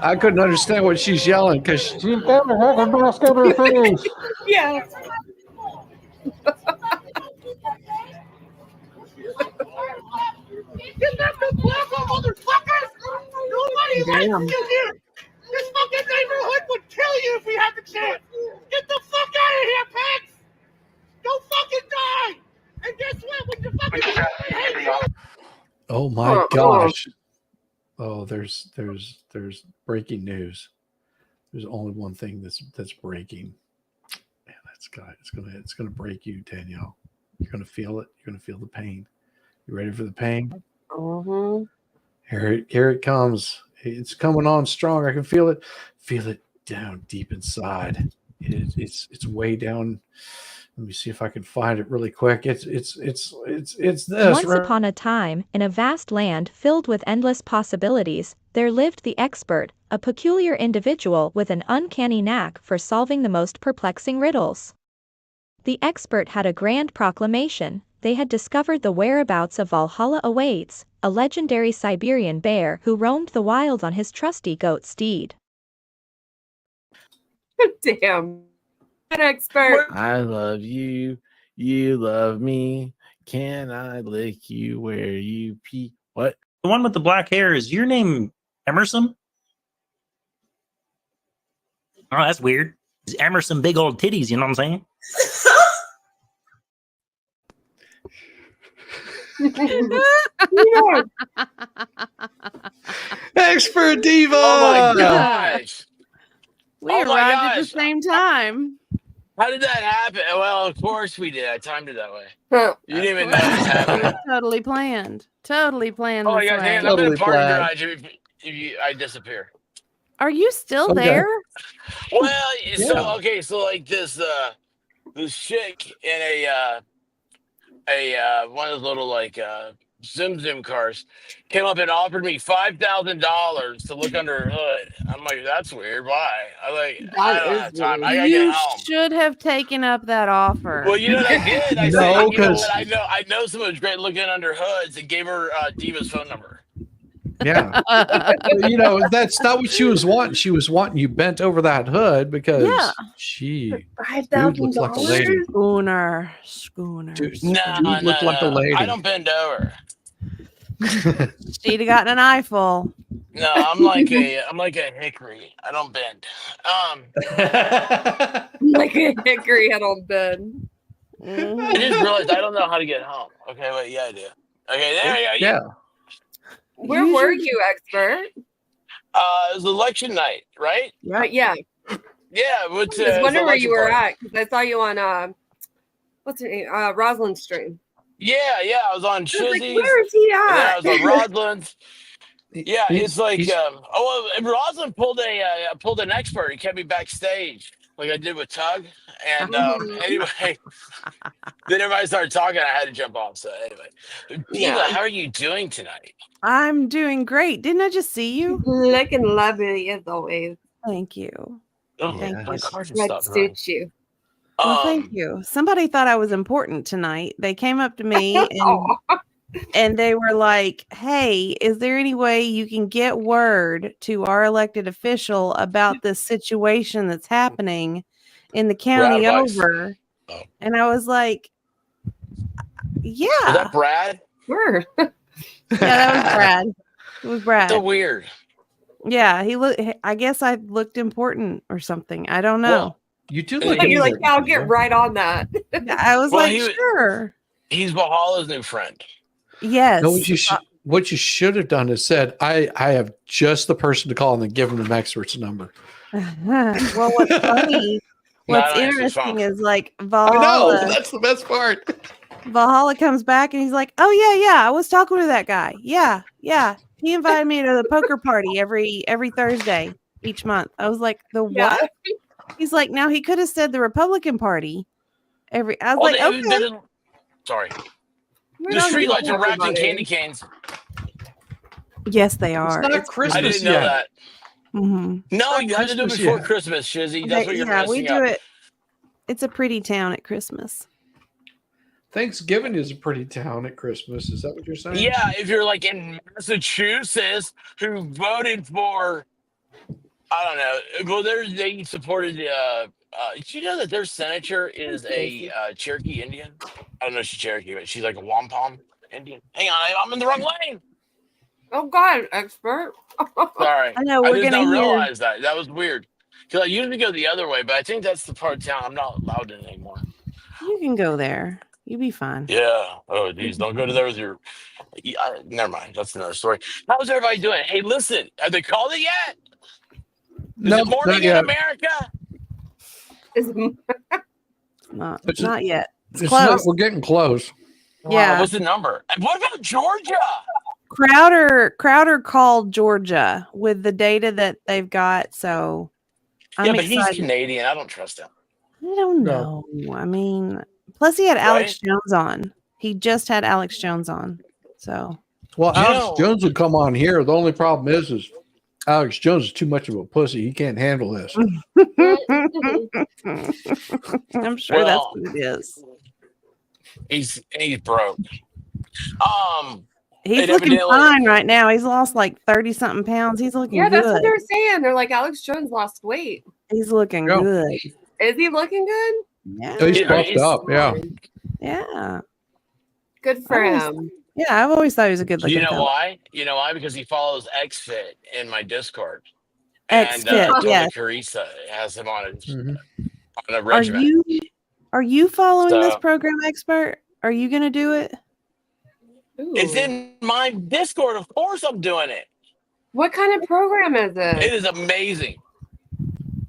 I couldn't understand what she's yelling because she's got her head and mask over her face. Yeah. Get back the black motherfuckers! Nobody likes you here! This fucking neighborhood would kill you if we had the chance! Get the fuck out of here, pigs! Go fucking die! And guess what? When you fucking Oh my gosh. Oh, there's breaking news. There's only one thing that's breaking. Man, it's gonna break you, Danielle. You're gonna feel it. You're gonna feel the pain. You ready for the pain? Mm-hmm. Here it comes. It's coming on strong. I can feel it. Feel it down deep inside. It's way down. Let me see if I can find it really quick. It's this. Once upon a time, in a vast land filled with endless possibilities, there lived the expert, a peculiar individual with an uncanny knack for solving the most perplexing riddles. The expert had a grand proclamation. They had discovered the whereabouts of Valhalla Awaits, a legendary Siberian bear who roamed the wild on his trusty goat steed. Damn. An expert. I love you. You love me. Can I lick you where you pee? What? The one with the black hair, is your name Emerson? Oh, that's weird. It's Emerson big old titties, you know what I'm saying? Expert Diva! Oh my gosh. We Oh my arrived at the gosh. same time. How did that happen? Well, of course we did. I timed it that way. You didn't even know it was happening. Totally planned. Totally planned. Oh my this gosh, way. Dan, I'm in a parking garage if I disappear. Are you still Okay. there? Well, so like this chick in a one of those little like Zoom Zoom cars came up and offered me $5,000 to look under her hood. I'm like, that's weird. Why? I don't have time. I gotta get You home. should have taken up that offer. Well, you know what I did? I No, said, you know 'cause- what? I know someone who's great looking under hoods, and gave her Diva's phone number. Yeah. You know, that's not what she was wanting. She was wanting you bent over that hood because she dude looked like a lady. Schooner. Dude No, looked like a lady. I don't bend over. She'd have gotten an eyeful. No, I'm like a hickory. I don't bend. Like a hickory, I don't bend. I just realized I don't know how to get home. Okay, wait, yeah, I do. Okay, there we go. Yeah. Where were you, expert? It was election night, right? Yeah. Yeah. I was wondering where you were at because I saw you on what's her name? Rosalind's stream. Yeah, I was on Shizzy's. Where is he And then I at? was on Rosalind's. Yeah, it's like Rosalind pulled an expert. He kept me backstage like I did with Tug. And anyway, then everybody started talking. I had to jump off. So anyway, Diva, how are you doing tonight? I'm doing great. Didn't I just see you? Looking lovely as always. Thank you. Oh, Thank my you. car just That stopped running. suits you. Well, thank you. Somebody thought I was important tonight. They came up to me and they were like, "Hey, is there any way you can get word to our elected official about this situation that's happening in the county over?" And I was like, "Yeah." Was that Brad? Sure. Yeah, that was Brad. It was Brad. So weird. Yeah, he looked. I guess I looked important or something. I don't know. Well, you do You're like, yeah, I'll get right on that. I was Well, like, sure. He's Valhalla's new friend. Yes. No, what you should have done is said, I have just the person to call and then give him the expert's number. Well, what's funny, what's No, interesting is like I Valhalla. know. That's the best part. Valhalla comes back and he's like, "Oh yeah, I was talking to that guy. Yeah. He invited me to the poker party every Thursday each month." I was like, "The what?" He's like, "Now he could have said the Republican Party I was like, "Okay." Sorry. We're The not streetlights gonna are wrapped in everybody. candy canes. Yes, they are. not It's Christmas I didn't know yet. that. Mhm. No, you have to do it Christmas before yet. Christmas, Shizzy. That's what you're Yeah, we messing do up. it. It's a pretty town at Christmas. Thanksgiving is a pretty town at Christmas. Is that what you're saying? Yeah, if you're like in Massachusetts who voted for, I don't know. Well, they supported. Did you know that their senator is a Cherokee Indian? I don't know if she's Cherokee, but she's like a wampum Indian. Hang on, I'm in the wrong lane. Oh God, expert. Sorry, I know, I we're just gonna not hear- realize that. That was weird. Because I usually go the other way, but I think that's the part of town I'm not allowed in anymore. You can go there. You'll be fine. Yeah. Oh, geez, don't go to there with your. Never mind. That's another story. How's everybody doing? Hey, listen, have they called it yet? Is it morning in America? Not yet. It's It's close. not, we're getting close. Yeah. What's the number? And what about Georgia? Crowder called Georgia with the data that they've got, so I'm yeah, but excited. he's Canadian. I don't trust him. I don't know. I mean, plus he had Alex Jones on. He just had Alex Jones on. So Well, Alex Jones would come on here. The only problem is Alex Jones is too much of a pussy. He can't handle this. I'm sure that's what it is. He's broke. He's and looking evidently- fine right now. He's lost like 30 something pounds. He's looking Yeah, that's good. what they're saying. They're like, Alex Jones lost weight. He's looking Yeah. good. Is he looking good? Yeah. He's puffed up. Yeah. Yeah. Good for Always- him. Yeah, I've always thought he was a good looking You know fella. why? You know why? Because he follows XFit in my Discord. XFit, Tony yes. Carissa has him on Mm-hmm. a Are regimen. you following this So- program, expert? Are you gonna do it? It's in my Discord. Of course, I'm doing it. What kind of program is It it? is amazing.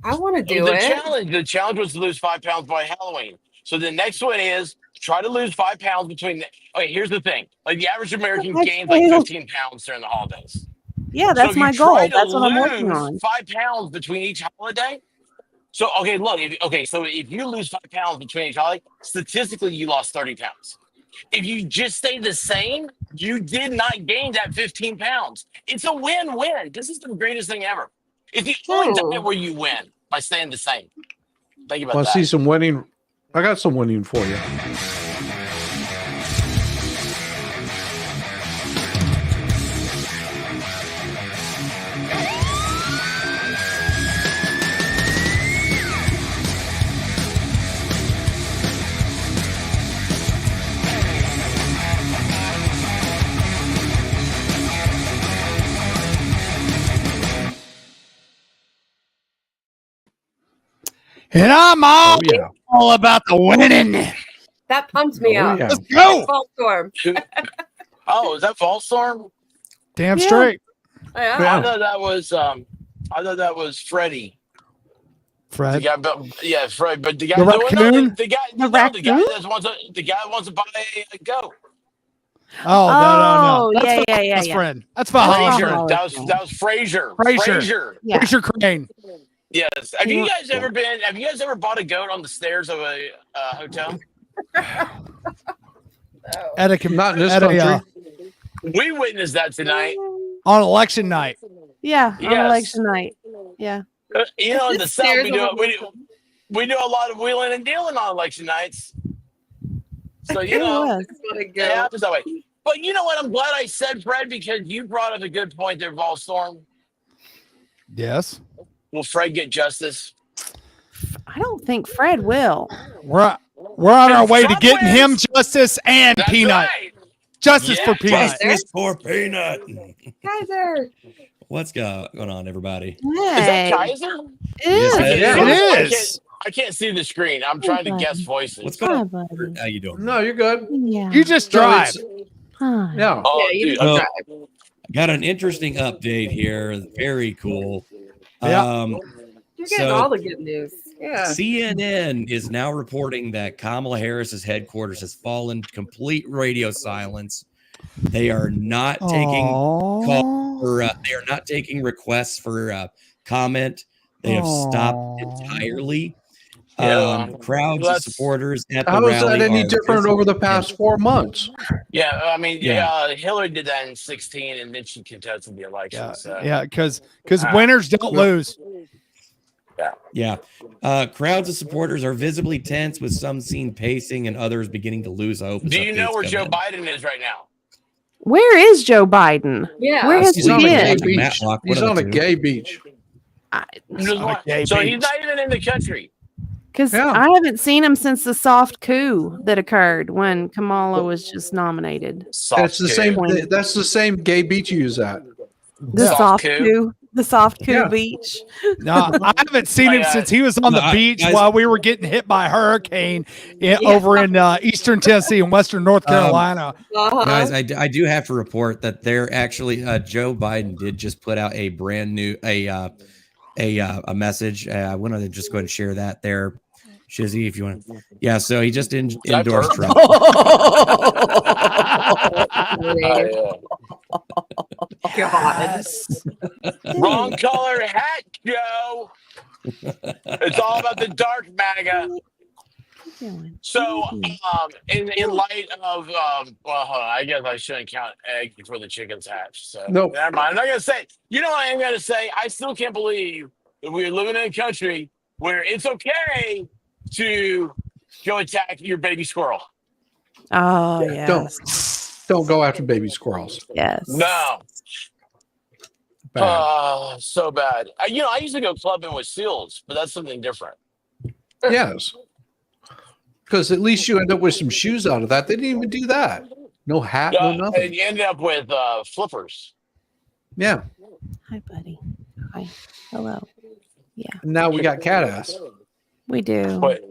I want to do the it. The challenge was to lose 5 pounds by Halloween. So the next one is try to lose 5 pounds between. Okay, here's the thing: like the average American That's gains like fail. 15 pounds during the holidays. Yeah, So that's if you my try goal. to That's what I'm working lose on. 5 pounds between each holiday. So okay, look. So if you lose 5 pounds between each holiday, statistically you lost 30 pounds. If you just stay the same, you did not gain that 15 pounds. It's a win-win. This is the greatest thing ever. It's the only diet where you win by staying the same. Think about Want that. to see some winning? I got some winning for you. And I'm all about the winning. That pumps me up. Yeah. Let's go. Fall storm. Oh, is that False Storm? Damn straight. Yeah. I thought that was Freddie. Fred. The guy, Fred. But the guy, The raccoon? the guy that wants to buy a goat. Oh, no. That's yeah. Fred. That's Valhalla. Frazier. That was Frazier. Frazier. Frazier Crane. Yes. Have you guys ever bought a goat on the stairs of a hotel? At a Not in this country. We witnessed that tonight. On election night. Yeah, on Yes. election night. Yeah. You know, in the South, Stairs we do a lot of wheeling and dealing on election nights. So you know, it happens that way. But you know what? I'm glad I said Fred because you brought up a good point there, Volstorm. Yes. Will Fred get justice? I don't think Fred will. We're on our way to getting him justice and That's Peanut. right. Justice for Peanut. Justice for Peanut. Kaiser. What's going on, everybody? Is that Kaiser? It is. I can't see the screen. I'm trying to guess voices. What's going on? How you doing? No, you're good. Yeah. You just drive. Yeah. Oh, Yeah, you dude, don't okay. drive. Got an interesting update here. Very cool. Yeah. You're getting all the good news. Yeah. CNN is now reporting that Kamala Harris's headquarters has fallen complete radio silence. They are not taking call for, they are not taking requests for comment. They have stopped entirely. Crowds of supporters at the How rally. is that any are different over the past 4 months? Yeah, I mean, Yeah. Hillary did that in 2016, and then she contested the election. So. Yeah, because winners don't lose. Yeah. Crowds of supporters are visibly tense, with some seen pacing and others beginning to lose hope. Do you know where Joe Biden is right now? Where is Joe Biden? Yeah. Where has He's he on a gay been? beach. He's on a gay beach. So he's not even in the country. Because I haven't seen him since the soft coup that occurred when Kamala was just nominated. That's the same. That's the same gay beach you use at. The soft coup. The soft coup beach. No, I haven't seen him since he was on the beach while we were getting hit by a hurricane over in eastern Tennessee and western North Carolina. Guys, I do have to report that they're actually Joe Biden did just put out a brand new a message. I wanted to just go ahead and share that there, Shizzy, if you want. Yeah, so he just endorsed Trump. God. Wrong color hat, Joe. It's all about the dark MAGA. So, in light of, well, hold on, I guess I shouldn't count eggs before the chickens hatch. So, Nope. Never mind. I'm not gonna say. You know what I am gonna say? I still can't believe that we're living in a country where it's okay to go attack your baby squirrel. Oh, yes. Don't go after baby squirrels. Yes. No. Bad. So bad. I used to go clubbing with seals, but that's something different. Yes. Because at least you end up with some shoes out of that. They didn't even do that. No hat, no nothing. And you ended up with flippers. Yeah. Hi, buddy. Hi. Hello. Yeah. And now we got cat ass. We do. But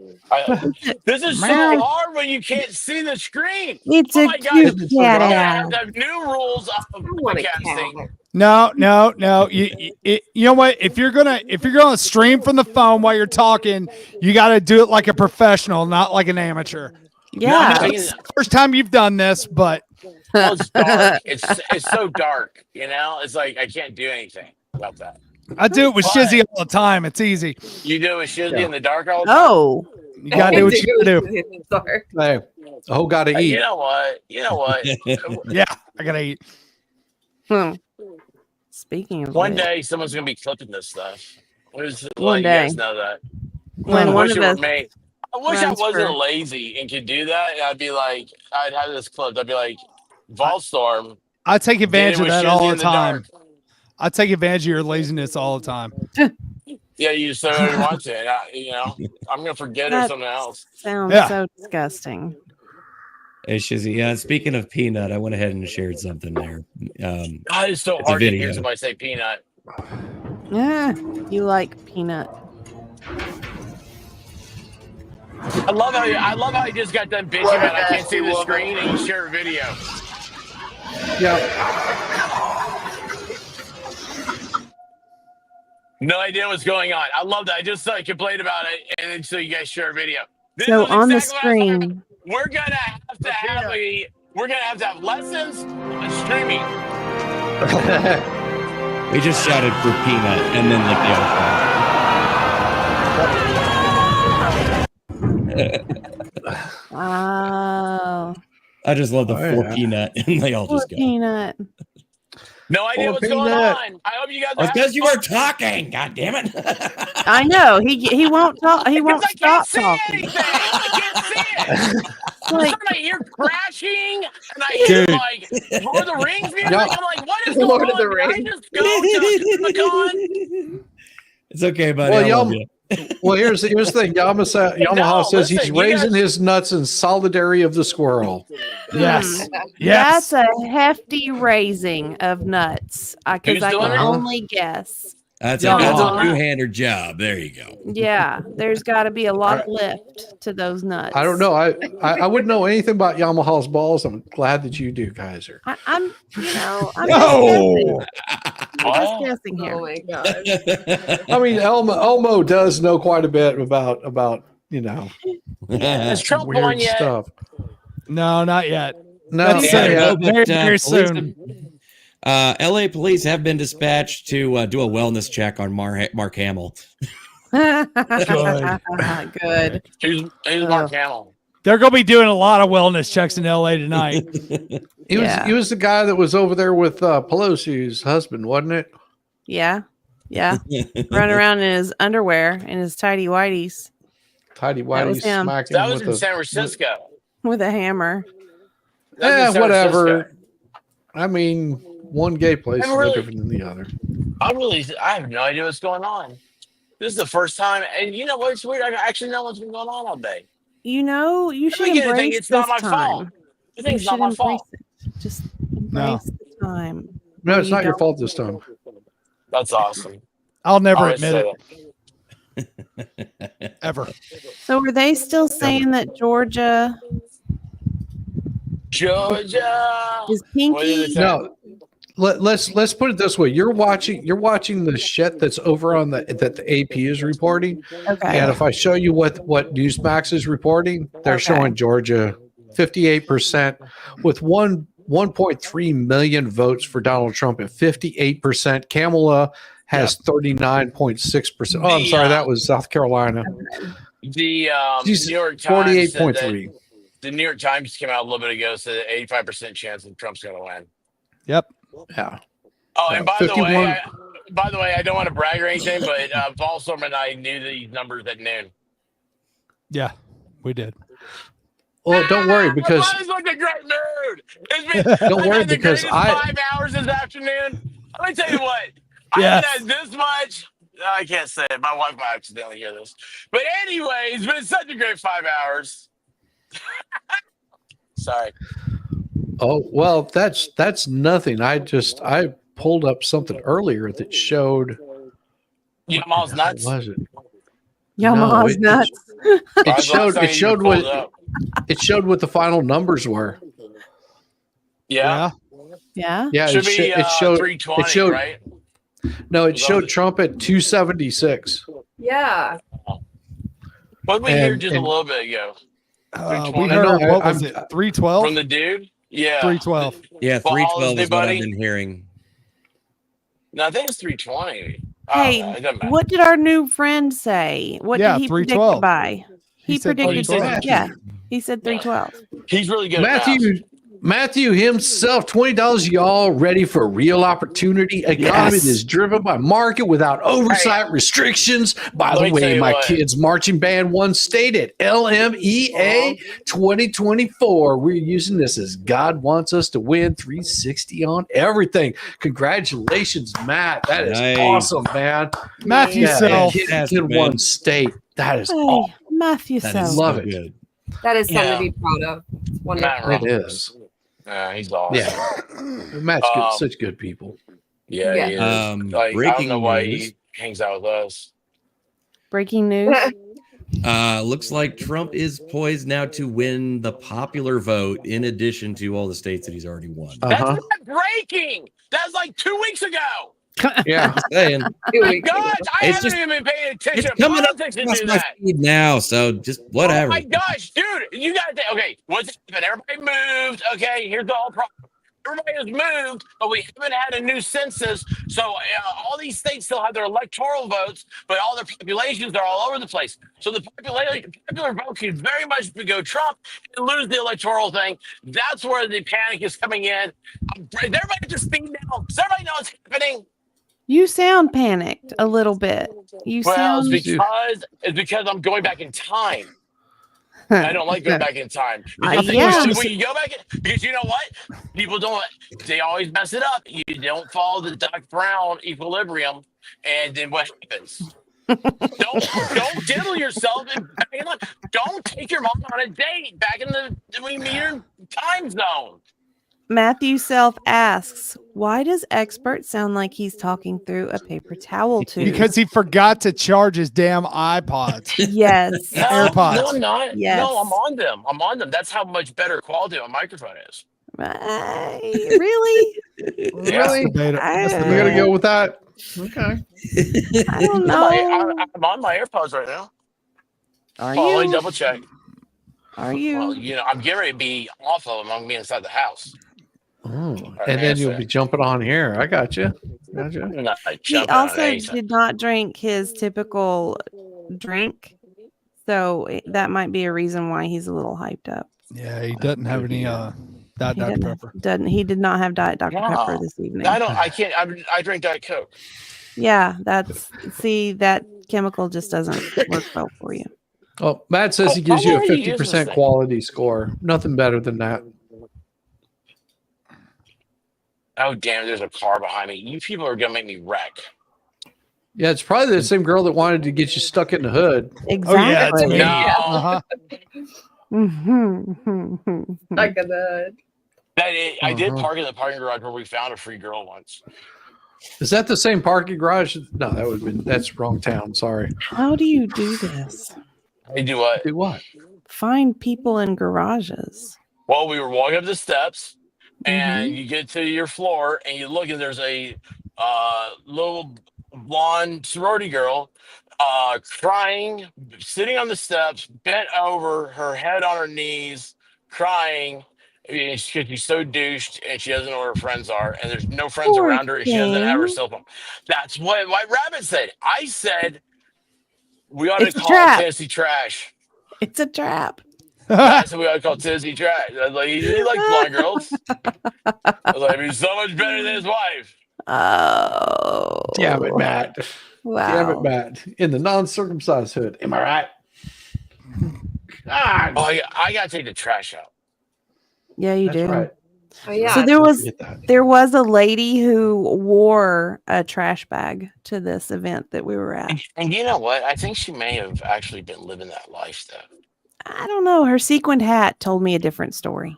this is so hard when you can't see the screen. It's oh a my God. cute cat I ass. have to have new rules of podcasting. No. You know what? If you're gonna stream from the phone while you're talking, you got to do it like a professional, not like an amateur. Yeah. It's the first time you've done this, but Well, it's dark. It's so dark. It's like I can't do anything about that. I do it with Shizzy all the time. It's easy. You do it with Shizzy in the dark all the time? Oh. You gotta do what you gotta do. Sorry. Hey, oh, gotta eat. You know what? Yeah, I gotta eat. Speaking of One which, day someone's gonna be clipping this stuff. One You day. guys know that. When I one wish of it were us me. I wish I runs wasn't for- lazy and could do that. I'd be like, I'd have this clip. I'd be like, Volstorm. I take advantage of that all the time. Dark. I take advantage of your laziness all the time. Yeah, you just say whatever you want to. And I'm gonna forget or That something else. sounds Yeah. so disgusting. Hey, Shizzy. Yeah, speaking of peanut, I went ahead and shared something there. God, it's so It's a hard to hear video. somebody say peanut. Yeah, you like peanut. I love how you just got done bitching about I can't see the screen and you share a video. Yeah. No idea what's going on. I love that. I just complained about it, and then so you guys share a video. This So is on the exactly what I was talking screen, We're gonna have to have lessons on streaming. We just shouted for peanut and then like the other oh, I just love the four yeah. peanut and they all poor just go. peanut. No idea Poor what's going peanut. on. I hope you guys Oh, are because you were talking. God damn it. I know he won't talk. He won't I can't stop see talking. anything. I can't see it. Like, I hear crashing, and I hear Dude. like Lord of the Rings music. Yeah. I'm like, what is going Lord on? of the Did I Rings. just go to Comic-Con? It's okay, buddy. Well, I love you. Well, here's the thing. Yamaha No, says he's listen, you raising guys- his nuts in solidarity of the squirrel. Yes. Yes. that's a hefty raising of nuts. Because Who's I doing can it? only guess. That's Yeah, a well, two-hander job. There you go. Yeah, there's got to be a lot of lift to those nuts. I don't know. I wouldn't know anything about Yamaha's balls. I'm glad that you do, Kaiser. I'm No. just guessing here. Oh my god. I mean, Elmo does know quite a bit about Is Trump weird on yet? stuff. No, not yet. No, That's yeah, soon. yeah. Very, very police soon. LA police have been dispatched to do a wellness check on Mark Hamill. Good. Who's Mark Hamill? They're going to be doing a lot of wellness checks in LA tonight. He was the guy that was over there with Pelosi's husband, wasn't it? Yeah. Running around in his underwear and his tidy whities Tidy That whitey was him. smacking That was with in San Francisco. with a hammer. That was in San whatever. Francisco. I mean, one gay place is no really- different than the other. I have no idea what's going on. This is the first time, and you know what's weird? I actually know what's been going on all day. You know, you should beginning to think embrace it's not this my fault. time. I think You it's not should my embrace fault. it. Just No. embrace the time. No, it's You not your don't- fault this time. That's awesome. I'll never I always admit say it. Ever. So are they still saying that Georgia Georgia is What did pinky? it say? No, let's put it this way. You're watching the shit that's over on that the AP is reporting. Okay. And if I show you what Newsmax is reporting, they're showing Georgia 58% with 1.3 million votes for Donald Trump at 58%. Kamala has 39.6%. Oh, I'm sorry, that was South Carolina. The She's New York Times said that 48.3. the New York Times came out a little bit ago, said 85% chance that Trump's going to win. Yep. Yeah. Oh, and by the 51 way, I don't want to brag or anything, but Volstorm and I knew these numbers at noon. Yeah, we did. Well, don't worry because I was like a great mood. It's been, Don't I've worry, had the because greatest 5 hours this afternoon. Let me tell you what. I Yes. haven't had this much. I can't say it. My wife might accidentally hear this. But anyway, it's been such a great 5 hours. Sorry. oh well, that's nothing. I pulled up something earlier that showed. Yamaha's nuts. What was it? Yamaha's No, nuts. It showed what the final numbers were. Yeah. Yeah. Yeah, Should be it showed 320, right? No, it showed Trump at 276. Yeah. What did we hear And- just a and- little bit ago? We 320? heard, No, what was it, 312? From the dude? Yeah. 312. Yeah, Well, 312 is what I've everybody- been hearing. No, I think it's 320. Hey, It doesn't matter. what did our new friend say? What Yeah, did he predict 312. it by? He said predicted 312. yeah. He said 312. He's really good at math. Matthew himself, $20. Y'all ready for a real opportunity? Economy that is driven by market without oversight restrictions. By the Let me tell way, you my what. kids' marching band won state at LMEA 2024. We're using this as God wants us to win 360 on everything. Congratulations, Matt. That is Nice. awesome, man. Matthew Self. Kid won state. That is awesome. Matthew That Self. is Love so it. good. That is something Yeah. to be proud of. It's Matt wonderful. It Roberts. is. He's awesome. Yeah. Matt's good. Such good people. Yeah, Yeah. he is. I don't Breaking know why news. he hangs out with us. Breaking news. Looks like Trump is poised now to win the popular vote in addition to all the states that he's already won. That's not breaking. That's like 2 weeks ago. Yeah. Just saying. My gosh, I It's haven't just- even been paying attention It's to coming up politics to across do my that. feed now, so just whatever. Oh my gosh, dude, you got to okay. What's happened? Everybody moved. Okay, here's the whole problem. Everybody has moved, but we haven't had a new census. So all these states still have their electoral votes, but all their populations are all over the place. So the popular vote could very much go Trump and lose the electoral thing. That's where the panic is coming in. Everybody just speed now. Does everybody know what's happening? You sound panicked a little bit. You Well, sound it's because I'm going back in time. I don't like going back in time. Because yeah. when you go back because you know what? People don't, they always mess it up. You don't follow the Doc Brown equilibrium, and then what happens? don't diddle yourself and don't take your mom on a date back in the when you meet her in time zone. Matthew Self asks, why does expert sound like he's talking through a paper towel tube? Because he forgot to charge his damn iPods. Yes. No, AirPods. no, I'm not. Yes. No, I'm on them. I'm on them. That's how much better quality my microphone is. Really? Really? That's You gotta go with that. Okay. I don't know. I'm on my AirPods right now. Are Oh, let me you? double check. Are you? Well, I'm getting ready to be off of them. I'm gonna be inside the house. Oh, and then you'll be jumping on here. I got you. Gotcha. I'm not He jumping on also anything. did not drink his typical drink, so that might be a reason why he's a little hyped up. Yeah, he doesn't have any Diet Dr. Pepper. He did not have Diet Dr. Pepper No. this evening. I can't. I drink Diet Coke. Yeah, that chemical just doesn't work well for you. Oh, Matt says he gives you a How long have you used this 50% thing? quality score. Nothing better than that. Oh damn! There's a car behind me. You people are gonna make me wreck. Yeah, it's probably the same girl that wanted to get you stuck in the hood. Exactly. Oh, yeah, it's me. No. Uh-huh. Like the I did park in the parking garage where we found a free girl once. Is that the same parking garage? No, that would have been that's wrong town. Sorry. How do you do this? I do what? Do what? Find people in garages. Well, we were walking up the steps, and you get to your floor, and you look, and there's a little blonde sorority girl crying, sitting on the steps, bent over, her head on her knees, crying. Because she's so douched and she doesn't know where her friends are, and there's no friends Poor around her, and she doesn't have her thing. cell phone. That's what White Rabbit said. I said we ought It's to a call trap. Tennessee trash. It's a trap. I said we ought to call Tennessee trash. I was like, he likes blonde girls. I was like, he's so much better than his wife. Oh. Damn it, Matt. Wow. Damn it, Matt. In the non-circumcised hood. Am I right? God. Oh, I gotta take the trash out. Yeah, you That's do. right. Oh yeah. So Forget that. there was a lady who wore a trash bag to this event that we were at. And you know what? I think she may have actually been living that life, though. I don't know. Her sequined hat told me a different story.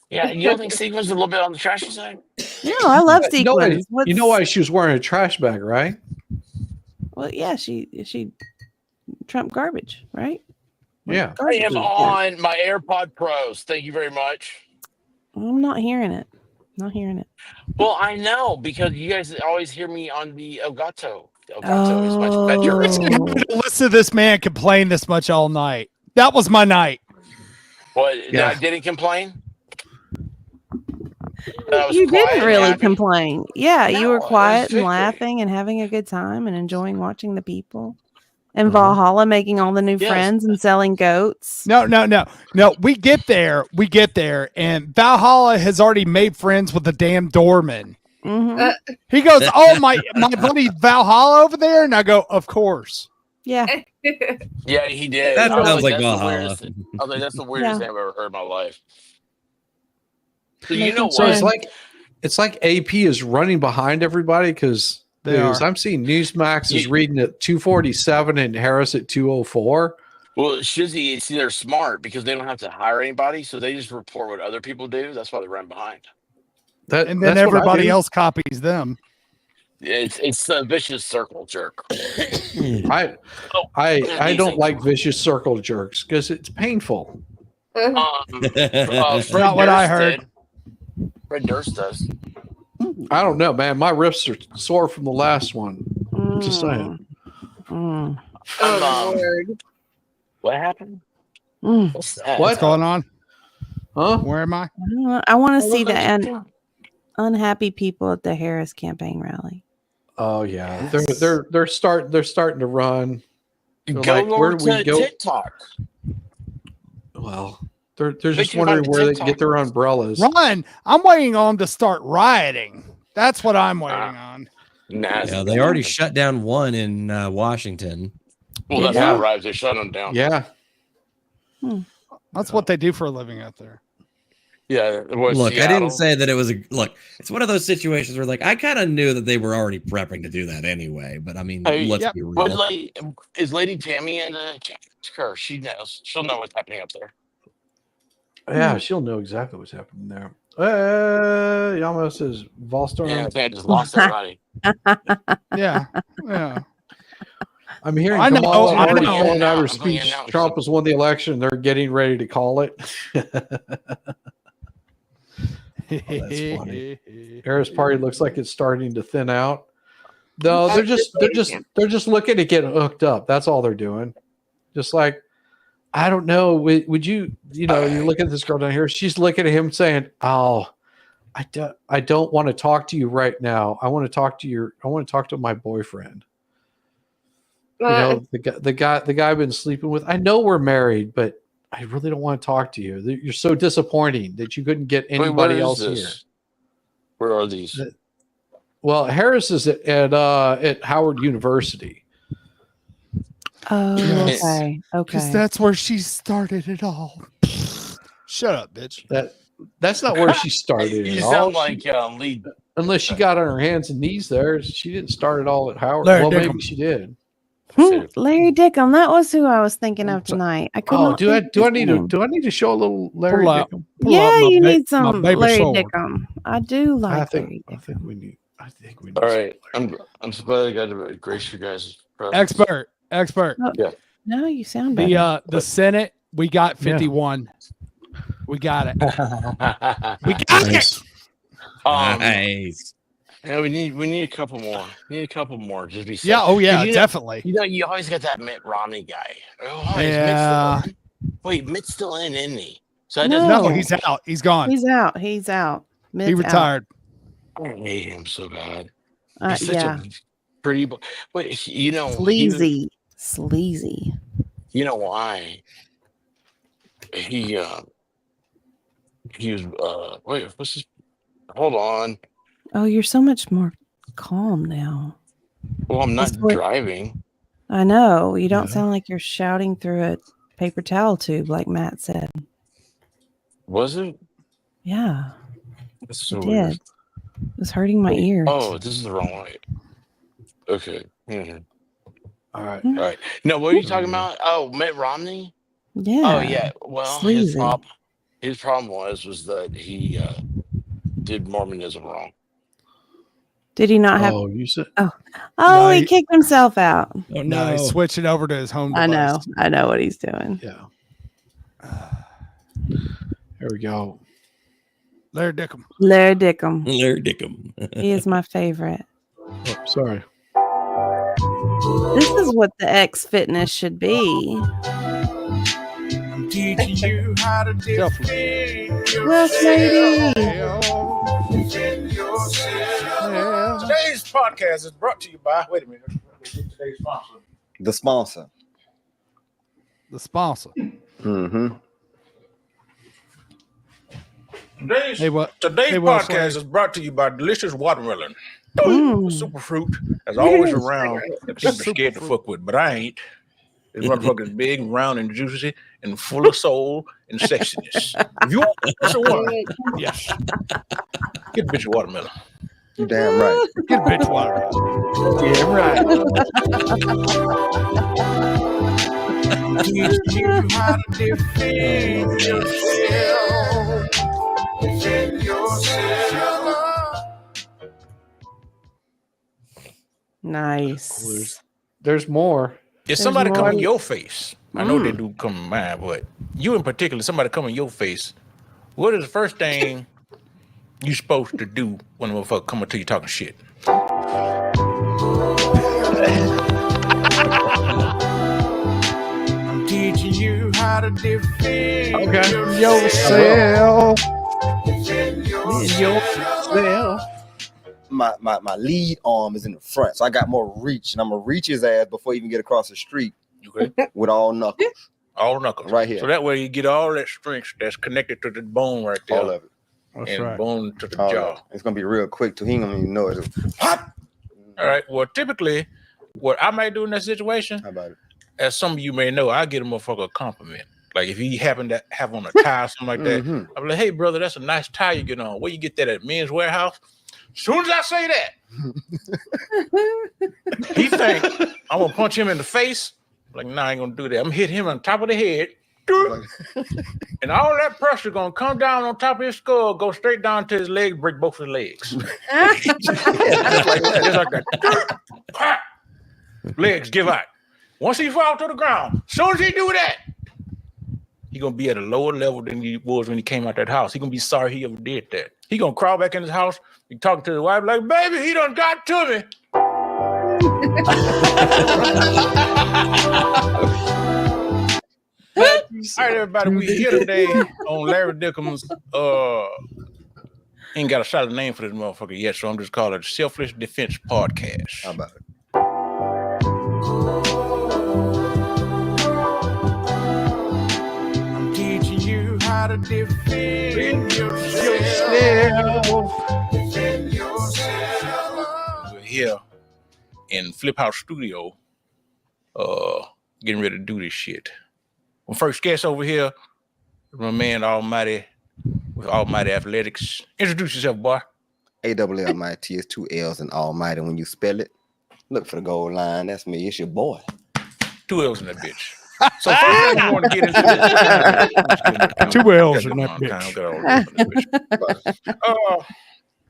Yeah, you don't think Sequin's a little bit on the trashy side? No, I love You know, sequins. you know why she was wearing a trash bag, right? Well, yeah, she Trump garbage, right? Yeah. I am on my AirPod Pros. Thank you very much. I'm not hearing it. Not hearing it. Well, I know because you guys always hear me on the Elgato. The Elgato is much better. Listen to this man complain this much all night. That was my night. What? Yeah. I didn't complain? That I was You quiet didn't and really happy? complain. Yeah, you No, were it was quiet and victory. laughing and having a good time and enjoying watching the people. And Valhalla making all the new friends and selling goats. No. We get there, and Valhalla has already made friends with the damn doorman. Mm-hmm. He goes, "Oh my buddy Valhalla over there," and I go, "Of course." Yeah. Yeah, he did. That I was sounds like that's the Valhalla. weirdest. I was like, that's the weirdest thing I've ever heard in my life. So you Making know So what? it's like AP is running behind everybody because They are. I'm seeing Newsmax is reading at 247 and Harris at 204. Well, Shizzy, see, they're smart because they don't have to hire anybody, so they just report what other people do. That's why they run behind. And then everybody else copies them. It's a vicious circle jerk. I don't like vicious circle jerks because it's painful. Fred Not what I heard. Fred Durst does. I don't know, man. My wrists are sore from the last one. Just saying. Mm. What happened? Mm. What's that? What's going on? Huh? Where am I? I want to see the unhappy people at the Harris campaign rally. Oh yeah, they're starting to run. They're Go like, where do we to go? TikTok. Well, they're just wondering where they can get their umbrellas. Run! I'm waiting on them to start rioting. That's what I'm waiting on. Nasty. They already shut down one in Washington. Well, that's not right. They shut them down. Yeah. That's what they do for a living out there. Yeah. Look, I didn't say that it was look. It's one of those situations where, like, I kind of knew that they were already prepping to do that anyway. But I mean, let's be real. But is Lady Tammy in the chat? She knows. She'll know what's happening up there. Yeah, she'll know exactly what's happening there. Yamo says Volstorm. Yeah, I think I just lost everybody. Yeah. I'm hearing I know, Kamala I already know. calling out her I'm going speech. out. Trump has won the election. They're getting ready to call it. That's funny. Harris Party looks like it's starting to thin out. No, they're just looking to get hooked up. That's all they're doing. Just like, I don't know. Would you look at this girl down here. She's looking at him saying, "Oh, I don't want to talk to you right now. I want to talk to my boyfriend." The guy I've been sleeping with. I know we're married, but I really don't want to talk to you. You're so disappointing that you couldn't get anybody else here. Where are these? Well, Harris is at Howard University. Oh, Yes. okay. Because that's where she started it all. Shut up, bitch. That's not where she started You it sound all. like lead. Unless she got on her hands and knees there, she didn't start it all at Howard. Larry Well, Dickham. maybe she did. Larry Dickham. That was who I was thinking of tonight. I couldn't. Do I need to show a little Larry Pull out. Dickham? Yeah, you need my some baby Larry sword. Dickham. I do like Larry I think we need. All right, I'm so glad I got to grace you guys. Expert. Oh, Yeah. no, you sound better. The Senate, we got 51. We got it. We got it. Nice. Yeah, we need a couple more. Just be safe. Yeah. Oh yeah. 'Cause Definitely. You always got that Mitt Romney guy. Oh, Yeah. Mitt's still in, isn't he? So No, he's out. He's gone. He's out. He's out. He Mitt's retired. I hate him so bad. out. He's such Yeah. a pretty. But Sleazy. Sleazy. You know why? He was wait, what's his? Hold on. Oh, you're so much more calm now. Well, I'm not That's what- driving. I know. You don't sound like you're shouting through a paper towel tube like Matt said. Was it? Yeah. That's so It weird. did. It was hurting my ears. Oh, this is the wrong way. Okay. Mhm. All right. All right. No, what are you talking about? Oh, Mitt Romney? Yeah. Oh, yeah. Well, Sleazy. his problem was that he did Mormonism wrong. Did he not have? Oh, you said. Oh, No, he he- kicked himself out. Oh No, he's switching over to his home I device. know. I know what he's doing. Yeah. There we go. Larry Dickham. Larry Dickham. Larry Dickham. He is my favorite. Oh, sorry. This is what the X fitness should be. Teaching you how to defend Yes, lady. Defend yourself. Today's podcast is brought to you by. Wait a minute. Today's sponsor. The sponsor. The sponsor. Mm-hmm. Today's Hey, podcast is brought to you by Delicious Watermelon. Super fruit is always around that people are scared to fuck with, but I ain't. This motherfucker is big, round, and juicy, and full of soul and sexiness. If you want a one, yes, get a bitch of watermelon. You damn right. Get a bitch of watermelon. Yeah, right. Teach you how to defend yourself. Defend yourself. Nice. There's more. If somebody come in your face, I know they do come in mine, but you in particular, somebody come in your face, what is the first thing you supposed to do when a motherfucker come up to you talking shit? I'm teaching you how to defend yourself. Defend yourself. My lead arm is in the front, so I got more reach, and I'm gonna reach his ass before he even get across the street. Okay. With all knuckles. All knuckles. Right here. So that way you get all that strength that's connected to the bone right there. All of it. And bone to the All jaw. of it. It's gonna be real quick too. He ain't gonna even know it. All right. Well, typically, what I might do in that situation, how about it? As some of you may know, I get a motherfucker a compliment. Like if he happen to have on a tie or something like that, I'm like, hey brother, that's a nice tie you get on. Where you get that at? Men's Warehouse? As soon as I say that, he think I'm gonna punch him in the face. Like, nah, I ain't gonna do that. I'm gonna hit him on top of the head. And all that pressure gonna come down on top of his skull, go straight down to his legs, break both his legs. Just like that. Just like that. Legs give out. Once he fall to the ground, as soon as he do that, he gonna be at a lower level than he was when he came out that house. He gonna be sorry he ever did that. He gonna crawl back in his house, be talking to his wife like, baby, he done got to me. All right, everybody, we here today on Larry Dickham's. Ain't got a solid name for this motherfucker yet, so I'm just calling it Selfless Defense Podcast. How about it? I'm teaching you how to defend yourself. Defend yourself. We're here in Flip House Studio, getting ready to do this shit. My first guest over here, my man Almighty with Almighty Athletics. Introduce yourself, boy. AWLMIT is 2 L's in Almighty. When you spell it, look for the goal line. That's me. It's your boy. 2 L's in that bitch. So first thing I want to get into this. 2 L's in that bitch.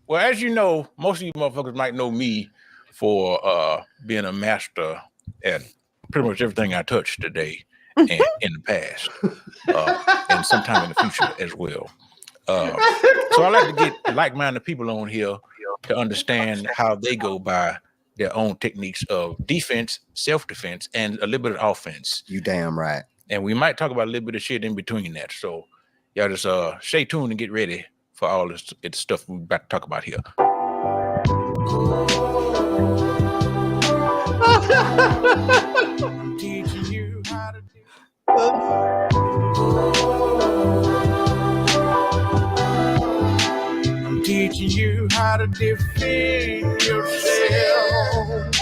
Well, as you know, most of you motherfuckers might know me for being a master at pretty much everything I touch today. And in the past, and sometime in the future as well. So I like to get like-minded people on here to understand how they go by their own techniques of defense, self-defense, and a little bit of offense. You damn right. And we might talk about a little bit of shit in between that. So y'all just stay tuned and get ready for all this stuff we're about to talk about here. Teaching you how to I'm teaching you how to defend yourself.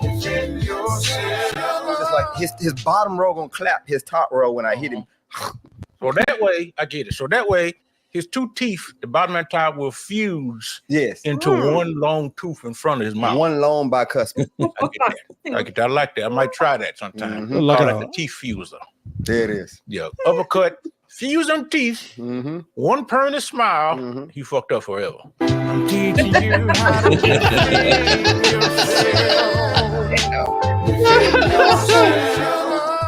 Defend yourself. Just like his bottom row gonna clap his top row when I hit him. So that way, I get it. So that way, his 2 teeth, the bottom and top, will fuse into one long tooth in front of his mouth. One long bicuspid. I get that. I like that. I might try that sometime. Mm-hmm. Call that the teeth fuser. There it is. Yeah. Uppercut, fuse them teeth, one permanent smile, he fucked up forever. I'm teaching you how to defend yourself.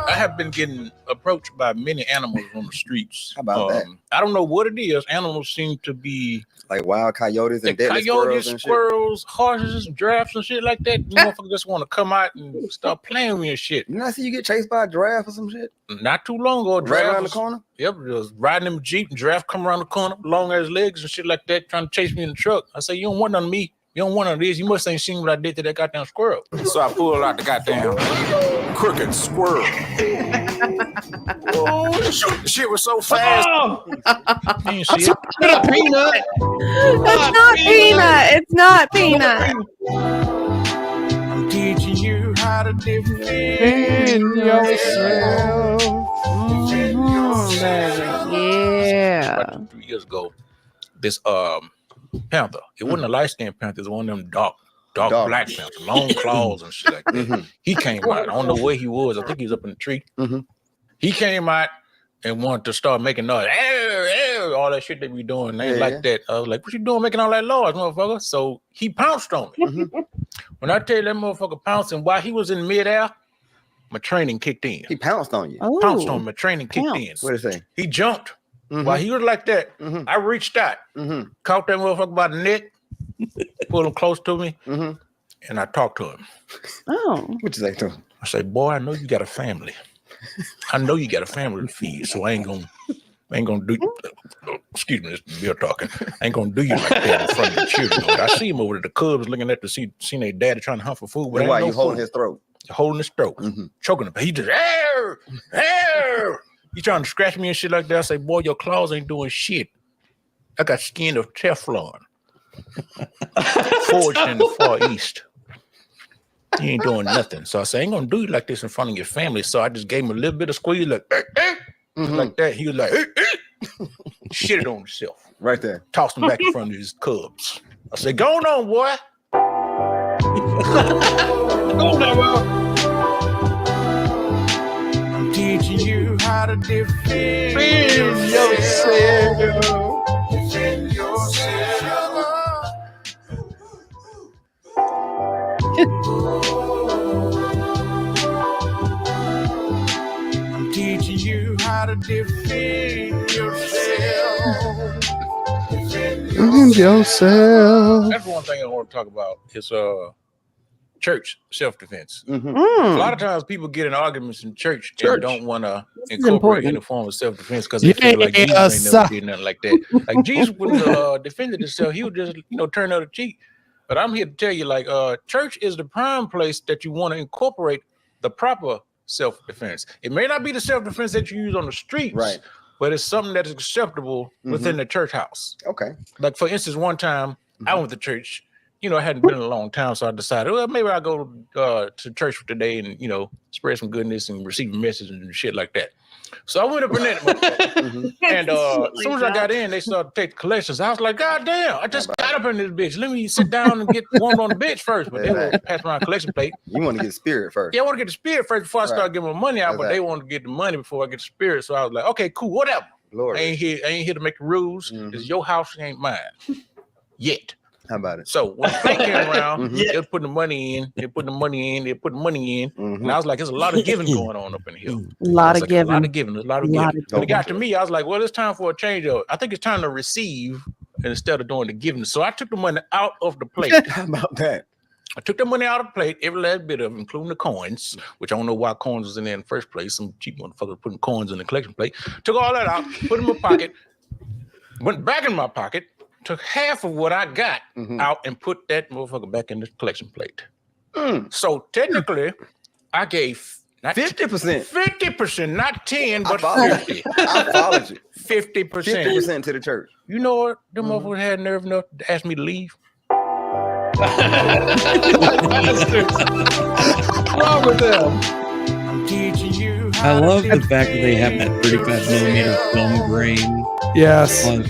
I have been getting approached by many animals on the streets. How about that? I don't know what it is. Animals seem to be like wild coyotes and deadly squirrels, horses, giraffes, and shit like that. You motherfuckers just want to come out and start playing with your shit. You not see you get chased by a giraffe or some shit? Not too long ago. Right around the corner? Yep, just riding in a Jeep and giraffe come around the corner, long ass legs and shit like that, trying to chase me in the truck. I say, you don't want none of me. You don't want none of this. You must ain't seen what I did to that goddamn squirrel. So I pulled out the goddamn crooked squirrel. Oh, the shit was so fast. Oh! You see it? It's Peanut. not peanut. It's not peanut. I'm teaching you how to defend yourself. Yeah. 3 years ago, this panther. It wasn't a light skinned panther. It was one of them dark black panthers, long claws and shit like that. He came out. I don't know where he was. I think he was up in the tree. He came out and wanted to start making noise. All that shit they be doing. They ain't like that. I was like, what you doing making all that noise, motherfucker? So he pounced on me. When I tell you that motherfucker pounced, and while he was in midair, my training kicked in. He pounced on you. Pounced on me. My training kicked in. What did it say? He jumped. While he was like that, I reached out, caught that motherfucker by the neck, pulled him close to me, and I talked to him. Oh. What you say to him? I said, boy, I know you got a family. I know you got a family to feed, so I ain't gonna do. Excuse me, this is Bill talking. I ain't gonna do you like that in front of the children. I see him over at the Cubs looking at seeing their daddy trying to hunt for food. But why you holding his throat? Holding his throat, choking him. He just air. He trying to scratch me and shit like that. I say, boy, your claws ain't doing shit. I got skin of Teflon, forged in the Far East. He ain't doing nothing. So I say, I ain't gonna do you like this in front of your family. So I just gave him a little bit of squeeze, like, like that. He was like, shitted on himself. Right there. Tossed him back in front of his cubs. I said, go on, boy. Go on now, bro. I'm teaching you how to defend yourself. Defend yourself. I'm teaching you how to defend yourself. Defend yourself. That's one thing I want to talk about. Is church self-defense. A Mm. lot of times people get in arguments in church and don't want to incorporate important. any form of self-defense because they feel like Jesus ain't never did nothing like that. Like Jesus wouldn't have defended himself. He would just, turn the other cheek. But I'm here to tell you, like, church is the prime place that you want to incorporate the proper self-defense. It may not be the self-defense that you use on the streets, Right. but it's something that is acceptable within the church house. Okay. Like, for instance, one time I went to church. I hadn't been in a long time, so I decided, well, maybe I'll go to church for today and, spread some goodness and receive a message and shit like that. So I went up in that and as soon as I got in, they started to take the collections. I was like, God damn, I just got up in this bitch. Let me sit down and get warmed on the bench first. But they were passing around a collection plate. You want to get the spirit first. Yeah, I want to get the spirit first before I start giving my money out, but they want to get the money before I get the spirit. So I was like, okay, cool, whatever. Lord. I ain't here to make the rules. It's your house, it ain't mine. Yet. How about it? So when the plate came around, they're putting the money in, they're putting the money in, and I was like, there's a lot of giving going on up in here. A lot of giving. A lot of giving. When it got to me, I was like, well, it's time for a change. I think it's time to receive instead of doing the giving. So I took the money out of the plate. How about that? I took the money out of the plate, every last bit of it, including the coins, which I don't know why coins was in there in the first place. Some cheap motherfuckers putting coins in the collection plate. Took all that out, put it in my pocket, went back in my pocket, took half of what I got out and put that motherfucker back in the collection plate. So technically, I gave not 50%. 50%, not 10, but followed 50. I followed you. 50%. 50% to the church. You know what? Them motherfuckers had nerve enough to ask me to leave. What's wrong with them? I'm teaching you I love the fact that they have that 35mm film grain. Yes. On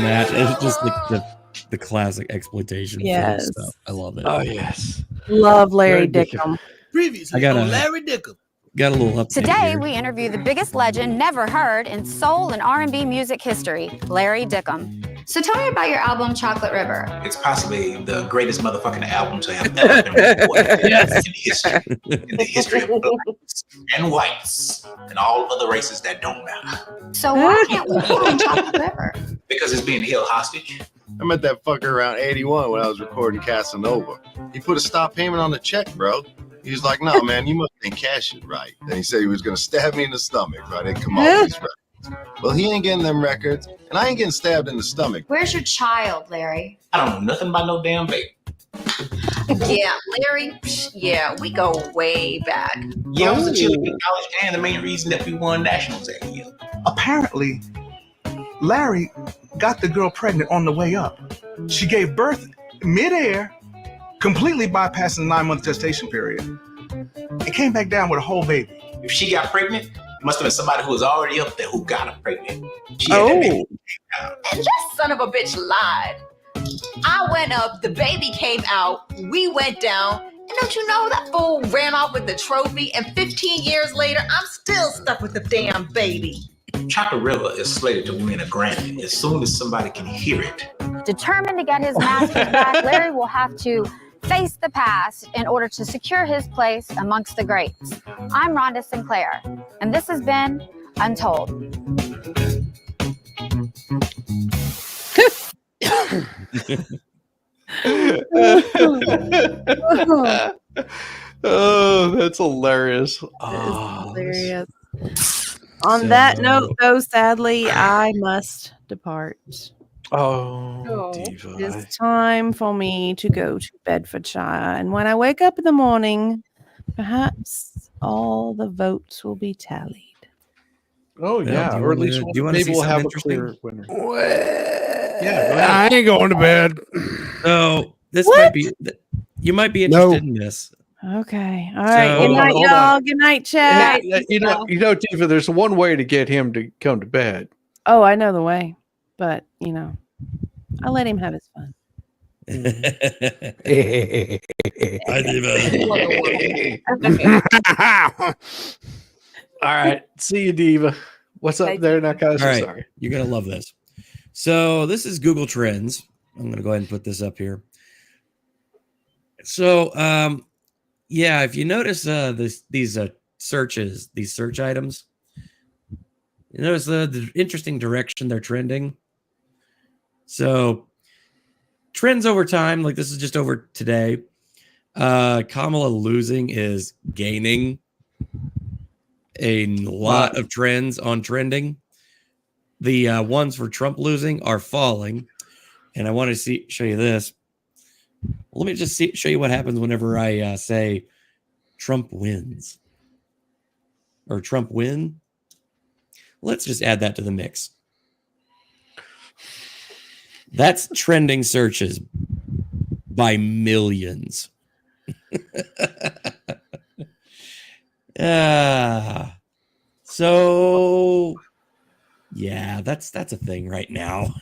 that, it's just the classic exploitation film stuff. I love it. Oh yes, love Larry Dickham. Previously, Larry Dickham. Got a little update Today, here. we interview the biggest legend never heard in soul and R&B music history, Larry Dickham. So tell me about your album, Chocolate River. It's possibly the greatest motherfucking album to have ever been recorded in the history of blacks and whites and all other races that don't matter. So why can't we find Chocolate River? Because it's being held hostage. I met that fucker around 81 when I was recording Casanova. He put a stop payment on the check, bro. He was like, no, man, you must think cash it right. Then he said he was going to stab me in the stomach, right? They'd come off these records. Well, he ain't getting them records, and I ain't getting stabbed in the stomach. Where's your child, Larry? I don't know nothing about no damn baby. Yeah, Larry. Yeah, we go way back. Yeah, I was a cheerleader in college, and the main reason that we won nationals that year. Apparently, Larry got the girl pregnant on the way up. She gave birth midair, completely bypassing the 9-month gestation period, and came back down with a whole baby. If she got pregnant, it must have been somebody who was already up there who got her pregnant. She had that baby. And that son of a bitch lied. I went up, the baby came out, we went down, and don't you know that fool ran off with the trophy, and 15 years later, I'm still stuck with the damn baby. Chocorilla is slated to win a Grammy as soon as somebody can hear it. Determined to get his masters back, Larry will have to face the past in order to secure his place amongst the greats. I'm Rhonda Sinclair, and this has been Untold. Oh, that's hilarious. Hilarious. On that note, though, sadly, I must depart. Oh, Diva. It's time for me to go to Bedfordshire. And when I wake up in the morning, perhaps all the votes will be tallied. Oh, yeah. Or at least maybe we'll have a clear winner. I ain't going to bed. So this What? might be, you might be interested in this. Okay. All right. So- Good night, Hold on. y'all. Good night, chat. You know, Diva, there's one way to get him to come to bed. Oh, I know the way. But, I'll let him have his fun. All right. See you, Diva. What's up there, Nakasa? All right, Sorry. you're gonna love this. So this is Google Trends. I'm gonna go ahead and put this up here. So yeah, if you notice these searches, these search items, you notice the interesting direction they're trending. So trends over time, like this is just over today. Kamala losing is gaining a lot of trends on trending. The ones for Trump losing are falling. And I want to show you this. Let me just show you what happens whenever I say Trump wins or Trump win. Let's just add that to the mix. That's trending searches by millions. So yeah, that's a thing right now.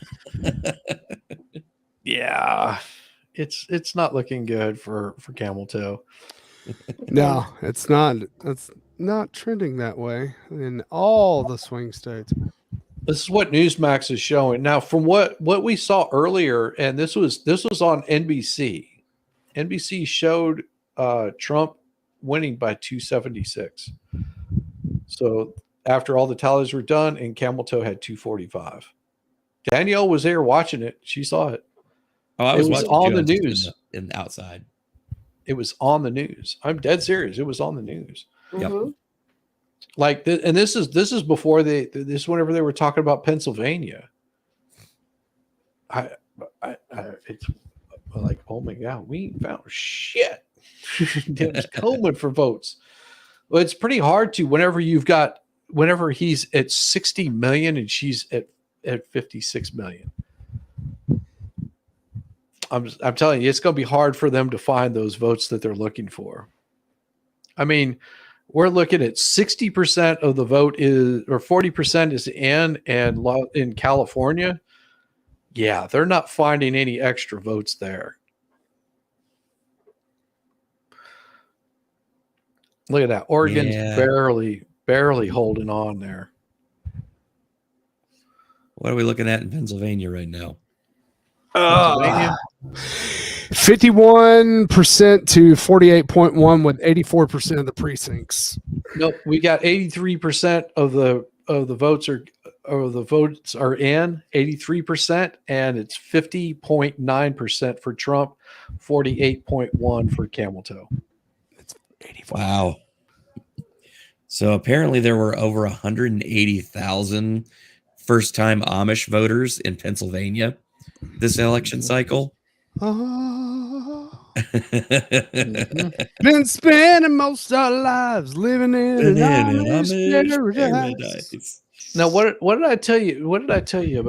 Yeah. It's not looking good for Camel Toe. No, it's not. It's not trending that way in all the swing states. This is what Newsmax is showing. Now, from what we saw earlier, and this was on NBC. NBC showed Trump winning by 276. So after all the tallies were done, and Camel Toe had 245. Danielle was there watching it. She saw it. Oh, I was watching on the news. In the outside. It was on the news. I'm dead serious. It was on the news. Yep. Like, and this is before this whenever they were talking about Pennsylvania. It's like, oh my God, we ain't found shit. It's combing for votes. Well, it's pretty hard to whenever he's at 60 million and she's at 56 million. I'm telling you, it's going to be hard for them to find those votes that they're looking for. I mean, we're looking at 60% of the vote is, or 40% is in California. Yeah, they're not finding any extra votes there. Look at that. Oregon's barely holding on there. What are we looking at in Pennsylvania right now? 51% to 48.1 with 84% of the precincts. Nope, we got 83% of the votes are in 83%, and it's 50.9% for Trump, 48.1 for Camel Toe. Wow. So apparently there were over 180,000 first-time Amish voters in Pennsylvania this election cycle. Been spending most of our lives living in an Amish paradise. Now, what did I tell you? What did I tell you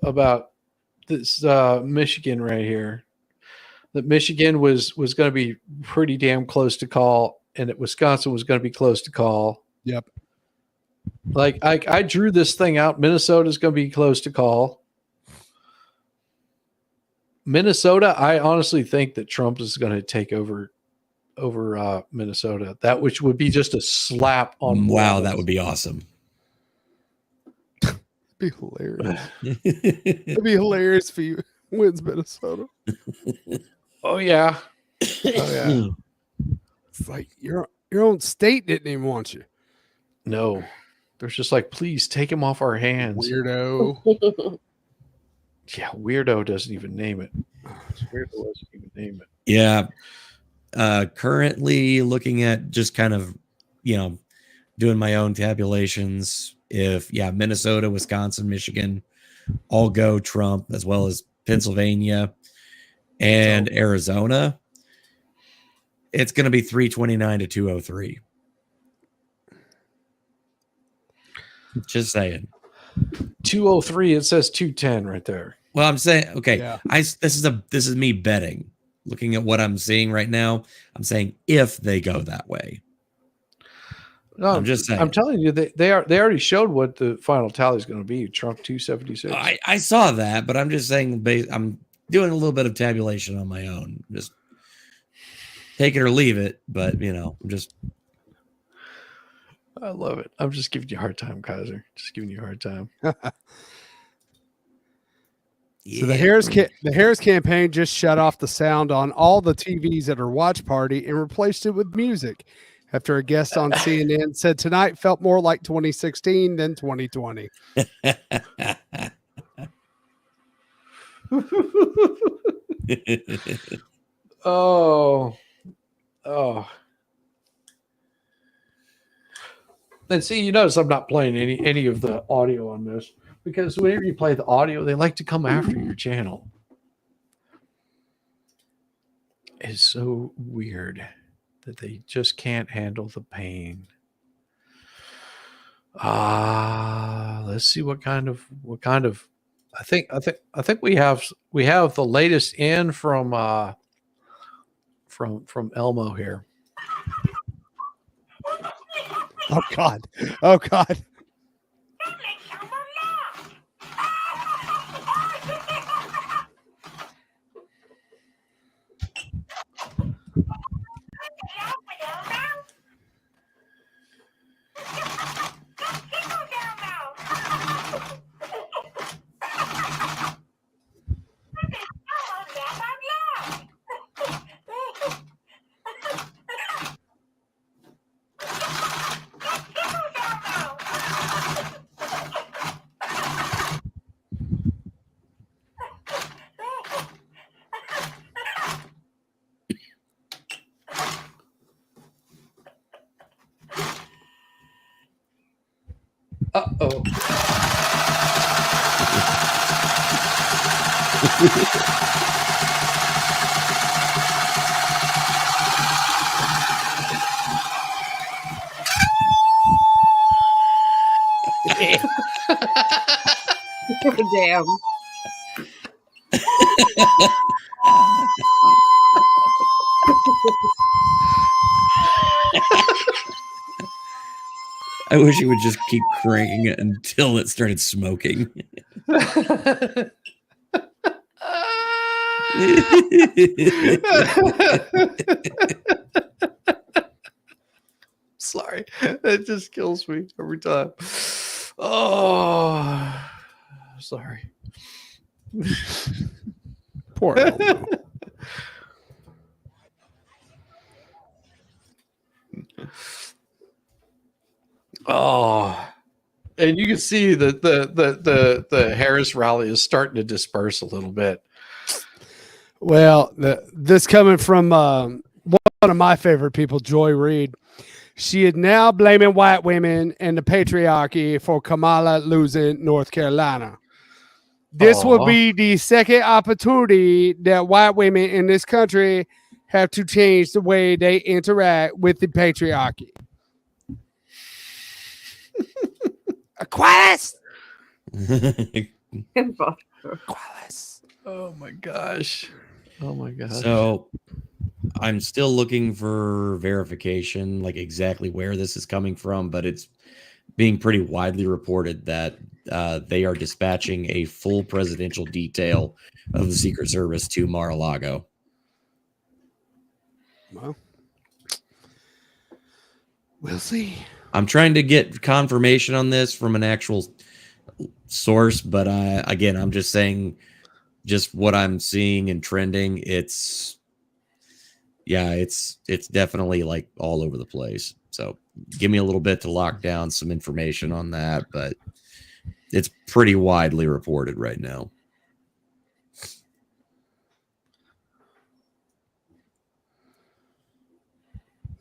about this Michigan right here? That Michigan was going to be pretty damn close to call, and that Wisconsin was going to be close to call. Yep. Like I drew this thing out. Minnesota's going to be close to call. Minnesota, I honestly think that Trump is going to take over Minnesota. That which would be just a slap on. Wow, that would be awesome. Be hilarious. It'd be hilarious if he wins Minnesota. Oh yeah. It's like your own state didn't even want you. No. There's just like, please take him off our hands. Weirdo. Yeah, weirdo doesn't even name it. Weirdo doesn't even name it. Yeah. Currently looking at just kind of, doing my own tabulations. If Minnesota, Wisconsin, Michigan all go Trump, as well as Pennsylvania and Arizona, it's going to be 329 to 203. Just saying. 203. It says 210 right there. Well, I'm saying, okay, Yeah. This is me betting. Looking at what I'm seeing right now, I'm saying if they go that way. No, I'm just saying. I'm telling you, they already showed what the final tally is going to be. Trump 276. I saw that, but I'm just saying I'm doing a little bit of tabulation on my own. Just take it or leave it, but I'm just. I love it. I'm just giving you a hard time, Kaiser. Just giving you a hard time. So the Harris campaign just shut off the sound on all the TVs at her watch party and replaced it with music after a guest on CNN said tonight felt more like 2016 than 2020. Oh. And see, you notice I'm not playing any of the audio on this because whenever you play the audio, they like to come after your channel. It's so weird that they just can't handle the pain. Let's see what kind of I think we have the latest in from Elmo here. Oh God. Oh God. Uh-oh. Damn. I wish he would just keep cranking it until it started smoking. Sorry, that just kills me every time. Oh, sorry. Poor Elmo. Oh, and you can see that the Harris rally is starting to disperse a little bit. Well, this coming from one of my favorite people, Joy Reid. She is now blaming white women and the patriarchy for Kamala losing North Carolina. This will be the second opportunity that white women in this country have to change the way they interact with the patriarchy. Aquinas! Oh my gosh. Oh my gosh. So I'm still looking for verification, like exactly where this is coming from, but it's being pretty widely reported that they are dispatching a full presidential detail of the Secret Service to Mar-a-Lago. Well, we'll see. I'm trying to get confirmation on this from an actual source, but again, I'm just saying just what I'm seeing and trending. It's definitely like all over the place. So give me a little bit to lock down some information on that, but it's pretty widely reported right now.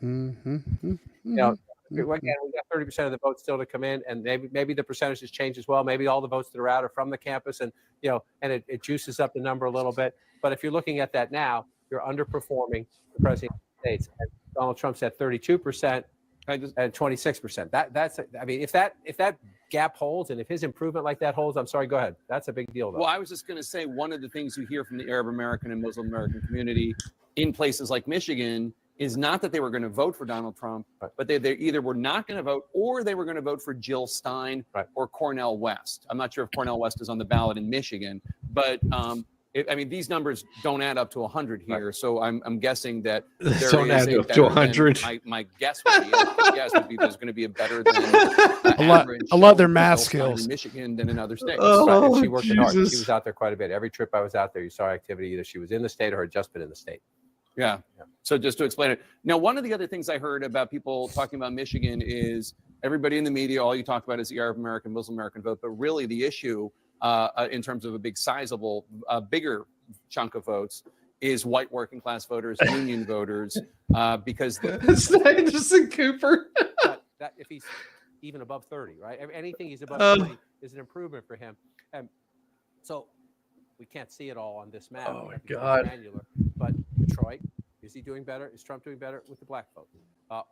Mm-hmm. Again, we got 30% of the votes still to come in, and maybe the percentages change as well. Maybe all the votes that are out are from the campus, and it juices up the number a little bit. But if you're looking at that now, you're underperforming the president of the States. And Donald Trump's at 32% and 26%. That's if that gap holds, and if his improvement like that holds, I'm sorry, go ahead. That's a big deal, though. Well, I was just going to say one of the things you hear from the Arab American and Muslim American community in places like Michigan is not that they were going to vote for Donald Trump, but they either were not going to vote or they were going to vote for Jill Stein or Cornel West. I'm not sure if Cornel West is on the ballot in Michigan, but these numbers don't add up to 100 here. So I'm guessing that there don't is add a up to better 100. than- My guess would be there's going to be a better than I love their math skills in Michigan than in other states. And she worked hard. She was out there quite a bit. Every trip I was out there, you saw activity. Either she was in the state or had just been in the state. Yeah. So just to explain it. Now, one of the other things I heard about people talking about Michigan is everybody in the media, all you talk about is the Arab American, Muslim American vote. But really the issue in terms of a big sizable, bigger chunk of votes is white working class voters, union voters, because it's not Anderson Cooper. that if he's even above 30, right? Anything he's above 20 is an improvement for him. And so we can't see it all on this map. Oh my God. Granular, but Detroit, is he doing better? Is Trump doing better with the black vote?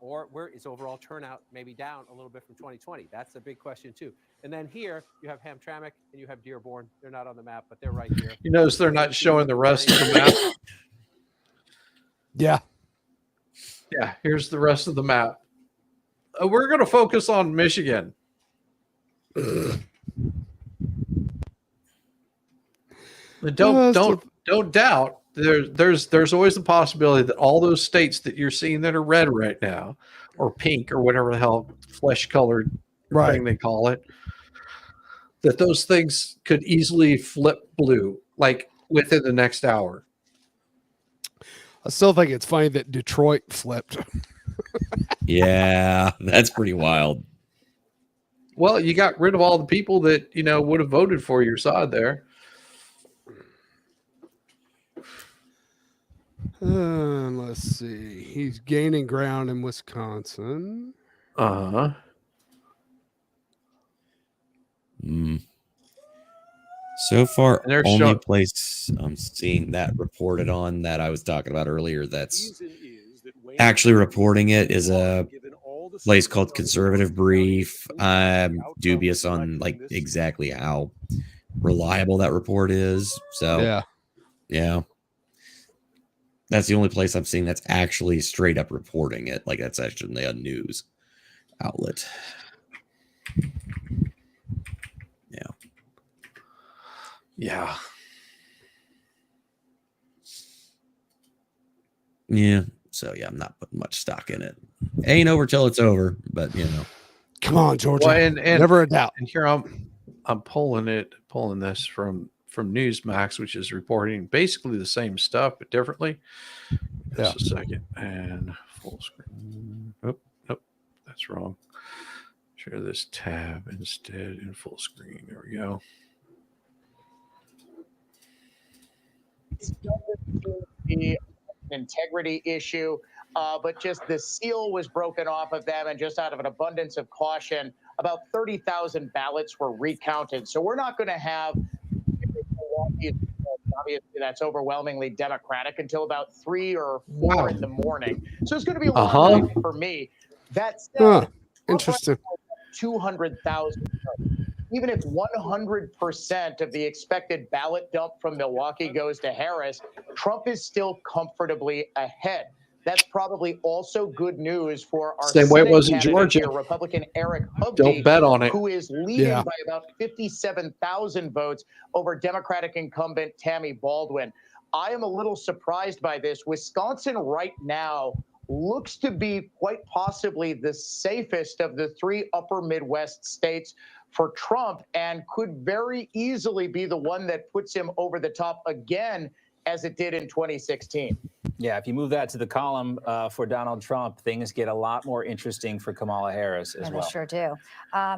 Or where is overall turnout maybe down a little bit from 2020? That's a big question too. And then here you have Hamtramck and you have Dearborn. They're not on the map, but they're right here. You notice they're not showing the rest of the map. Yeah. Yeah, here's the rest of the map. We're going to focus on Michigan. Don't doubt. There's always the possibility that all those states that you're seeing that are red right now, or pink, or whatever the hell flesh colored thing they call it, that those things could easily flip blue, like within the next hour. I still think it's funny that Detroit flipped. Yeah, that's pretty wild. Well, you got rid of all the people that would have voted for your side there. Let's see. He's gaining ground in Wisconsin. Uh-huh. So far, And they're only showing- place I'm seeing that reported on that I was talking about earlier that's actually reporting it is a place called Conservative Brief. I'm dubious on like exactly how reliable that report is. So yeah. That's the only place I'm seeing that's actually straight up reporting it. Like that's actually a news outlet. Yeah. Yeah. So yeah, I'm not putting much stock in it. Ain't over till it's over, but Come on, Georgia. Well, and never a doubt. And here I'm pulling this from Newsmax, which is reporting basically the same stuff but differently. Just a second, and full screen. Nope, that's wrong. Share this tab instead in full screen. There we go. An integrity issue, but just the seal was broken off of them, and just out of an abundance of caution, about 30,000 ballots were recounted. So we're not going to have Donald obviously that's overwhelmingly Democratic until about 3 or 4 in the morning. So it's going to be a long night for me. That said, Interesting. 200,000. Even if 100% of the expected ballot dump from Milwaukee goes to Harris, Trump is still comfortably ahead. That's probably also good news for our Same way it Senate was in candidate Georgia. here, Republican Eric Don't Hovde, bet on it. who is leading Yeah. by about 57,000 votes over Democratic incumbent Tammy Baldwin. I am a little surprised by this. Wisconsin right now looks to be quite possibly the safest of the 3 upper Midwest states for Trump, and could very easily be the one that puts him over the top again, as it did in 2016. Yeah, if you move that to the column for Donald Trump, things get a lot more interesting for Kamala Harris as Yeah, well. they sure do.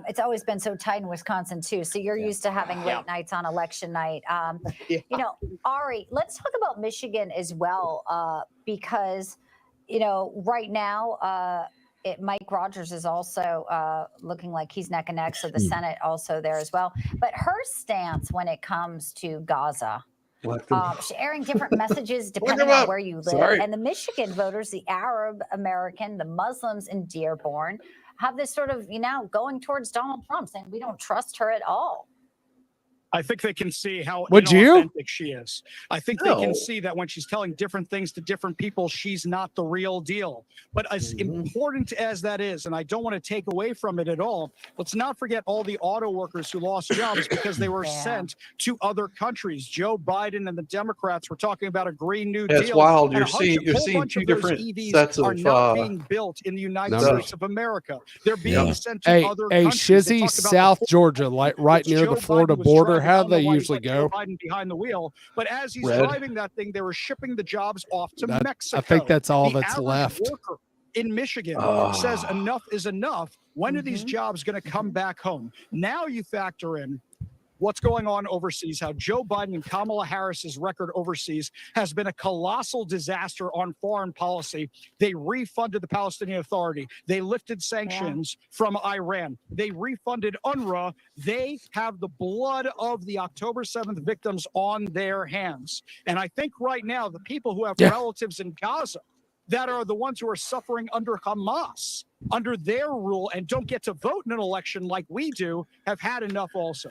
It's always been so tight in Wisconsin too. So you're used to having late nights on election night. You know, Ari, let's talk about Michigan as well, because right now Mike Rogers is also looking like he's neck and neck. So the Senate also there as well. But her stance when it comes to Gaza. Sharing different messages depending on where you live. Sorry. And the Michigan voters, the Arab American, the Muslims in Dearborn, have this sort of, going towards Donald Trump, saying we don't trust her at all. I think they can see how Would you? inauthentic she is. I think they can see that when she's telling different things to different people, she's not the real deal. But as important as that is, and I don't want to take away from it at all, let's not forget all the auto workers who lost jobs because they were sent to other countries. Joe Biden and the Democrats were talking about a Green New Deal. It's wild. and You're whole seeing bunch two of those different EVs sets are of not being built in the United numbers. States of America. They're being sent to other Hey, countries. They Shizzy, talked about South the Georgia, like right near the Joe Florida Biden was border. driving. How I do don't know they why he usually put Joe go? Biden behind the wheel, but as he's Red. driving that thing, they were shipping the jobs off to That- Mexico. I think that's all The that's average left. Worker in Michigan Oh. says enough is enough. When are these jobs going to come back home? Now you factor in what's going on overseas, how Joe Biden and Kamala Harris's record overseas has been a colossal disaster on foreign policy. They refunded the Palestinian Authority. They lifted sanctions from Iran. They refunded UNRWA. They have the blood of the October 7th victims on their hands. And I think right now, the people who have relatives in Gaza that are the ones who are suffering under Hamas, under their rule, and don't get to vote in an election like we do, have had enough also.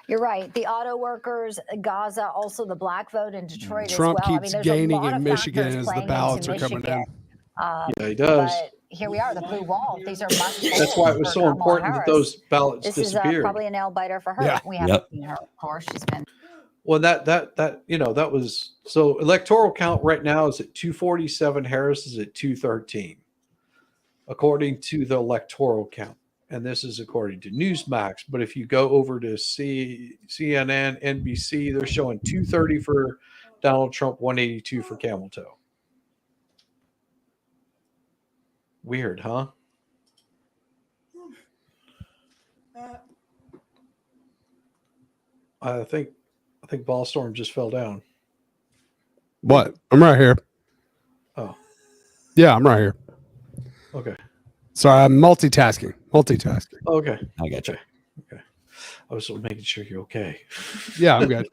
You're right. The auto workers, Gaza, also the black vote in Detroit Trump as well. keeps there's gaining a lot in of Michigan factors as the playing ballots into are coming Michigan. in. Yeah, he does. But here we are, the blue wall. These are must That's why it was so important that those ballots This disappeared. is probably a nail biter for her. Yeah. We haven't seen her, of course. She's been. Well, that was so electoral count right now is at 247. Harris is at 213, according to the electoral count. And this is according to Newsmax. But if you go over to CNN, NBC, they're showing 230 for Donald Trump, 182 for Camel Toe. Weird, huh? I think Ballstorm just fell down. What? I'm right here. Oh. Yeah, I'm right here. Okay. Sorry, I'm multitasking. Okay. I got you. Okay. I was making sure you're okay. Yeah, I'm good.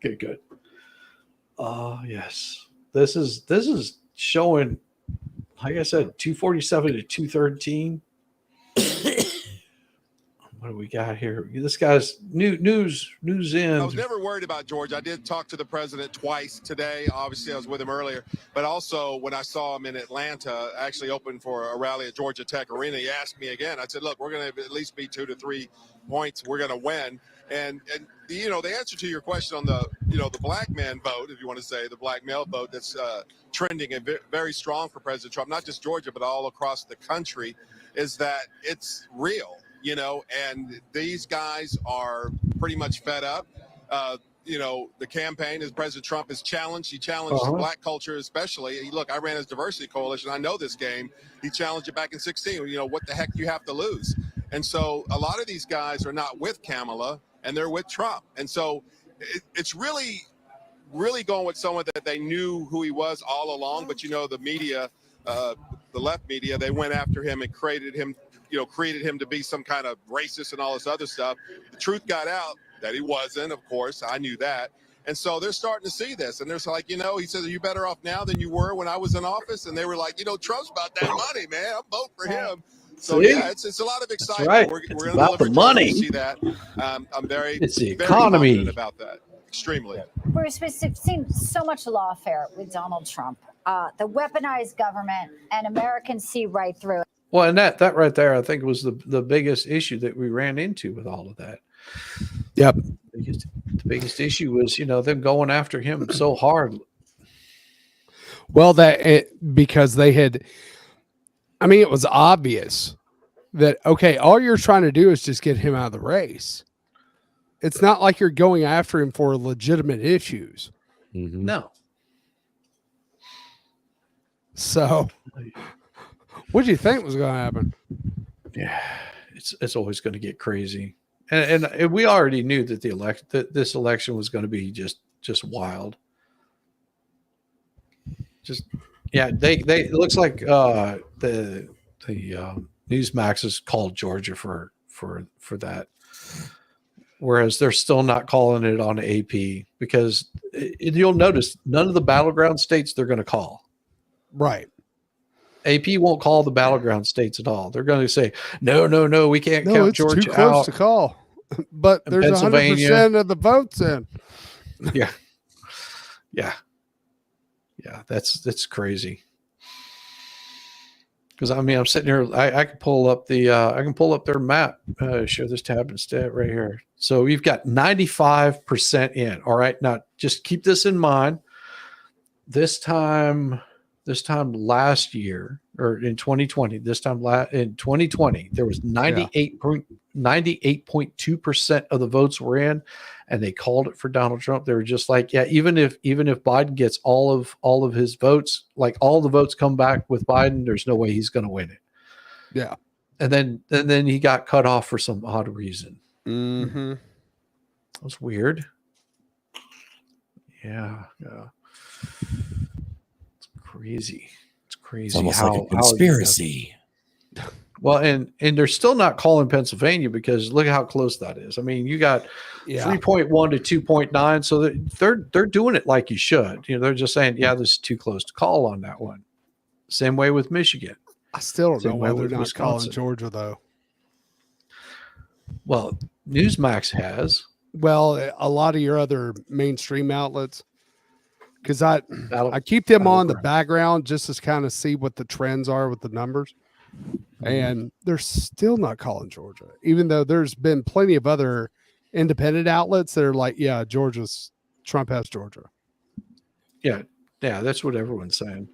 Okay, good. Yes. This is showing, like I said, 247 to 213. What do we got here? This guy's news in. I was never worried about George. I did talk to the president twice today. Obviously, I was with him earlier. But also, when I saw him in Atlanta, actually open for a rally at Georgia Tech Arena, he asked me again. I said, look, we're going to at least be 2 to 3 points. We're going to win. And the answer to your question on the black man vote, if you want to say the black male vote, that's trending and very strong for President Trump, not just Georgia, but all across the country, is that it's real. And these guys are pretty much fed up. The campaign, as President Trump is challenged, he challenged black culture especially. Look, I ran his diversity coalition. I know this game. He challenged it back in 2016. What the heck do you have to lose? And so a lot of these guys are not with Kamala, and they're with Trump. And so it's really, really going with someone that they knew who he was all along. But, the media, the left media, they went after him and created him to be some kind of racist and all this other stuff. The truth got out that he wasn't, of course. I knew that. And so they're starting to see this. And there's like, he says, are you better off now than you were when I was in office? And they were like, Trump's about that money, man. I'm voting for him. So See? yeah, it's a lot of excitement. right. We're It's going to about deliver the money. to see that. I'm very, It's the very economy. confident about that. Extremely. Bruce, we've seen so much lawfare with Donald Trump, the weaponized government, and Americans see right through it. Well, and that right there, I think, was the biggest issue that we ran into with all of that. Yep. The biggest issue was, them going after him so hard. Well, because they had, it was obvious that, okay, all you're trying to do is just get him out of the race. It's not like you're going after him for legitimate issues. No. So, what do you think was going to happen? Yeah, it's always going to get crazy, and we already knew that this election was going to be just wild. It looks like the Newsmax has called Georgia for that, whereas they're still not calling it on AP because you'll notice none of the battleground states they're going to call. Right. AP won't call the battleground states at all. They're going to say, no, we can't count it's Georgia too close out. to call. But And there's Pennsylvania. 100% of the votes in. Yeah, that's crazy. Because I'm sitting here. I can pull up their map. Share this tab instead right here. So we've got 95% in. All right, now just keep this in mind. This time last year, or in 2020, in 2020, there was 98.2% of the votes were in, and they called it for Donald Trump. They were just like, yeah, even if Biden gets all of his votes, like all the votes come back with Biden, there's no way he's going to win it. Yeah. And then he got cut off for some odd reason. Mm-hmm. That was weird. Yeah. Crazy. It's crazy. It's almost like a conspiracy. Well, and they're still not calling Pennsylvania because look at how close that is. I mean, you got 3.1 to 2.9, so they're doing it like you should. They're just saying, yeah, this is too close to call on that one. Same way with Michigan. I still don't know Same why way they're with not Wisconsin. calling Georgia though. Well, Newsmax has. Well, a lot of your other mainstream outlets. Because I keep them on the background just to kind of see what the trends are with the numbers. And they're still not calling Georgia, even though there's been plenty of other independent outlets that are like, yeah, Trump has Georgia. Yeah, that's what everyone's saying.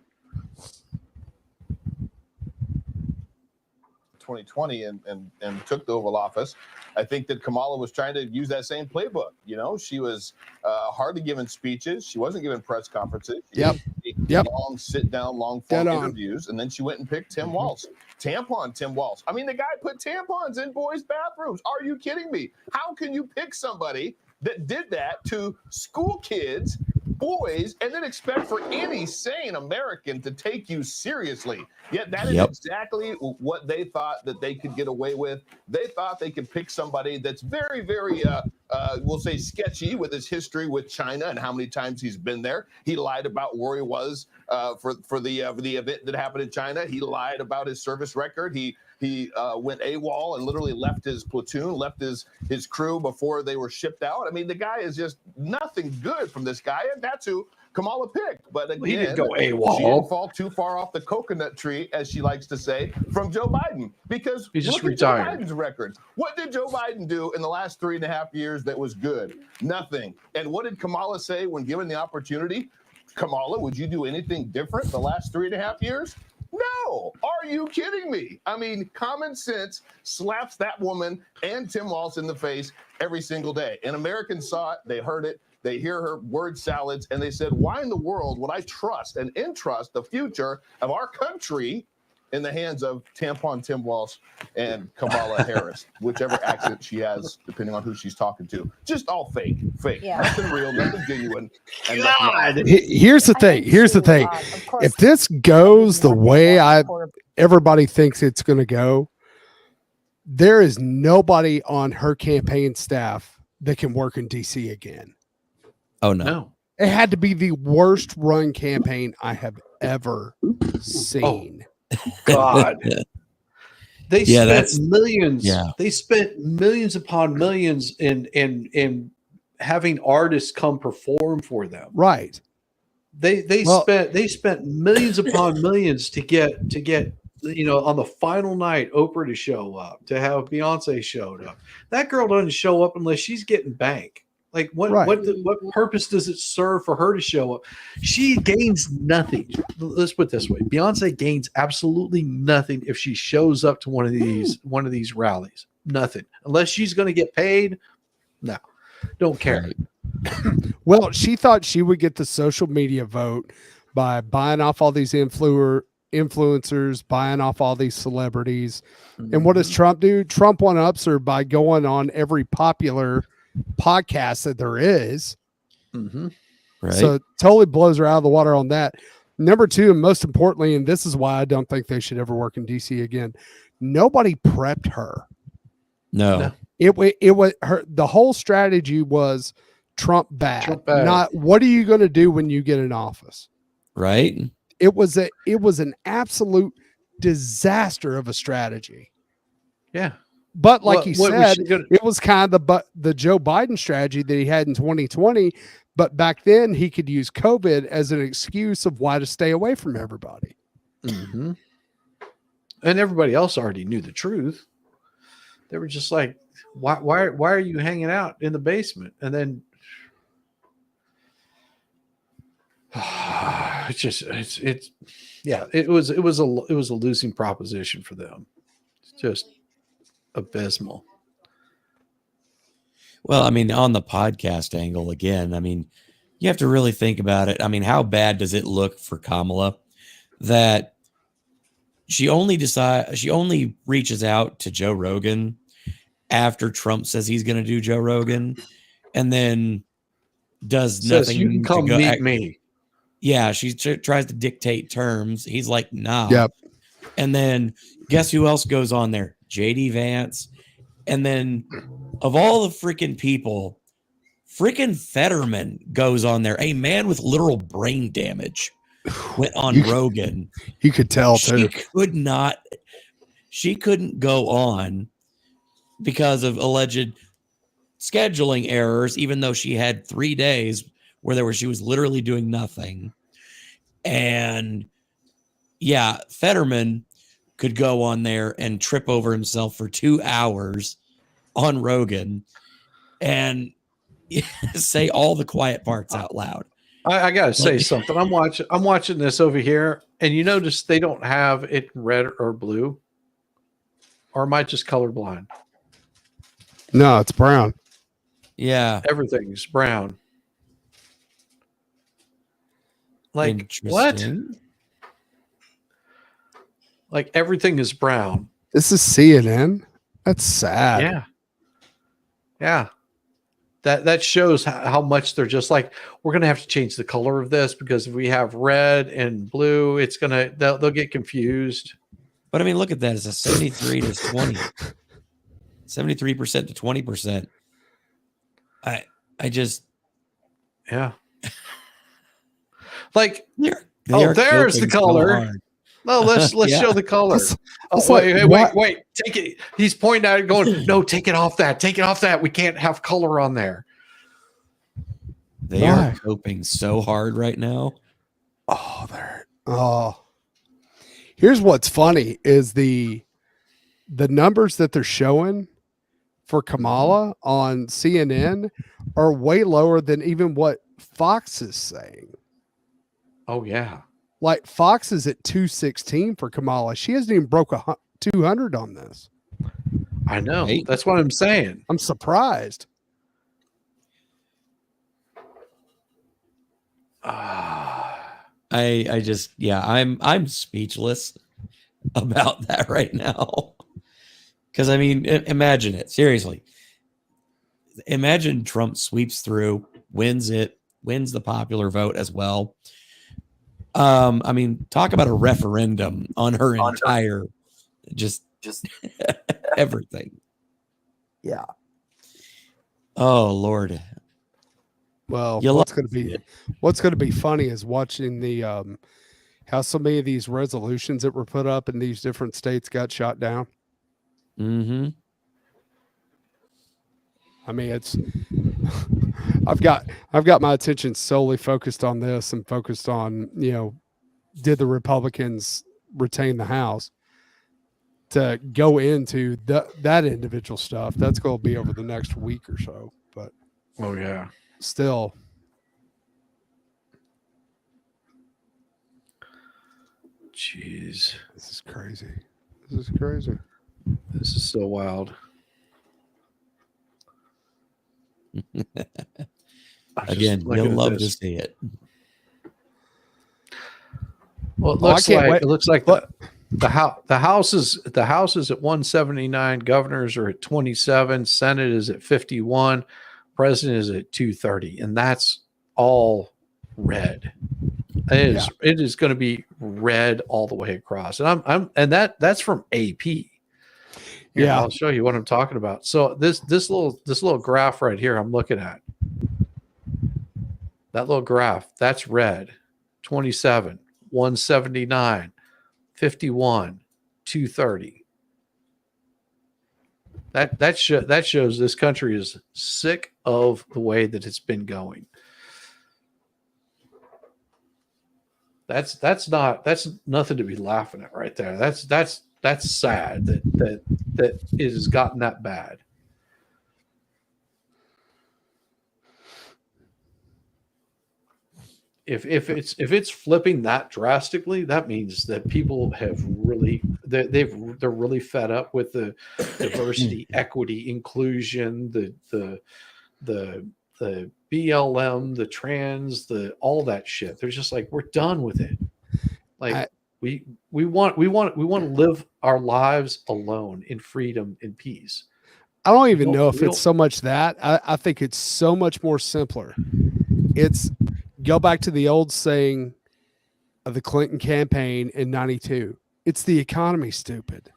2020 and took the Oval Office. I think that Kamala was trying to use that same playbook. She was hardly giving speeches. She wasn't giving press conferences. Yep. Long sit down, long form interviews. And then she went and picked Tim Walz. Tim Walz. I mean, the guy put tampons in boys' bathrooms. Are you kidding me? How can you pick somebody that did that to school kids, boys, and then expect for any sane American to take you seriously? Yet that is exactly what they thought that they could get away with. They thought they could pick somebody that's very, very, we'll say, sketchy with his history with China and how many times he's been there. He lied about where he was for the event that happened in China. He lied about his service record. He went AWOL and literally left his platoon, left his crew before they were shipped out. I mean, the guy is just nothing good from this guy, and that's who Kamala picked. But again, he didn't go AWOL. She didn't fall too far off the coconut tree, as she likes to say, from Joe Biden. Because he just look retired. at Joe Biden's record. What did Joe Biden do in the last 3.5 years that was good? Nothing. And what did Kamala say when given the opportunity? Kamala, would you do anything different the last 3.5 years? No. Are you kidding me? I mean, common sense slaps that woman and Tim Walz in the face every single day. And Americans saw it. They heard it. They hear her word salads. And they said, why in the world would I trust and entrust the future of our country in the hands of tampon Tim Walz and Kamala Harris, whichever accent she has, depending on who she's talking to. Just all fake. Yeah. Nothing real, nothing genuine. And Here's the thing. If this goes the way everybody thinks it's going to go, there is nobody on her campaign staff that can work in DC again. Oh no. No. It had to be the worst run campaign I have ever seen. God. They Yeah, spent that's- millions. yeah. They spent millions upon millions in having artists come perform for them. Right. They spent millions upon millions to get on the final night Oprah to show up, to have Beyonce showed up. That girl doesn't show up unless she's getting bank. Like what purpose does it serve for her to show up? She gains nothing. Let's put it this way. Beyonce gains absolutely nothing if she shows up to one of these rallies. Nothing. Unless she's going to get paid. No. Don't care. Well, she thought she would get the social media vote by buying off all these influencers, buying off all these celebrities. And what does Trump do? Trump one-ups her by going on every popular podcast that there is. Right. So it totally blows her out of the water on that. Number two, and most importantly, and this is why I don't think they should ever work in DC again, nobody prepped her. No. It was her. The whole strategy was Trump bad. Not what are you going to do when you get in office? Right. It was an absolute disaster of a strategy. Yeah. But like you what was said, she gonna- it was kind of the Joe Biden strategy that he had in 2020. But back then he could use COVID as an excuse of why to stay away from everybody. And everybody else already knew the truth. They were just like, why are you hanging out in the basement? And then it was a losing proposition for them. It's just abysmal. Well, I mean, on the podcast angle again, I mean, you have to really think about it. I mean, how bad does it look for Kamala that she only reaches out to Joe Rogan after Trump says he's going to do Joe Rogan, and then does nothing. You can come meet me. Yeah, she tries to dictate terms. He's like, nah. Yep. And then guess who else goes on there? JD Vance. And then of all the freaking people, freaking Fetterman goes on there. A man with literal brain damage went on Rogan. You could tell too. She couldn't go on because of alleged scheduling errors, even though she had 3 days where she was literally doing nothing. And yeah, Fetterman could go on there and trip over himself for 2 hours on Rogan and say all the quiet parts out loud. I gotta say something. I'm watching this over here, and you notice they don't have it in red or blue. Or am I just colorblind? No, it's brown. Yeah. Everything's brown. Like what? Like everything is brown. This is CNN. That's sad. Yeah. Yeah. That shows how much they're just like, we're gonna have to change the color of this because if we have red and blue, they'll get confused. But I mean, look at that. It's a 73 to 20. 73% to 20%. I just yeah. Like cooking there's the so color. hard. No, let's Yeah. show the color. Wait. Take it. He's pointing at it, going, "No, take it off that. Take it off that. We can't have color on there." They are coping so hard right now. Here's what's funny is the numbers that they're showing for Kamala on CNN are way lower than even what Fox is saying. Oh yeah. Like Fox is at 216 for Kamala. She hasn't even broke 200 on this. I know. Right? That's what I'm saying. I'm surprised. I just, yeah, I'm speechless about that right now. Because I mean, imagine it. Seriously. Imagine Trump sweeps through, wins the popular vote as well. I mean, talk about a referendum on her entire just everything. Yeah. Oh Lord. Well, You'll what's love going to to see be it. what's going to be funny is watching the how so many of these resolutions that were put up in these different states got shot down. Mm-hmm. I mean, it's I've got my attention solely focused on this and focused on, did the Republicans retain the House? To go into that individual stuff, that's going to be over the next week or so. But oh yeah, still, jeez, this is crazy. This is crazy. This is so wild. Again, you'll love to see it. Well, it Oh, I looks can't like wait. it looks like the house is at 179, governors are at 27, Senate is at 51, president is at 230, and that's all red. It is going to be red all the way across, and that's from AP. Here, Yeah. I'll show you what I'm talking about. So this little graph right here I'm looking at. That little graph, that's red. 27, 179, 51, 230. That shows this country is sick of the way that it's been going. That's nothing to be laughing at right there. That's sad that it has gotten that bad. If it's flipping that drastically, that means that people have really they're really fed up with the diversity, equity, inclusion, the BLM, the trans, all that shit. They're just like, we're done with it. Like we want to live our lives alone in freedom and peace. I don't even know if it's so much that. I think it's so much more simpler. It's go back to the old saying of the Clinton campaign in 92. It's the economy, stupid.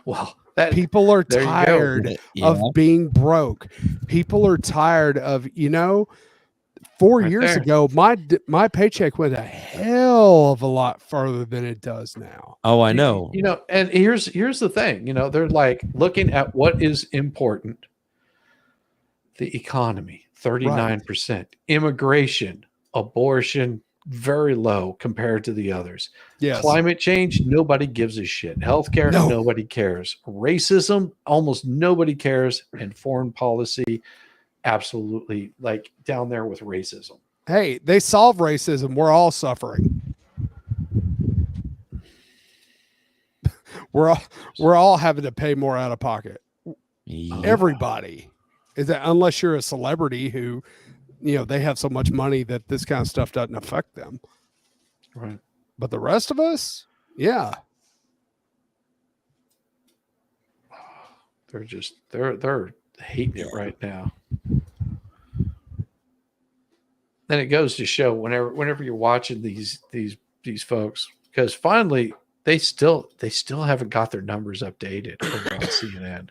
Well, people are tired of being broke. People are tired of, 4 years ago, my paycheck went a hell of a lot further than it does now. Oh, I know. And here's the thing, they're like looking at what is important. The economy, 39%, immigration, abortion, very low compared to the others. Yes. Climate change, nobody gives a shit. Healthcare, nobody cares. Racism, almost nobody cares. And foreign policy, absolutely like down there with racism. Hey, they solve racism. We're all suffering. We're all having to pay more out of pocket. Yeah. Everybody. Is that unless you're a celebrity who, they have so much money that this kind of stuff doesn't affect them. Right. But the rest of us, yeah. They're hating it right now. And it goes to show whenever you're watching these folks, because finally they still haven't got their numbers updated over on CNN.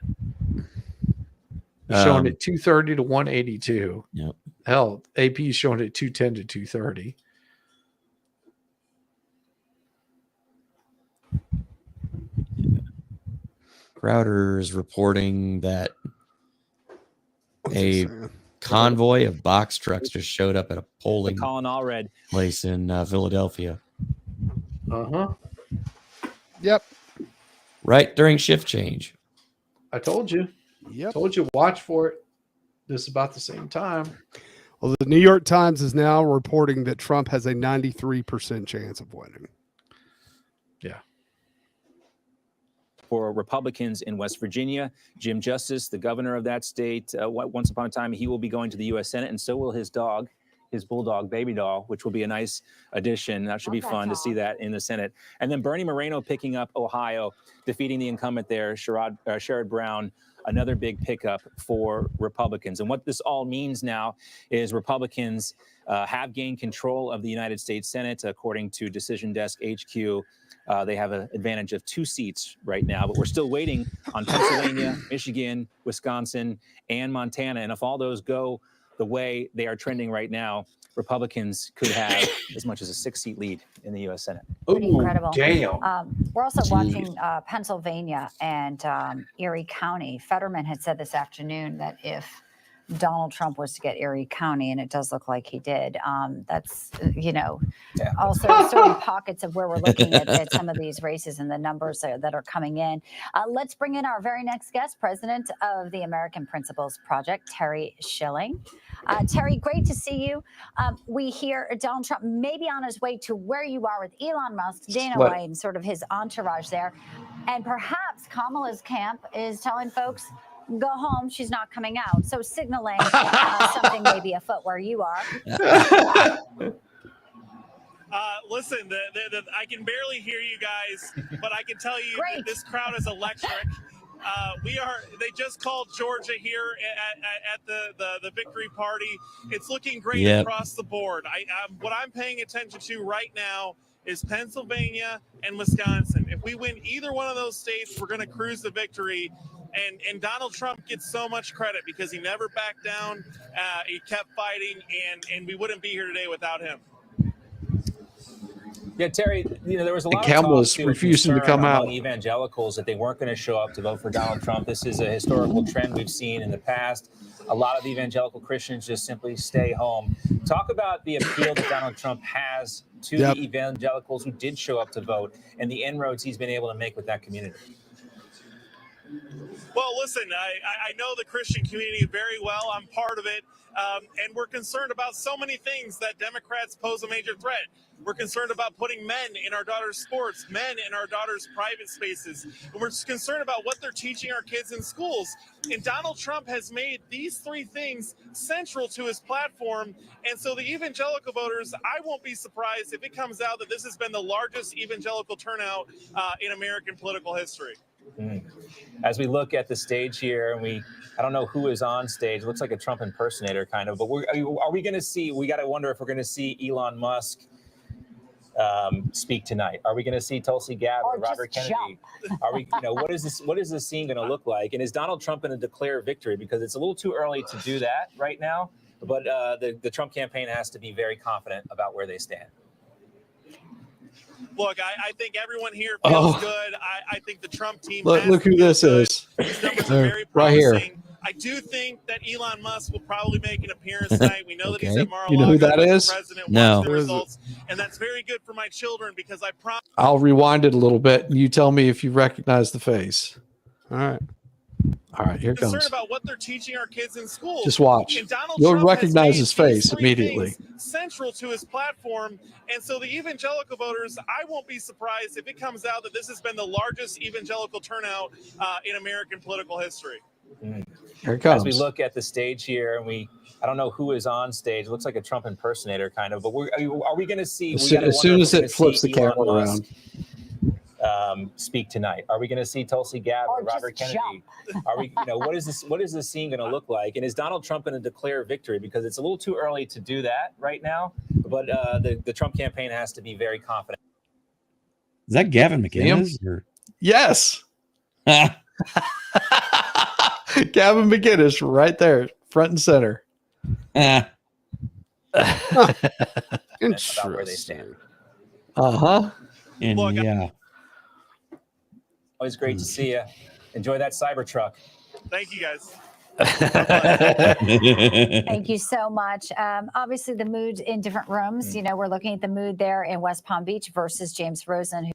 Showing it 230 to 182. Yep. Hell, AP is showing it 210 to 230. Crowder is reporting that a convoy of box trucks just showed up at a polling place in Philadelphia. Uh-huh. Yep. Right during shift change. I told you. Yep. Told you, watch for it. This is about the same time. Well, the New York Times is now reporting that Trump has a 93% chance of winning. Yeah. For Republicans in West Virginia, Jim Justice, the governor of that state, once upon a time, he will be going to the U.S. Senate, and so will his dog, his bulldog baby doll, which will be a nice addition. That should be fun to see that in the Senate. And then Bernie Moreno picking up Ohio, defeating the incumbent there, Sherrod Brown, another big pickup for Republicans. And what this all means now is Republicans have gained control of the United States Senate, according to Decision Desk HQ. They have an advantage of 2 seats right now, but we're still waiting on Pennsylvania, Michigan, Wisconsin, and Montana. And if all those go the way they are trending right now, Republicans could have as much as a 6-seat lead in the U.S. Senate. Pretty incredible. Damn. We're also Jeez. watching Pennsylvania and Erie County. Fetterman had said this afternoon that if Donald Trump was to get Erie County, and it does look like he did, that's, also certain pockets of where we're looking at some of these races and the numbers that are coming in. Let's bring in our very next guest, president of the American Principles Project, Terry Schilling. Terry, great to see you. We hear Donald Trump maybe on his way to where you are with Elon Musk, Dana White, and sort of his entourage there. And perhaps Kamala's camp is telling folks, go home, she's not coming out. So signaling something may be afoot where you are. Listen, I can barely hear you guys, but I can tell you that this crowd is electric. They just called Georgia here at the victory party. It's looking great across the board. What I'm paying attention to right now is Pennsylvania and Wisconsin. If we win either one of those states, we're going to cruise to victory. And Donald Trump gets so much credit because he never backed down. He kept fighting, and we wouldn't be here today without him. Yeah, Terry, there was a lot Kamala's of talk refusing to come among out. evangelicals that they weren't going to show up to vote for Donald Trump. This is a historical trend we've seen in the past. A lot of evangelical Christians just simply stay home. Talk about the appeal that Donald Trump has to the evangelicals who did show up to vote and the inroads he's been able to make with that community. Well, listen, I know the Christian community very well. I'm part of it. And we're concerned about so many things that Democrats pose a major threat. We're concerned about putting men in our daughters' sports, men in our daughters' private spaces. And we're concerned about what they're teaching our kids in schools. And Donald Trump has made these three things central to his platform. And so the evangelical voters, I won't be surprised if it comes out that this has been the largest evangelical turnout in American political history. As we look at the stage here, and I don't know who is on stage. It looks like a Trump impersonator kind of, but are we going to see, we got to wonder if we're going to see Elon Musk speak tonight. Are we going to see Tulsi Gabbard, Robert Kennedy? Are we, what is this scene going to look like? And is Donald Trump going to declare victory? Because it's a little too early to do that right now, but the Trump campaign has to be very confident about where they stand. Look, I think everyone here feels good. I think the Trump team. Look who this is. These numbers are very right here. I do think that Elon Musk will probably make an appearance tonight. We know that he's at Mar-a-Lago. You know who that is? No. The results, and that's very good for my children because I promise. I'll rewind it a little bit, and you tell me if you recognize the face. All right. All right, here it concerned comes. about what they're teaching our kids in school. Just watch. And Donald You'll Trump recognize has his made these face three immediately. things central to his platform. And so the evangelical voters, I won't be surprised if it comes out that this has been the largest evangelical turnout in American political history. Here it comes. As we look at the stage here, and I don't know who is on stage. It looks like a Trump impersonator kind of, but are we going to see? As soon as it flips the camera around. Speak tonight. Are we going to see Tulsi Gabbard, Robert Kennedy? Are we? What is this scene going to look like? And is Donald Trump going to declare victory? Because it's a little too early to do that right now. But the Trump campaign has to be very confident. Is that Gavin McInnes? Or? Yes. Gavin McInnes, right there, front and center. About where they stand. And yeah. Always great to see you. Enjoy that Cybertruck. Thank you, guys. Thank you so much. Obviously, the mood in different rooms. We're looking at the mood there in West Palm Beach versus James Rosen.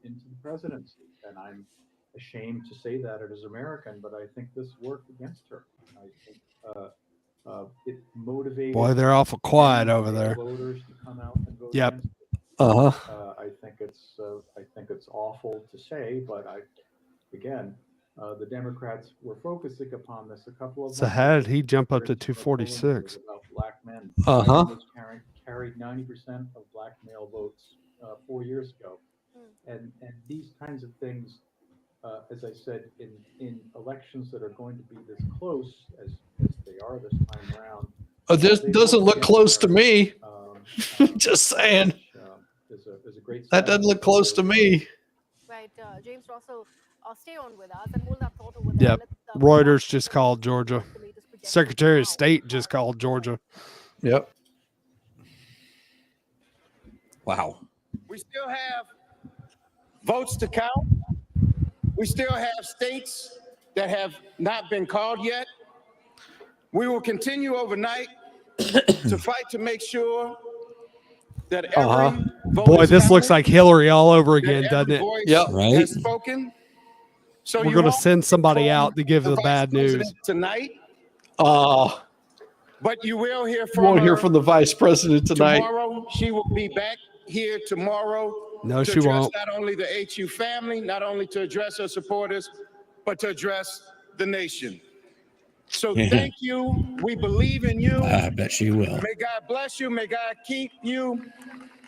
Into the presidency. And I'm ashamed to say that it is American, but I think this worked against her. I think it motivated. Boy, they're awful quiet over there. Voters to come out and vote Yep. against it. I think it's awful to say, but the Democrats were focusing upon this a couple of. So how did he jump up to 246? About black men. Carried 90% of black male votes 4 years ago, and these kinds of things, as I said, in elections that are going to be this close as they are this time around. This doesn't look close to me. Just saying. Is a great that doesn't look close to me. Right. James Russell stay on with us and hold that thought over there. Yep. Reuters just called Georgia. Secretary of State just called Georgia. Yep. Wow. We still have votes to count. We still have states that have not been called yet. We will continue overnight to fight to make sure that every vote Boy, is this counted, looks like Hillary all over that again, doesn't every it? voice Yep. Right. has spoken. So We're you going to won't send somebody hear out to give from the Vice bad news. President tonight, but you will hear You from won't her hear from the vice president tonight. tomorrow. She will be back here tomorrow No, to she address won't. not only the HU family, not only to address her supporters, but to address the nation. So thank you. We believe in you. I bet she will. May God bless you. May God keep you.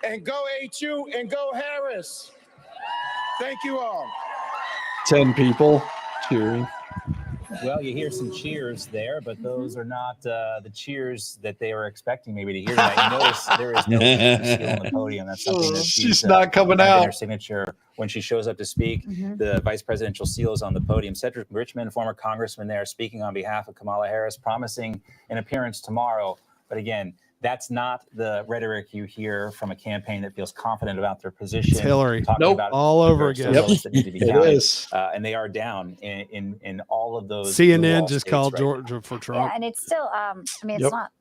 And go HU and go Harris. Thank you all. 10 people cheering. Well, you hear some cheers there, but those are not the cheers that they were expecting maybe to hear tonight. You notice there is no seal on the podium. That's something that She's not coming kind of in out. her signature when she shows up to speak. The vice presidential seal is on the podium. Cedric Richmond, former congressman there, speaking on behalf of Kamala Harris, promising an appearance tomorrow. But again, that's not the rhetoric you hear from a campaign that feels confident about their position. It's Hillary. Talking Nope. about All over there are still again. votes that need to be It counted. is. And they are down in all of those. CNN blue wall just states called right Georgia for Trump. Yeah, and it's still, I mean, it's Yep. not,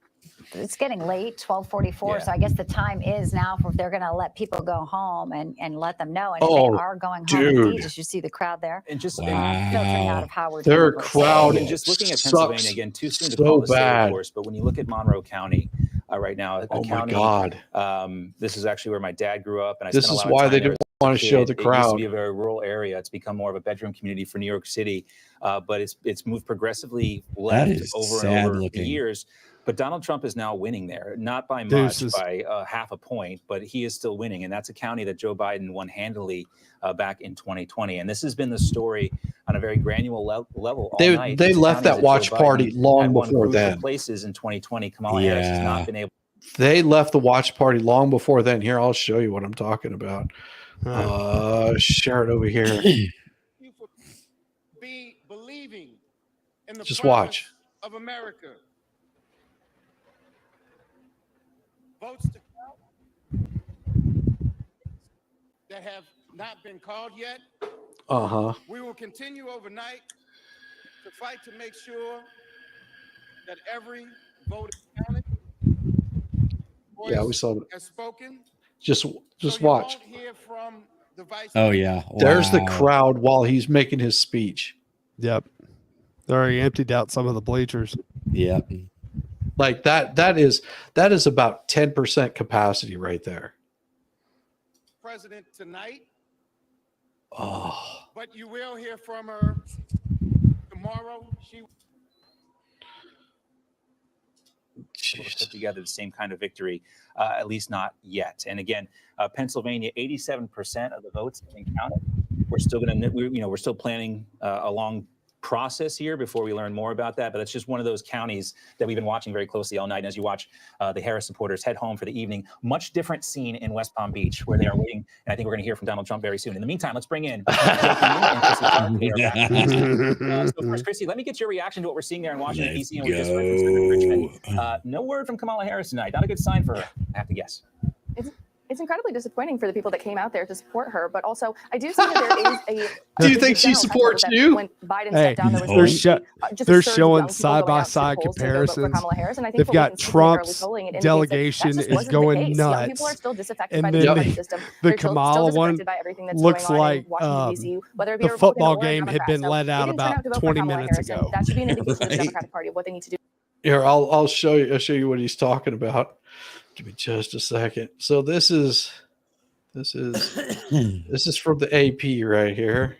it's getting late, 12:44. Yeah. So I guess the time is now for if they're going to let people go home and let them know. And if Oh, they are going home, dude. indeed, as you see the crowd there, And just filtering out of Howard. Their University. crowd and just looking at sucks Pennsylvania again, too soon to so call the state, bad. of course. But when you look at Monroe County right now, a Oh my county, God. this is actually where my dad grew up, and I This spent a is lot of why time they there didn't as a want to show kid. the It used to crowd. be a very rural area. It's become more of a bedroom community for New York City, but it's moved progressively left is over sad and over looking. the years. But Donald Trump is now winning there, not by much, Deuces. by half a point, but he is still winning. And that's a county that Joe Biden won handily back in 2020. And this has been the story on a very granular level all They- night. they These left counties that watch Joe party Biden long had won before crucial then. places in 2020. Kamala Harris has Yeah. not been able. They left the watch party long before then. Here, I'll show you what I'm talking about. Share it over here. Be believing in the Just promise watch. of America. Votes to count that have not been called yet. We will continue overnight to fight to make sure that every vote is counted. Yeah, we saw it. Has spoken. Just So you watch. won't hear from the vice Oh yeah. There's the Wow. crowd while he's making his speech. Yep. They already emptied out some of the bleachers. Yep. Like that is about 10% capacity right there. president tonight. Oh. But you will hear from her tomorrow. She able to put together the same kind of victory, at least not yet. And again, Pennsylvania, 87% of the votes have been counted. We're still going to, we're still planning a long process here before we learn more about that. But it's just one of those counties that we've been watching very closely all night. And as you watch the Harris supporters head home for the evening, much different scene in West Palm Beach where they are waiting. And I think we're going to hear from Donald Trump very soon. In the meantime, let's bring in so first, Chrissy, let me get your reaction to what we're seeing there in Washington, D.C. And we just heard from Senator Richmond. No word from Kamala Harris tonight. Not a good sign for her, I have to guess. It's incredibly disappointing for the people that came out there to support her, but also I do see that there is a. Do you think she supports you? When Biden Hey, stepped down, there was they're showing side by side comparisons. They've got Trump's delegation is going nuts, people are still disaffected and by the then party system. the They're still Kamala one disaffected by everything that's looks going on like in Washington, D.C., whether it be the a football Republican or game had Democrat. been So let they out didn't turn about out to vote for 20 Kamala minutes Harris, and ago. that should be an indication to the Democratic Party of what they need to do. Here, I'll show you. I'll show you what he's talking about. Give me just a second. So this is from the AP right here,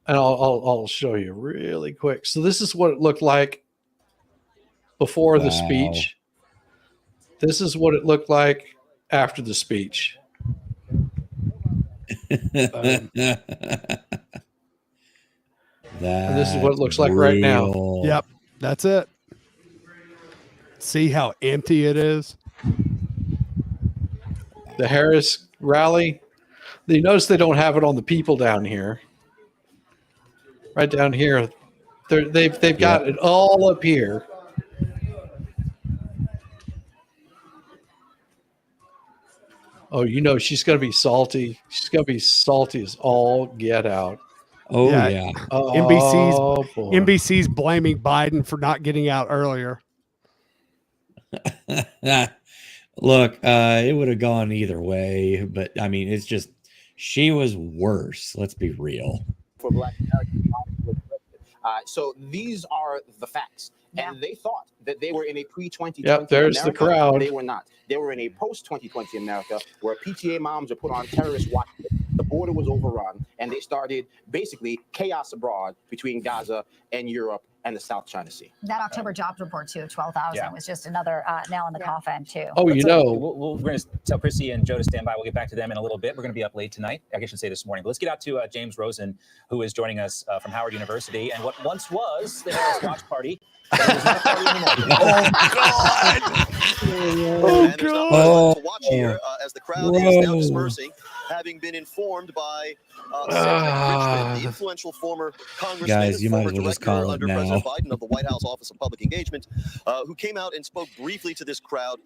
and I'll show you really quick. So this is what it looked like before the speech. This is what it looked like after the speech. And this is what it looks like right now. Yep, that's it. See how empty it is? The Harris rally, You notice they don't have it on the people down here. Right down here, they've got it all up here. Oh, you know she's gonna be salty. She's gonna be salty as all get out. Oh yeah. Oh, boy. NBC's blaming Biden for not getting out earlier. Look, it would have gone either way, but I mean, it's just she was worse. Let's be real. For Black Americans. So these are the facts. And they thought that they were in a pre-2020 Yep, there's America. the crowd. They were not. They were in a post-2020 America where PTA moms are put on terrorist watch. The border was overrun, and they started basically chaos abroad between Gaza and Europe and the South China Sea. That October jobs report too, 12,000 was just another nail in the coffin too. Oh, we're going to tell Chrissy and Joe to stand by. We'll get back to them in a little bit. We're going to be up late tonight. I should say this morning. But let's get out to James Rosen, who is joining us from Howard University, and what once was the Harris Watch Party. Oh God! To watch here as the crowd is now dispersing, having been informed by Richmond, the influential former congressman, Guys, you might former as well just director call it under now. President Biden of the White House Office of Public Engagement, who came out and spoke briefly to this crowd.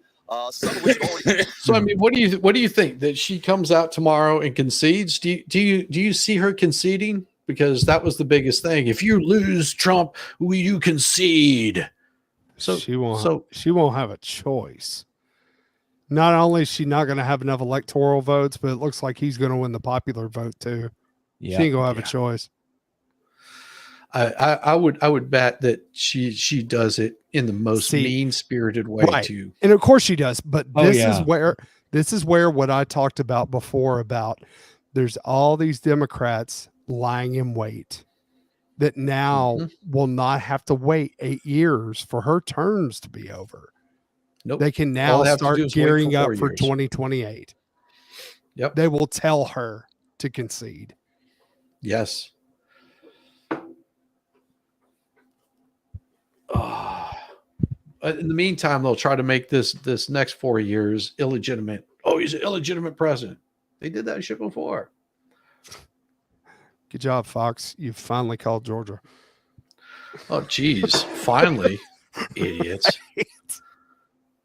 Some of which have already. So I mean, what do you think that she comes out tomorrow and concedes? Do you see her conceding? Because that was the biggest thing. If you lose Trump, you concede. So she won't have a choice. Not only is she not going to have enough electoral votes, but it looks like he's going to win the popular vote too. Yeah. She ain't gonna have a choice. I would bet that she does it in the most mean-spirited way too. And of course she does. But this is where what I talked about before about there's all these Democrats lying in wait that now will not have to wait 8 years for her terms to be over. Nope. They can All now they have to start do is wait gearing for up 4 for years. 2028. Yep. They will tell her to concede. Yes. In the meantime, they'll try to make this next 4 years illegitimate. Oh, he's an illegitimate president. They did that shit before. Good job, Fox. You finally called Georgia. Oh, geez. Finally, idiots.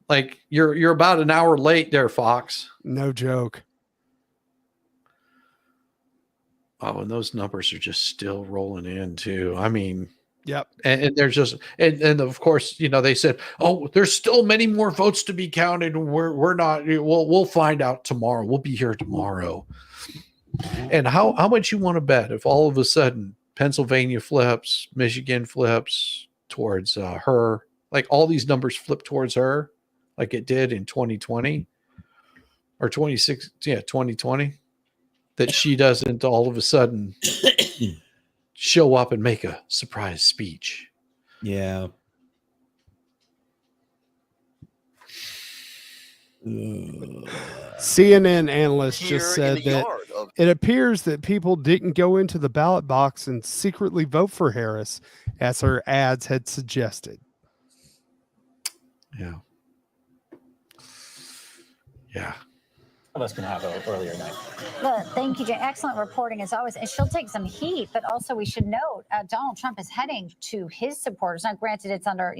Like you're about an hour late there, Fox. No joke. Oh, and those numbers are just still rolling in too. I mean, yep. And there's just and of course, you know, they said, oh, there's still many more votes to be counted. We're not. We'll find out tomorrow. We'll be here tomorrow. And how much you want to bet if all of a sudden Pennsylvania flips, Michigan flips towards her, like all these numbers flip towards her, like it did in 2020 or 2020, that she doesn't all of a sudden show up and make a surprise speech. Yeah. CNN analyst just Here in said the that yard of- it appears that people didn't go into the ballot box and secretly vote for Harris, as her ads had suggested. Yeah. Yeah. Of us can have an earlier night. Well, thank you, Jay. Excellent reporting as always. And she'll take some heat, but also we should note Donald Trump is heading to his supporters. Now, granted, it's under,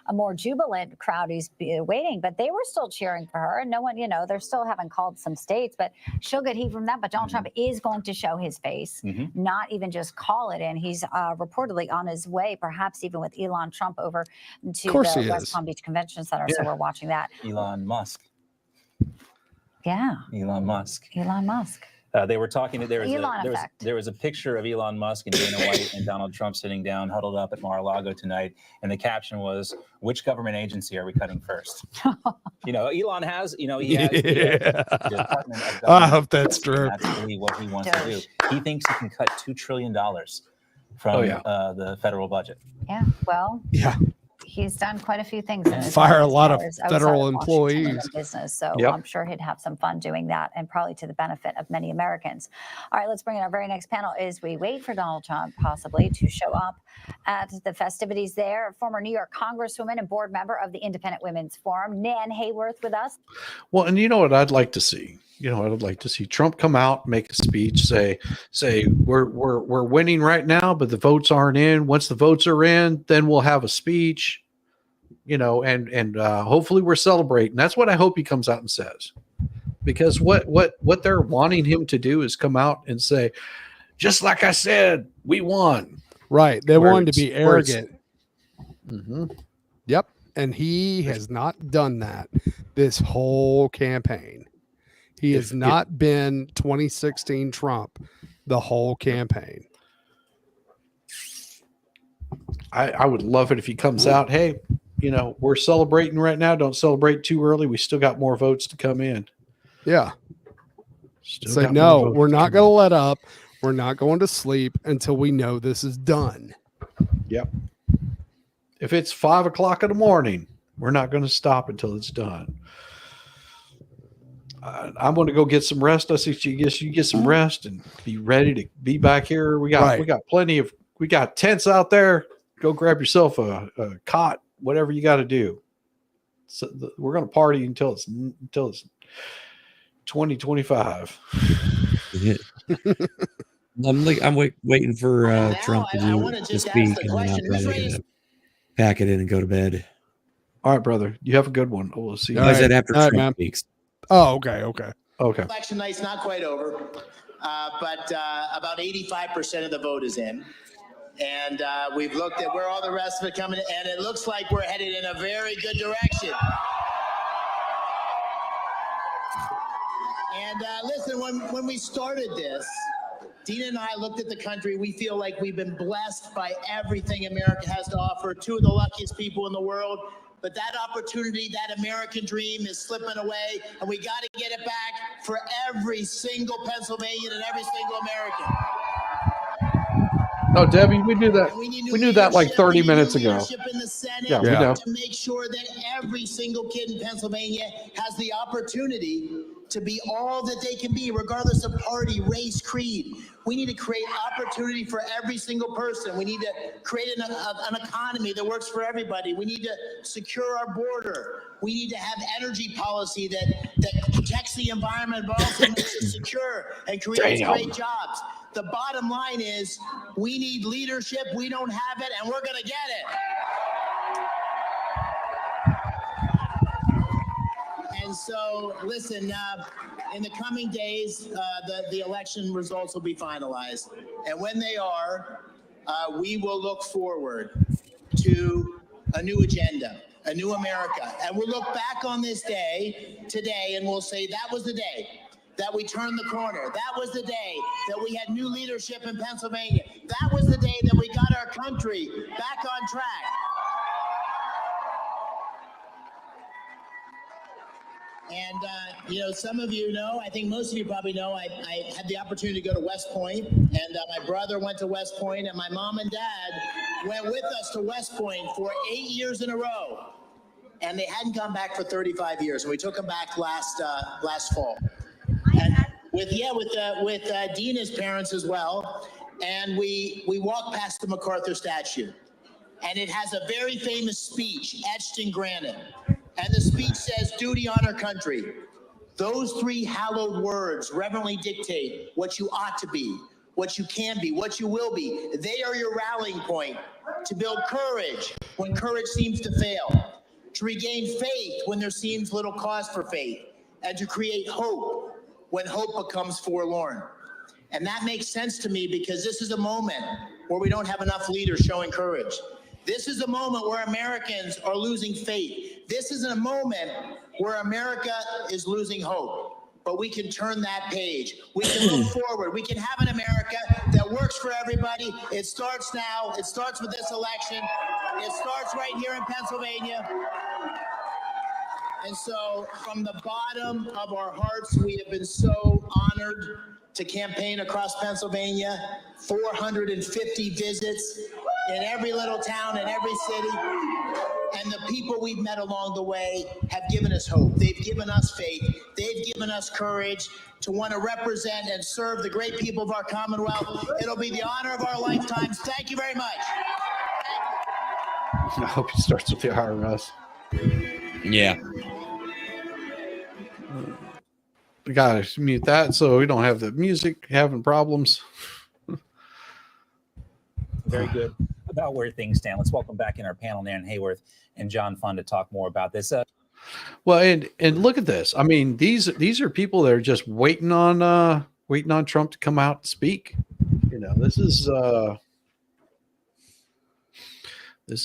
a more jubilant crowd who's waiting, but they were still cheering for her. And no one, they're still haven't called some states, but she'll get heat from that. But Donald Trump is going to show his face, not even just call it in. He's reportedly on his way, perhaps even with Elon Trump over to the West Palm Beach Convention Center. So we're watching that. Elon Musk. Yeah. Elon Musk. Elon Musk. They were talking. There was a picture of Elon Musk and Dana White and Donald Trump sitting down, huddled up at Mar-a-Lago tonight, and the caption was, "Which government agency are we cutting first?" Elon has, he has the Department of Government. I hope that's true. That's really what he wants to do. He thinks he can cut $2 trillion from the federal budget. Yeah. Well. Yeah. he's done quite a few things. In his Fire a office lot of hours outside federal Washington and employees. the business. So Yep. I'm sure he'd have some fun doing that, and probably to the benefit of many Americans. All right, let's bring in our very next panel as we wait for Donald Trump possibly to show up at the festivities there. Former New York Congresswoman and board member of the Independent Women's Forum, Nan Hayworth, with us. Well, and you know what I'd like to see? You know, I'd like to see Trump come out, make a speech, say we're winning right now, but the votes aren't in. Once the votes are in, then we'll have a speech. You know, and hopefully we're celebrating. That's what I hope he comes out and says, because what they're wanting him to do is come out and say, just like I said, we won. Right? They want him to be Words. arrogant. Mm-hmm. Yep, and he has not done that this whole campaign. He has not been 2016 Trump the whole campaign. I would love it if he comes out, hey, you know, we're celebrating right now. Don't celebrate too early. We still got more votes to come in. Yeah. Still Say, got no, more votes we're to not come going to let up. We're not going to sleep until we know this is done. Yep. If it's 5 o'clock in the morning, we're not going to stop until it's done. I'm going to go get some rest. I suggest you get some rest and be ready to be back here. We got we got tents out there. Go grab yourself a cot, whatever you got to do. So we're going to party until it's 2025. I'm waiting for Trump to speak, and then I'm probably going to pack it in and go to bed. All right, brother. You have a good one. We'll see you. I said after Trump speaks. Oh, okay. Election night's not quite over, but about 85% of the vote is in. And we've looked at where all the rest of it coming, and it looks like we're headed in a very good direction. And listen, when we started this, Dina and I looked at the country. We feel like we've been blessed by everything America has to offer. Two of the luckiest people in the world. But that opportunity, that American dream is slipping away, and we got to get it back for every single Pennsylvanian and every single American. No, Debbie, we knew that. We knew that like 30 minutes ago. In the Senate Yeah, we know. to make sure that every single kid in Pennsylvania has the opportunity to be all that they can be, regardless of party, race, creed. We need to create opportunity for every single person. We need to create an economy that works for everybody. We need to secure our border. We need to have energy policy that protects the environment, but also makes it secure and creates great jobs. The bottom line is we need leadership. We don't have it, and we're going to get it. And so, listen, in the coming days, the election results will be finalized. And when they are, we will look forward to a new agenda, a new America. And we'll look back on this day today, and we'll say that was the day that we turned the corner. That was the day that we had new leadership in Pennsylvania. That was the day that we got our country back on track. And, you know, some of you know, I think most of you probably know, I had the opportunity to go to West Point, and my brother went to West Point, and my mom and dad went with us to West Point for 8 years in a row. And they hadn't come back for 35 years, and we took them back last fall. And with Dina's parents as well, and we walked past the MacArthur statue, and it has a very famous speech etched in granite. And the speech says, duty, honor, country. Those three hallowed words reverently dictate what you ought to be, what you can be, what you will be. They are your rallying point to build courage when courage seems to fail, to regain faith when there seems little cause for faith, and to create hope when hope becomes forlorn. And that makes sense to me because this is a moment where we don't have enough leaders showing courage. This is a moment where Americans are losing faith. This is a moment where America is losing hope. But we can turn that page. We can look forward. We can have an America that works for everybody. It starts now. It starts with this election. It starts right here in Pennsylvania. And so from the bottom of our hearts, we have been so honored to campaign across Pennsylvania, 450 visits in every little town, in every city. and the people we've met along the way have given us hope. They've given us faith. They've given us courage to want to represent and serve the great people of our Commonwealth. It'll be the honor of our lifetimes. Thank you very much. I hope he starts with the IRS. Yeah. We gotta mute that so we don't have the music having problems. Very good about where things stand. Let's welcome back in our panel, Nan Hayworth and John Fund, to talk more about this. Well, and look at this. I mean, these are people that are just waiting on Trump to come out and speak. You know, this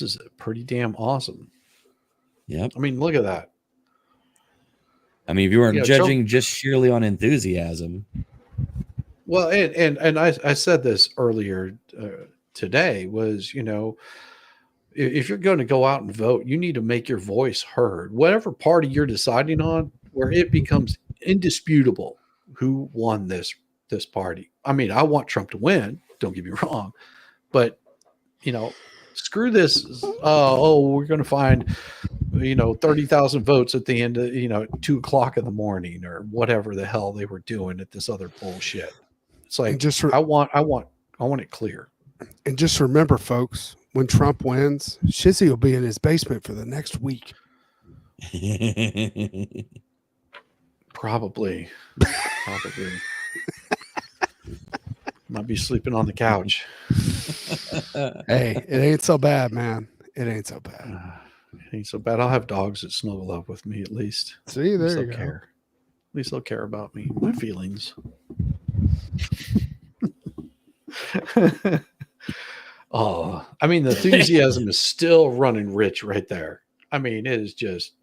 is pretty damn awesome. Yep. I mean, look at that. I mean, if you weren't judging Trump, just sheerly on enthusiasm. Well, and I said this earlier today was, you know, if you're going to go out and vote, you need to make your voice heard. Whatever party you're deciding on, where it becomes indisputable who won this party. I mean, I want Trump to win. Don't get me wrong, but you know, screw this. We're going to find 30,000 votes at the end of 2:00 in the morning or whatever the hell they were doing at this other bullshit. It's like I want it clear. And just remember, folks, when Trump wins, Shizzy will be in his basement for the next week. Probably. Might be sleeping on the couch. Hey, it ain't so bad, man. It ain't so bad. It ain't so bad. I'll have dogs that snuggle up with me at least. See, there you go. Care. At least they'll care about me, my feelings. Oh, I mean, the enthusiasm is still running rich right there. I mean, it is just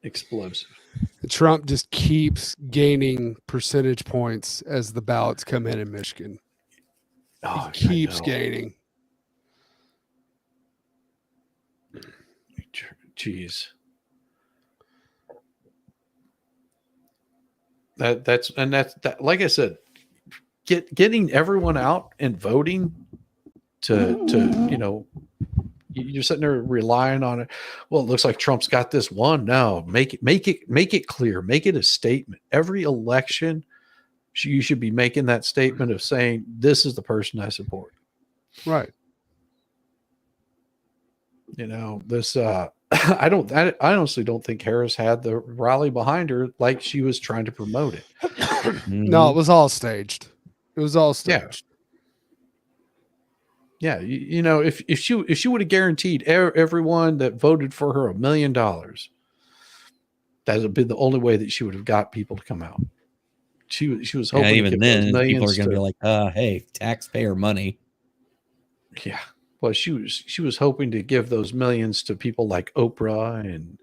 explosive. Trump just keeps gaining percentage points as the ballots come in Michigan. Oh, he keeps gaining. Jeez. That's like I said, getting everyone out and voting to you're sitting there relying on it. Well, it looks like Trump's got this one. No, make it clear. Make it a statement. Every election, you should be making that statement of saying, this is the person I support. Right. This, I honestly don't think Harris had the rally behind her like she was trying to promote it. No, it was all staged. It was all staged. Yeah. If she would have guaranteed everyone that voted for her $1 million, that would have been the only way that she would have got people to come out. She was hoping. Yeah, even then, people are going to be like, "Hey, taxpayer money." Yeah. Well, she was hoping to give those millions to people like Oprah and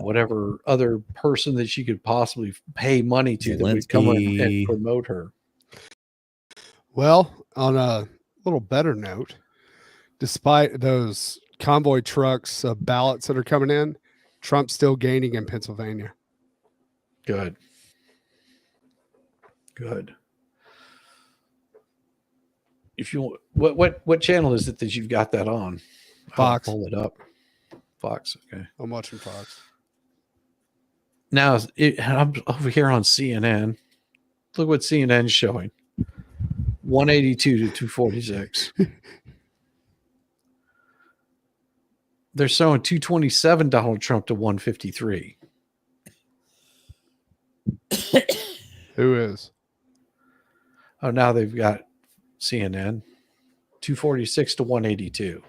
whatever other person that she could possibly pay money to that would come in and promote her. Well, on a little better note, despite those convoy trucks of ballots that are coming in, Trump's still gaining in Pennsylvania. Good. If you what channel is it that you've got that on? Fox. I'll pull it up. Fox. Okay. I'm watching Fox. Now I'm over here on CNN. Look what CNN's showing. 182 to 246. They're showing 227 Donald Trump to 153. Who is? Oh, now they've got CNN 246 to 182.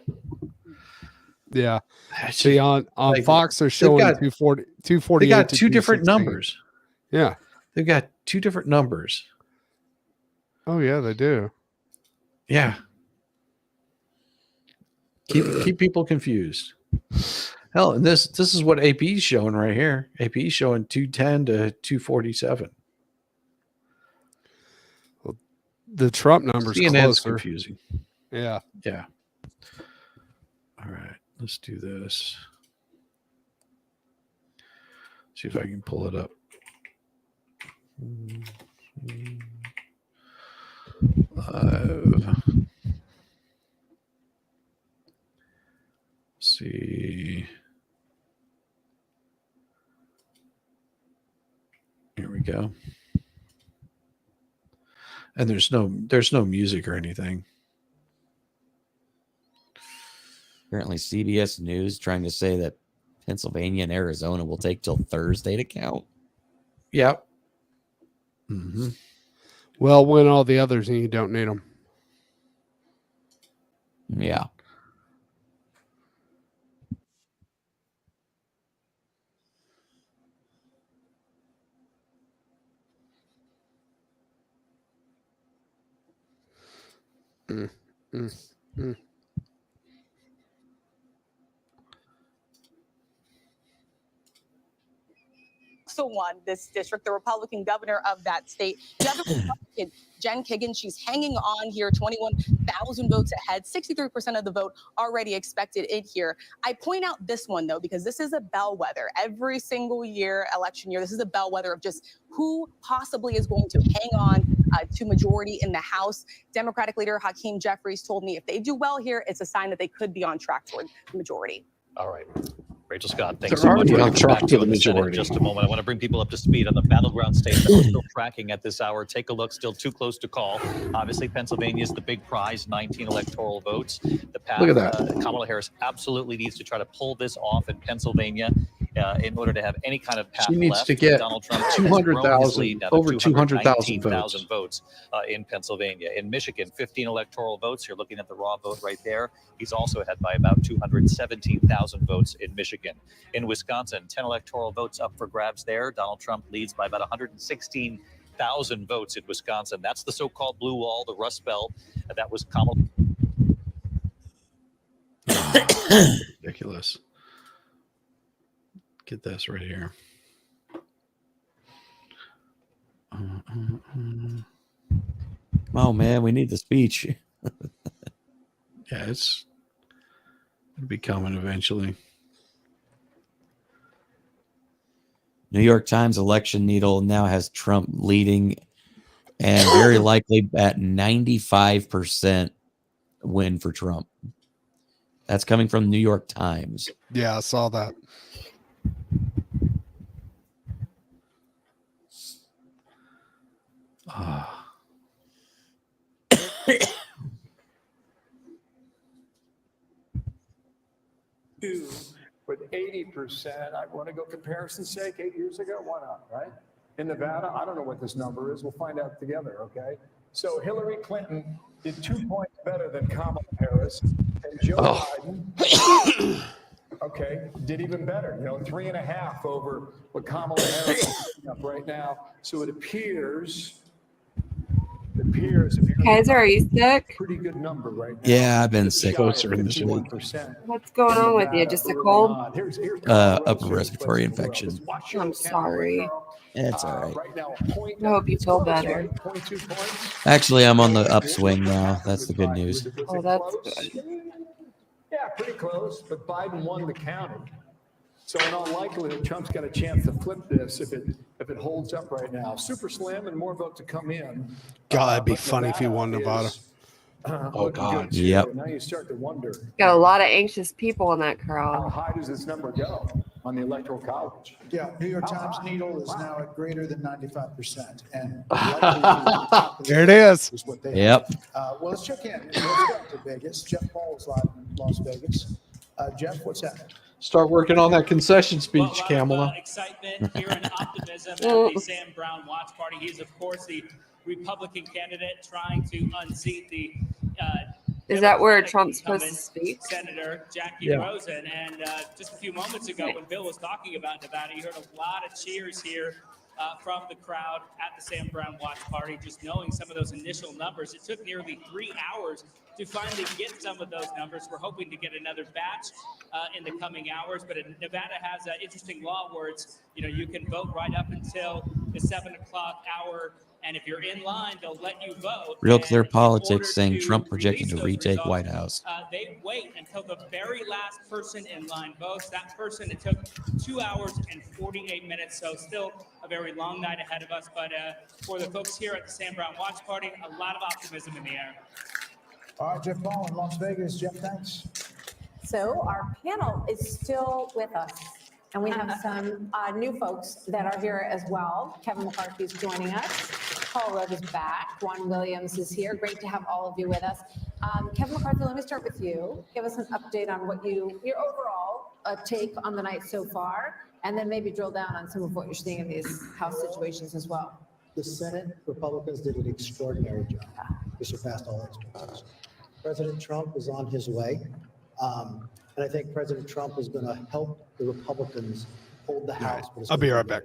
Yeah. See, on like, Fox, they're showing 248. They got two different numbers. Yeah. They've got two different numbers. Oh, yeah, they do. Yeah. Keep people confused. Hell, and this is what AP is showing right here. AP is showing 210 to 247. Well, the Trump numbers CNN's closer. Confusing. Yeah. Yeah. All right, let's do this. See if I can pull it up. See. go. And there's no music or anything. Apparently, CBS News trying to say that Pennsylvania and Arizona will take till Thursday to count. Yep. Mm-hmm. Well, win all the others and you don't need them. Yeah. Won this district, the Republican governor of that state. The other Republican, Jen Kiggin, she's hanging on here, 21,000 votes ahead, 63% of the vote already expected in here. I point out this one, though, because this is a bellwether. Every single year, election year, this is a bellwether of just who possibly is going to hang on to majority in the House. Democratic leader Hakeem Jeffries told me if they do well here, it's a sign that they could be on track toward the majority. All right. Rachel Scott, thanks They're so much. already We'll on get track back to you the in the Senate in majority. just a moment. I want to bring people up to speed on the battleground states that we're still tracking at this hour. Take a look, still too close to call. Obviously, Pennsylvania is the big prize, 19 electoral votes. The path, Look at that. Kamala Harris absolutely needs to try to pull this off in Pennsylvania in order to have any kind of path She needs left. to get Donald Trump has 200,000, grown his lead now to over 200,000 219,000 votes in Pennsylvania. In Michigan, 15 electoral votes. You're looking at the raw vote right there. He's also ahead by about 217,000 votes in Michigan. In Wisconsin, 10 electoral votes up for grabs there. Donald Trump leads by about 116,000 votes in Wisconsin. That's the so-called blue wall, the Rust Belt. That was Kamala. Ridiculous. Get this right here. Oh man, we need the speech. Yeah, it'll be coming eventually. New York Times election needle now has Trump leading and very likely at 95% win for Trump. That's coming from the New York Times. Yeah, I saw that. With 80%, I want to go comparison's sake, 8 years ago, why not, right? In Nevada, I don't know what this number is. We'll find out together, okay? So Hillary Clinton did 2 points better than Kamala Harris, and Joe Biden, okay, did even better, 3.5 over what Kamala Harris is putting up right now. So it appears if you're Kaiser, are you sick? pretty good number right now. Yeah, I've been sick Closer in this week. What's going on with you? Just a cold? Upper respiratory infection. I'm sorry. It's all right. I hope you feel better. Actually, I'm on the upswing now. That's the good news. Oh, that's good. Yeah, pretty close, but Biden won the county. So in all likelihood, Trump's got a chance to flip this if it holds up right now. Super slim and more vote to come in. God, it'd be funny if he won Nevada. Oh God. Yep. Now you start to wonder, Got a lot of anxious people in that how crowd. high does this number go on the Electoral College? Yeah, New York Times needle is now at greater than 95%. And There it is. what they Yep. Well, let's check in. Let's go to Vegas. Jeff Paul is live in Las Vegas. Jeff, what's happening? Start working on that concession speech, Kamala. Excitement, fear, and optimism at the Sam Brown Watch Party. He's, of course, the Republican candidate trying to unseat the Is that where Trump's supposed to speak? Senator Jackie Yeah. Rosen. And just a few moments ago, when Bill was talking about Nevada, you heard a lot of cheers here from the crowd at the Sam Brown Watch Party, just knowing some of those initial numbers. It took nearly 3 hours to finally get some of those numbers. We're hoping to get another batch in the coming hours, but Nevada has an interesting law where it's, you can vote right up until the 7 o'clock hour. And if you're in line, they'll let you vote. Real Clear And in Politics order saying to Trump projecting to release those retake results, White House. They wait until the very last person in line votes. That person, it took 2 hours and 48 minutes. So still a very long night ahead of us. But for the folks here at the Sam Brown Watch Party, a lot of optimism in the air. All right, Jeff Paul in Las Vegas. Jeff, thanks. So our panel is still with us. And we have some new folks that are here as well. Kevin McCarthy is joining us. Paul Rudd is back. Juan Williams is here. Great to have all of you with us. Kevin McCarthy, let me start with you. Give us an update on what your overall take on the night so far, and then maybe drill down on some of what you're seeing in these House situations as well. The Senate Republicans did an extraordinary job. They surpassed all expectations. President Trump is on his way. And I think President Trump is going to help the Republicans hold the House. I'll be right back.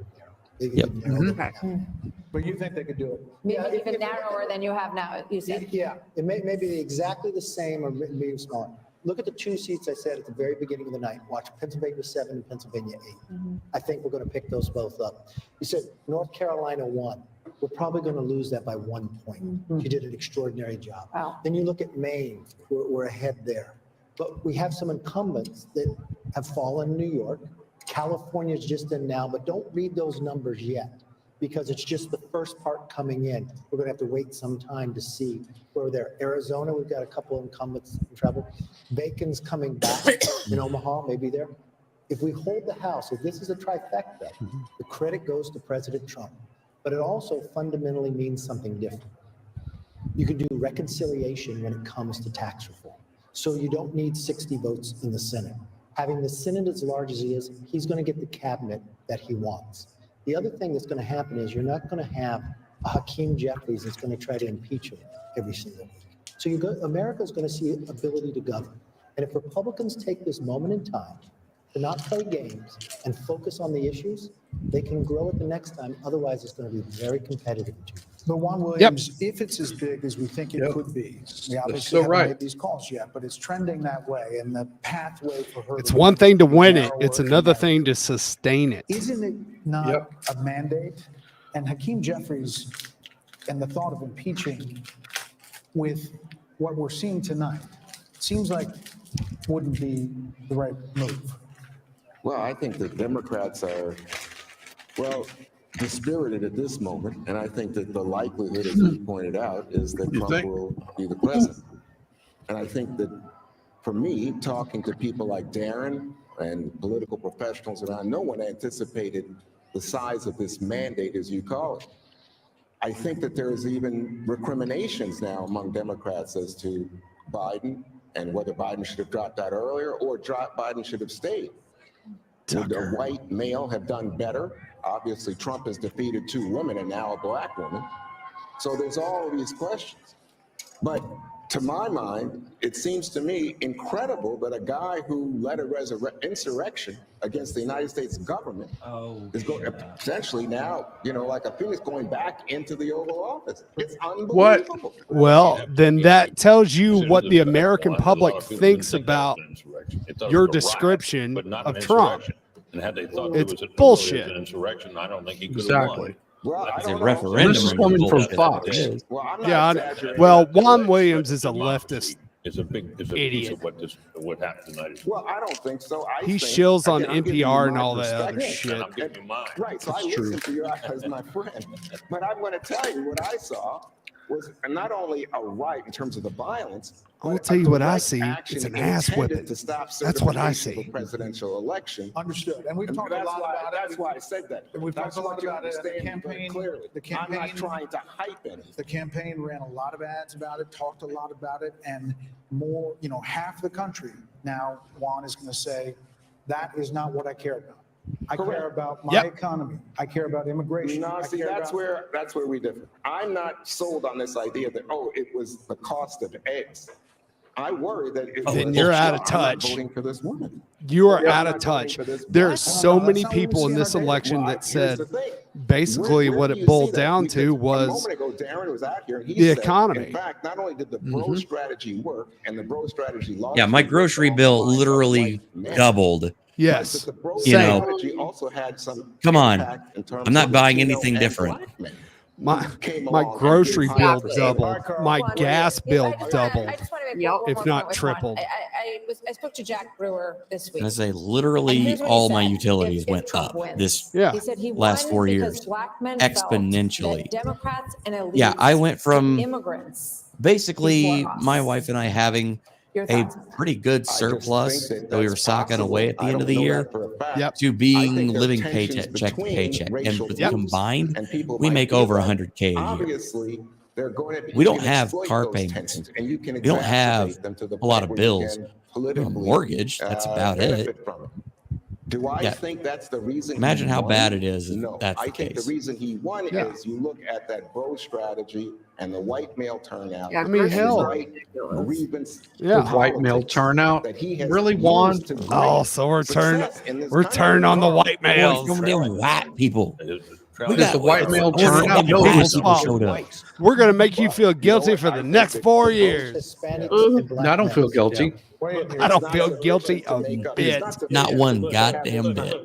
Yep. But you think they could do it? Maybe even narrower than you have now, you see? Yeah, it may be exactly the same or maybe smaller. Look at the two seats I said at the very beginning of the night. Watch Pennsylvania 7 and Pennsylvania 8. I think we're going to pick those both up. You said North Carolina 1. We're probably going to lose that by 1 point. You did an extraordinary job. Wow. Then you look at Maine. We're ahead there. But we have some incumbents that have fallen in New York. California's just in now, but don't read those numbers yet because it's just the first part coming in. We're going to have to wait some time to see where we're there. Arizona, we've got a couple of incumbents in trouble. Bacon's coming back in Omaha, maybe there. If we hold the House, if this is a trifecta, the credit goes to President Trump. But it also fundamentally means something different. You can do reconciliation when it comes to tax reform. So you don't need 60 votes in the Senate. Having the Senate as large as he is, he's going to get the cabinet that he wants. The other thing that's going to happen is you're not going to have a Hakeem Jeffries that's going to try to impeach him every single week. So America's going to see ability to govern. And if Republicans take this moment in time to not play games and focus on the issues, they can grow it the next time. Otherwise, it's going to be very competitive. But Juan Williams, if it's as big as we think it could be, we obviously haven't made these calls yet, but it's trending that way, and the pathway for her. It's one thing to win it. It's another thing to sustain it. Isn't it not a mandate? And Hakeem Jeffries and the thought of impeaching with what we're seeing tonight seems like wouldn't be the right move. Well, I think the Democrats are, dispirited at this moment, and I think that the likelihood, as you pointed out, is that Trump will be the president. And I think that, for me, talking to people like Darren and political professionals around, no one anticipated the size of this mandate, as you call it. I think that there is even recriminations now among Democrats as to Biden and whether Biden should have dropped out earlier or Biden should have stayed. Would a white male have done better? Obviously, Trump has defeated 2 women and now a black woman. So there's all of these questions. But to my mind, it seems to me incredible that a guy who led a insurrection against the United States government is going essentially now, like a phoenix going back into the Oval Office. It's unbelievable. Well, then that tells you what the American public thinks about your description of Trump. And had they thought it's it was bullshit. An insurrection, I don't think he could have won. Well, it's a referendum. This is coming from Fox. Well, Juan Williams is a leftist. It's a piece idiot. of what happened tonight. Well, I don't think so. He shills on NPR and all that other shit. I'm giving you mine. Right, so I listen to you as my friend. But I'm going to tell you what I saw was not only a right in terms of the violence. I'll tell you what I see. It's an ass whipping. That's what I see. The presidential election. Understood. And we've talked a lot about it. That's why I said that. And we've talked a lot about it. The campaign. I'm not trying to hype anything. The campaign ran a lot of ads about it, talked a lot about it, and more, half the country now, Juan is going to say, that is not what I care about. I care about my economy. I care about immigration. No, see, that's where we differ. I'm not sold on this idea that it was the cost of eggs. I worry that if then you're out of touch. I'm not voting for this woman. You are out of touch. There are so many people in this election that said basically what it boiled down to was a moment ago, Darren was out here and he the said, economy. In fact, not only did the bro strategy work and the bro strategy lost. Yeah, my grocery bill literally doubled. Yes. Also had some come on. I'm not buying anything different. My grocery bill doubled. My gas bill doubled, if not tripled. I spoke to Jack Brewer this week. I say literally all my utilities went up this last 4 years exponentially. Democrats and elites I went from immigrants. basically my wife and I having Your a thoughts? pretty good surplus think that we were that's socking possible. away at the I end of don't the know year that for a fact. Yep. to I being think there are living tensions paycheck check to between paycheck. And racial with groups, combined, and people we might make feel over that. 100K a year. Obviously, they're going to We you don't can have exploit car those payments. tensions, and you can We don't have exacerbate them to the a lot point of where bills. you can We have a politically mortgage. That's about benefit it. from it. Do I Yeah. think that's the reason? Imagine he how won? bad it is if No, that's I the think case. the reason he won Yeah. is you look at that bro strategy and the white male turnout. Yeah, I mean, and the hell. white grievance Yeah. The white male politics turnout that he has really won. used to great Oh, so we're turning success in this we're country. turning on the white Boy, males. some damn white people. We Does the white male turn out? No, No, people's listen. fault. showed up. We're gonna make you feel guilty for the next 4 years. Hispanics and black I don't feel males. guilty. I don't feel guilty a bit. Not one goddamn bit.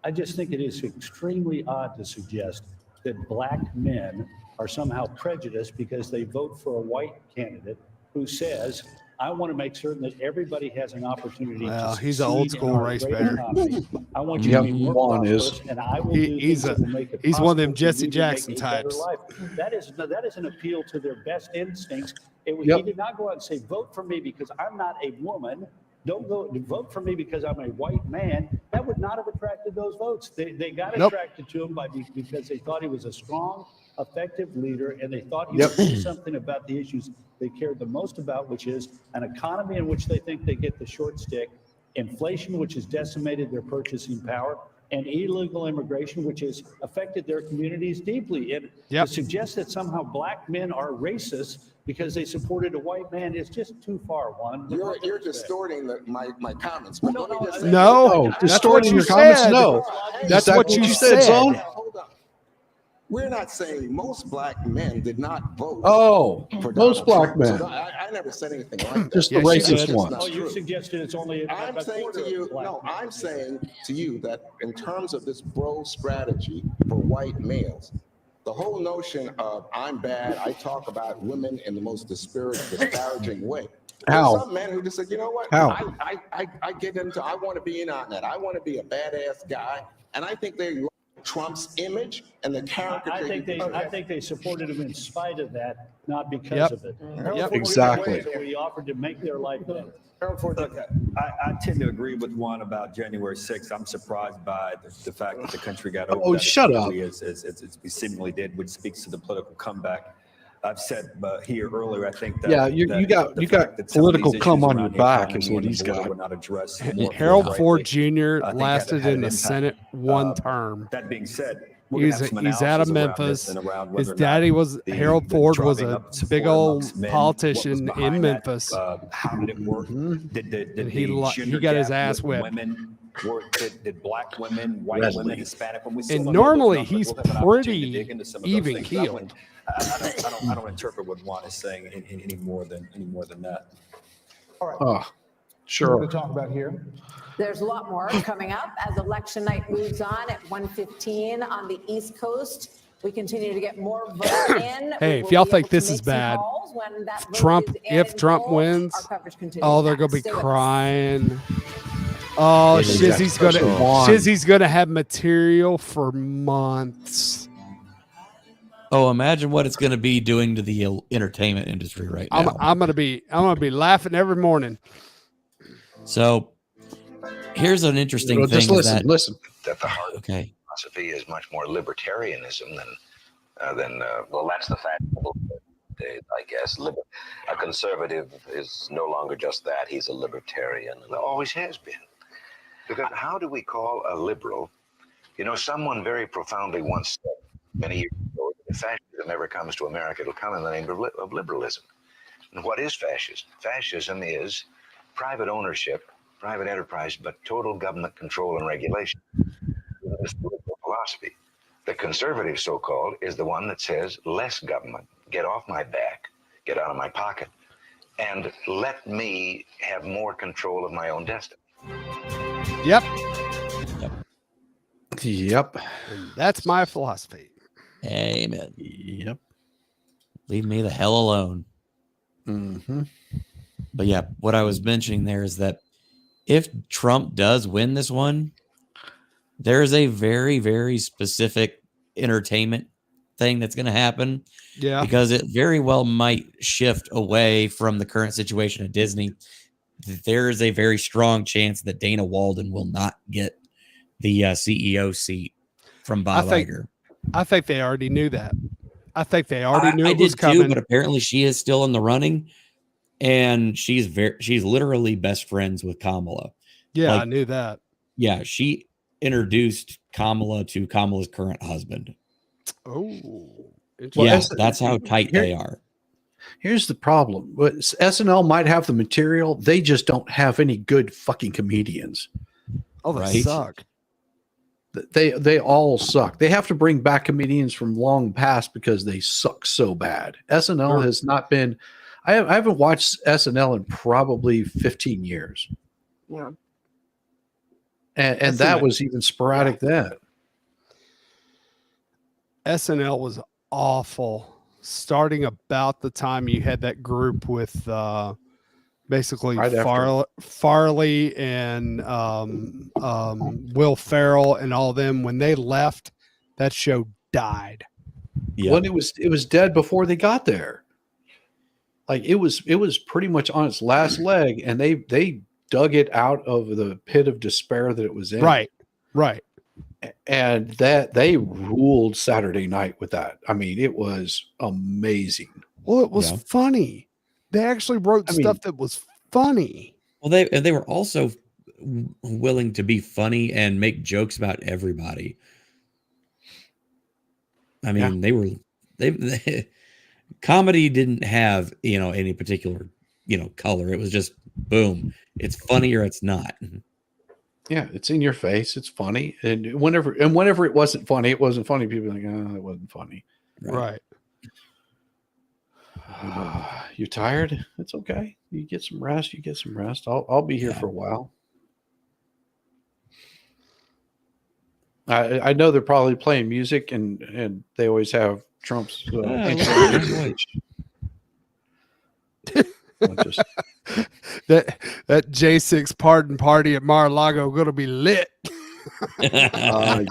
I just think it is extremely odd to suggest that black men are somehow prejudiced because they vote for a white candidate who says, I want to make certain that everybody has an opportunity Well, to he's an old succeed school in our race great baiter. economy. I want you Yep, to be more Juan is. prosperous, and I will do He's things that will make it he's one of them possible for Jesse you to Jackson make a better types. life. That is an appeal to their best instincts. He Yep. did not go out and say, vote for me because I'm not a woman. Don't go vote for me because I'm a white man. That would not have attracted those votes. They got Nope. attracted to him because they thought he was a strong, effective leader, and they thought he Yep. would do something about the issues they cared the most about, which is an economy in which they think they get the short stick, inflation, which has decimated their purchasing power, and illegal immigration, which has affected their communities deeply. And Yep. to suggest that somehow black men are racist because they supported a white man is just too far, Juan. You're distorting my comments. But let me just say- No, that's what distorting you your comments. said. No, That's Is what that you said. Zone? Hold on. We're not saying most black men did not vote. Oh, for most Donald black Trump. men. So I never said anything like that. Just the Yes, you racist did. ones. That's Oh, you true. suggested it's only I'm a saying quarter to you, of black no, men. I'm saying to you that in terms of this bro strategy for white males, the whole notion of I'm bad, I talk about women in the most disparaging way. How? There's some men who just said, you know what? How? I get into, I want to be in on that. I want to be a badass guy. And I think they like Trump's image and the character. I think they supported him in spite of that, not because Yep. of it. Yep. Exactly. So we offered to make their life better. Look, I tend to agree with Juan about January 6th. I'm surprised by the fact that the country got opened Oh, as shut up. quickly as it seemingly did, which speaks to the political comeback. I've said here earlier, I think that Yeah, you that got the you fact got that some of political these come issues on around your the back economy is what and the he's border got. were not addressed more Harold forthrightly, Ford Jr. I think lasted had in the an impact. Senate one term. That being said, we're gonna have some He's out of analysis around this Memphis. and around His whether or daddy not was the Harold Ford was driving a up support big old amongst men, politician what was in behind that, Memphis. how did it work? Did And he the gender got his gap ass with whipped. women work? Did black women, white Redley. women, Hispanic women? We still And don't know those normally numbers. he's We'll have an opportunity to pretty dig into some of those even things. keeled. I don't interpret what Juan is saying any more than that. All right. Oh, More sure. to talk about here. There's a lot more coming up as election night moves on at 1:15 on the East Coast. We continue to get more votes in. Hey, We if will y'all be think able to this is make some bad, calls when that vote Trump, is in if and Trump full. wins, Our coverage continues oh, they're gonna be next. Stay with us. crying. Oh, It is Shizzy's that gonna Juan. Shizzy's gonna have material for months. Oh, imagine what it's going to be doing to the entertainment industry right now. I'm gonna be laughing every morning. So here's an interesting Well, thing. just is listen, that, listen. That the heart Okay. philosophy is much more libertarianism than well, that's the fashionable day, I guess. A conservative is no longer just that; he's a libertarian, and always has been. Because how do we call a liberal? You know, someone very profoundly once said many years ago, if fascism ever comes to America, it'll come in the name of liberalism. And what is fascism? Fascism is private ownership, private enterprise, but total government control and regulation. This political philosophy. The conservative, so-called, is the one that says less government, get off my back, get out of my pocket, and let me have more control of my own destiny. Yep. Yep. And that's my philosophy. Amen. Yep. Leave me the hell alone. Mm-hmm. But yeah, what I was mentioning there is that if Trump does win this one, there is a very, very specific entertainment thing that's going to happen. Yeah. Because it very well might shift away from the current situation at Disney. There is a very strong chance that Dana Walden will not get the CEO seat from Bob Iger. I think they already knew that. I think they already knew it was coming. Too, but apparently she is still in the running, and she's literally best friends with Kamala. Yeah, Like, I knew that. Yeah, she introduced Kamala to Kamala's current husband. Oh, yeah, that's how tight they are. Here's the problem. SNL might have the material. They just don't have any good fucking comedians. Oh, they suck. They all suck. They have to bring back comedians from long past because they suck so bad. SNL has not been. I haven't watched SNL in probably 15 years. Yeah. And that was even sporadic then. SNL was awful. Starting about the time you had that group with basically Farley and Will Ferrell and all them, when they left, that show died. Yeah. When it was dead before they got there. Like it was pretty much on its last leg, and they dug it out of the pit of despair that it was in. Right. And that they ruled Saturday night with that. I mean, it was amazing. Well, it was funny. They actually wrote stuff that was funny. Well, they were also willing to be funny and make jokes about everybody. I mean, they comedy didn't have, any particular, color. It was just boom. It's funny or it's not. Yeah, it's in your face. It's funny. And whenever it wasn't funny, it wasn't funny. People are like, oh, it wasn't funny. Right. You tired? It's okay. You get some rest. I'll be here for a while. I know they're probably playing music and they always have Trump's that J6 pardon party at Mar-a-Lago going to be lit.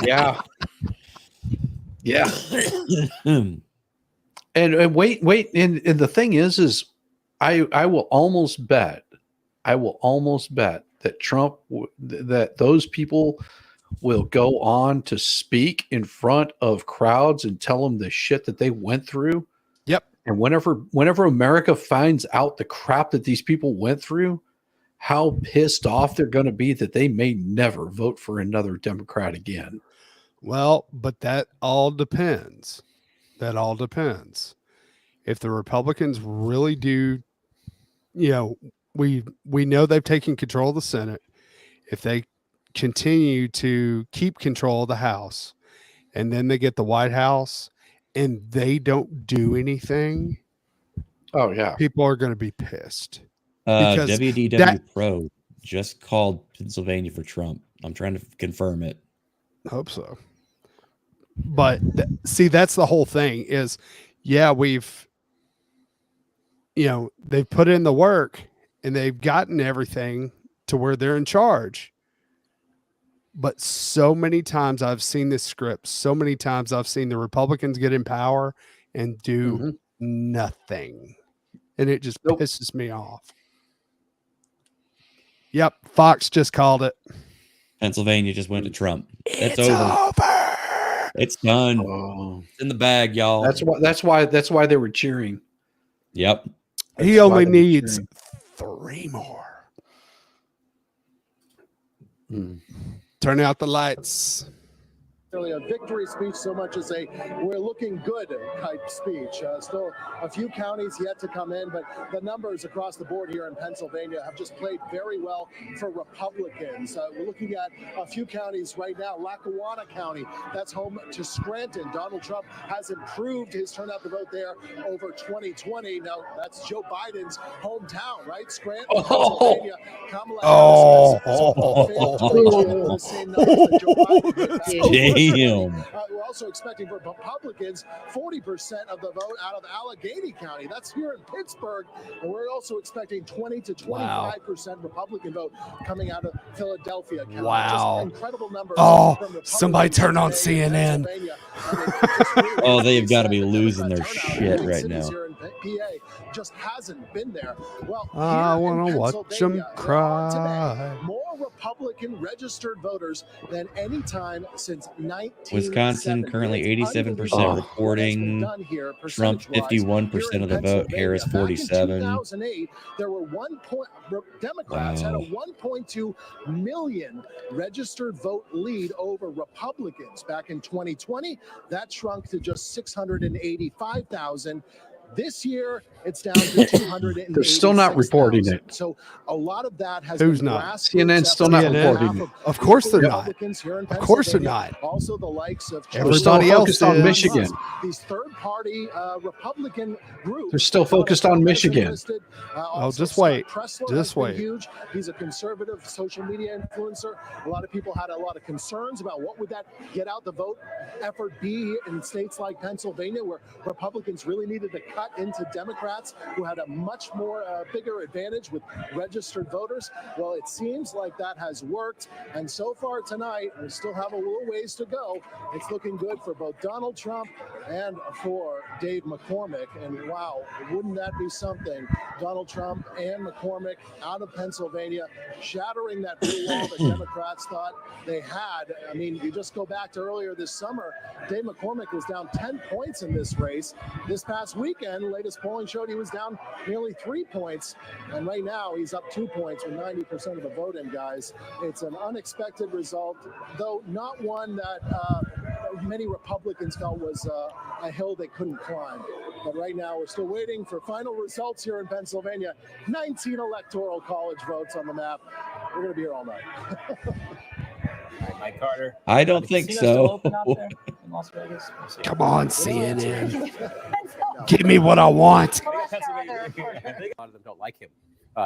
Yeah. And wait. And the thing is I will almost bet that Trump, that those people will go on to speak in front of crowds and tell them the shit that they went through. Yep. And whenever America finds out the crap that these people went through, how pissed off they're going to be that they may never vote for another Democrat again. Well, but that all depends. If the Republicans really do, we know they've taken control of the Senate. If they continue to keep control of the House, and then they get the White House and they don't do anything, oh yeah, people are going to be pissed. WDW Pro just called Pennsylvania for Trump. I'm trying to confirm it. Hope so. But see, that's the whole thing is, we've, they've put in the work and they've gotten everything to where they're in charge. But so many times I've seen this script, so many times I've seen the Republicans get in power and do nothing. And it just pisses me off. Yep. Fox just called it. Pennsylvania just went to Trump. It's over. It's done. It's in the bag, y'all. That's why they were cheering. Yep. He only needs 3 more. Turn out the lights. A victory speech so much as a we're looking good type speech. Still a few counties yet to come in, but the numbers across the board here in Pennsylvania have just played very well for Republicans. We're looking at a few counties right now. Lackawanna County, that's home to Scranton. Donald Trump has improved his turnout to vote there over 2020. Now that's Joe Biden's hometown, right? Scranton, Pennsylvania. Kamala Harris has the same numbers that Joe Biden did. Damn. We're also expecting for Republicans 40% of the vote out of Allegheny County. That's here in Pittsburgh. And we're also expecting 20 to 25% Republican vote coming out of Philadelphia County. Wow. Just incredible numbers. Oh, from somebody Republicans turn on today in CNN. Pennsylvania. I mean, it just really Oh, is they've got to sad. be The losing Democrat their turnout shit in right cities now. here in PA just hasn't been there. Well, I here in want to watch them Pennsylvania, there are cry. today more Republican registered voters than any time since 1970. Wisconsin currently 87% reporting. Trump 51% of the vote. Harris 47. 2008, there were Democrats had a 1.2 million registered vote lead over Republicans. Back in 2020, that shrunk to just 685,000. This year, it's down to 286,000. They're still not reporting it. So a lot of that has Who's been not? grassroots CNN's still efforts not on reporting behalf it. Of course they're not. Republicans here in Of course they're Pennsylvania. not. Also the likes of They're still focused on Michigan. These third-party Republican groups. They're still focused on Michigan. Oh, just wait. Just wait. Huge. He's a conservative social media influencer. A lot of people had a lot of concerns about what would that get out the vote effort be in states like Pennsylvania, where Republicans really needed to cut into Democrats who had a much more bigger advantage with registered voters. Well, it seems like that has worked. And so far tonight, we still have a little ways to go. It's looking good for both Donald Trump and for Dave McCormick. And wow, wouldn't that be something? Donald Trump and McCormick out of Pennsylvania, shattering that blue wall that Democrats thought they had. I mean, you just go back to earlier this summer, Dave McCormick was down 10 points in this race. This past weekend, latest polling showed he was down nearly 3 points. And right now, he's up 2 points with 90% of the vote in, guys. It's an unexpected result, though not one that many Republicans felt was a hill they couldn't climb. But right now, we're still waiting for final results here in Pennsylvania. 19 electoral college votes on the map. We're going to be here all night. Mike Carter. I don't think so. Come on, CNN. Give me what I want. A lot of them don't like him.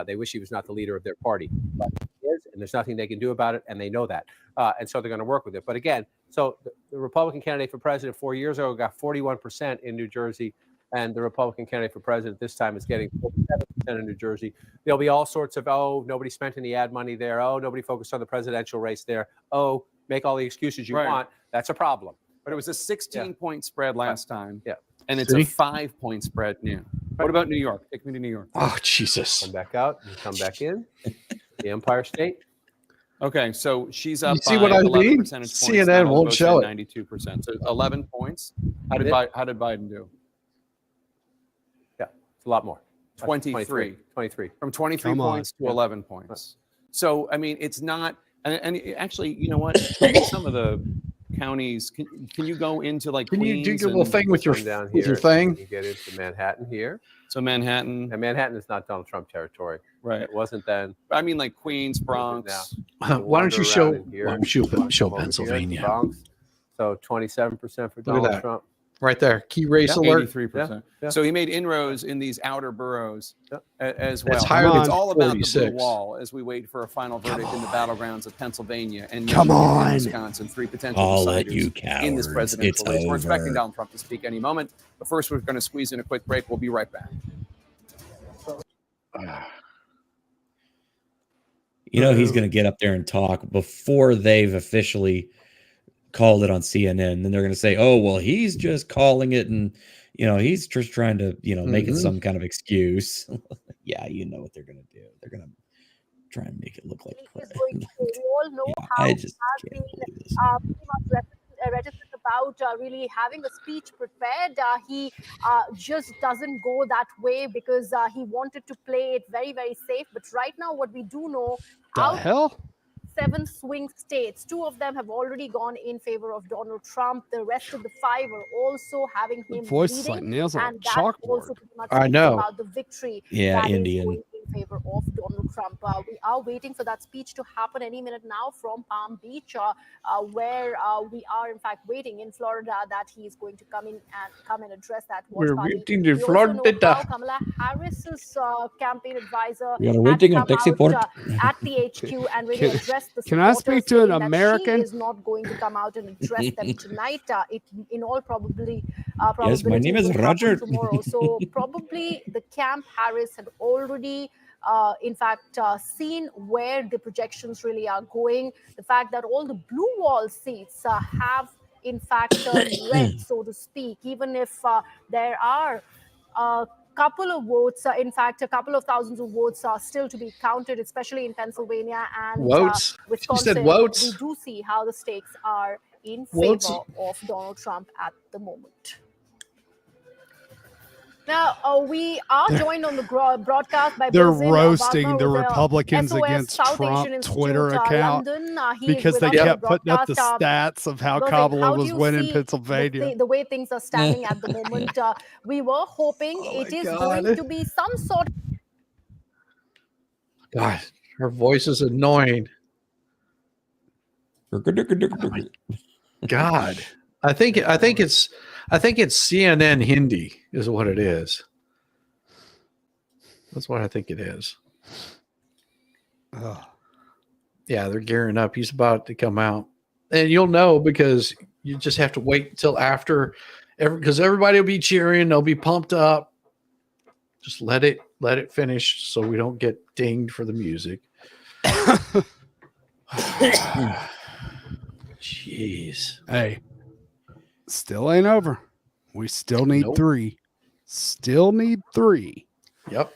They wish he was not the leader of their party. But he is, and there's nothing they can do about it, and they know that. And so they're going to work with it. But again, so the Republican candidate for president 4 years ago got 41% in New Jersey, and the Republican candidate for president this time is getting 47% in New Jersey. There'll be all sorts of, oh, nobody spent any ad money there. Oh, nobody focused on the presidential race there. Oh, make all the excuses you want. That's a problem. But it was a 16-point spread last time. Yeah. And it's a 5-point spread now. What about New York? Take me to New York. Oh, Jesus. Come back out and come back in. The Empire State. Okay, so she's up You see by what I 11 mean? percentage points. CNN Donald won't votes show at it. 92%. So 11 points. How did Biden do? Yeah, it's a lot more. 23. 23. From 23 Come on. points to 11 points. So, I mean, it's not, and actually, you know what? Some of the counties, can you go into like Can you do Queens your little and- thing with your Down with your here, thing? You get into Manhattan here. So Manhattan. And Manhattan is not Donald Trump territory. Right. It wasn't then. I mean, like Queens, Bronx. Why don't you show Pennsylvania? Bronx. So 27% for Donald that. Trump. Right there. Key race alert. 83%. Yeah. So he made inroads in these outer boroughs as well. That's higher than It's all about the 46. blue wall as we wait for a final verdict in the battlegrounds of Pennsylvania and Come Michigan on. and Wisconsin, three potential I'll let deciders you in this cowards. presidential It's race. We're expecting over. Donald Trump to speak any moment, but first we're going to squeeze in a quick break. We'll be right back. You know he's going to get up there and talk before they've officially called it on CNN. Then they're going to say, "Oh, well, he's just calling it, and he's just trying to, make it some kind of excuse." Yeah, you know what they're going to do. They're going to try and make it look like crap. We all know how I he just has been pretty much reticent about really having a speech prepared. He just doesn't go that way because he wanted to play it very, very safe. But right now, what we do know, The hell? 7 swing states, 2 of them have already gone in favor of Donald Trump. The rest of the 5 are also having him Voice is leading, like nails on a and that chalkboard. also pretty much I speaks know. about the victory Yeah, that is Indian. going in favor of Donald Trump. We are waiting for that speech to happen any minute now from Palm Beach, where we are in fact waiting in Florida that he is going to come and address that watch We're party. waiting in We also know Florida. how Kamala Harris's campaign advisor We are had waiting come at taxi out port. At the HQ and really address the Can I supporters, speak to an saying that American? she is not going to come out and address them tonight. It in all probability Yes, my name is will happen Roger. tomorrow. So probably the Camp Harris had already in fact seen where the projections really are going. The fact that all the blue wall seats have in fact turned red, so to speak, even if there are couple of votes, in fact, a couple of thousands of votes are still to be counted, especially in Pennsylvania and Votes. She Wisconsin. said votes. We do see how the stakes are in Votes. favor of Donald Trump at the moment. Now, we are joined on the broadcast by They're Brazil roasting Obama the with Republicans SOS against South Trump Asian Twitter Institute, account London. He is because with they us on kept the putting up the broadcast. stats of how Brazil, Kamala how do was you winning see Pennsylvania. the way things are standing at the moment? We were hoping it is going to be some sort of God, her voice is annoying. Oh my God, I think it's CNN Hindi is what it is. That's what I think it is. Yeah, they're gearing up. He's about to come out, and you'll know because you just have to wait until after, because everybody will be cheering. They'll be pumped up. Just let it finish so we don't get dinged for the music. Jeez. Hey, still ain't over. We still need Nope. 3. Still need 3. Yep.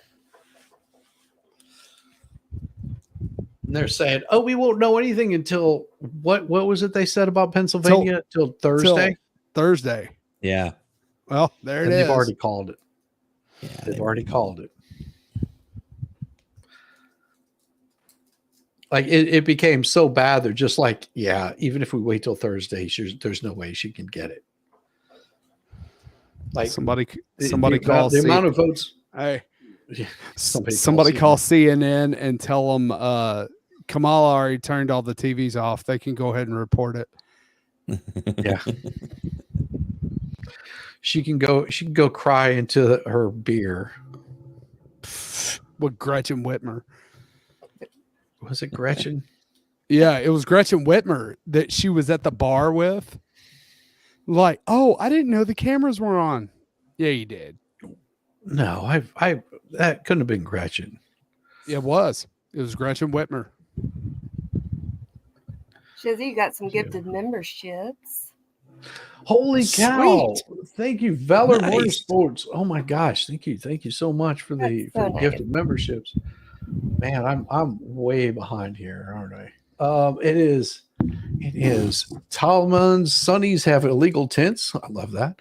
And they're saying, "Oh, we won't know anything until what was it they said about Pennsylvania? Till Thursday." Thursday. Yeah. Well, there it And is. they've already called it. They've already called it. Like it became so bad. They're just like, yeah, even if we wait till Thursday, there's no way she can get it. Like somebody the calls amount of votes. Hey, Yeah, somebody call CNN and tell them Kamala already turned all the TVs off. They can go ahead and report it. Yeah. She can go cry into her beer. With Gretchen Whitmer. Was it Gretchen? Yeah, it was Gretchen Whitmer that she was at the bar with. Like, oh, I didn't know the cameras were on. Yeah, you did. No, I that couldn't have been Gretchen. It was. It was Gretchen Whitmer. Shizzy, you got some gifted memberships. Holy cow. Sweet. Thank you, Valor Nice. Motorsports. Oh my gosh. Thank you so much for the That's so gifted memberships. Man, I'm way behind here, aren't I? It is Talman's Sonny's have illegal tints. I love that.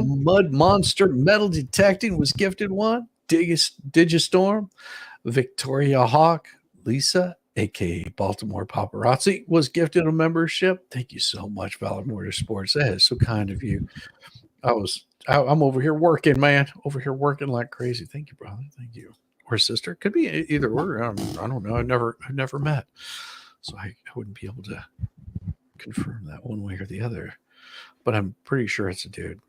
Mud Monster Metal Detecting was gifted one. Digistorm, Victoria Hawk, Lisa, aka Baltimore Paparazzi, was gifted a membership. Thank you so much, Valor Motorsports. That is so kind of you. I'm over here working, man. Over here working like crazy. Thank you, brother. Thank you. Or sister. Could be either or. I don't know. I've never met. So I wouldn't be able to confirm that one way or the other. But I'm pretty sure it's a dude.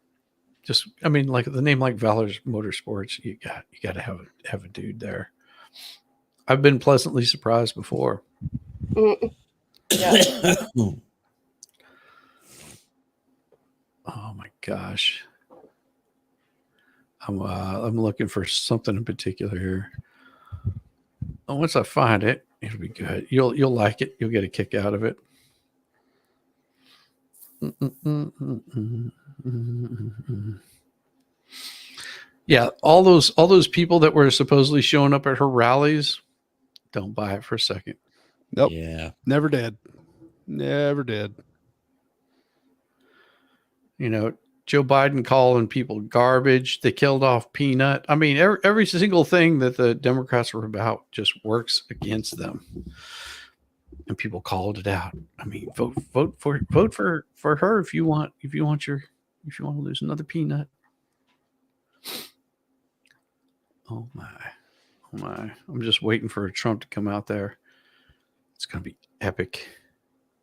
Just, I mean, like the name like Valor's Motorsports, you got to have a dude there. I've been pleasantly surprised before. Yeah. Oh my gosh. I'm looking for something in particular here. And once I find it, it'll be good. You'll like it. You'll get a kick out of it. Yeah, all those people that were supposedly showing up at her rallies, don't buy it for a second. Nope. Yeah. Never did. Never did. You know, Joe Biden calling people garbage. They killed off Peanut. I mean, every single thing that the Democrats were about just works against them. And people called it out. I mean, vote for her if you want to lose another Peanut. Oh my. I'm just waiting for Trump to come out there. It's going to be epic.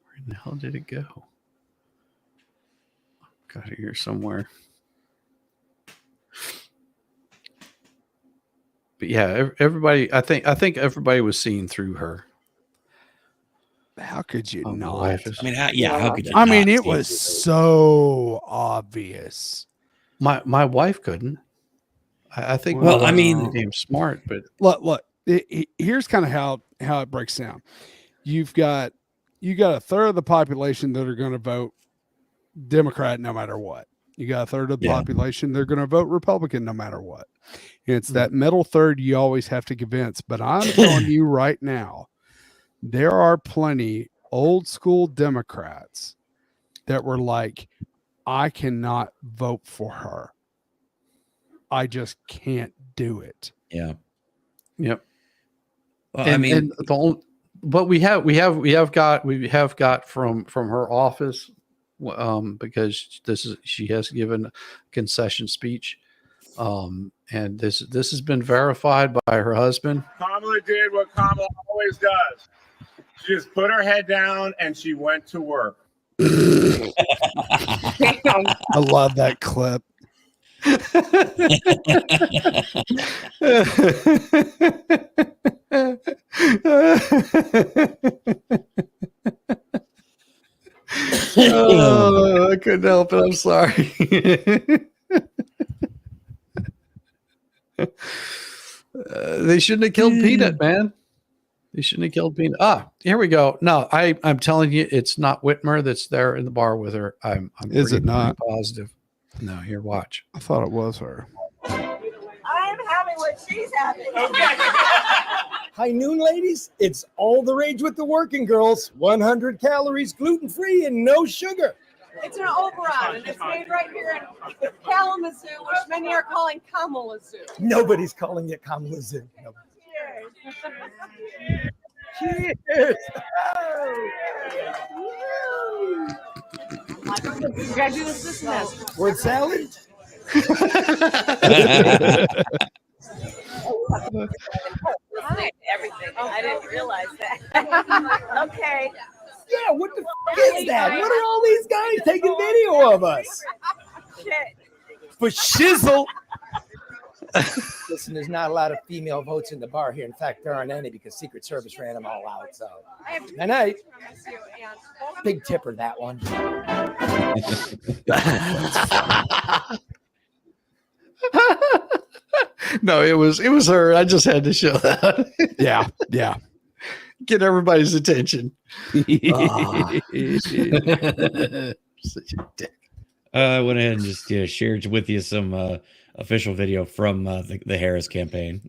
Where in the hell did it go? Got it here somewhere. But yeah, everybody. I think everybody was seeing through her. How could you my not? wife is- I mean, how could you? I mean, not it see was through so obvious. My wife couldn't. I think. Well, my I wife's mean- pretty damn smart, but Look. Here's kind of how it breaks down. You got a third of the population that are going to vote Democrat no matter what. You got a third of the Yeah. population they're going to vote Republican no matter what. And it's that middle third you always have to convince. But I'm telling you right now, there are plenty old school Democrats that were like, I cannot vote for her. I just can't do it. Yeah. Yep. Well, and, I mean, and the only, but we have got from her office, because she has given a concession speech, and this has been verified by her husband. Kamala did what Kamala always does. She just put her head down and she went to work. I love that clip. Oh, I couldn't help it. I'm sorry. They shouldn't have killed Peanut, man. They shouldn't have killed Peanut. Here we go. No, I'm telling you, it's not Whitmer that's there in the bar with her. I'm Is it not? pretty positive. No, here, watch. I thought it was her. I'm having what she's having. High noon, ladies. It's all the rage with the working girls. 100 calories, gluten-free, and no sugar. It's an Oberon, and it's made right here in Kalamazoo, which many are calling Kamalazoo. Nobody's calling it Kamalazoo. No. Cheers. Cheers. Congratulations, this Word salad? Everything. I didn't realize that. Okay. Yeah, what the f- is that? What are all these guys taking video of us? Shit. For shizzle. Listen, there's not a lot of female votes in the bar here. In fact, there aren't any because Secret Service ran them all out. So, night night. Big tipper, that one. No, it was her. I just had to show that. Yeah. Get everybody's attention. Such a dick. I went ahead and just shared with you some official video from the Harris campaign.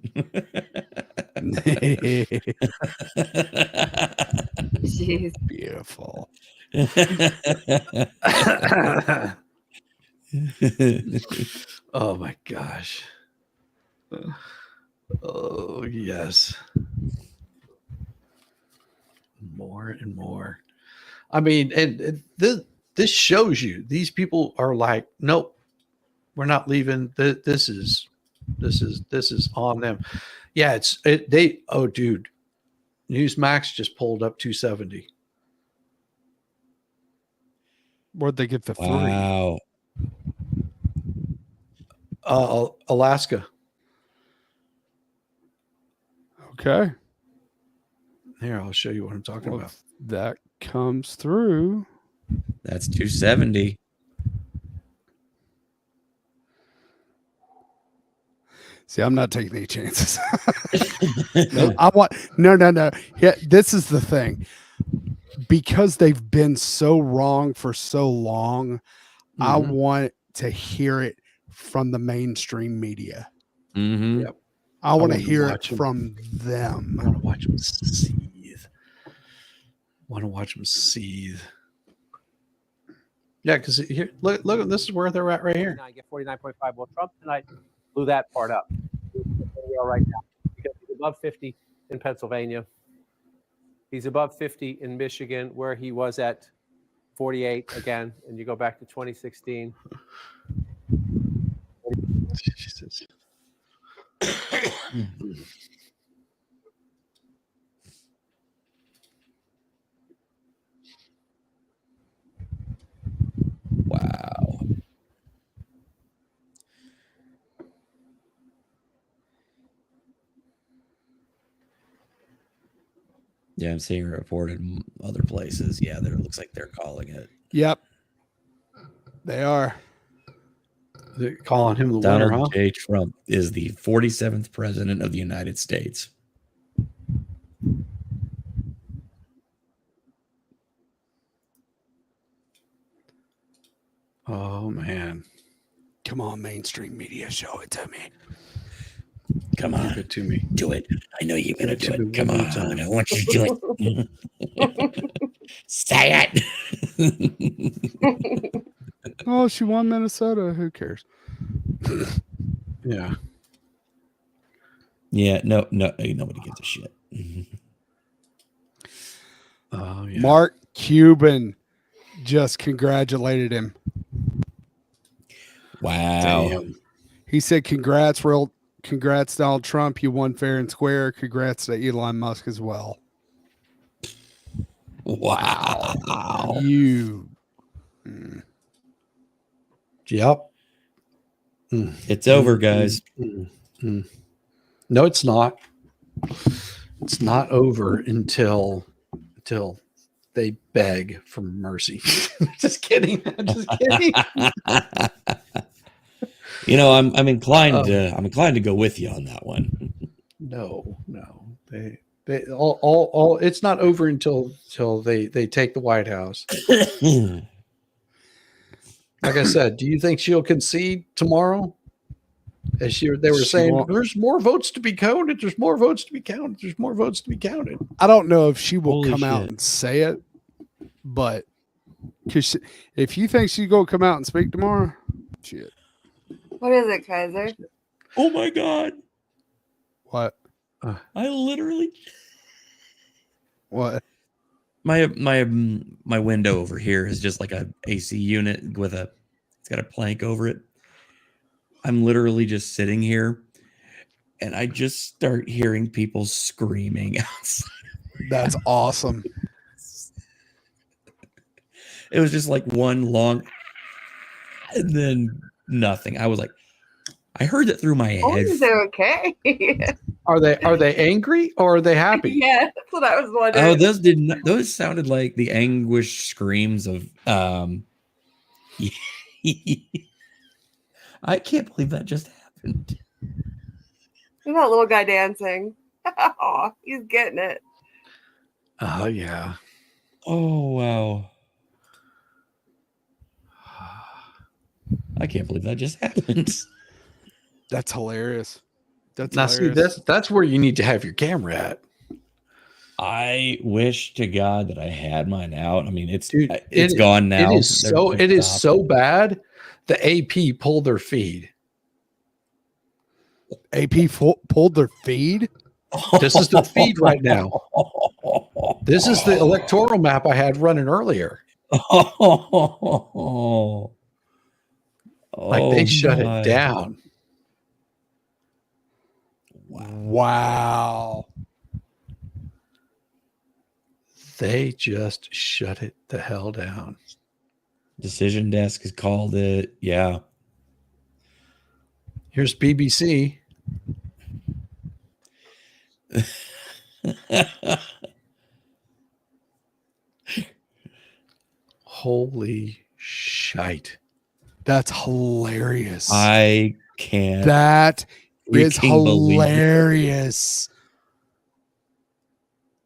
Jeez. Beautiful. Oh my gosh. Oh yes. More and more. I mean, and this shows you these people are like, nope, we're not leaving. This is on them. Yeah, oh dude, Newsmax just pulled up 270. Where'd they get the three? Wow. Alaska. Okay. Here, I'll show you what I'm talking about. That comes through. That's 270. See, I'm not taking any chances. I want no. Yeah, this is the thing. Because they've been so wrong for so long, I want to hear it from the mainstream media. Mm-hmm. Yep. I want to hear it from them. I want to watch them seethe. Yeah, because here, look, this is where they're at right here. I get 49.5. Well, Trump tonight blew that part up. Where we are right now, because he's above 50 in Pennsylvania. He's above 50 in Michigan, where he was at 48 again. And you go back to 2016. Jesus. Yeah, I'm seeing it reported in other places. Yeah, there looks like they're calling it. Yep. They are. They're calling him the Donald winner, huh? J. Trump is the 47th president of the United States. Oh man. Come on, mainstream media, show it to me. Come on. Give it to me. Do it. I know you're going to do Give it. Come one more on. time. I want you to do it. Say it. Oh, she won Minnesota. Who cares? Yeah. Yeah, no, nobody gives a shit. Oh, yeah. Mark Cuban just congratulated him. Wow. Damn. He said, congrats, Donald Trump. You won fair and square. Congrats to Elon Musk as well. Wow. You. Yep. It's over, guys. No, it's not. It's not over until they beg for mercy. Just kidding. Just kidding. You know, I'm inclined to go with you on that one. No. They all it's not over until they take the White House. Like I said, do you think she'll concede tomorrow? As they were saying, there's more votes to be counted. There's more votes to be counted. There's more votes to be counted. I don't know if she will Holy come out shit. and say it, but because if you think she's going to come out and speak tomorrow, shit. What is it, Kaiser? Oh my God. What? I literally. What? My window over here is just like a AC unit with it's got a plank over it. I'm literally just sitting here and I just start hearing people screaming outside. That's awesome. It was just like one long and then nothing. I was like, I heard it through my Oh, head. is it okay? Are they angry or are they happy? Yeah, that's what I was wondering. Oh, those sounded like the anguished screams of I can't believe that just happened. Look at that little guy dancing. Oh, he's getting it. Oh yeah. Oh wow. I can't believe that just happened. That's hilarious. That's Now hilarious. see, that's where you need to have your camera at. I wish to God that I had mine out. I mean, it's It- gone now. It is so bad. The AP pulled their feed. AP pulled their feed. This is the feed right now. This is the electoral map I had running earlier. Like they shut it down. Wow. They just shut it the hell down. Decision desk has called it. Yeah. Here's BBC. Holy shite. That's hilarious. I can't. That is freaking believe it. hilarious.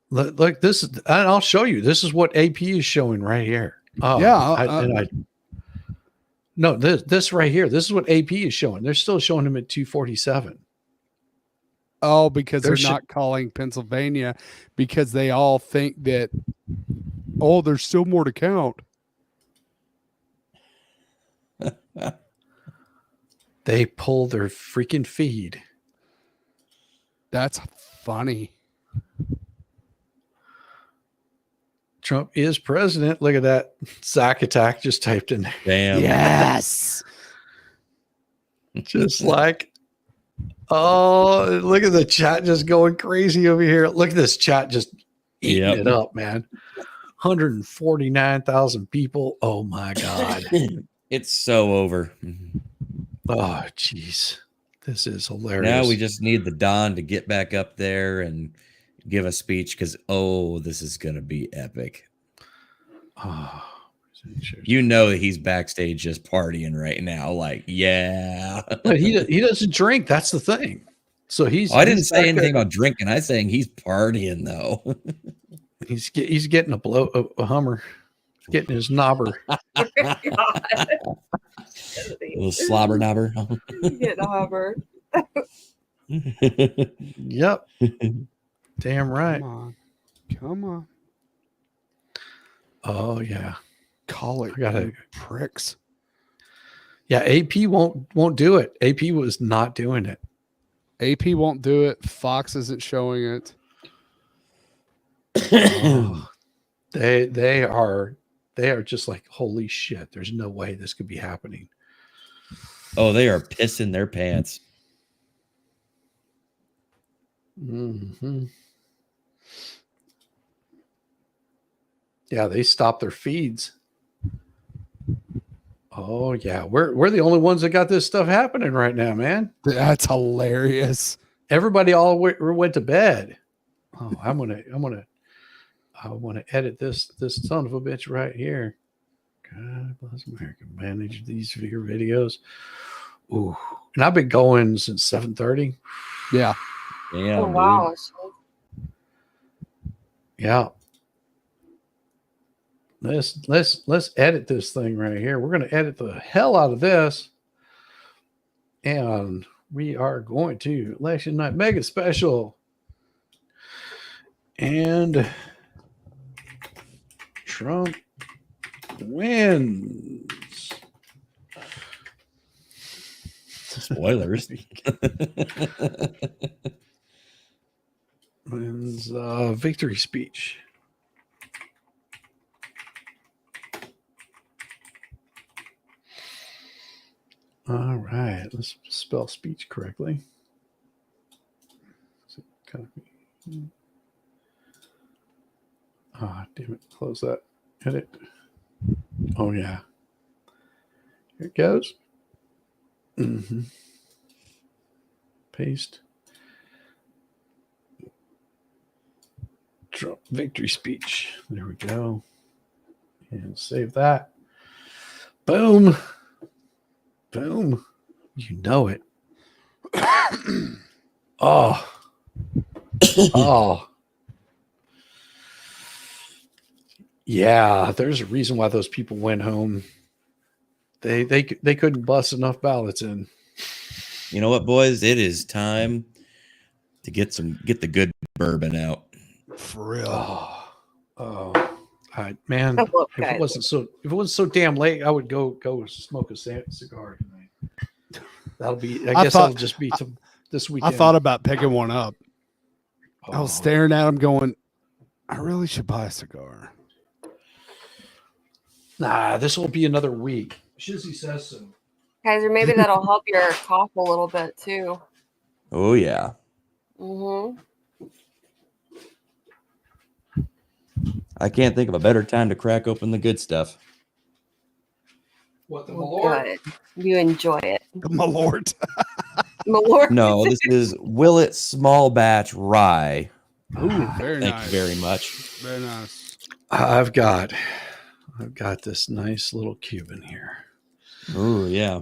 Look, this is, and I'll show you. This is what AP is showing right here. Oh, Yeah, no, this right here. This is what AP is showing. They're still showing him at 247. Oh, because they're They're not calling Pennsylvania because they all think that, oh, there's still more to count. They pull their freaking feed. That's funny. Trump is president. Look at that. Zach attack just typed in there. Damn. Yes. Just like, oh, look at the chat just going crazy over here. Look at this chat just eating it up, man. 149,000 people. Oh my God. It's so over. Oh, jeez. This is hilarious. Now we just need the Don to get back up there and give a speech because this is gonna be epic. Oh, you know that he's backstage just partying right now. Like, yeah. But he doesn't drink. That's the thing. So I didn't he's say back anything there. about drinking. I saying he's partying though. He's getting a Hummer. He's getting his knobber. Little slobber knobber. Get a hover. Yep. Damn right. Come on. Oh yeah. Call it. I gotta pricks. Yeah, AP won't do it. AP was not doing it. AP won't do it. Fox isn't showing it. Oh, they are just like, holy shit, there's no way this could be happening. Oh, they are pissing their pants. Mm-hmm. Yeah, they stopped their feeds. Oh yeah, we're the only ones that got this stuff happening right now, man. That's hilarious. Everybody all went to bed. Oh, I want to edit this son of a bitch right here. God bless America. Manage these your videos. Ooh, and I've been going since 7:30. Yeah. Yeah. Oh, wow. Yeah. Let's edit this thing right here. We're going to edit the hell out of this. And we are going to election night mega special. And Trump wins. Spoilers. Wins victory speech. All right, let's spell speech correctly. Damn it, close that. Edit. Oh yeah. Here it goes. Mm-hmm. Paste. Trump victory speech. There we go. And save that. Boom. Boom. You know it. Oh. Oh. Yeah, there's a reason why those people went home. They couldn't bust enough ballots in. You know what, boys? It is time to get the good bourbon out. For real. Man, I love if it wasn't so damn late, I would go smoke a cigar tonight. That'll just be this weekend. I thought about picking one up. I was staring at him going, I really should buy a cigar. Nah, this will be another week. Shizzy says so. Kaiser, maybe that'll help your cough a little bit too. Oh yeah. Mm-hmm. I can't think of a better time to crack open the good stuff. What, the Malort? Good. You enjoy it. The Malort. Malort. No, this is Willet Small Batch Rye. Ooh, very Thank nice. you very much. Very nice. I've got this nice little Cuban here. Oh yeah.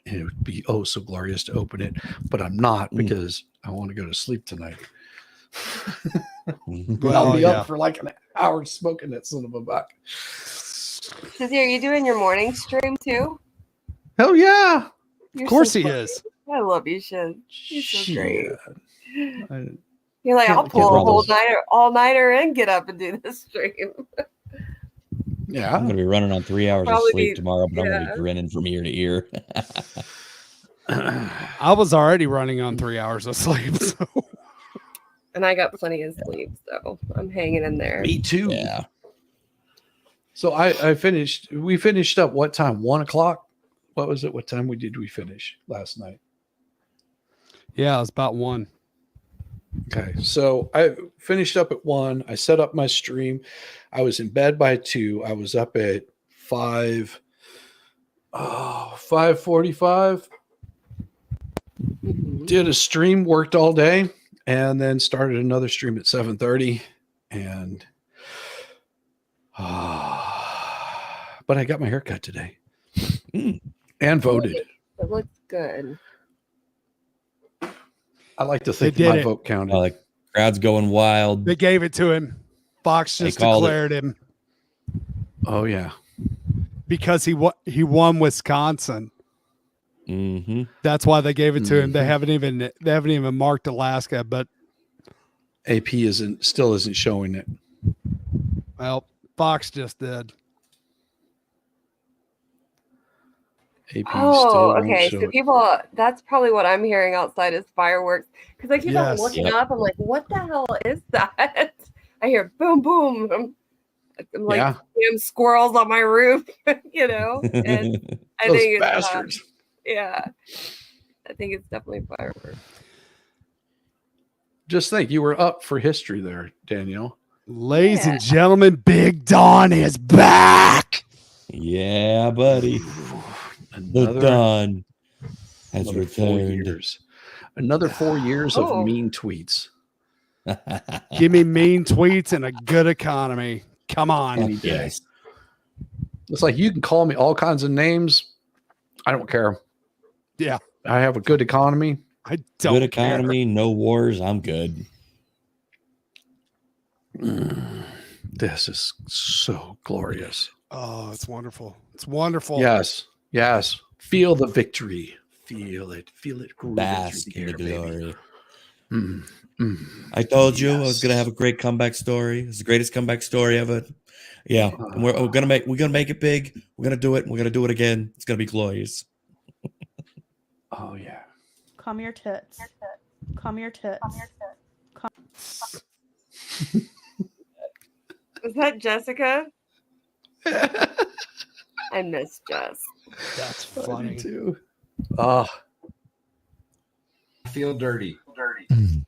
It would be so glorious to open it, but I'm not because I want to go to sleep tonight. I'll be up for like an hour smoking that son of a buck. Shizzy, are you doing your morning stream too? Hell yeah. You're Of course so he funny. is. I love you, Shiz. You're so great. I You're like, I'll can't pull a run whole those. all-nighter and get up and do this stream. Yeah. I'm gonna be running on 3 hours Probably of sleep be- tomorrow, but I'm gonna yeah. be grinning from ear to ear. I was already running on 3 hours of sleep. So. And I got plenty of sleep, so I'm hanging in there. Me too. Yeah. So we finished up what time? 1 o'clock? What was it? What time did we finish last night? Yeah, it was about 1. Okay. So I finished up at 1. I set up my stream. I was in bed by 2. I was up at 5:45. Did a stream, worked all day, and then started another stream at 7:30, and but I got my hair cut today and voted. It looks good. I like to think They did my it. vote counted. Oh, the crowd's going wild. They gave it to him. Fox They just called it. declared him Oh yeah. because he won Wisconsin. Mm-hmm. That's why they gave it to him. They haven't even marked Alaska, but AP still isn't showing it. well, Fox just did. AP Oh, still won't okay. show So it. people, that's probably what I'm hearing outside is fireworks. Because I keep on Yes. looking Yep. up. I'm like, what the hell is that? I hear boom, boom. I'm like, Yeah. damn squirrels on my roof, you know? And I Those think it's, bastards. yeah. I think it's definitely fireworks. Just think, you were up for history there, Danielle. Ladies and gentlemen, Big Don is back. Yeah, buddy. The Don has another 4 returned. years. Another 4 years Oh. of mean tweets. Give me mean tweets and a good economy. Come on. Any day. Yes. It's like you can call me all kinds of names. I don't care. Yeah. I have a good economy. I don't Good economy, no wars. I'm good. This is so glorious. Oh, it's wonderful. It's wonderful. Yes. Yes. Feel the victory. Feel it. Feel it. grooving Bask through in the the air, baby. glory. Mm, mm. I told you I was Yes. gonna have a great comeback story. It's the greatest comeback story ever. Yeah, and we're gonna make it big. We're gonna do it. We're gonna do it again. It's gonna be glorious. Oh yeah. Come your tits. Come your tits. Is that Jessica? I miss Jess. That's Funny too. Ah. I feel dirty.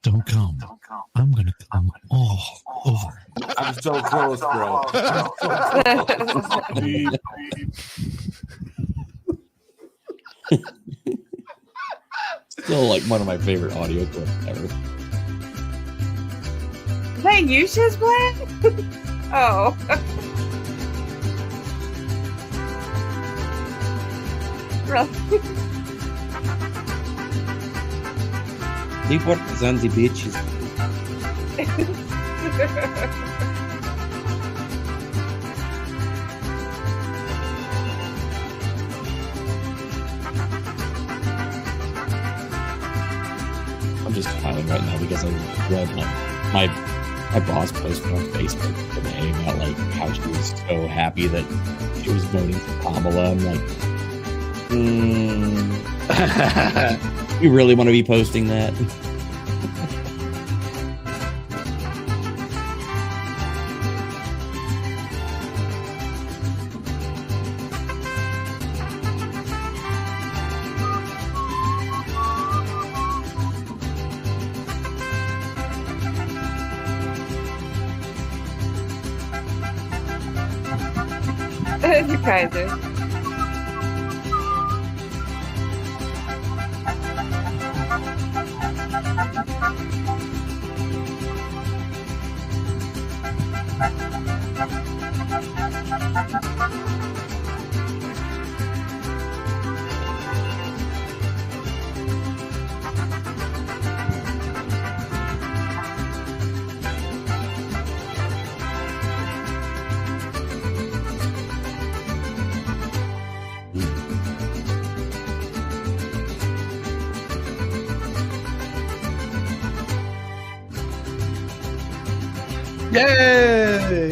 Don't come. I'm gonna come all over. I'm so close, bro. Still like one of my favorite audio clips ever. Is that you, Shizblad? Oh. Really? Newport is on the beaches. I'm just smiling right now because I read my boss posted on Facebook today about like how she was so happy that she was voting for Kamala. I'm like, you really want to be posting that? You Kaiser. Yay!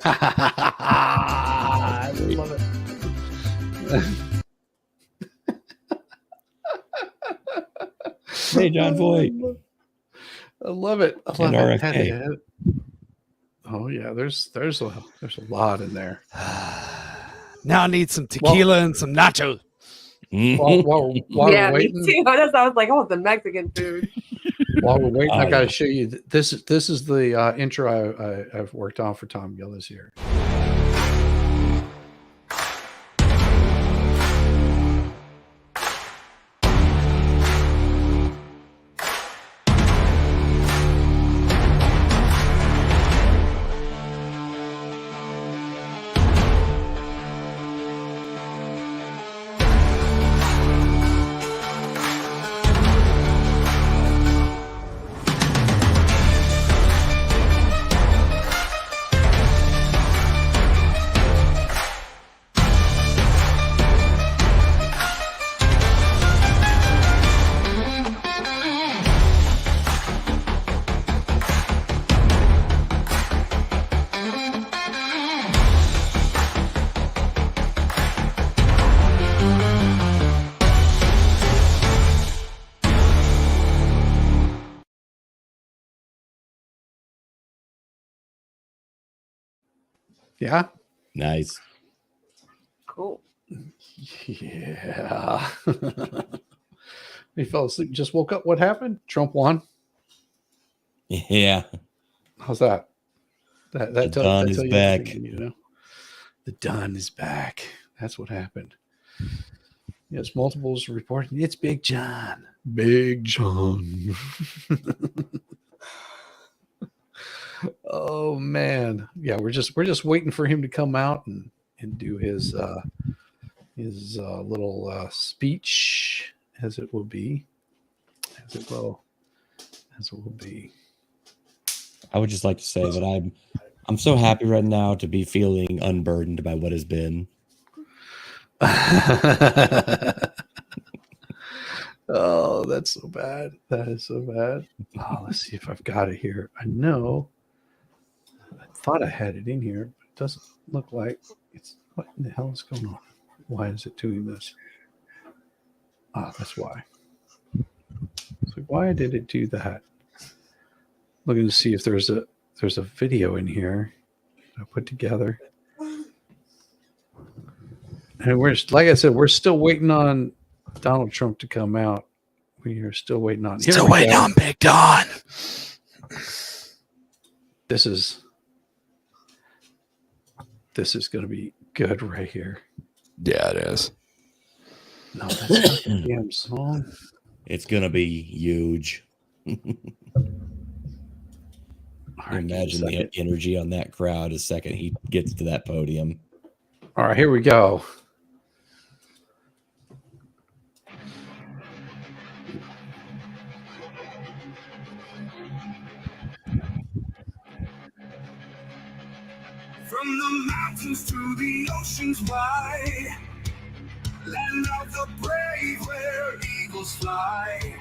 I love it. Hey, John Voight. I love it. I love And it. RFK. Oh yeah, there's a lot in there. Now I need some tequila and some nachos. While yeah, we're me waiting, too. I was like, oh, the Mexican food. while we're waiting, I got to show you. This is the intro I've worked on for Tom Gillis here. Yeah. Nice. Cool. Yeah. He fell asleep. Just woke up. What happened? Trump won. Yeah. How's that? That The Don is back. everything you need to know. The Don is back. That's what happened. Yes, multiples reporting. It's Big John. Big John. Oh man. Yeah, we're just waiting for him to come out and do his little speech, as it will be. I would just like to say that I'm so happy right now to be feeling unburdened by what has been. Oh, that's so bad. That is so bad. Oh, let's see if I've got it here. I know. I thought I had it in here, but it doesn't look like it's. What in the hell is going on? Why is it doing this? Ah, that's why. So why did it do that? Looking to see if there's a video in here I put together. And we're, like I said, we're still waiting on Donald Trump to come out. We are still waiting on. Still waiting on Big Don. This is going to be good right here. Yeah, it is. No, that's not the damn song. It's gonna be huge. Imagine the energy on that crowd the second he gets to that podium. All right, here we go. From the mountains to the oceans wide, land of the brave where eagles fly.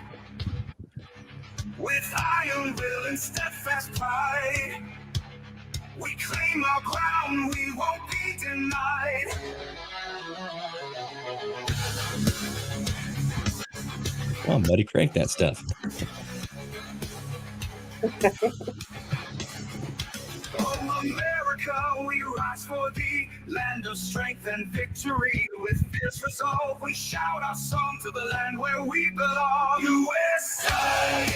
With iron will and steadfast pride, we claim our ground, we won't be denied. Come on, buddy, crank that stuff. Oh, America, we rise for thee, land of strength and victory. With fierce resolve, we shout our song to the land where we belong. USA,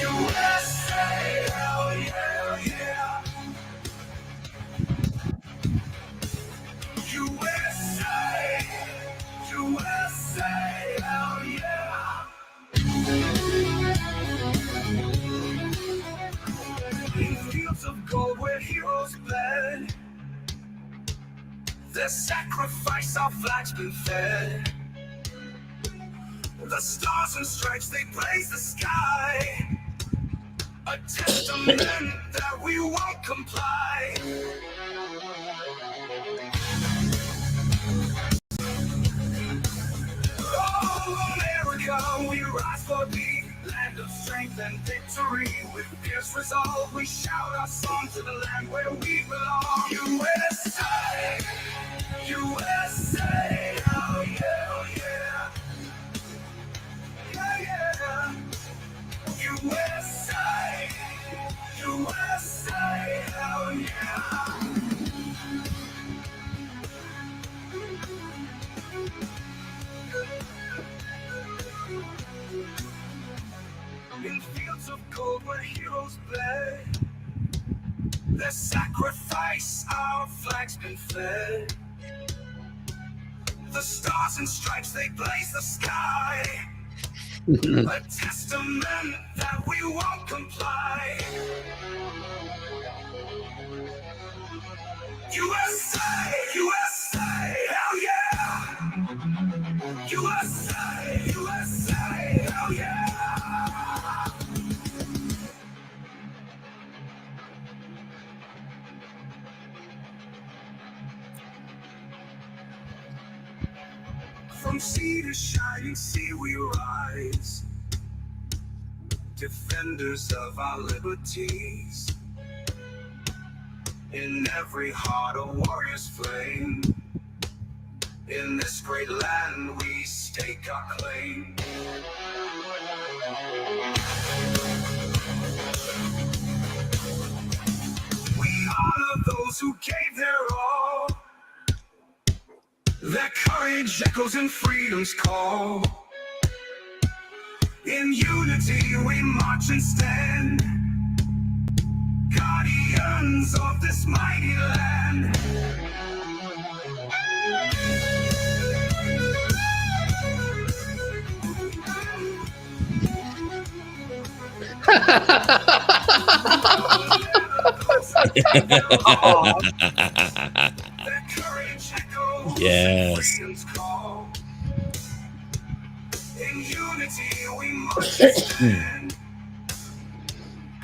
USA, hell yeah, yeah. USA, USA, hell yeah. In fields of gold where heroes bled, their sacrifice our flag's been fed. The stars and stripes, they blaze the sky, a testament that we won't comply. Oh, America, we rise for thee, land of strength and victory. With fierce resolve, we shout our song to the land where we belong. USA, USA, oh yeah, oh yeah. Yeah, yeah. USA, USA, oh yeah. In fields of gold where heroes bled, their sacrifice, our flag's been fed. The stars and stripes, they blaze the sky. A testament that we won't comply. USA, USA, hell yeah. USA, USA, hell yeah. From sea to shining sea we rise, defenders of our liberties. In every heart a warrior's flame. In this great land we stake our claim. We honor those who gave their all. Their courage echoes in freedom's call. In unity we march and stand, guardians of this mighty land. Yes. In unity we march and stand,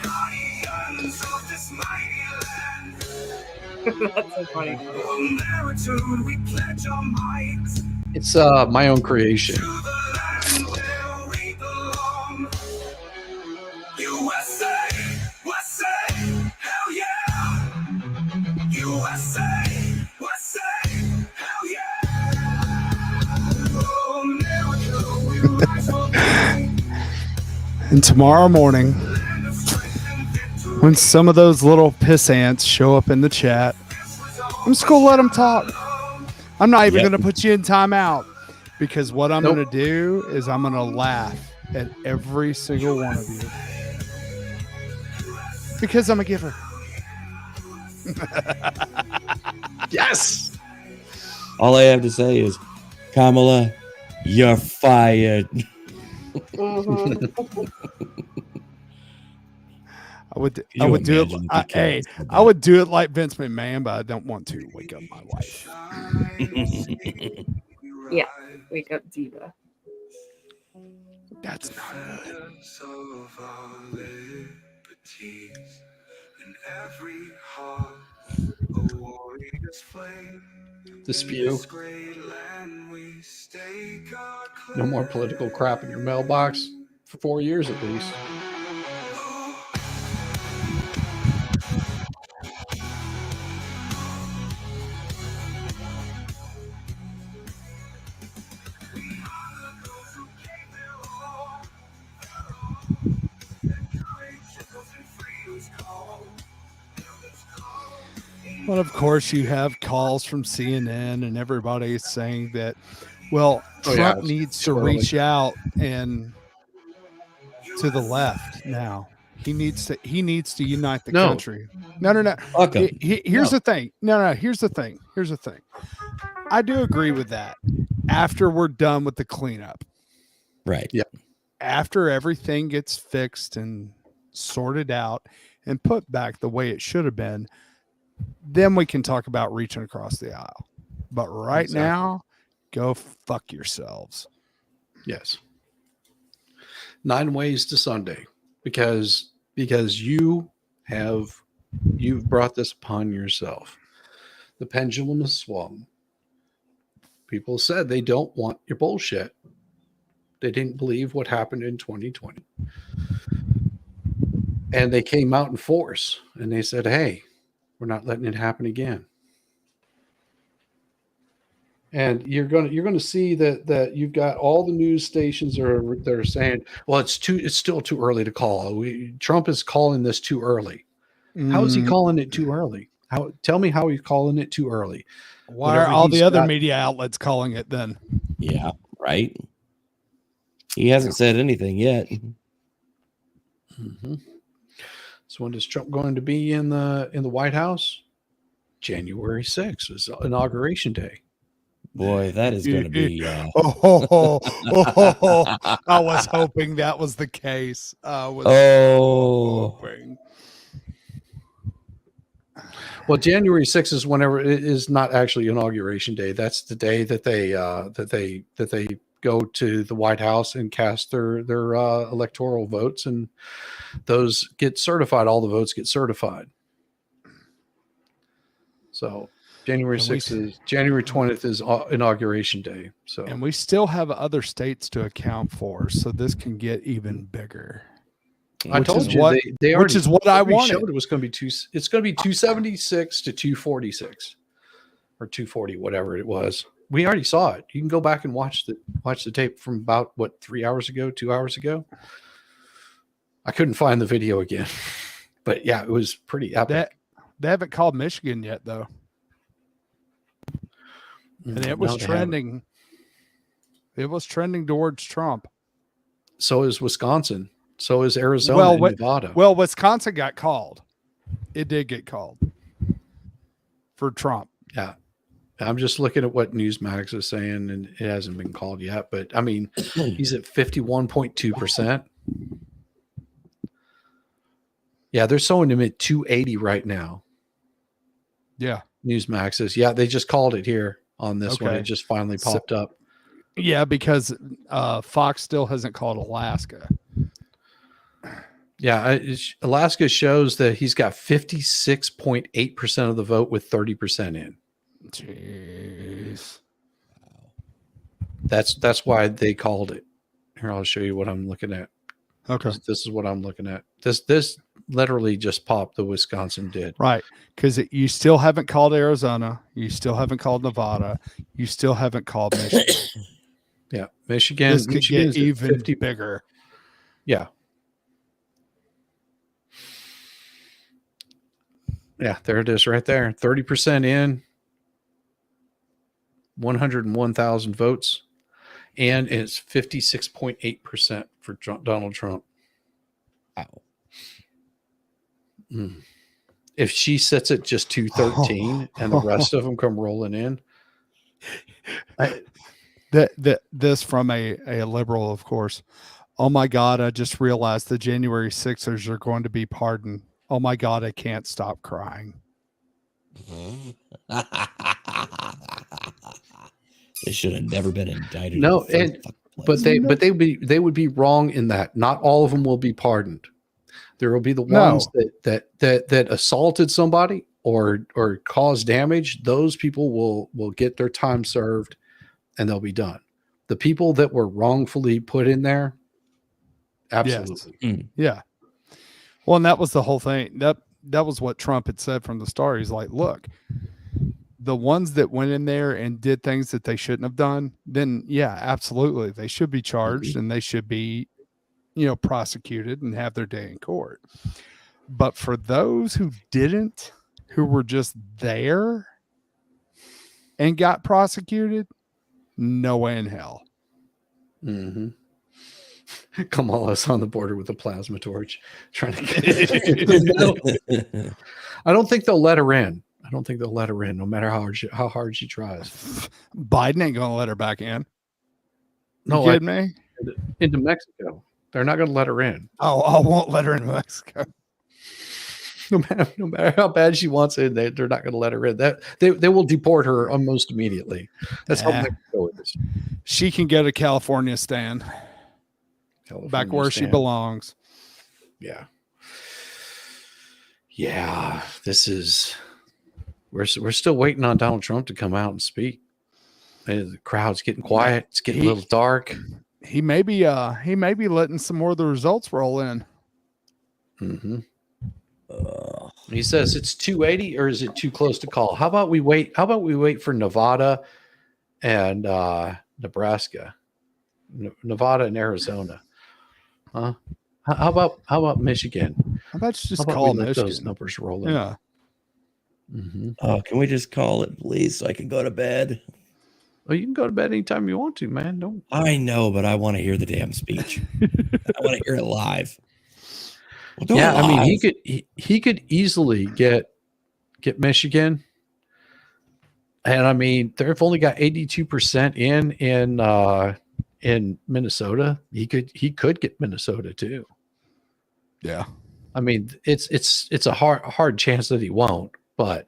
guardians of this mighty land. That's so funny. On Meritude we pledge our might. It's my own creation. Where we belong. USA, USA, hell yeah. USA, USA, hell yeah. Oh, America, we rise for thee. And tomorrow morning, when some of those little piss ants show up in the chat, I'm just going to let them talk. I'm not even going to put you in timeout, because what I'm going to do is I'm going to laugh at every single one of you, because I'm a giver. Yes. All I have to say is, Kamala, you're fired. I would do it. Hey, I would do it like Vince McMahon, but I don't want to wake up my wife. Yeah, wake up diva. That's not good. Of our liberties, in every heart a warrior's flame. The spew. No more political crap in your mailbox for 4 years at least. Well, of course, you have calls from CNN and everybody is saying that, well, Trump needs to reach out and to the left now. He needs to unite the country. No. Here's the thing. No. Here's the thing. I do agree with that. After we're done with the cleanup, right? Yeah. After everything gets fixed and sorted out and put back the way it should have been, then we can talk about reaching across the aisle. But right now, go fuck yourselves. Yes. 9 ways to Sunday, because you've brought this upon yourself. The pendulum has swung. People said they don't want your bullshit. They didn't believe what happened in 2020. And they came out in force and they said, hey, we're not letting it happen again. And you're going to see that you've got all the news stations that are saying, well, it's still too early to call. Trump is calling this too early. How is he calling it too early? Tell me how he's calling it too early. Why Whatever are all he's the other got- media outlets calling it then? Yeah, right. He hasn't said anything yet. Mhm. So when is Trump going to be in the White House? January 6th is inauguration day. Boy, that is going to be. I was hoping that was the case. I was hoping. Well, January 6th is whenever it is not actually inauguration day. That's the day that they go to the White House and cast their electoral votes, and those get certified. All the votes get certified. So January 6th is January 20th is inauguration day. So And we still have other states to account for, so this can get even bigger. I told you they which is what I wanted. Showed it was going to be it's going to be 276 to 246 or 240, whatever it was. We already saw it. You can go back and watch the tape from about 2 hours ago. I couldn't find the video again, but yeah, it was pretty epic. They haven't called Michigan yet, though, and it was trending. It was trending towards Trump. So is Wisconsin. So is Arizona and Nevada. Well, Wisconsin got called. It did get called for Trump. Yeah. I'm just looking at what Newsmax is saying, and it hasn't been called yet. But, I mean, he's at 51.2%. Yeah, they're showing him at 280 right now. Yeah. Newsmax is. Yeah, they just called it here on this one. Okay. It just finally popped up. Yeah, because Fox still hasn't called Alaska. Yeah, Alaska shows that he's got 56.8% of the vote with 30% in. Jeez. That's why they called it. Here, I'll show you what I'm looking at. Okay. This is what I'm looking at. This literally just popped. The Wisconsin did. Right. Because you still haven't called Arizona. You still haven't called Nevada. You still haven't called Michigan. Yeah. Michigan. This could Michigan's get at even 50 bigger. Yeah. Yeah, there it is right there. 30% in, 101,000 votes, and it's 56.8% for Donald Trump. Wow. If she sits at just 213 and the rest of them come rolling in. This from a liberal, of course. Oh my God, I just realized the January 6ers are going to be pardoned. Oh my God, I can't stop crying. They should have never been indicted. No, but they would be wrong in that. Not all of them will be pardoned. There will be the ones that assaulted somebody or caused damage. Those people will get their time served and they'll be done. The people that were wrongfully put in there, absolutely. Yes. Yeah. Well, and that was the whole thing. That was what Trump had said from the start. He's like, look, the ones that went in there and did things that they shouldn't have done, then yeah, absolutely. They should be charged and they should be, prosecuted and have their day in court. But for those who didn't, who were just there and got prosecuted, no way in hell. Mm-hmm. Kamala's on the border with a plasma torch trying to get I don't think they'll let her in. No matter how hard she tries. Biden ain't gonna let her back in. No, you kidding me? Into Mexico. They're not gonna let her in. Oh, I won't let her in Mexico. No matter how bad she wants in, they're not gonna let her in. That they will deport her almost immediately. That's how Mexico is. She can get a California stand. Back where she belongs. Yeah. Yeah. We're still waiting on Donald Trump to come out and speak. And the crowd's getting quiet. It's getting a little dark. He may be letting some more of the results roll in. Mm-hmm. He says it's 280, or is it too close to call? How about we wait? How about we wait for Nevada and Nebraska, Nevada and Arizona? Huh? How about Michigan? How about you just How about call we let those Michigan? numbers roll in? Yeah. Mm-hmm. Oh, can we just call it, please, so I can go to bed? Well, you can go to bed anytime you want to, man. Don't. I know, but I want to hear the damn speech. I want to hear it live. We'll do Yeah, it I mean, live. he could easily get Michigan, and I mean, they've only got 82% in Minnesota. He could get Minnesota too. Yeah. I mean, it's a hard chance that he won't, but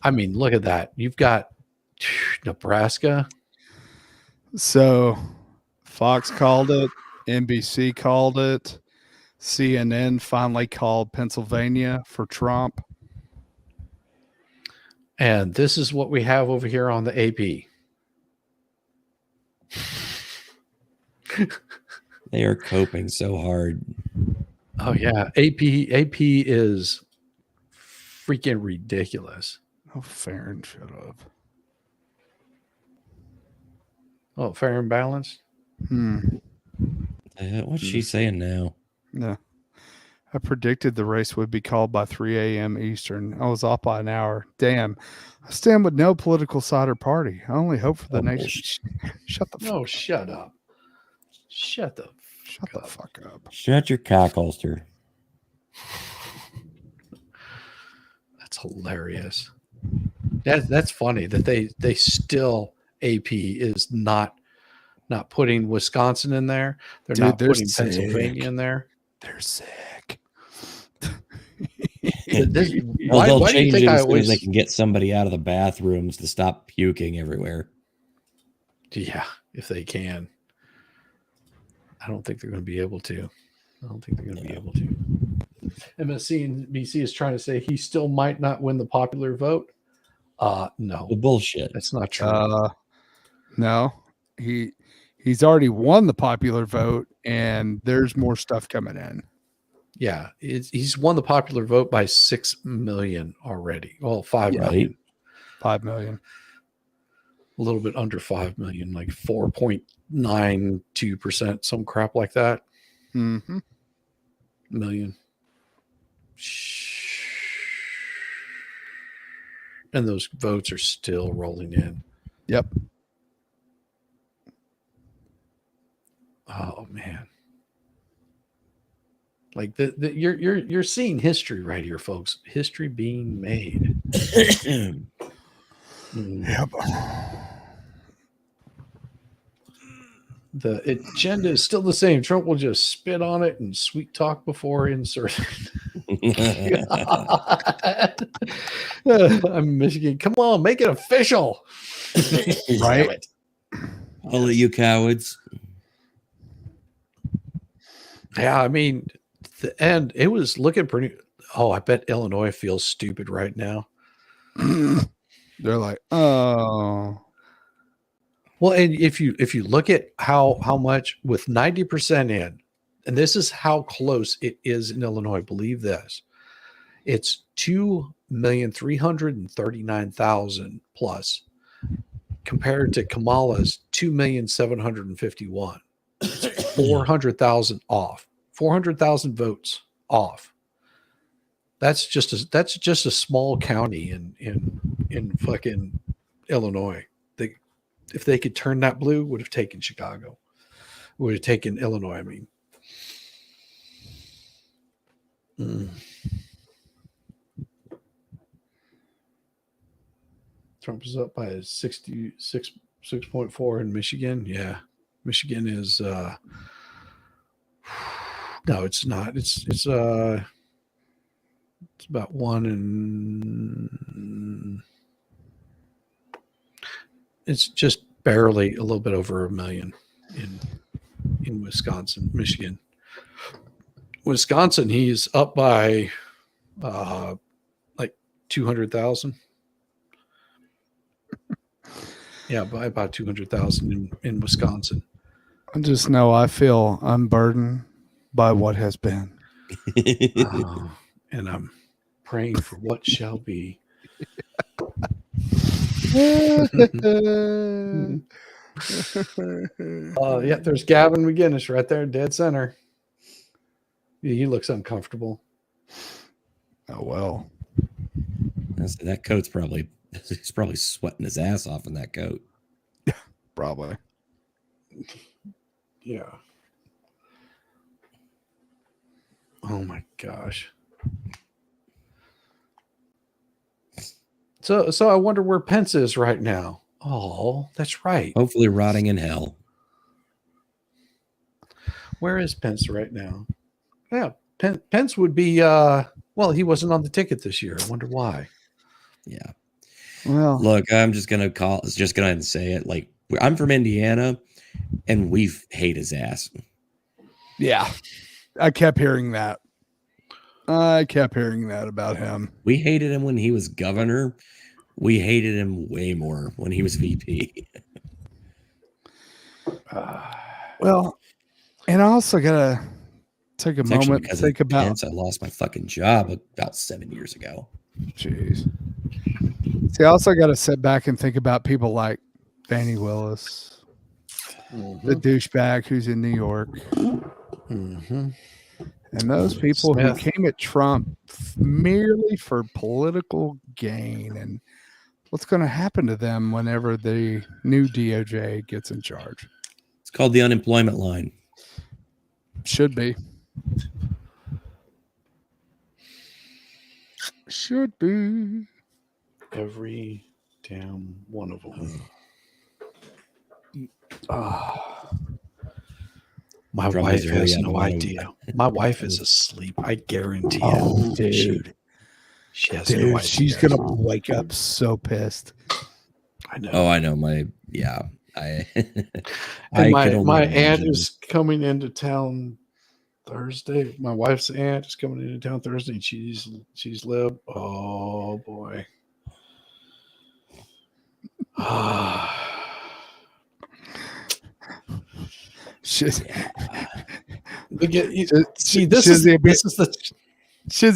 I mean, look at that. You've got Nebraska. So Fox called it, NBC called it, CNN finally called Pennsylvania for Trump. And this is what we have over here on the AP. They are coping so hard. Oh yeah, AP is freaking ridiculous. Oh, Farron, shut up. Oh, fair and balanced. What's she saying now? No. I predicted the race would be called by 3 a.m. Eastern. I was off by an hour. Damn. I stand with no political side or party. I only hope for the nation. Shut the fuck No, shut up. Shut the fuck up. Shut your cock holster. That's hilarious. That's funny that they still AP is not putting Wisconsin in there. They're not putting Pennsylvania in there. They're sick. Why They'll do you change think it I as soon as always? they can get somebody out of the bathrooms to stop puking everywhere. Yeah, if they can. I don't think they're going to be able to. MSNBC is trying to say he still might not win the popular vote. No. The bullshit. That's not true. No. He's already won the popular vote, and there's more stuff coming in. Yeah, he's won the popular vote by 6 million already. Well, 5 million. 5 million. A little bit under 5 million, like 4.92%, some crap like that. Mm-hmm. Million. And those votes are still rolling in. Yep. Oh man. Like you're seeing history right here, folks. History being made. Yep. The agenda is still the same. Trump will just spit on it and sweet talk before inserting. I'm Michigan. Come on, make it official. Right? All of you cowards. Yeah, I mean, and it was looking pretty. Oh, I bet Illinois feels stupid right now. They're like, oh. Well, and if you look at how much with 90% in, and this is how close it is in Illinois. Believe this, it's 2,339,000 plus compared to Kamala's 2,751,000. It's 400,000 off. 400,000 votes off. That's just a small county in fucking Illinois. If they could turn that blue, would have taken Chicago. Would have taken Illinois, I mean. Trump is up by 6.4 in Michigan. Yeah. Michigan is no, it's not. It's about 1 and it's just barely a little bit over 1 million in Wisconsin, Michigan. Wisconsin, he's up by like 200,000. Yeah, by about 200,000 in Wisconsin. I just know I feel unburdened by what has been. And I'm praying for what shall be. Yeah, there's Gavin McGinnis right there, dead center. Yeah, he looks uncomfortable. Oh well. That coat's probably he's probably sweating his ass off in that coat. Probably. Yeah. Oh my gosh. So I wonder where Pence is right now. Oh, that's right. Hopefully rotting in hell. Where is Pence right now? Yeah, Pence would be well, he wasn't on the ticket this year. I wonder why. Yeah. Well, look, I'm just gonna say it. Like, I'm from Indiana, and we hate his ass. Yeah, I kept hearing that. About him. We hated him when he was governor. We hated him way more when he was VP. Well, and I also gotta take a moment to think about. Pence, I lost my fucking job about 7 years ago. Jeez. See, I also got to sit back and think about people like Fani Willis, the douchebag who's in New York, and those people who came at Trump merely for political gain. And what's going to happen to them whenever the new DOJ gets in charge? It's called the unemployment line. Should be. Should be. Every damn one of them. My wife has no idea. My wife is asleep. I guarantee it. Dude. She has no idea. She's going to wake up so pissed. I know. Oh, I know. My aunt is coming into town Thursday. My wife's aunt is coming into town Thursday, and she's lived. Oh boy. Shizzy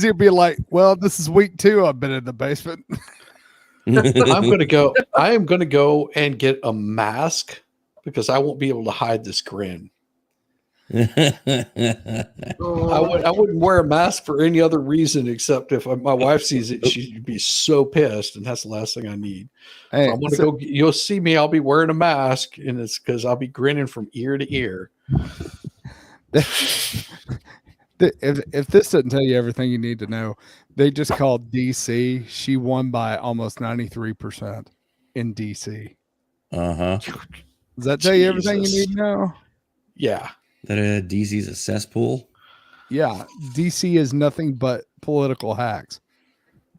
will be like, well, this is week 2. I've been in the basement. I am gonna go and get a mask because I won't be able to hide this grin. I wouldn't wear a mask for any other reason except if my wife sees it, she'd be so pissed, and that's the last thing I need. Hey, so I'm gonna go. You'll see me. I'll be wearing a mask, and it's because I'll be grinning from ear to ear. If this doesn't tell you everything you need to know, they just called DC. She won by almost 93% in DC. Does that tell you everything you need to know? Yeah. That DC's a cesspool. Yeah, DC is nothing but political hacks.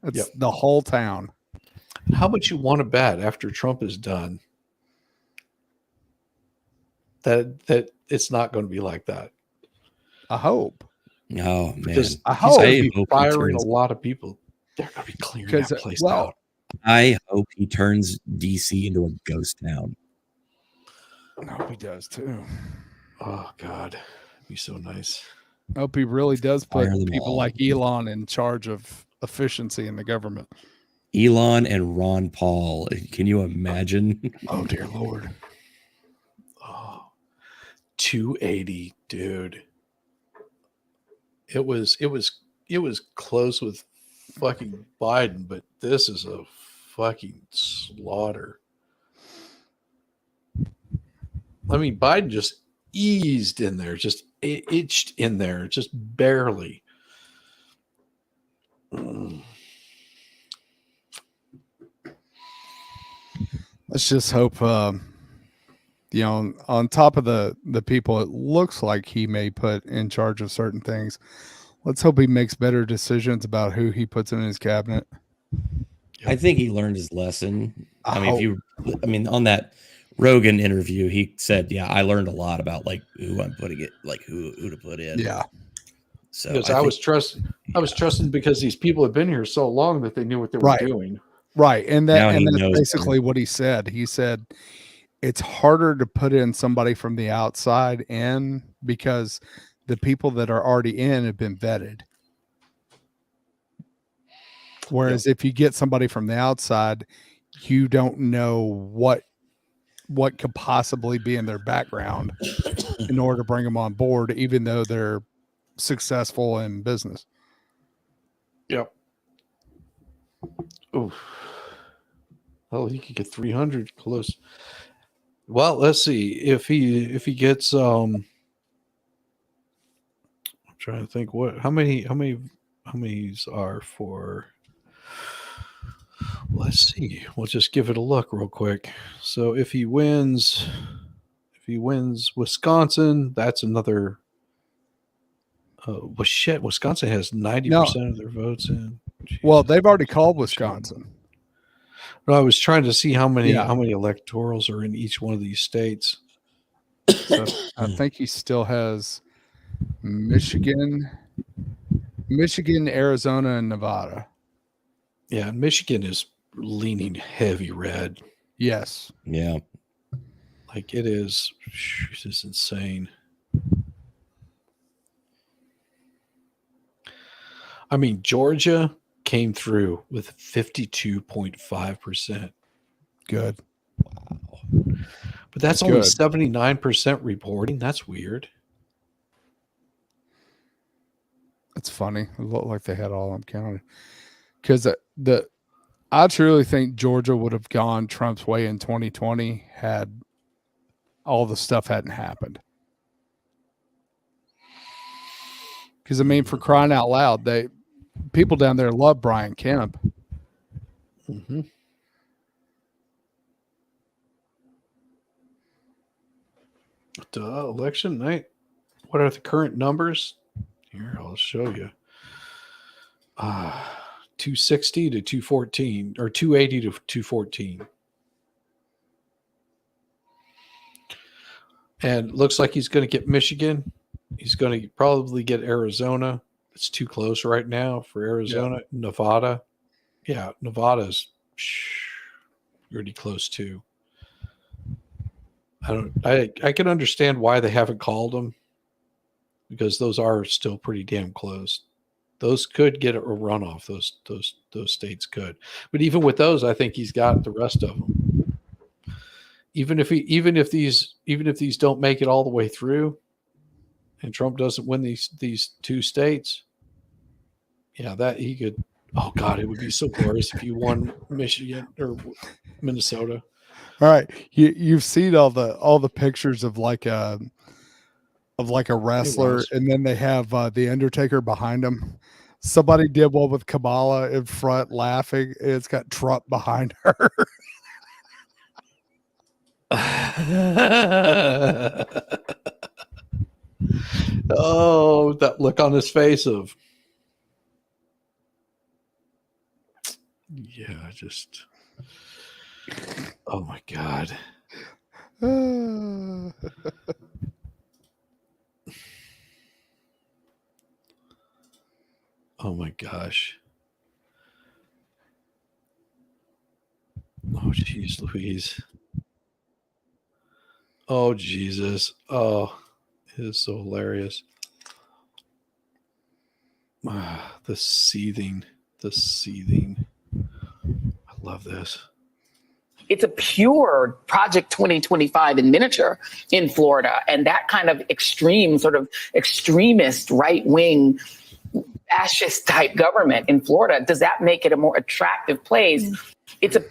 That's the whole town. How much you want to bet after Trump is done that it's not going to be like that? I hope. Oh man, because I hope he's firing a lot of people. They're going to be clearing that place out. I hope he turns DC into a ghost town. I hope he does too. Oh God, it'd be so nice. I hope he really does put Fire them people all. like Elon in charge of efficiency in the government. Elon and Ron Paul. Can you imagine? Oh dear Lord. Oh, 280, dude. It was close with fucking Biden, but this is a fucking slaughter. I mean, Biden just eased in there, just itched in there, just barely. Let's just hope, on top of the people it looks like he may put in charge of certain things, let's hope he makes better decisions about who he puts in his cabinet. I think he learned his lesson. On that Rogan interview, he said, "Yeah, I learned a lot about like who I'm putting it, like who to put in." Yeah. So because I was trusting because these people have been here so long that they knew what they were doing. Right. And that's knows basically what he said. He said it's harder to put in somebody from the outside in because the people that are already in have been vetted. Whereas if you get somebody from the outside, you don't know what could possibly be in their background in order to bring them on board, even though they're successful in business. Yep. Oh, well, he could get 300 close. Well, let's see if he gets. I'm trying to think how many's are for. Let's see. We'll just give it a look real quick. So if he wins Wisconsin, that's another. Well, shit. Wisconsin has 90% of their votes in. Well, they've already called Wisconsin. No, I was trying to see how many electorals are in each one of these states. So I think he still has Michigan, Arizona, and Nevada. Yeah, Michigan is leaning heavy red. Yes. Yeah. Like it is. This is insane. I mean, Georgia came through with 52.5%. Good. Wow. But that's only 79% reporting. That's weird. It's funny. It looked like they had all them counted. Because I truly think Georgia would have gone Trump's way in 2020 had all the stuff hadn't happened. Because I mean, for crying out loud, people down there love Brian Kemp. Mm-hmm. Election night. What are the current numbers? Here, I'll show you. 260 to 214, or 280 to 214. And looks like he's going to get Michigan. He's going to probably get Arizona. It's too close right now for Arizona. Yeah. Nevada. Yeah, Nevada's pretty close too. I can understand why they haven't called them, because those are still pretty damn close. Those could get a runoff. Those states could. But even with those, I think he's got the rest of them. Even if these don't make it all the way through, and Trump doesn't win these two states, yeah, that he could. Oh God, it would be so glorious if you won Michigan or Minnesota. All right, you've seen all the pictures of like a wrestler, and then they have the Undertaker behind him. Somebody did one with Kamala in front laughing. It's got Trump behind her. Oh, that look on his face of, yeah, just, oh my God. Oh my gosh. Oh, geez, Louise. Oh, Jesus. Oh, it is so hilarious. The seething. I love this. It's a pure Project 2025 in miniature in Florida. And that kind of extreme, sort of extremist, right-wing, fascist type government in Florida, does that make it a more attractive place? It's a.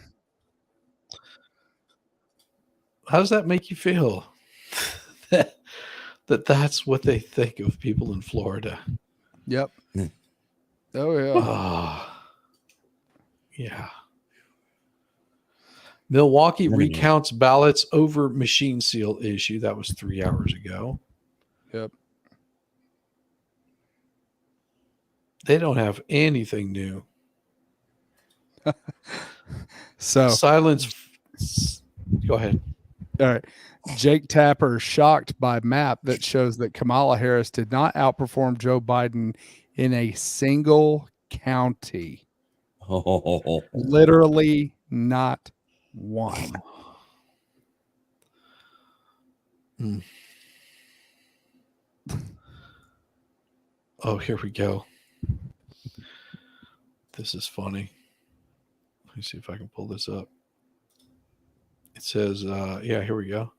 How does that make you feel? That's what they think of people in Florida. Yep. Oh yeah. Oh, yeah. Milwaukee recounts ballots over machine seal issue. That was 3 hours ago. Yep. They don't have anything new. So silence. Go ahead. All right. Jake Tapper shocked by map that shows that Kamala Harris did not outperform Joe Biden in a single county. Oh. Literally not one. Oh, here we go. This is funny. Let me see if I can pull this up. It says, yeah, here we go.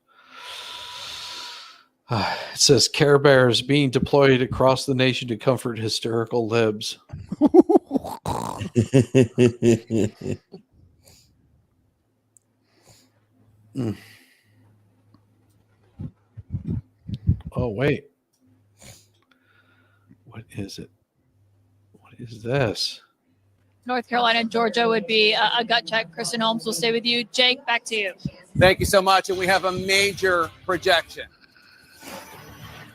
It says Care Bears being deployed across the nation to comfort hysterical libs. Oh, wait. What is it? What is this? North Carolina and Georgia would be a gut check. Kristen Holmes will stay with you. Jake, back to you. Thank you so much. And we have a major projection.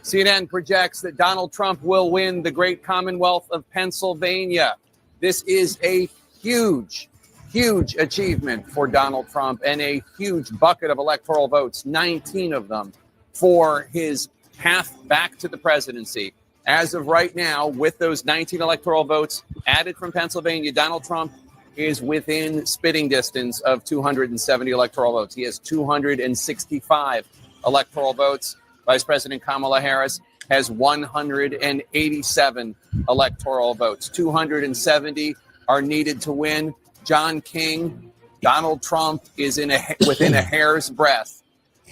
CNN projects that Donald Trump will win the great Commonwealth of Pennsylvania. This is a huge, huge achievement for Donald Trump and a huge bucket of electoral votes, 19 of them, for his path back to the presidency. As of right now, with those 19 electoral votes added from Pennsylvania, Donald Trump is within spitting distance of 270 electoral votes. He has 265 electoral votes. Vice President Kamala Harris has 187 electoral votes. 270 are needed to win. John King, Donald Trump is within a hair's breadth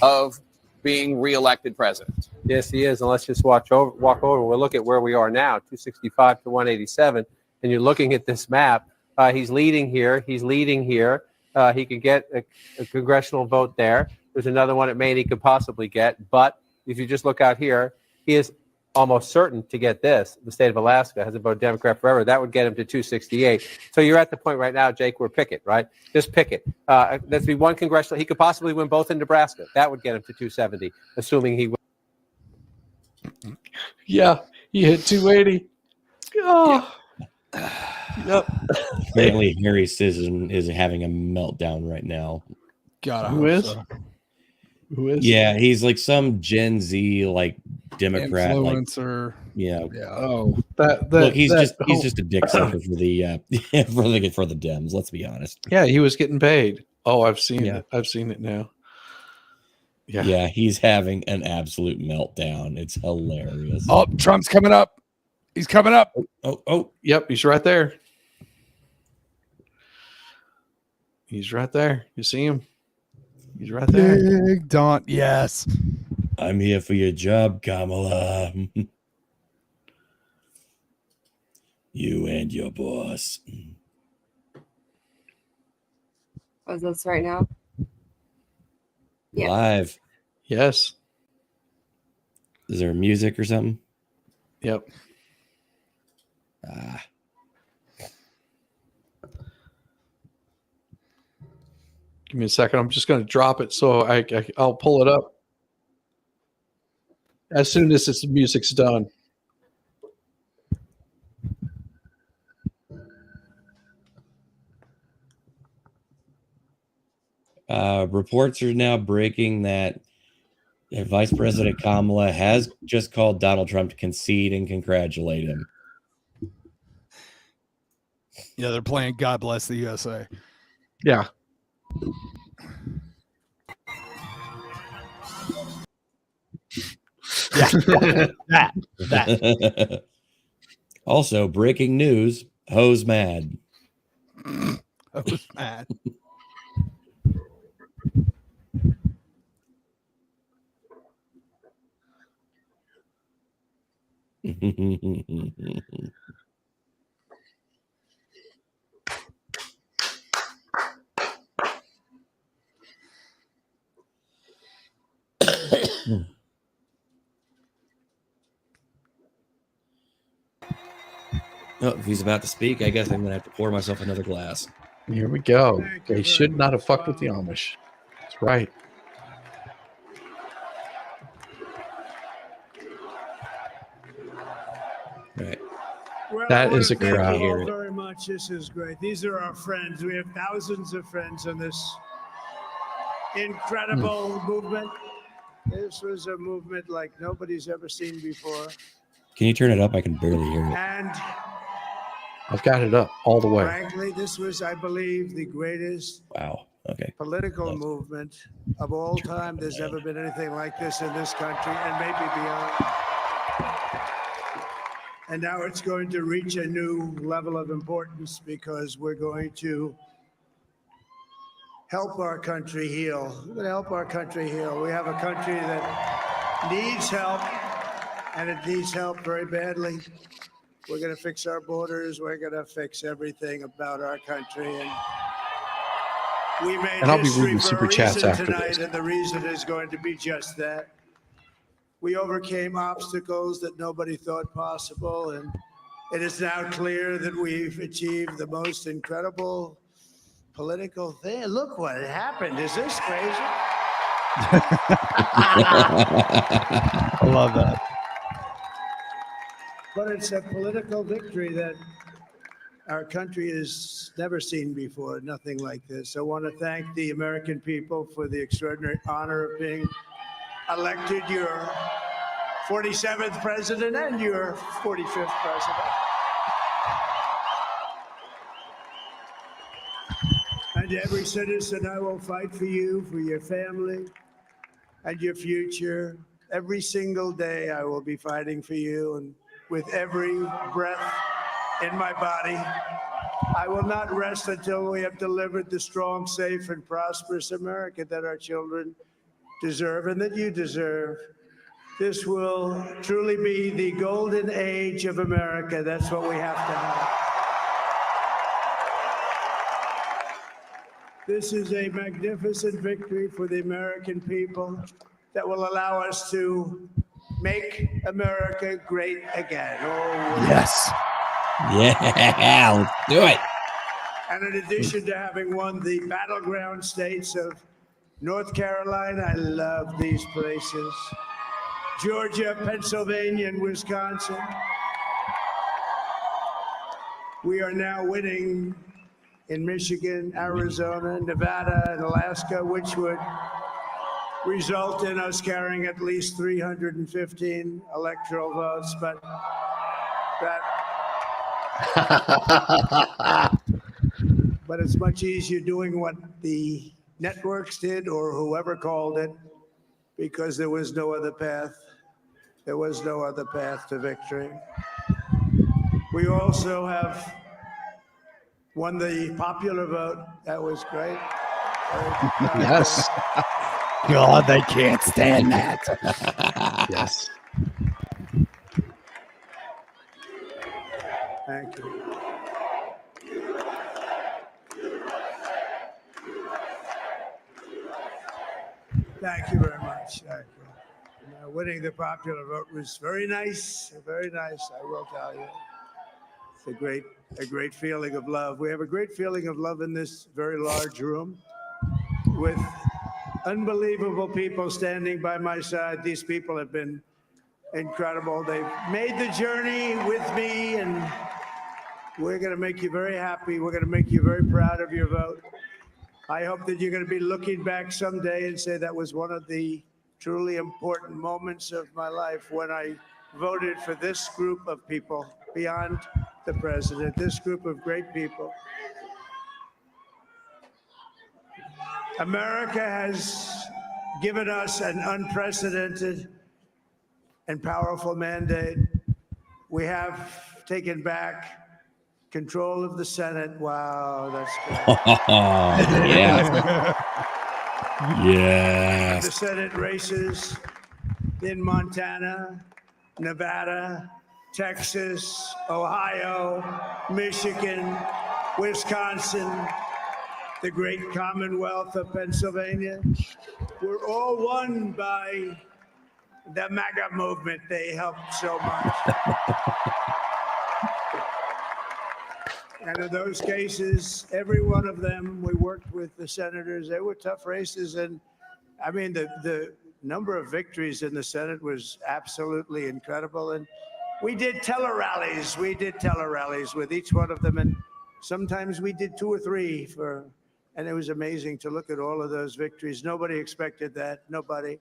of being reelected president. Yes, he is. And let's just walk over. We'll look at where we are now, 265 to 187. And you're looking at this map. He's leading here. He's leading here. He could get a congressional vote there. There's another one at Maine he could possibly get. But if you just look out here, he is almost certain to get this. The state of Alaska has a vote Democrat forever. That would get him to 268. So you're at the point right now, Jake, where pick it, right? Just pick it. That'd be one congressional. He could possibly win both in Nebraska. That would get him to 270, assuming he wins. Yeah, he hit 280. Oh. Yep. Apparently, Harry Sisson is having a meltdown right now. God, who is? Who is? Yeah, he's like some Gen Z like Democrat influencer. Like, yeah. Oh, that look, he's just a dick sucker for the for the Dems. Let's be honest. Yeah, he was getting paid. Oh, I've seen it. I've seen it now. Yeah, he's having an absolute meltdown. It's hilarious. Oh, Trump's coming up. He's coming up. Oh, yep, he's right there. He's right there. You see him? He's right there. Big Don. Yes. I'm here for your job, Kamala. You and your boss. Was this right now? Yeah. Live. Yes. Is there music or something? Yep. Give me a second. I'm just going to drop it so I'll pull it up as soon as this music's done. Reports are now breaking that Vice President Kamala has just called Donald Trump to concede and congratulate him. Yeah, they're playing God Bless the USA. Yeah. That. Also, breaking news: Ho's mad. Ho's mad. Oh, if he's about to speak, I guess I'm gonna have to pour myself another glass. Here we go. They should not have fucked with the Amish. That's right. Right. Well, That is a thank you crowd. all very much. This is great. These are our friends. We have thousands of friends in this incredible movement. This was a movement like nobody's ever seen before. Can you turn it up? I can barely hear it. And I've got it up all the way. frankly, this was, I believe, the greatest Wow. Okay. political movement of all time. There's never been anything like this in this country and maybe beyond. And now it's going to reach a new level of importance because we're going to help our country heal. We're going to help our country heal. We have a country that needs help, and it needs help very badly. We're going to fix our borders. We're going to fix everything about our country. And we made And I'll be history reading for super a chats reason after tonight, this. and the reason is going to be just that. We overcame obstacles that nobody thought possible, and it is now clear that we've achieved the most incredible political thing. Look what happened. Is this crazy? I love that. But it's a political victory that our country has never seen before, nothing like this. I want to thank the American people for the extraordinary honor of being elected your 47th president and your 45th president. And every citizen, I will fight for you, for your family, and your future. Every single day, I will be fighting for you, and with every breath in my body, I will not rest until we have delivered the strong, safe, and prosperous America that our children deserve and that you deserve. This will truly be the golden age of America. That's what we have to have. This is a magnificent victory for the American people that will allow us to make America great again. Oh, Yes. Yeah, let's do it. And in addition to having won the battleground states of North Carolina, I love these places, Georgia, Pennsylvania, and Wisconsin, we are now winning in Michigan, Arizona, Nevada, and Alaska, which would result in us carrying at least 315 electoral votes. But but it's much easier doing what the networks did or whoever called it, because there was no other path. There was no other path to victory. We also have won the popular vote. That was great. Yes. God, they can't stand that. Yes. Thank you. Thank you very much. Thank you. Winning the popular vote was very nice. Very nice, I will tell you. It's a great feeling of love. We have a great feeling of love in this very large room with unbelievable people standing by my side. These people have been incredible. They've made the journey with me, and we're going to make you very happy. We're going to make you very proud of your vote. I hope that you're going to be looking back someday and say that was one of the truly important moments of my life when I voted for this group of people beyond the president, this group of great people. America has given us an unprecedented and powerful mandate. We have taken back control of the Senate. Wow, that's good. Yeah. Yes. The Senate races in Montana, Nevada, Texas, Ohio, Michigan, Wisconsin, the great Commonwealth of Pennsylvania, were all won by the MAGA movement. They helped so much. And in those cases, every one of them, we worked with the senators. They were tough races. And I mean, the number of victories in the Senate was absolutely incredible. And we did tele-rallies. We did tele-rallies with each one of them. And sometimes we did 2 or 3 and it was amazing to look at all of those victories. Nobody expected that, nobody.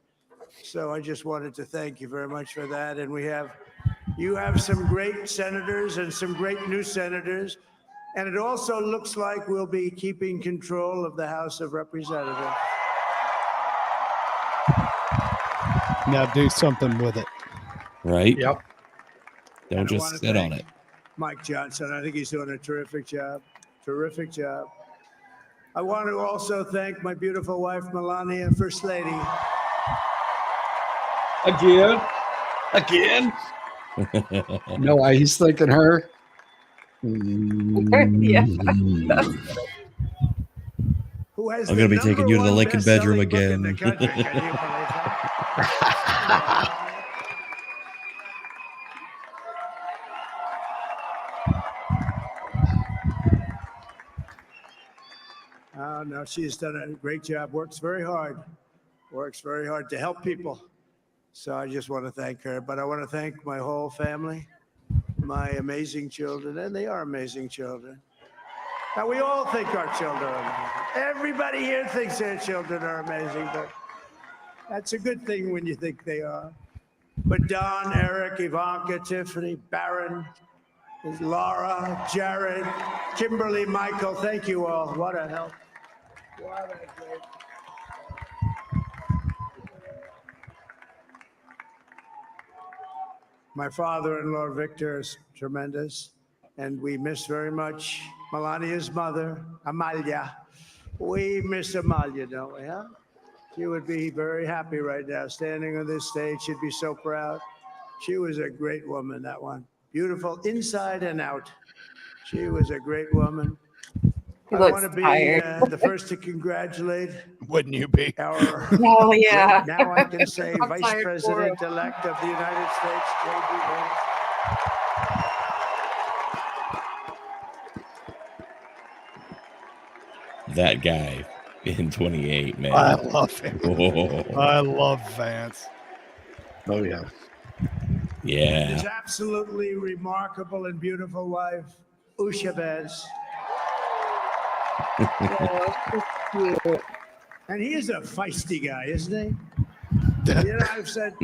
So I just wanted to thank you very much for that. And you have some great senators and some great new senators. And it also looks like we'll be keeping control of the House of Representatives. Now do something with it. Right? Yep. Don't just sit on it. Mike Johnson, I think he's doing a terrific job. Terrific job. I want to also thank my beautiful wife, Melania, First Lady. Again? No way, he's thinking her. Who has I'm going to be taking you to the Lincoln bedroom again. Oh, no, she's done a great job. Works very hard to help people. So I just want to thank her. But I want to thank my whole family, my amazing children, and they are amazing children. Now, we all think our children are amazing. Everybody here thinks their children are amazing, but that's a good thing when you think they are. But Don, Eric, Ivanka, Tiffany, Barron, Laura, Jared, Kimberly, Michael, thank you all. What a help. What a great. My father-in-law, Victor, is tremendous, and we miss very much Melania's mother, Amalia. We miss Amalia, don't we, huh? She would be very happy right now, standing on this stage. She'd be so proud. She was a great woman, that one. Beautiful inside and out. She was a great woman. He I looks want to be tired. the first to congratulate. Wouldn't you be? Oh, yeah. Now I can say I'm Vice tired for him. President-elect of the United States, J.D. Vance. That guy in 28, man. I love him. Oh. I love Vance. Oh, yeah. Yeah. His absolutely remarkable and beautiful wife, Usha Vance. And he is a feisty guy, isn't he? You know, I've said,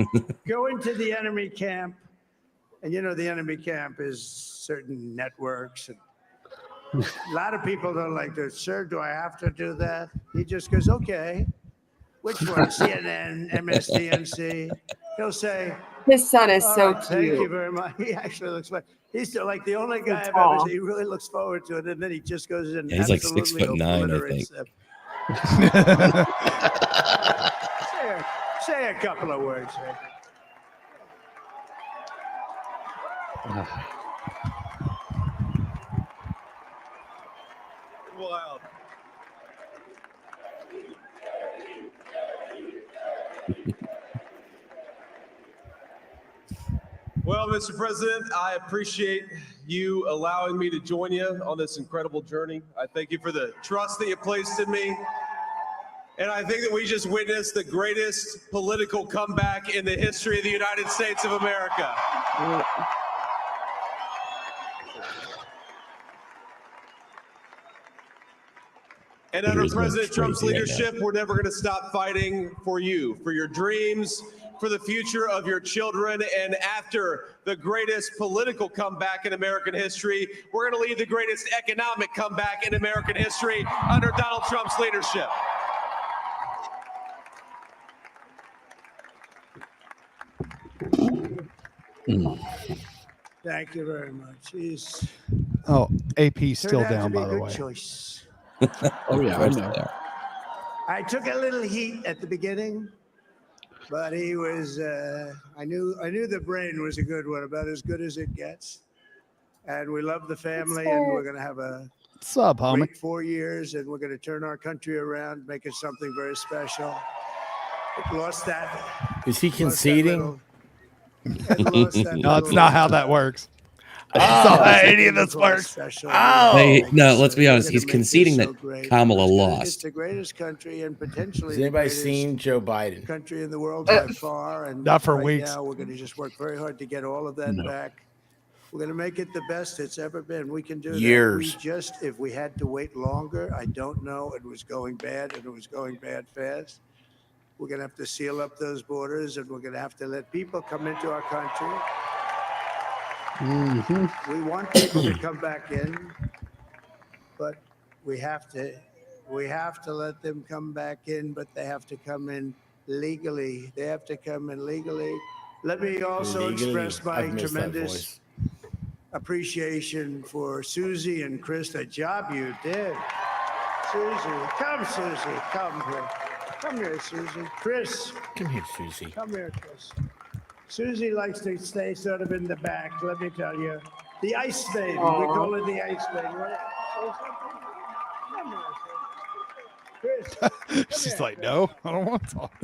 go into the enemy camp, and you know, the enemy camp is certain networks. And a lot of people don't like this. Sir, do I have to do that? He just goes, okay. Which one? CNN, MSDNC. He'll say, His son is "All so right, Thank you cute. very much." He actually looks like he's like the only guy I've tall. ever seen. He really looks forward to it, and then he just goes in. Yeah, he's like absolutely 6'9", I obliterates think. them. say a couple of words. Wild. Well, Mr. President, I appreciate you allowing me to join you on this incredible journey. I thank you for the trust that you placed in me. And I think that we just witnessed the greatest political comeback in the history of the United States of America. And under President Trump's leadership, we're never going to stop fighting for you, for your dreams, for the future of your children. And after the greatest political comeback in American history, we're going to lead the greatest economic comeback in American history under Donald Trump's leadership. Thank you very much. He's Oh, AP's still turned out down, to be by a the good way. choice. Oh, yeah, I know. I took a little heat at the beginning, but he was. I knew the brain was a good one, about as good as it gets. And we love the family, and we're going to have a What's up, homie? great 4 years, and we're going to turn our country around, make it something very special. It lost that. Is he conceding? No, it's not how that works. That's not how any of this works. No, let's be honest. He's conceding that Kamala It's lost. the greatest country and potentially Has the anybody greatest seen Joe Biden? country in the world by far. And Not for right weeks. now, we're going to just work very hard to get all of that back. We're going to make it the best it's ever been. We can do Years. that. We just, if we had to wait longer, I don't know. It was going bad, and it was going bad fast. We're going to have to seal up those borders, and we're going to have to let people come into our country. We want people to come back in, but we have to let them come back in, but they have to come in legally. They have to come in legally. Let me also Legally? express my I've missed that tremendous appreciation for Susie and Chris. The job you did. Susie, come, Susie. Come here. Come here, Susie. Chris. Come here, Susie. Come here, Chris. Susie likes to stay sort of in the back, let me tell you. The ice maiden. We call her the ice maiden. Come here, Chris. She's like, no, I don't want to talk.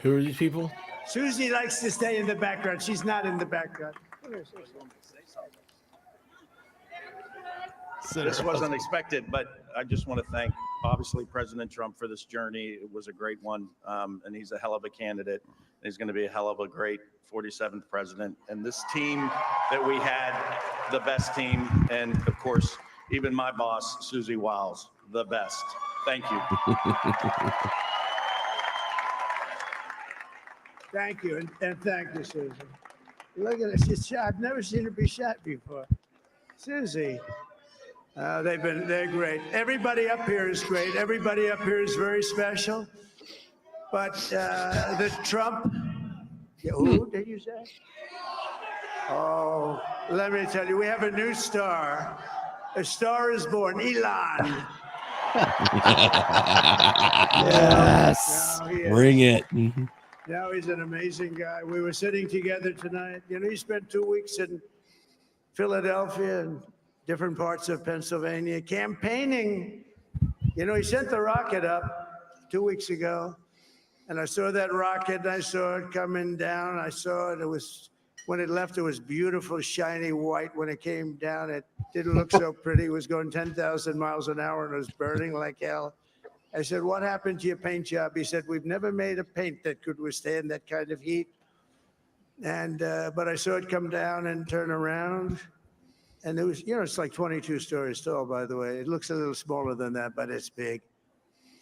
Who are these people? Susie likes to stay in the background. She's not in the background. Come here, Susie. This wasn't expected, but I just want to thank, obviously, President Trump for this journey. It was a great one, and he's a hell of a candidate. He's going to be a hell of a great 47th president. And this team that we had, the best team, and of course, even my boss, Susie Wiles, the best. Thank you. Thank you, and thank you, Susie. Look at this. She's shot. I've never seen her be shot before. Susie. They're great. Everybody up here is great. Everybody up here is very special. But the Trump, who did you say? Oh, let me tell you, we have a new star. A star is born, Elon. Yes. Bring it. Mhm. Now he's an amazing guy. We were sitting together tonight. You know, he spent 2 weeks in Philadelphia and different parts of Pennsylvania campaigning. You know, he sent the rocket up 2 weeks ago, and I saw that rocket. I saw it coming down. I saw it. It was, when it left, it was beautiful, shiny white. When it came down, it didn't look so pretty. It was going 10,000 miles an hour, and it was burning like hell. I said, what happened to your paint job? He said, we've never made a paint that could withstand that kind of heat. And, but I saw it come down and turn around. And it was, you know, it's like 22 stories tall, by the way. It looks a little smaller than that, but it's big.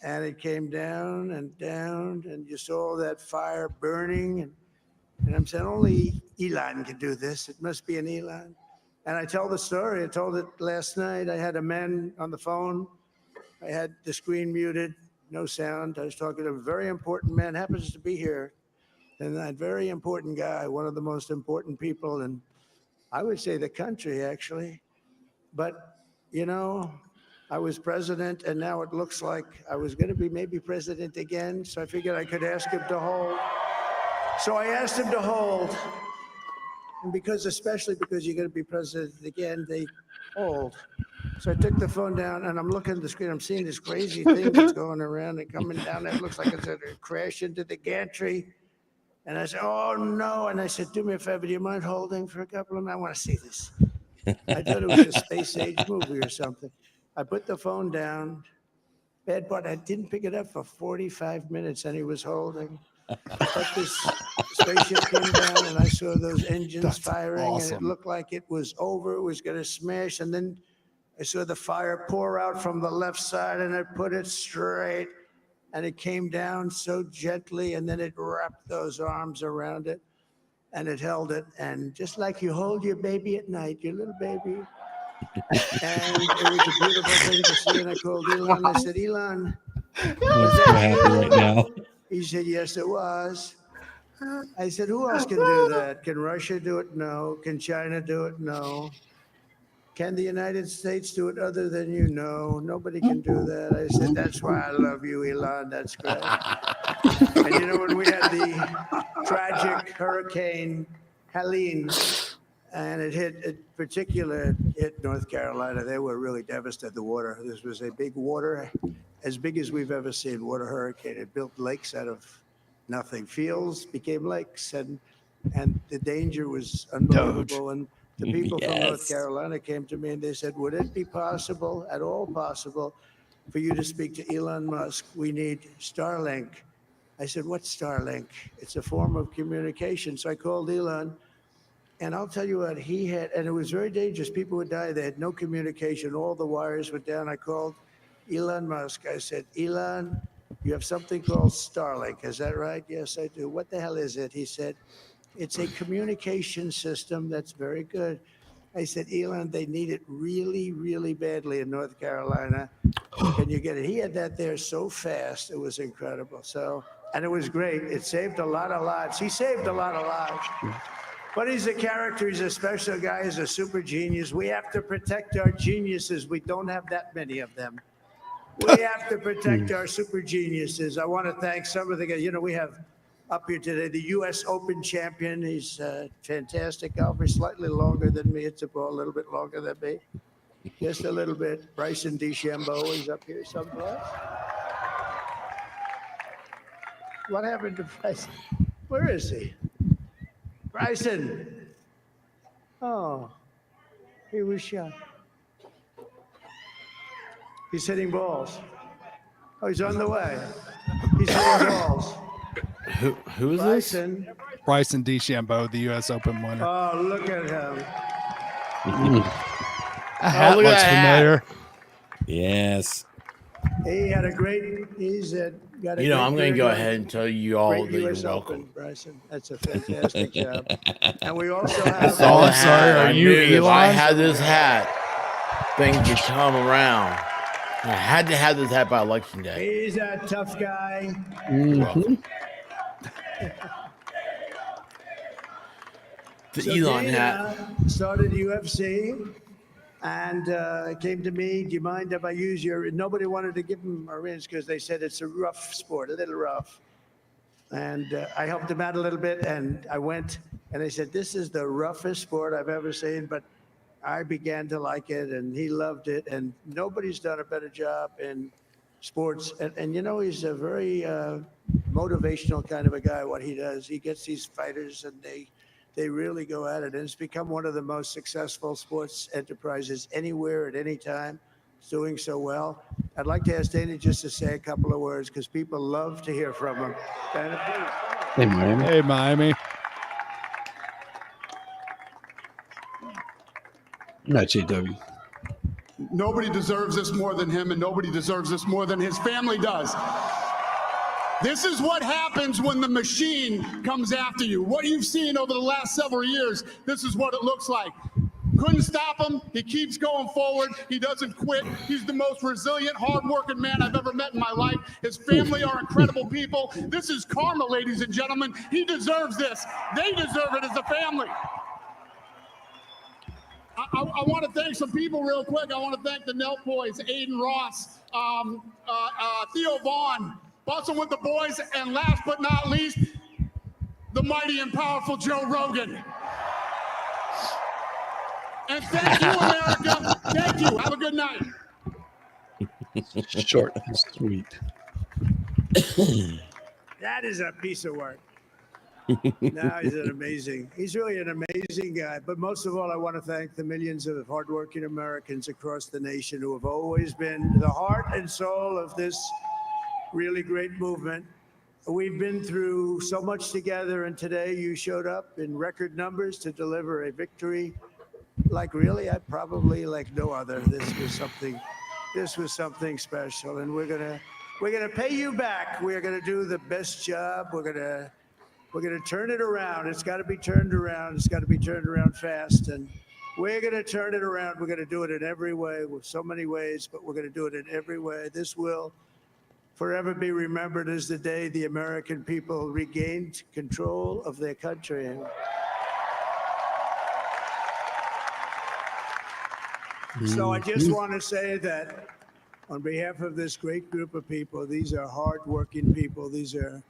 And it came down, and you saw that fire burning. And I'm saying, only Elon can do this. It must be an Elon. And I tell the story. I told it last night. I had a man on the phone. I had the screen muted, no sound. I was talking to a very important man, happens to be here. And that very important guy, one of the most important people in, I would say, the country, actually. But, you know, I was president, and now it looks like I was going to be maybe president again. So I figured I could ask him to hold. So I asked him to hold. And because, especially because you're going to be president again, they hold. So I took the phone down, and I'm looking at the screen. I'm seeing this crazy thing that's going around and coming down. It looks like it's going to crash into the gantry. And I said, oh, no. And I said, do me a favor. Do you mind holding for a couple of minutes? I want to see this. I thought it was a space age movie or something. I put the phone down. Bad part, I didn't pick it up for 45 minutes, and he was holding. But this spaceship came down, and I saw those engines firing, and it looked like it was over. It was going to smash. And then I saw the fire pour out from the left side, and it put it straight. And it came down so gently, and then it wrapped those arms around it, and it held it. And just like you hold your baby at night, your little baby. And it was a beautiful thing to see. And I called Elon. I said, Elon, I'm so happy right now. He said, yes, it was. I said, who else can do that? Can Russia do it? No. Can China do it? No. Can the United States do it other than you? No, nobody can do that. I said, that's why I love you, Elon. That's great. And you know, when we had the tragic Hurricane Helene, and it hit North Carolina, they were really devastated. The water, this was a big water, as big as we've ever seen, water hurricane. It built lakes out of nothing. Fields became lakes, and the danger was unbelievable. And the people from North Carolina came to me and they said, would it be possible, at all possible, for you to speak to Elon Musk? We need Starlink. I said, what's Starlink? It's a form of communication. So I called Elon, and I'll tell you what, he had, and it was very dangerous. People would die. They had no communication. All the wires were down. I called Elon Musk. I said, Elon, you have something called Starlink. Is that right? Yes, I do. What the hell is it? He said, it's a communication system that's very good. I said, Elon, they need it really, really badly in North Carolina. Can you get it? He had that there so fast. It was incredible. So, and it was great. It saved a lot of lives. He saved a lot of lives. But he's a character. He's a special guy. He's a super genius. We have to protect our geniuses. We don't have that many of them. We have to protect our super geniuses. I want to thank some of the guys. You know, we have up here today the U.S. Open champion. He's fantastic golfer, slightly longer than me. It's a ball, a little bit longer than me. Just a little bit. Bryson DeChambeau is up here someplace. What happened to Bryson? Where is he? Bryson. Oh, he was shot. He's hitting balls. Oh, he's on the way. He's hitting balls. Who is Bryson. this? Bryson DeChambeau, the U.S. Open winner. Oh, look at him. That hat look at looks that hat. familiar. Yes. He had a great. He's got a. You know, great I'm going to go career. ahead and tell you all Great that you're US welcome. Open, Bryson. That's a fantastic job. And we also have. That's all I'm sorry, are I you knew if I Elon? had this hat, things would come around. I had to have this hat by election day. He's a tough guy. The So Elon Dana hat. started UFC and came to me. Do you mind if I use your? Nobody wanted to give him a rinse because they said it's a rough sport, a little rough. And I helped him out a little bit, and I went and they said this is the roughest sport I've ever seen. But I began to like it, and he loved it. And nobody's done a better job in sports. And you know, he's a very motivational kind of a guy. What he does, he gets these fighters, and they really go at it. And it's become one of the most successful sports enterprises anywhere at any time. It's doing so well. I'd like to ask Dana just to say a couple of words because people love to hear from him. Dana, please. Hey, Miami. Hey, Miami. Not JW. Nobody deserves this more than him, and nobody deserves this more than his family does. This is what happens when the machine comes after you. What you've seen over the last several years, this is what it looks like. Couldn't stop him. He keeps going forward. He doesn't quit. He's the most resilient, hardworking man I've ever met in my life. His family are incredible people. This is karma, ladies and gentlemen. He deserves this. They deserve it as a family. I want to thank some people real quick. I want to thank the Nelk boys, Aiden Ross, Theo Vaughn, Bustin' with the boys, and last but not least, the mighty and powerful Joe Rogan. And thank you, America. Thank you. Have a good night. Short and sweet. That is a piece of work. No, he's really an amazing guy. But most of all, I want to thank the millions of hardworking Americans across the nation who have always been the heart and soul of this really great movement. We've been through so much together, and today you showed up in record numbers to deliver a victory like really, I probably like no other. This was something special, and we're gonna pay you back. We're gonna do the best job. We're gonna turn it around. It's got to be turned around. It's got to be turned around fast, and we're gonna turn it around. We're gonna do it in every way, with so many ways, but we're gonna do it in every way. This will forever be remembered as the day the American people regained control of their country. So I just want to say that on behalf of this great group of people, these are hardworking people. These are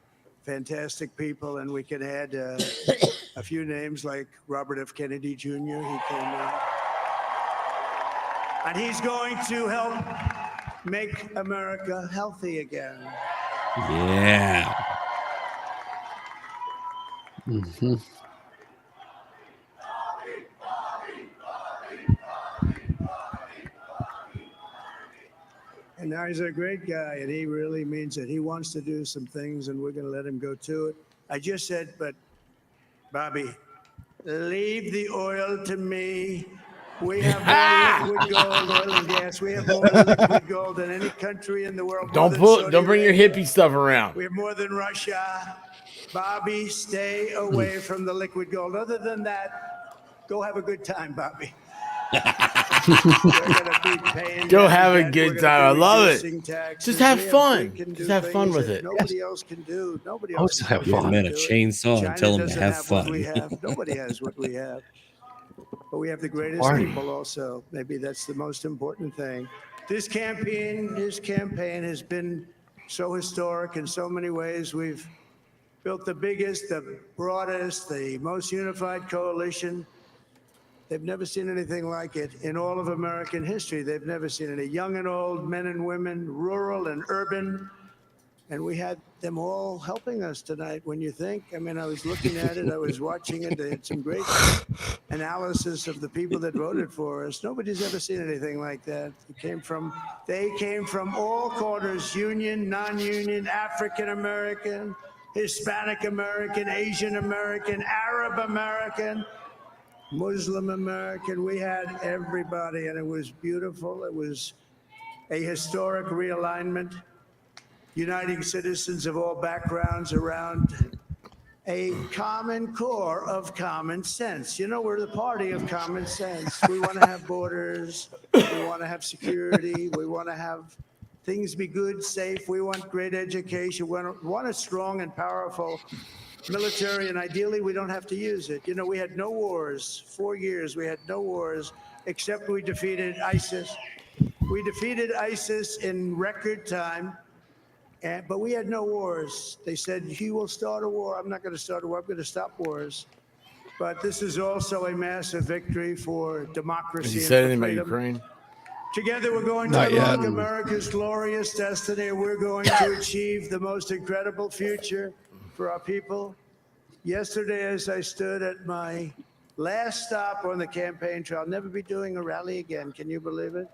fantastic people, and we can add a few names like Robert F. Kennedy Jr. He came in, and he's going to help make America healthy again. Yeah. Mm-hmm. And now he's a great guy, and he really means it. He wants to do some things, and we're going to let him go to it. I just said, but Bobby, leave the oil to me. We have more liquid gold, oil and gas. We have more liquid gold than any country in the world. Don't bring your hippie stuff around. We have more than Russia. Bobby, stay away from the liquid gold. Other than that, go have a good time, Bobby. Go have a good time. I love it. Just have fun. Just have fun with it. Nobody else can do. Nobody Always else have can Give fun. men a chainsaw and tell them to have what we fun. have. Nobody has what we have. But we have the greatest Party. people also. Maybe that's the most important thing. This campaign has been so historic in so many ways. We've built the biggest, the broadest, the most unified coalition. They've never seen anything like it in all of American history. They've never seen it. Young and old, men and women, rural and urban. And we had them all helping us tonight. When you think, I mean, I was looking at it, I was watching it. They had some great analysis of the people that voted for us. Nobody's ever seen anything like that. They came from all corners, union, non-union, African American, Hispanic American, Asian American, Arab American, Muslim American. We had everybody, and it was beautiful. It was a historic realignment, uniting citizens of all backgrounds around a common core of common sense. You know, we're the party of common sense. We want to have borders. We want to have security. We want to have things be good, safe. We want great education. We want a strong and powerful military, and ideally, we don't have to use it. You know, we had no wars. 4 years, we had no wars, except we defeated ISIS. We defeated ISIS in record time. But we had no wars. They said, he will start a war. I'm not going to start a war. I'm going to stop wars. But this is also a massive victory for democracy. Has he and said for anything about freedom. Ukraine? Together, we're going to unlock America's glorious destiny. We're going to achieve the most incredible future for our people. Yesterday, as I stood at my last stop on the campaign trail, I'll never be doing a rally again. Can you believe it?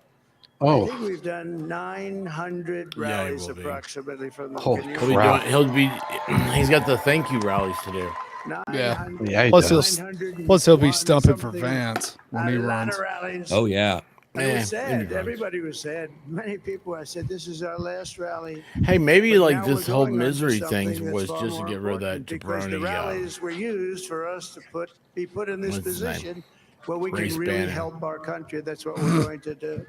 Oh. I think we've done 900 rallies approximately from the He's got the thank you rallies to do. Yeah. Yeah. Plus he'll be stumping for Vance when he runs. Oh yeah. It was sad. Everybody was sad. Many people, I said, this is our last rally. Hey, maybe But like now this we're whole going on to misery something thing that's was far just to more get rid of that important, because the jabroni. rallies were used for us to be put in this What's his name? position where we Race can really banner. help our country. That's what we're going to do.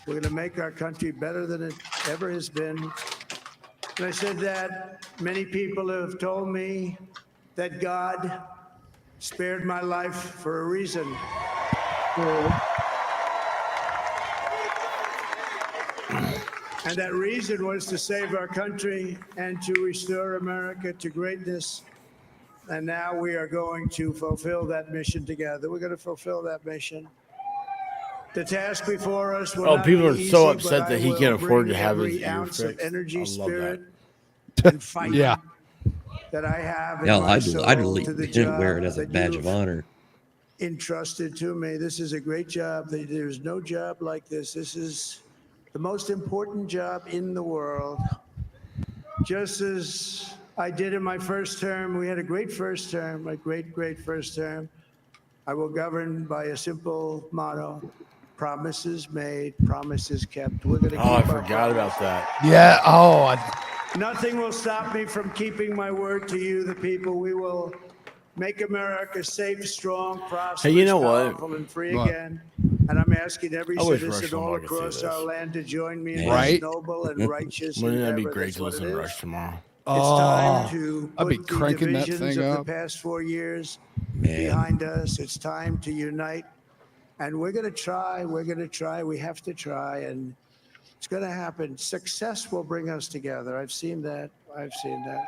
We're going to make our country better than it ever has been. And I said that many people have told me that God spared my life for a reason. And that reason was to save our country and to restore America to greatness. And now we are going to fulfill that mission together. We're going to fulfill that mission. The task before us will not people be are so easy, upset but that I he will can't afford bring to have his every ear ounce of fixed. energy, I love spirit, that. and fight Yeah. that I have in Yeah, my I'd soul to the wear it job as a that badge you've of honor. entrusted to me. This is a great job. There's no job like this. This is the most important job in the world. Just as I did in my first term, we had a great first term, a great, great first term. I will govern by a simple motto: promises made, promises kept. We're going to keep Oh, I our forgot promises. about that. Yeah. Oh, Nothing will stop me from keeping my word to you, the people. We will make America safe, strong, prosperous, Hey, you know what? powerful, and free What? again. And I'm asking every I wish citizen Rush all Limbaugh could say across this. our land to join me in Right? this noble and righteous Wouldn't that endeavor. be great That's to what listen it to is. Rush tomorrow? It's time to I'd be put the cranking that divisions thing of the up. past 4 years Man. behind us. It's time to unite. And we're going to try. We're going to try. We have to try. And it's going to happen. Success will bring us together. I've seen that. I've seen that.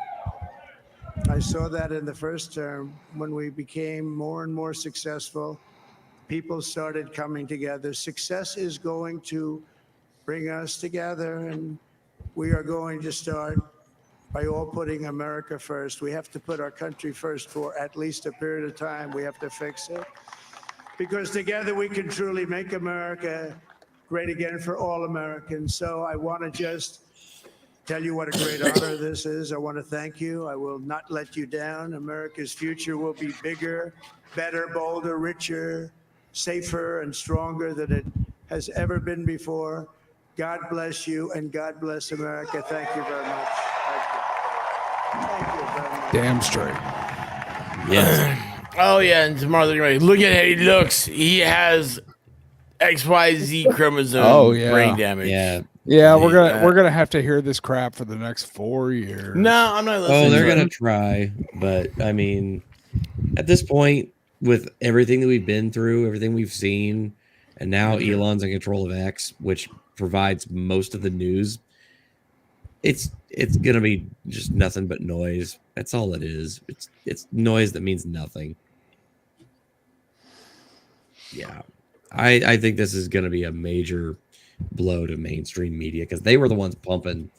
I saw that in the first term when we became more and more successful. People started coming together. Success is going to bring us together, and we are going to start by all putting America first. We have to put our country first for at least a period of time. We have to fix it, because together we can truly make America great again for all Americans. So I want to just tell you what a great honor this is. I want to thank you. I will not let you down. America's future will be bigger, better, bolder, richer, safer, and stronger than it has ever been before. God bless you, and God bless America. Thank you very much. Thank you very much. Damn straight. Yes. Oh yeah, and tomorrow they're gonna look at how he looks. He has XYZ chromosome Oh, yeah. brain damage. Yeah. Yeah, we're gonna have to hear this crap for the next 4 years. No, I'm not listening. Oh, they're to gonna it. try, but I mean, at this point, with everything that we've been through, everything we've seen, and now Elon's in control of X, which provides most of the news, it's gonna be just nothing but noise. That's all it is. It's noise that means nothing. Yeah, I think this is gonna be a major blow to mainstream media because they were the ones pumping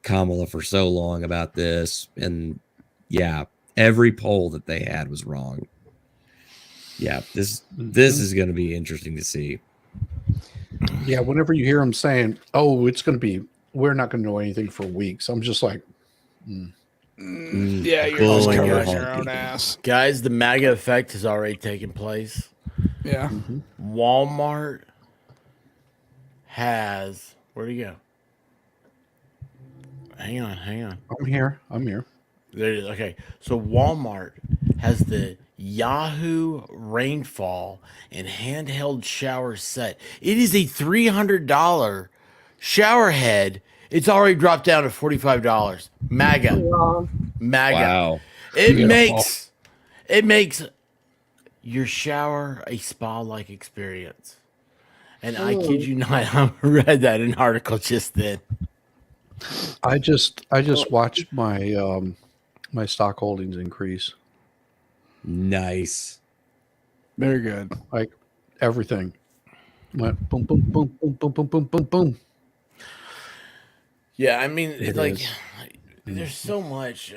Kamala for so long about this, and yeah, every poll that they had was wrong. Yeah, this is going to be interesting to see. Yeah, whenever you hear them saying, "Oh, it's going to be," we're not going to know anything for weeks. I'm just like, yeah, you're just covering your own ass, guys. The MAGA effect has already taken place. Yeah, Walmart has. Where'd he go? Hang on. I'm here. There it is. Okay, so Walmart has the Yahoo rainfall and handheld shower set. It is a $300 shower head. It's already dropped down to $45. MAGA. Wow. It makes your shower a spa-like experience. And I kid you not, I read that in an article just then. I just watched my my stock holdings increase. Nice. Very good. Like everything went boom, boom, boom, boom, boom, boom, boom, boom, boom. Yeah, I mean, it's like is. there's so much.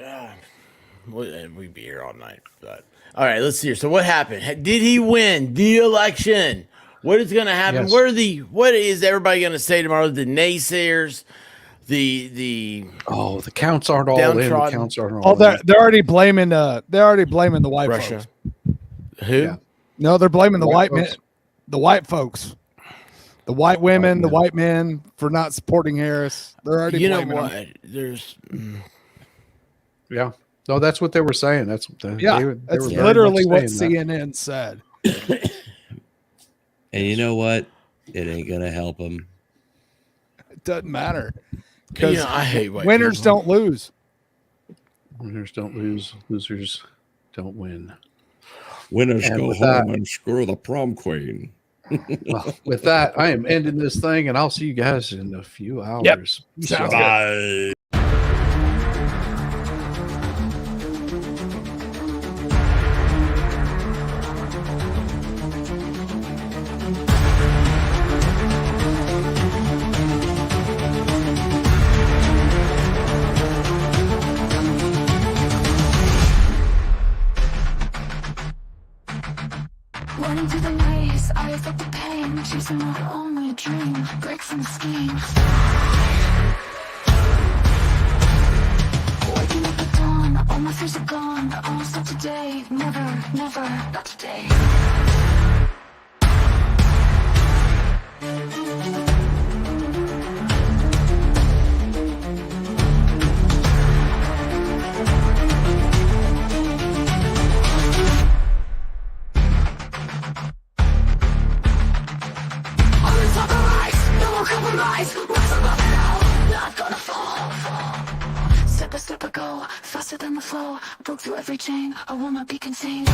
We'd be here all night. But all right, let's see here. So what happened? Did he win the election? What is going to happen? Yes. What is everybody going to say tomorrow? The naysayers, the counts aren't all in. The downtrodden. counts aren't Oh, all in. they're already blaming the white Russia. folks. Who? Yeah. No, they're blaming the white men, folks. the white folks, the white women, the white men for not supporting Harris. They're already blaming what? them. There's Yeah. No, that's what they were saying. That's what they Yeah, were that's very literally much what saying that. CNN said. And you know what? It ain't gonna help them. It doesn't matter because I hate white winners people. don't lose. Winners don't lose. Losers don't win. Winners And go with home that- and screw the prom queen. Well, with that, I am ending this thing, and I'll see you guys in a few hours. Yep. Peace Sounds out. good. Bye. Running through the maze, I felt the pain, chasing what only a dream, breaks and schemes. Waking up at dawn, all my fears are gone. I'll stop today, never, never, not today. Compromise, rise above it all, not gonna fall. Step by step I go, faster than the flow. Broke through every chain, I will not be contained.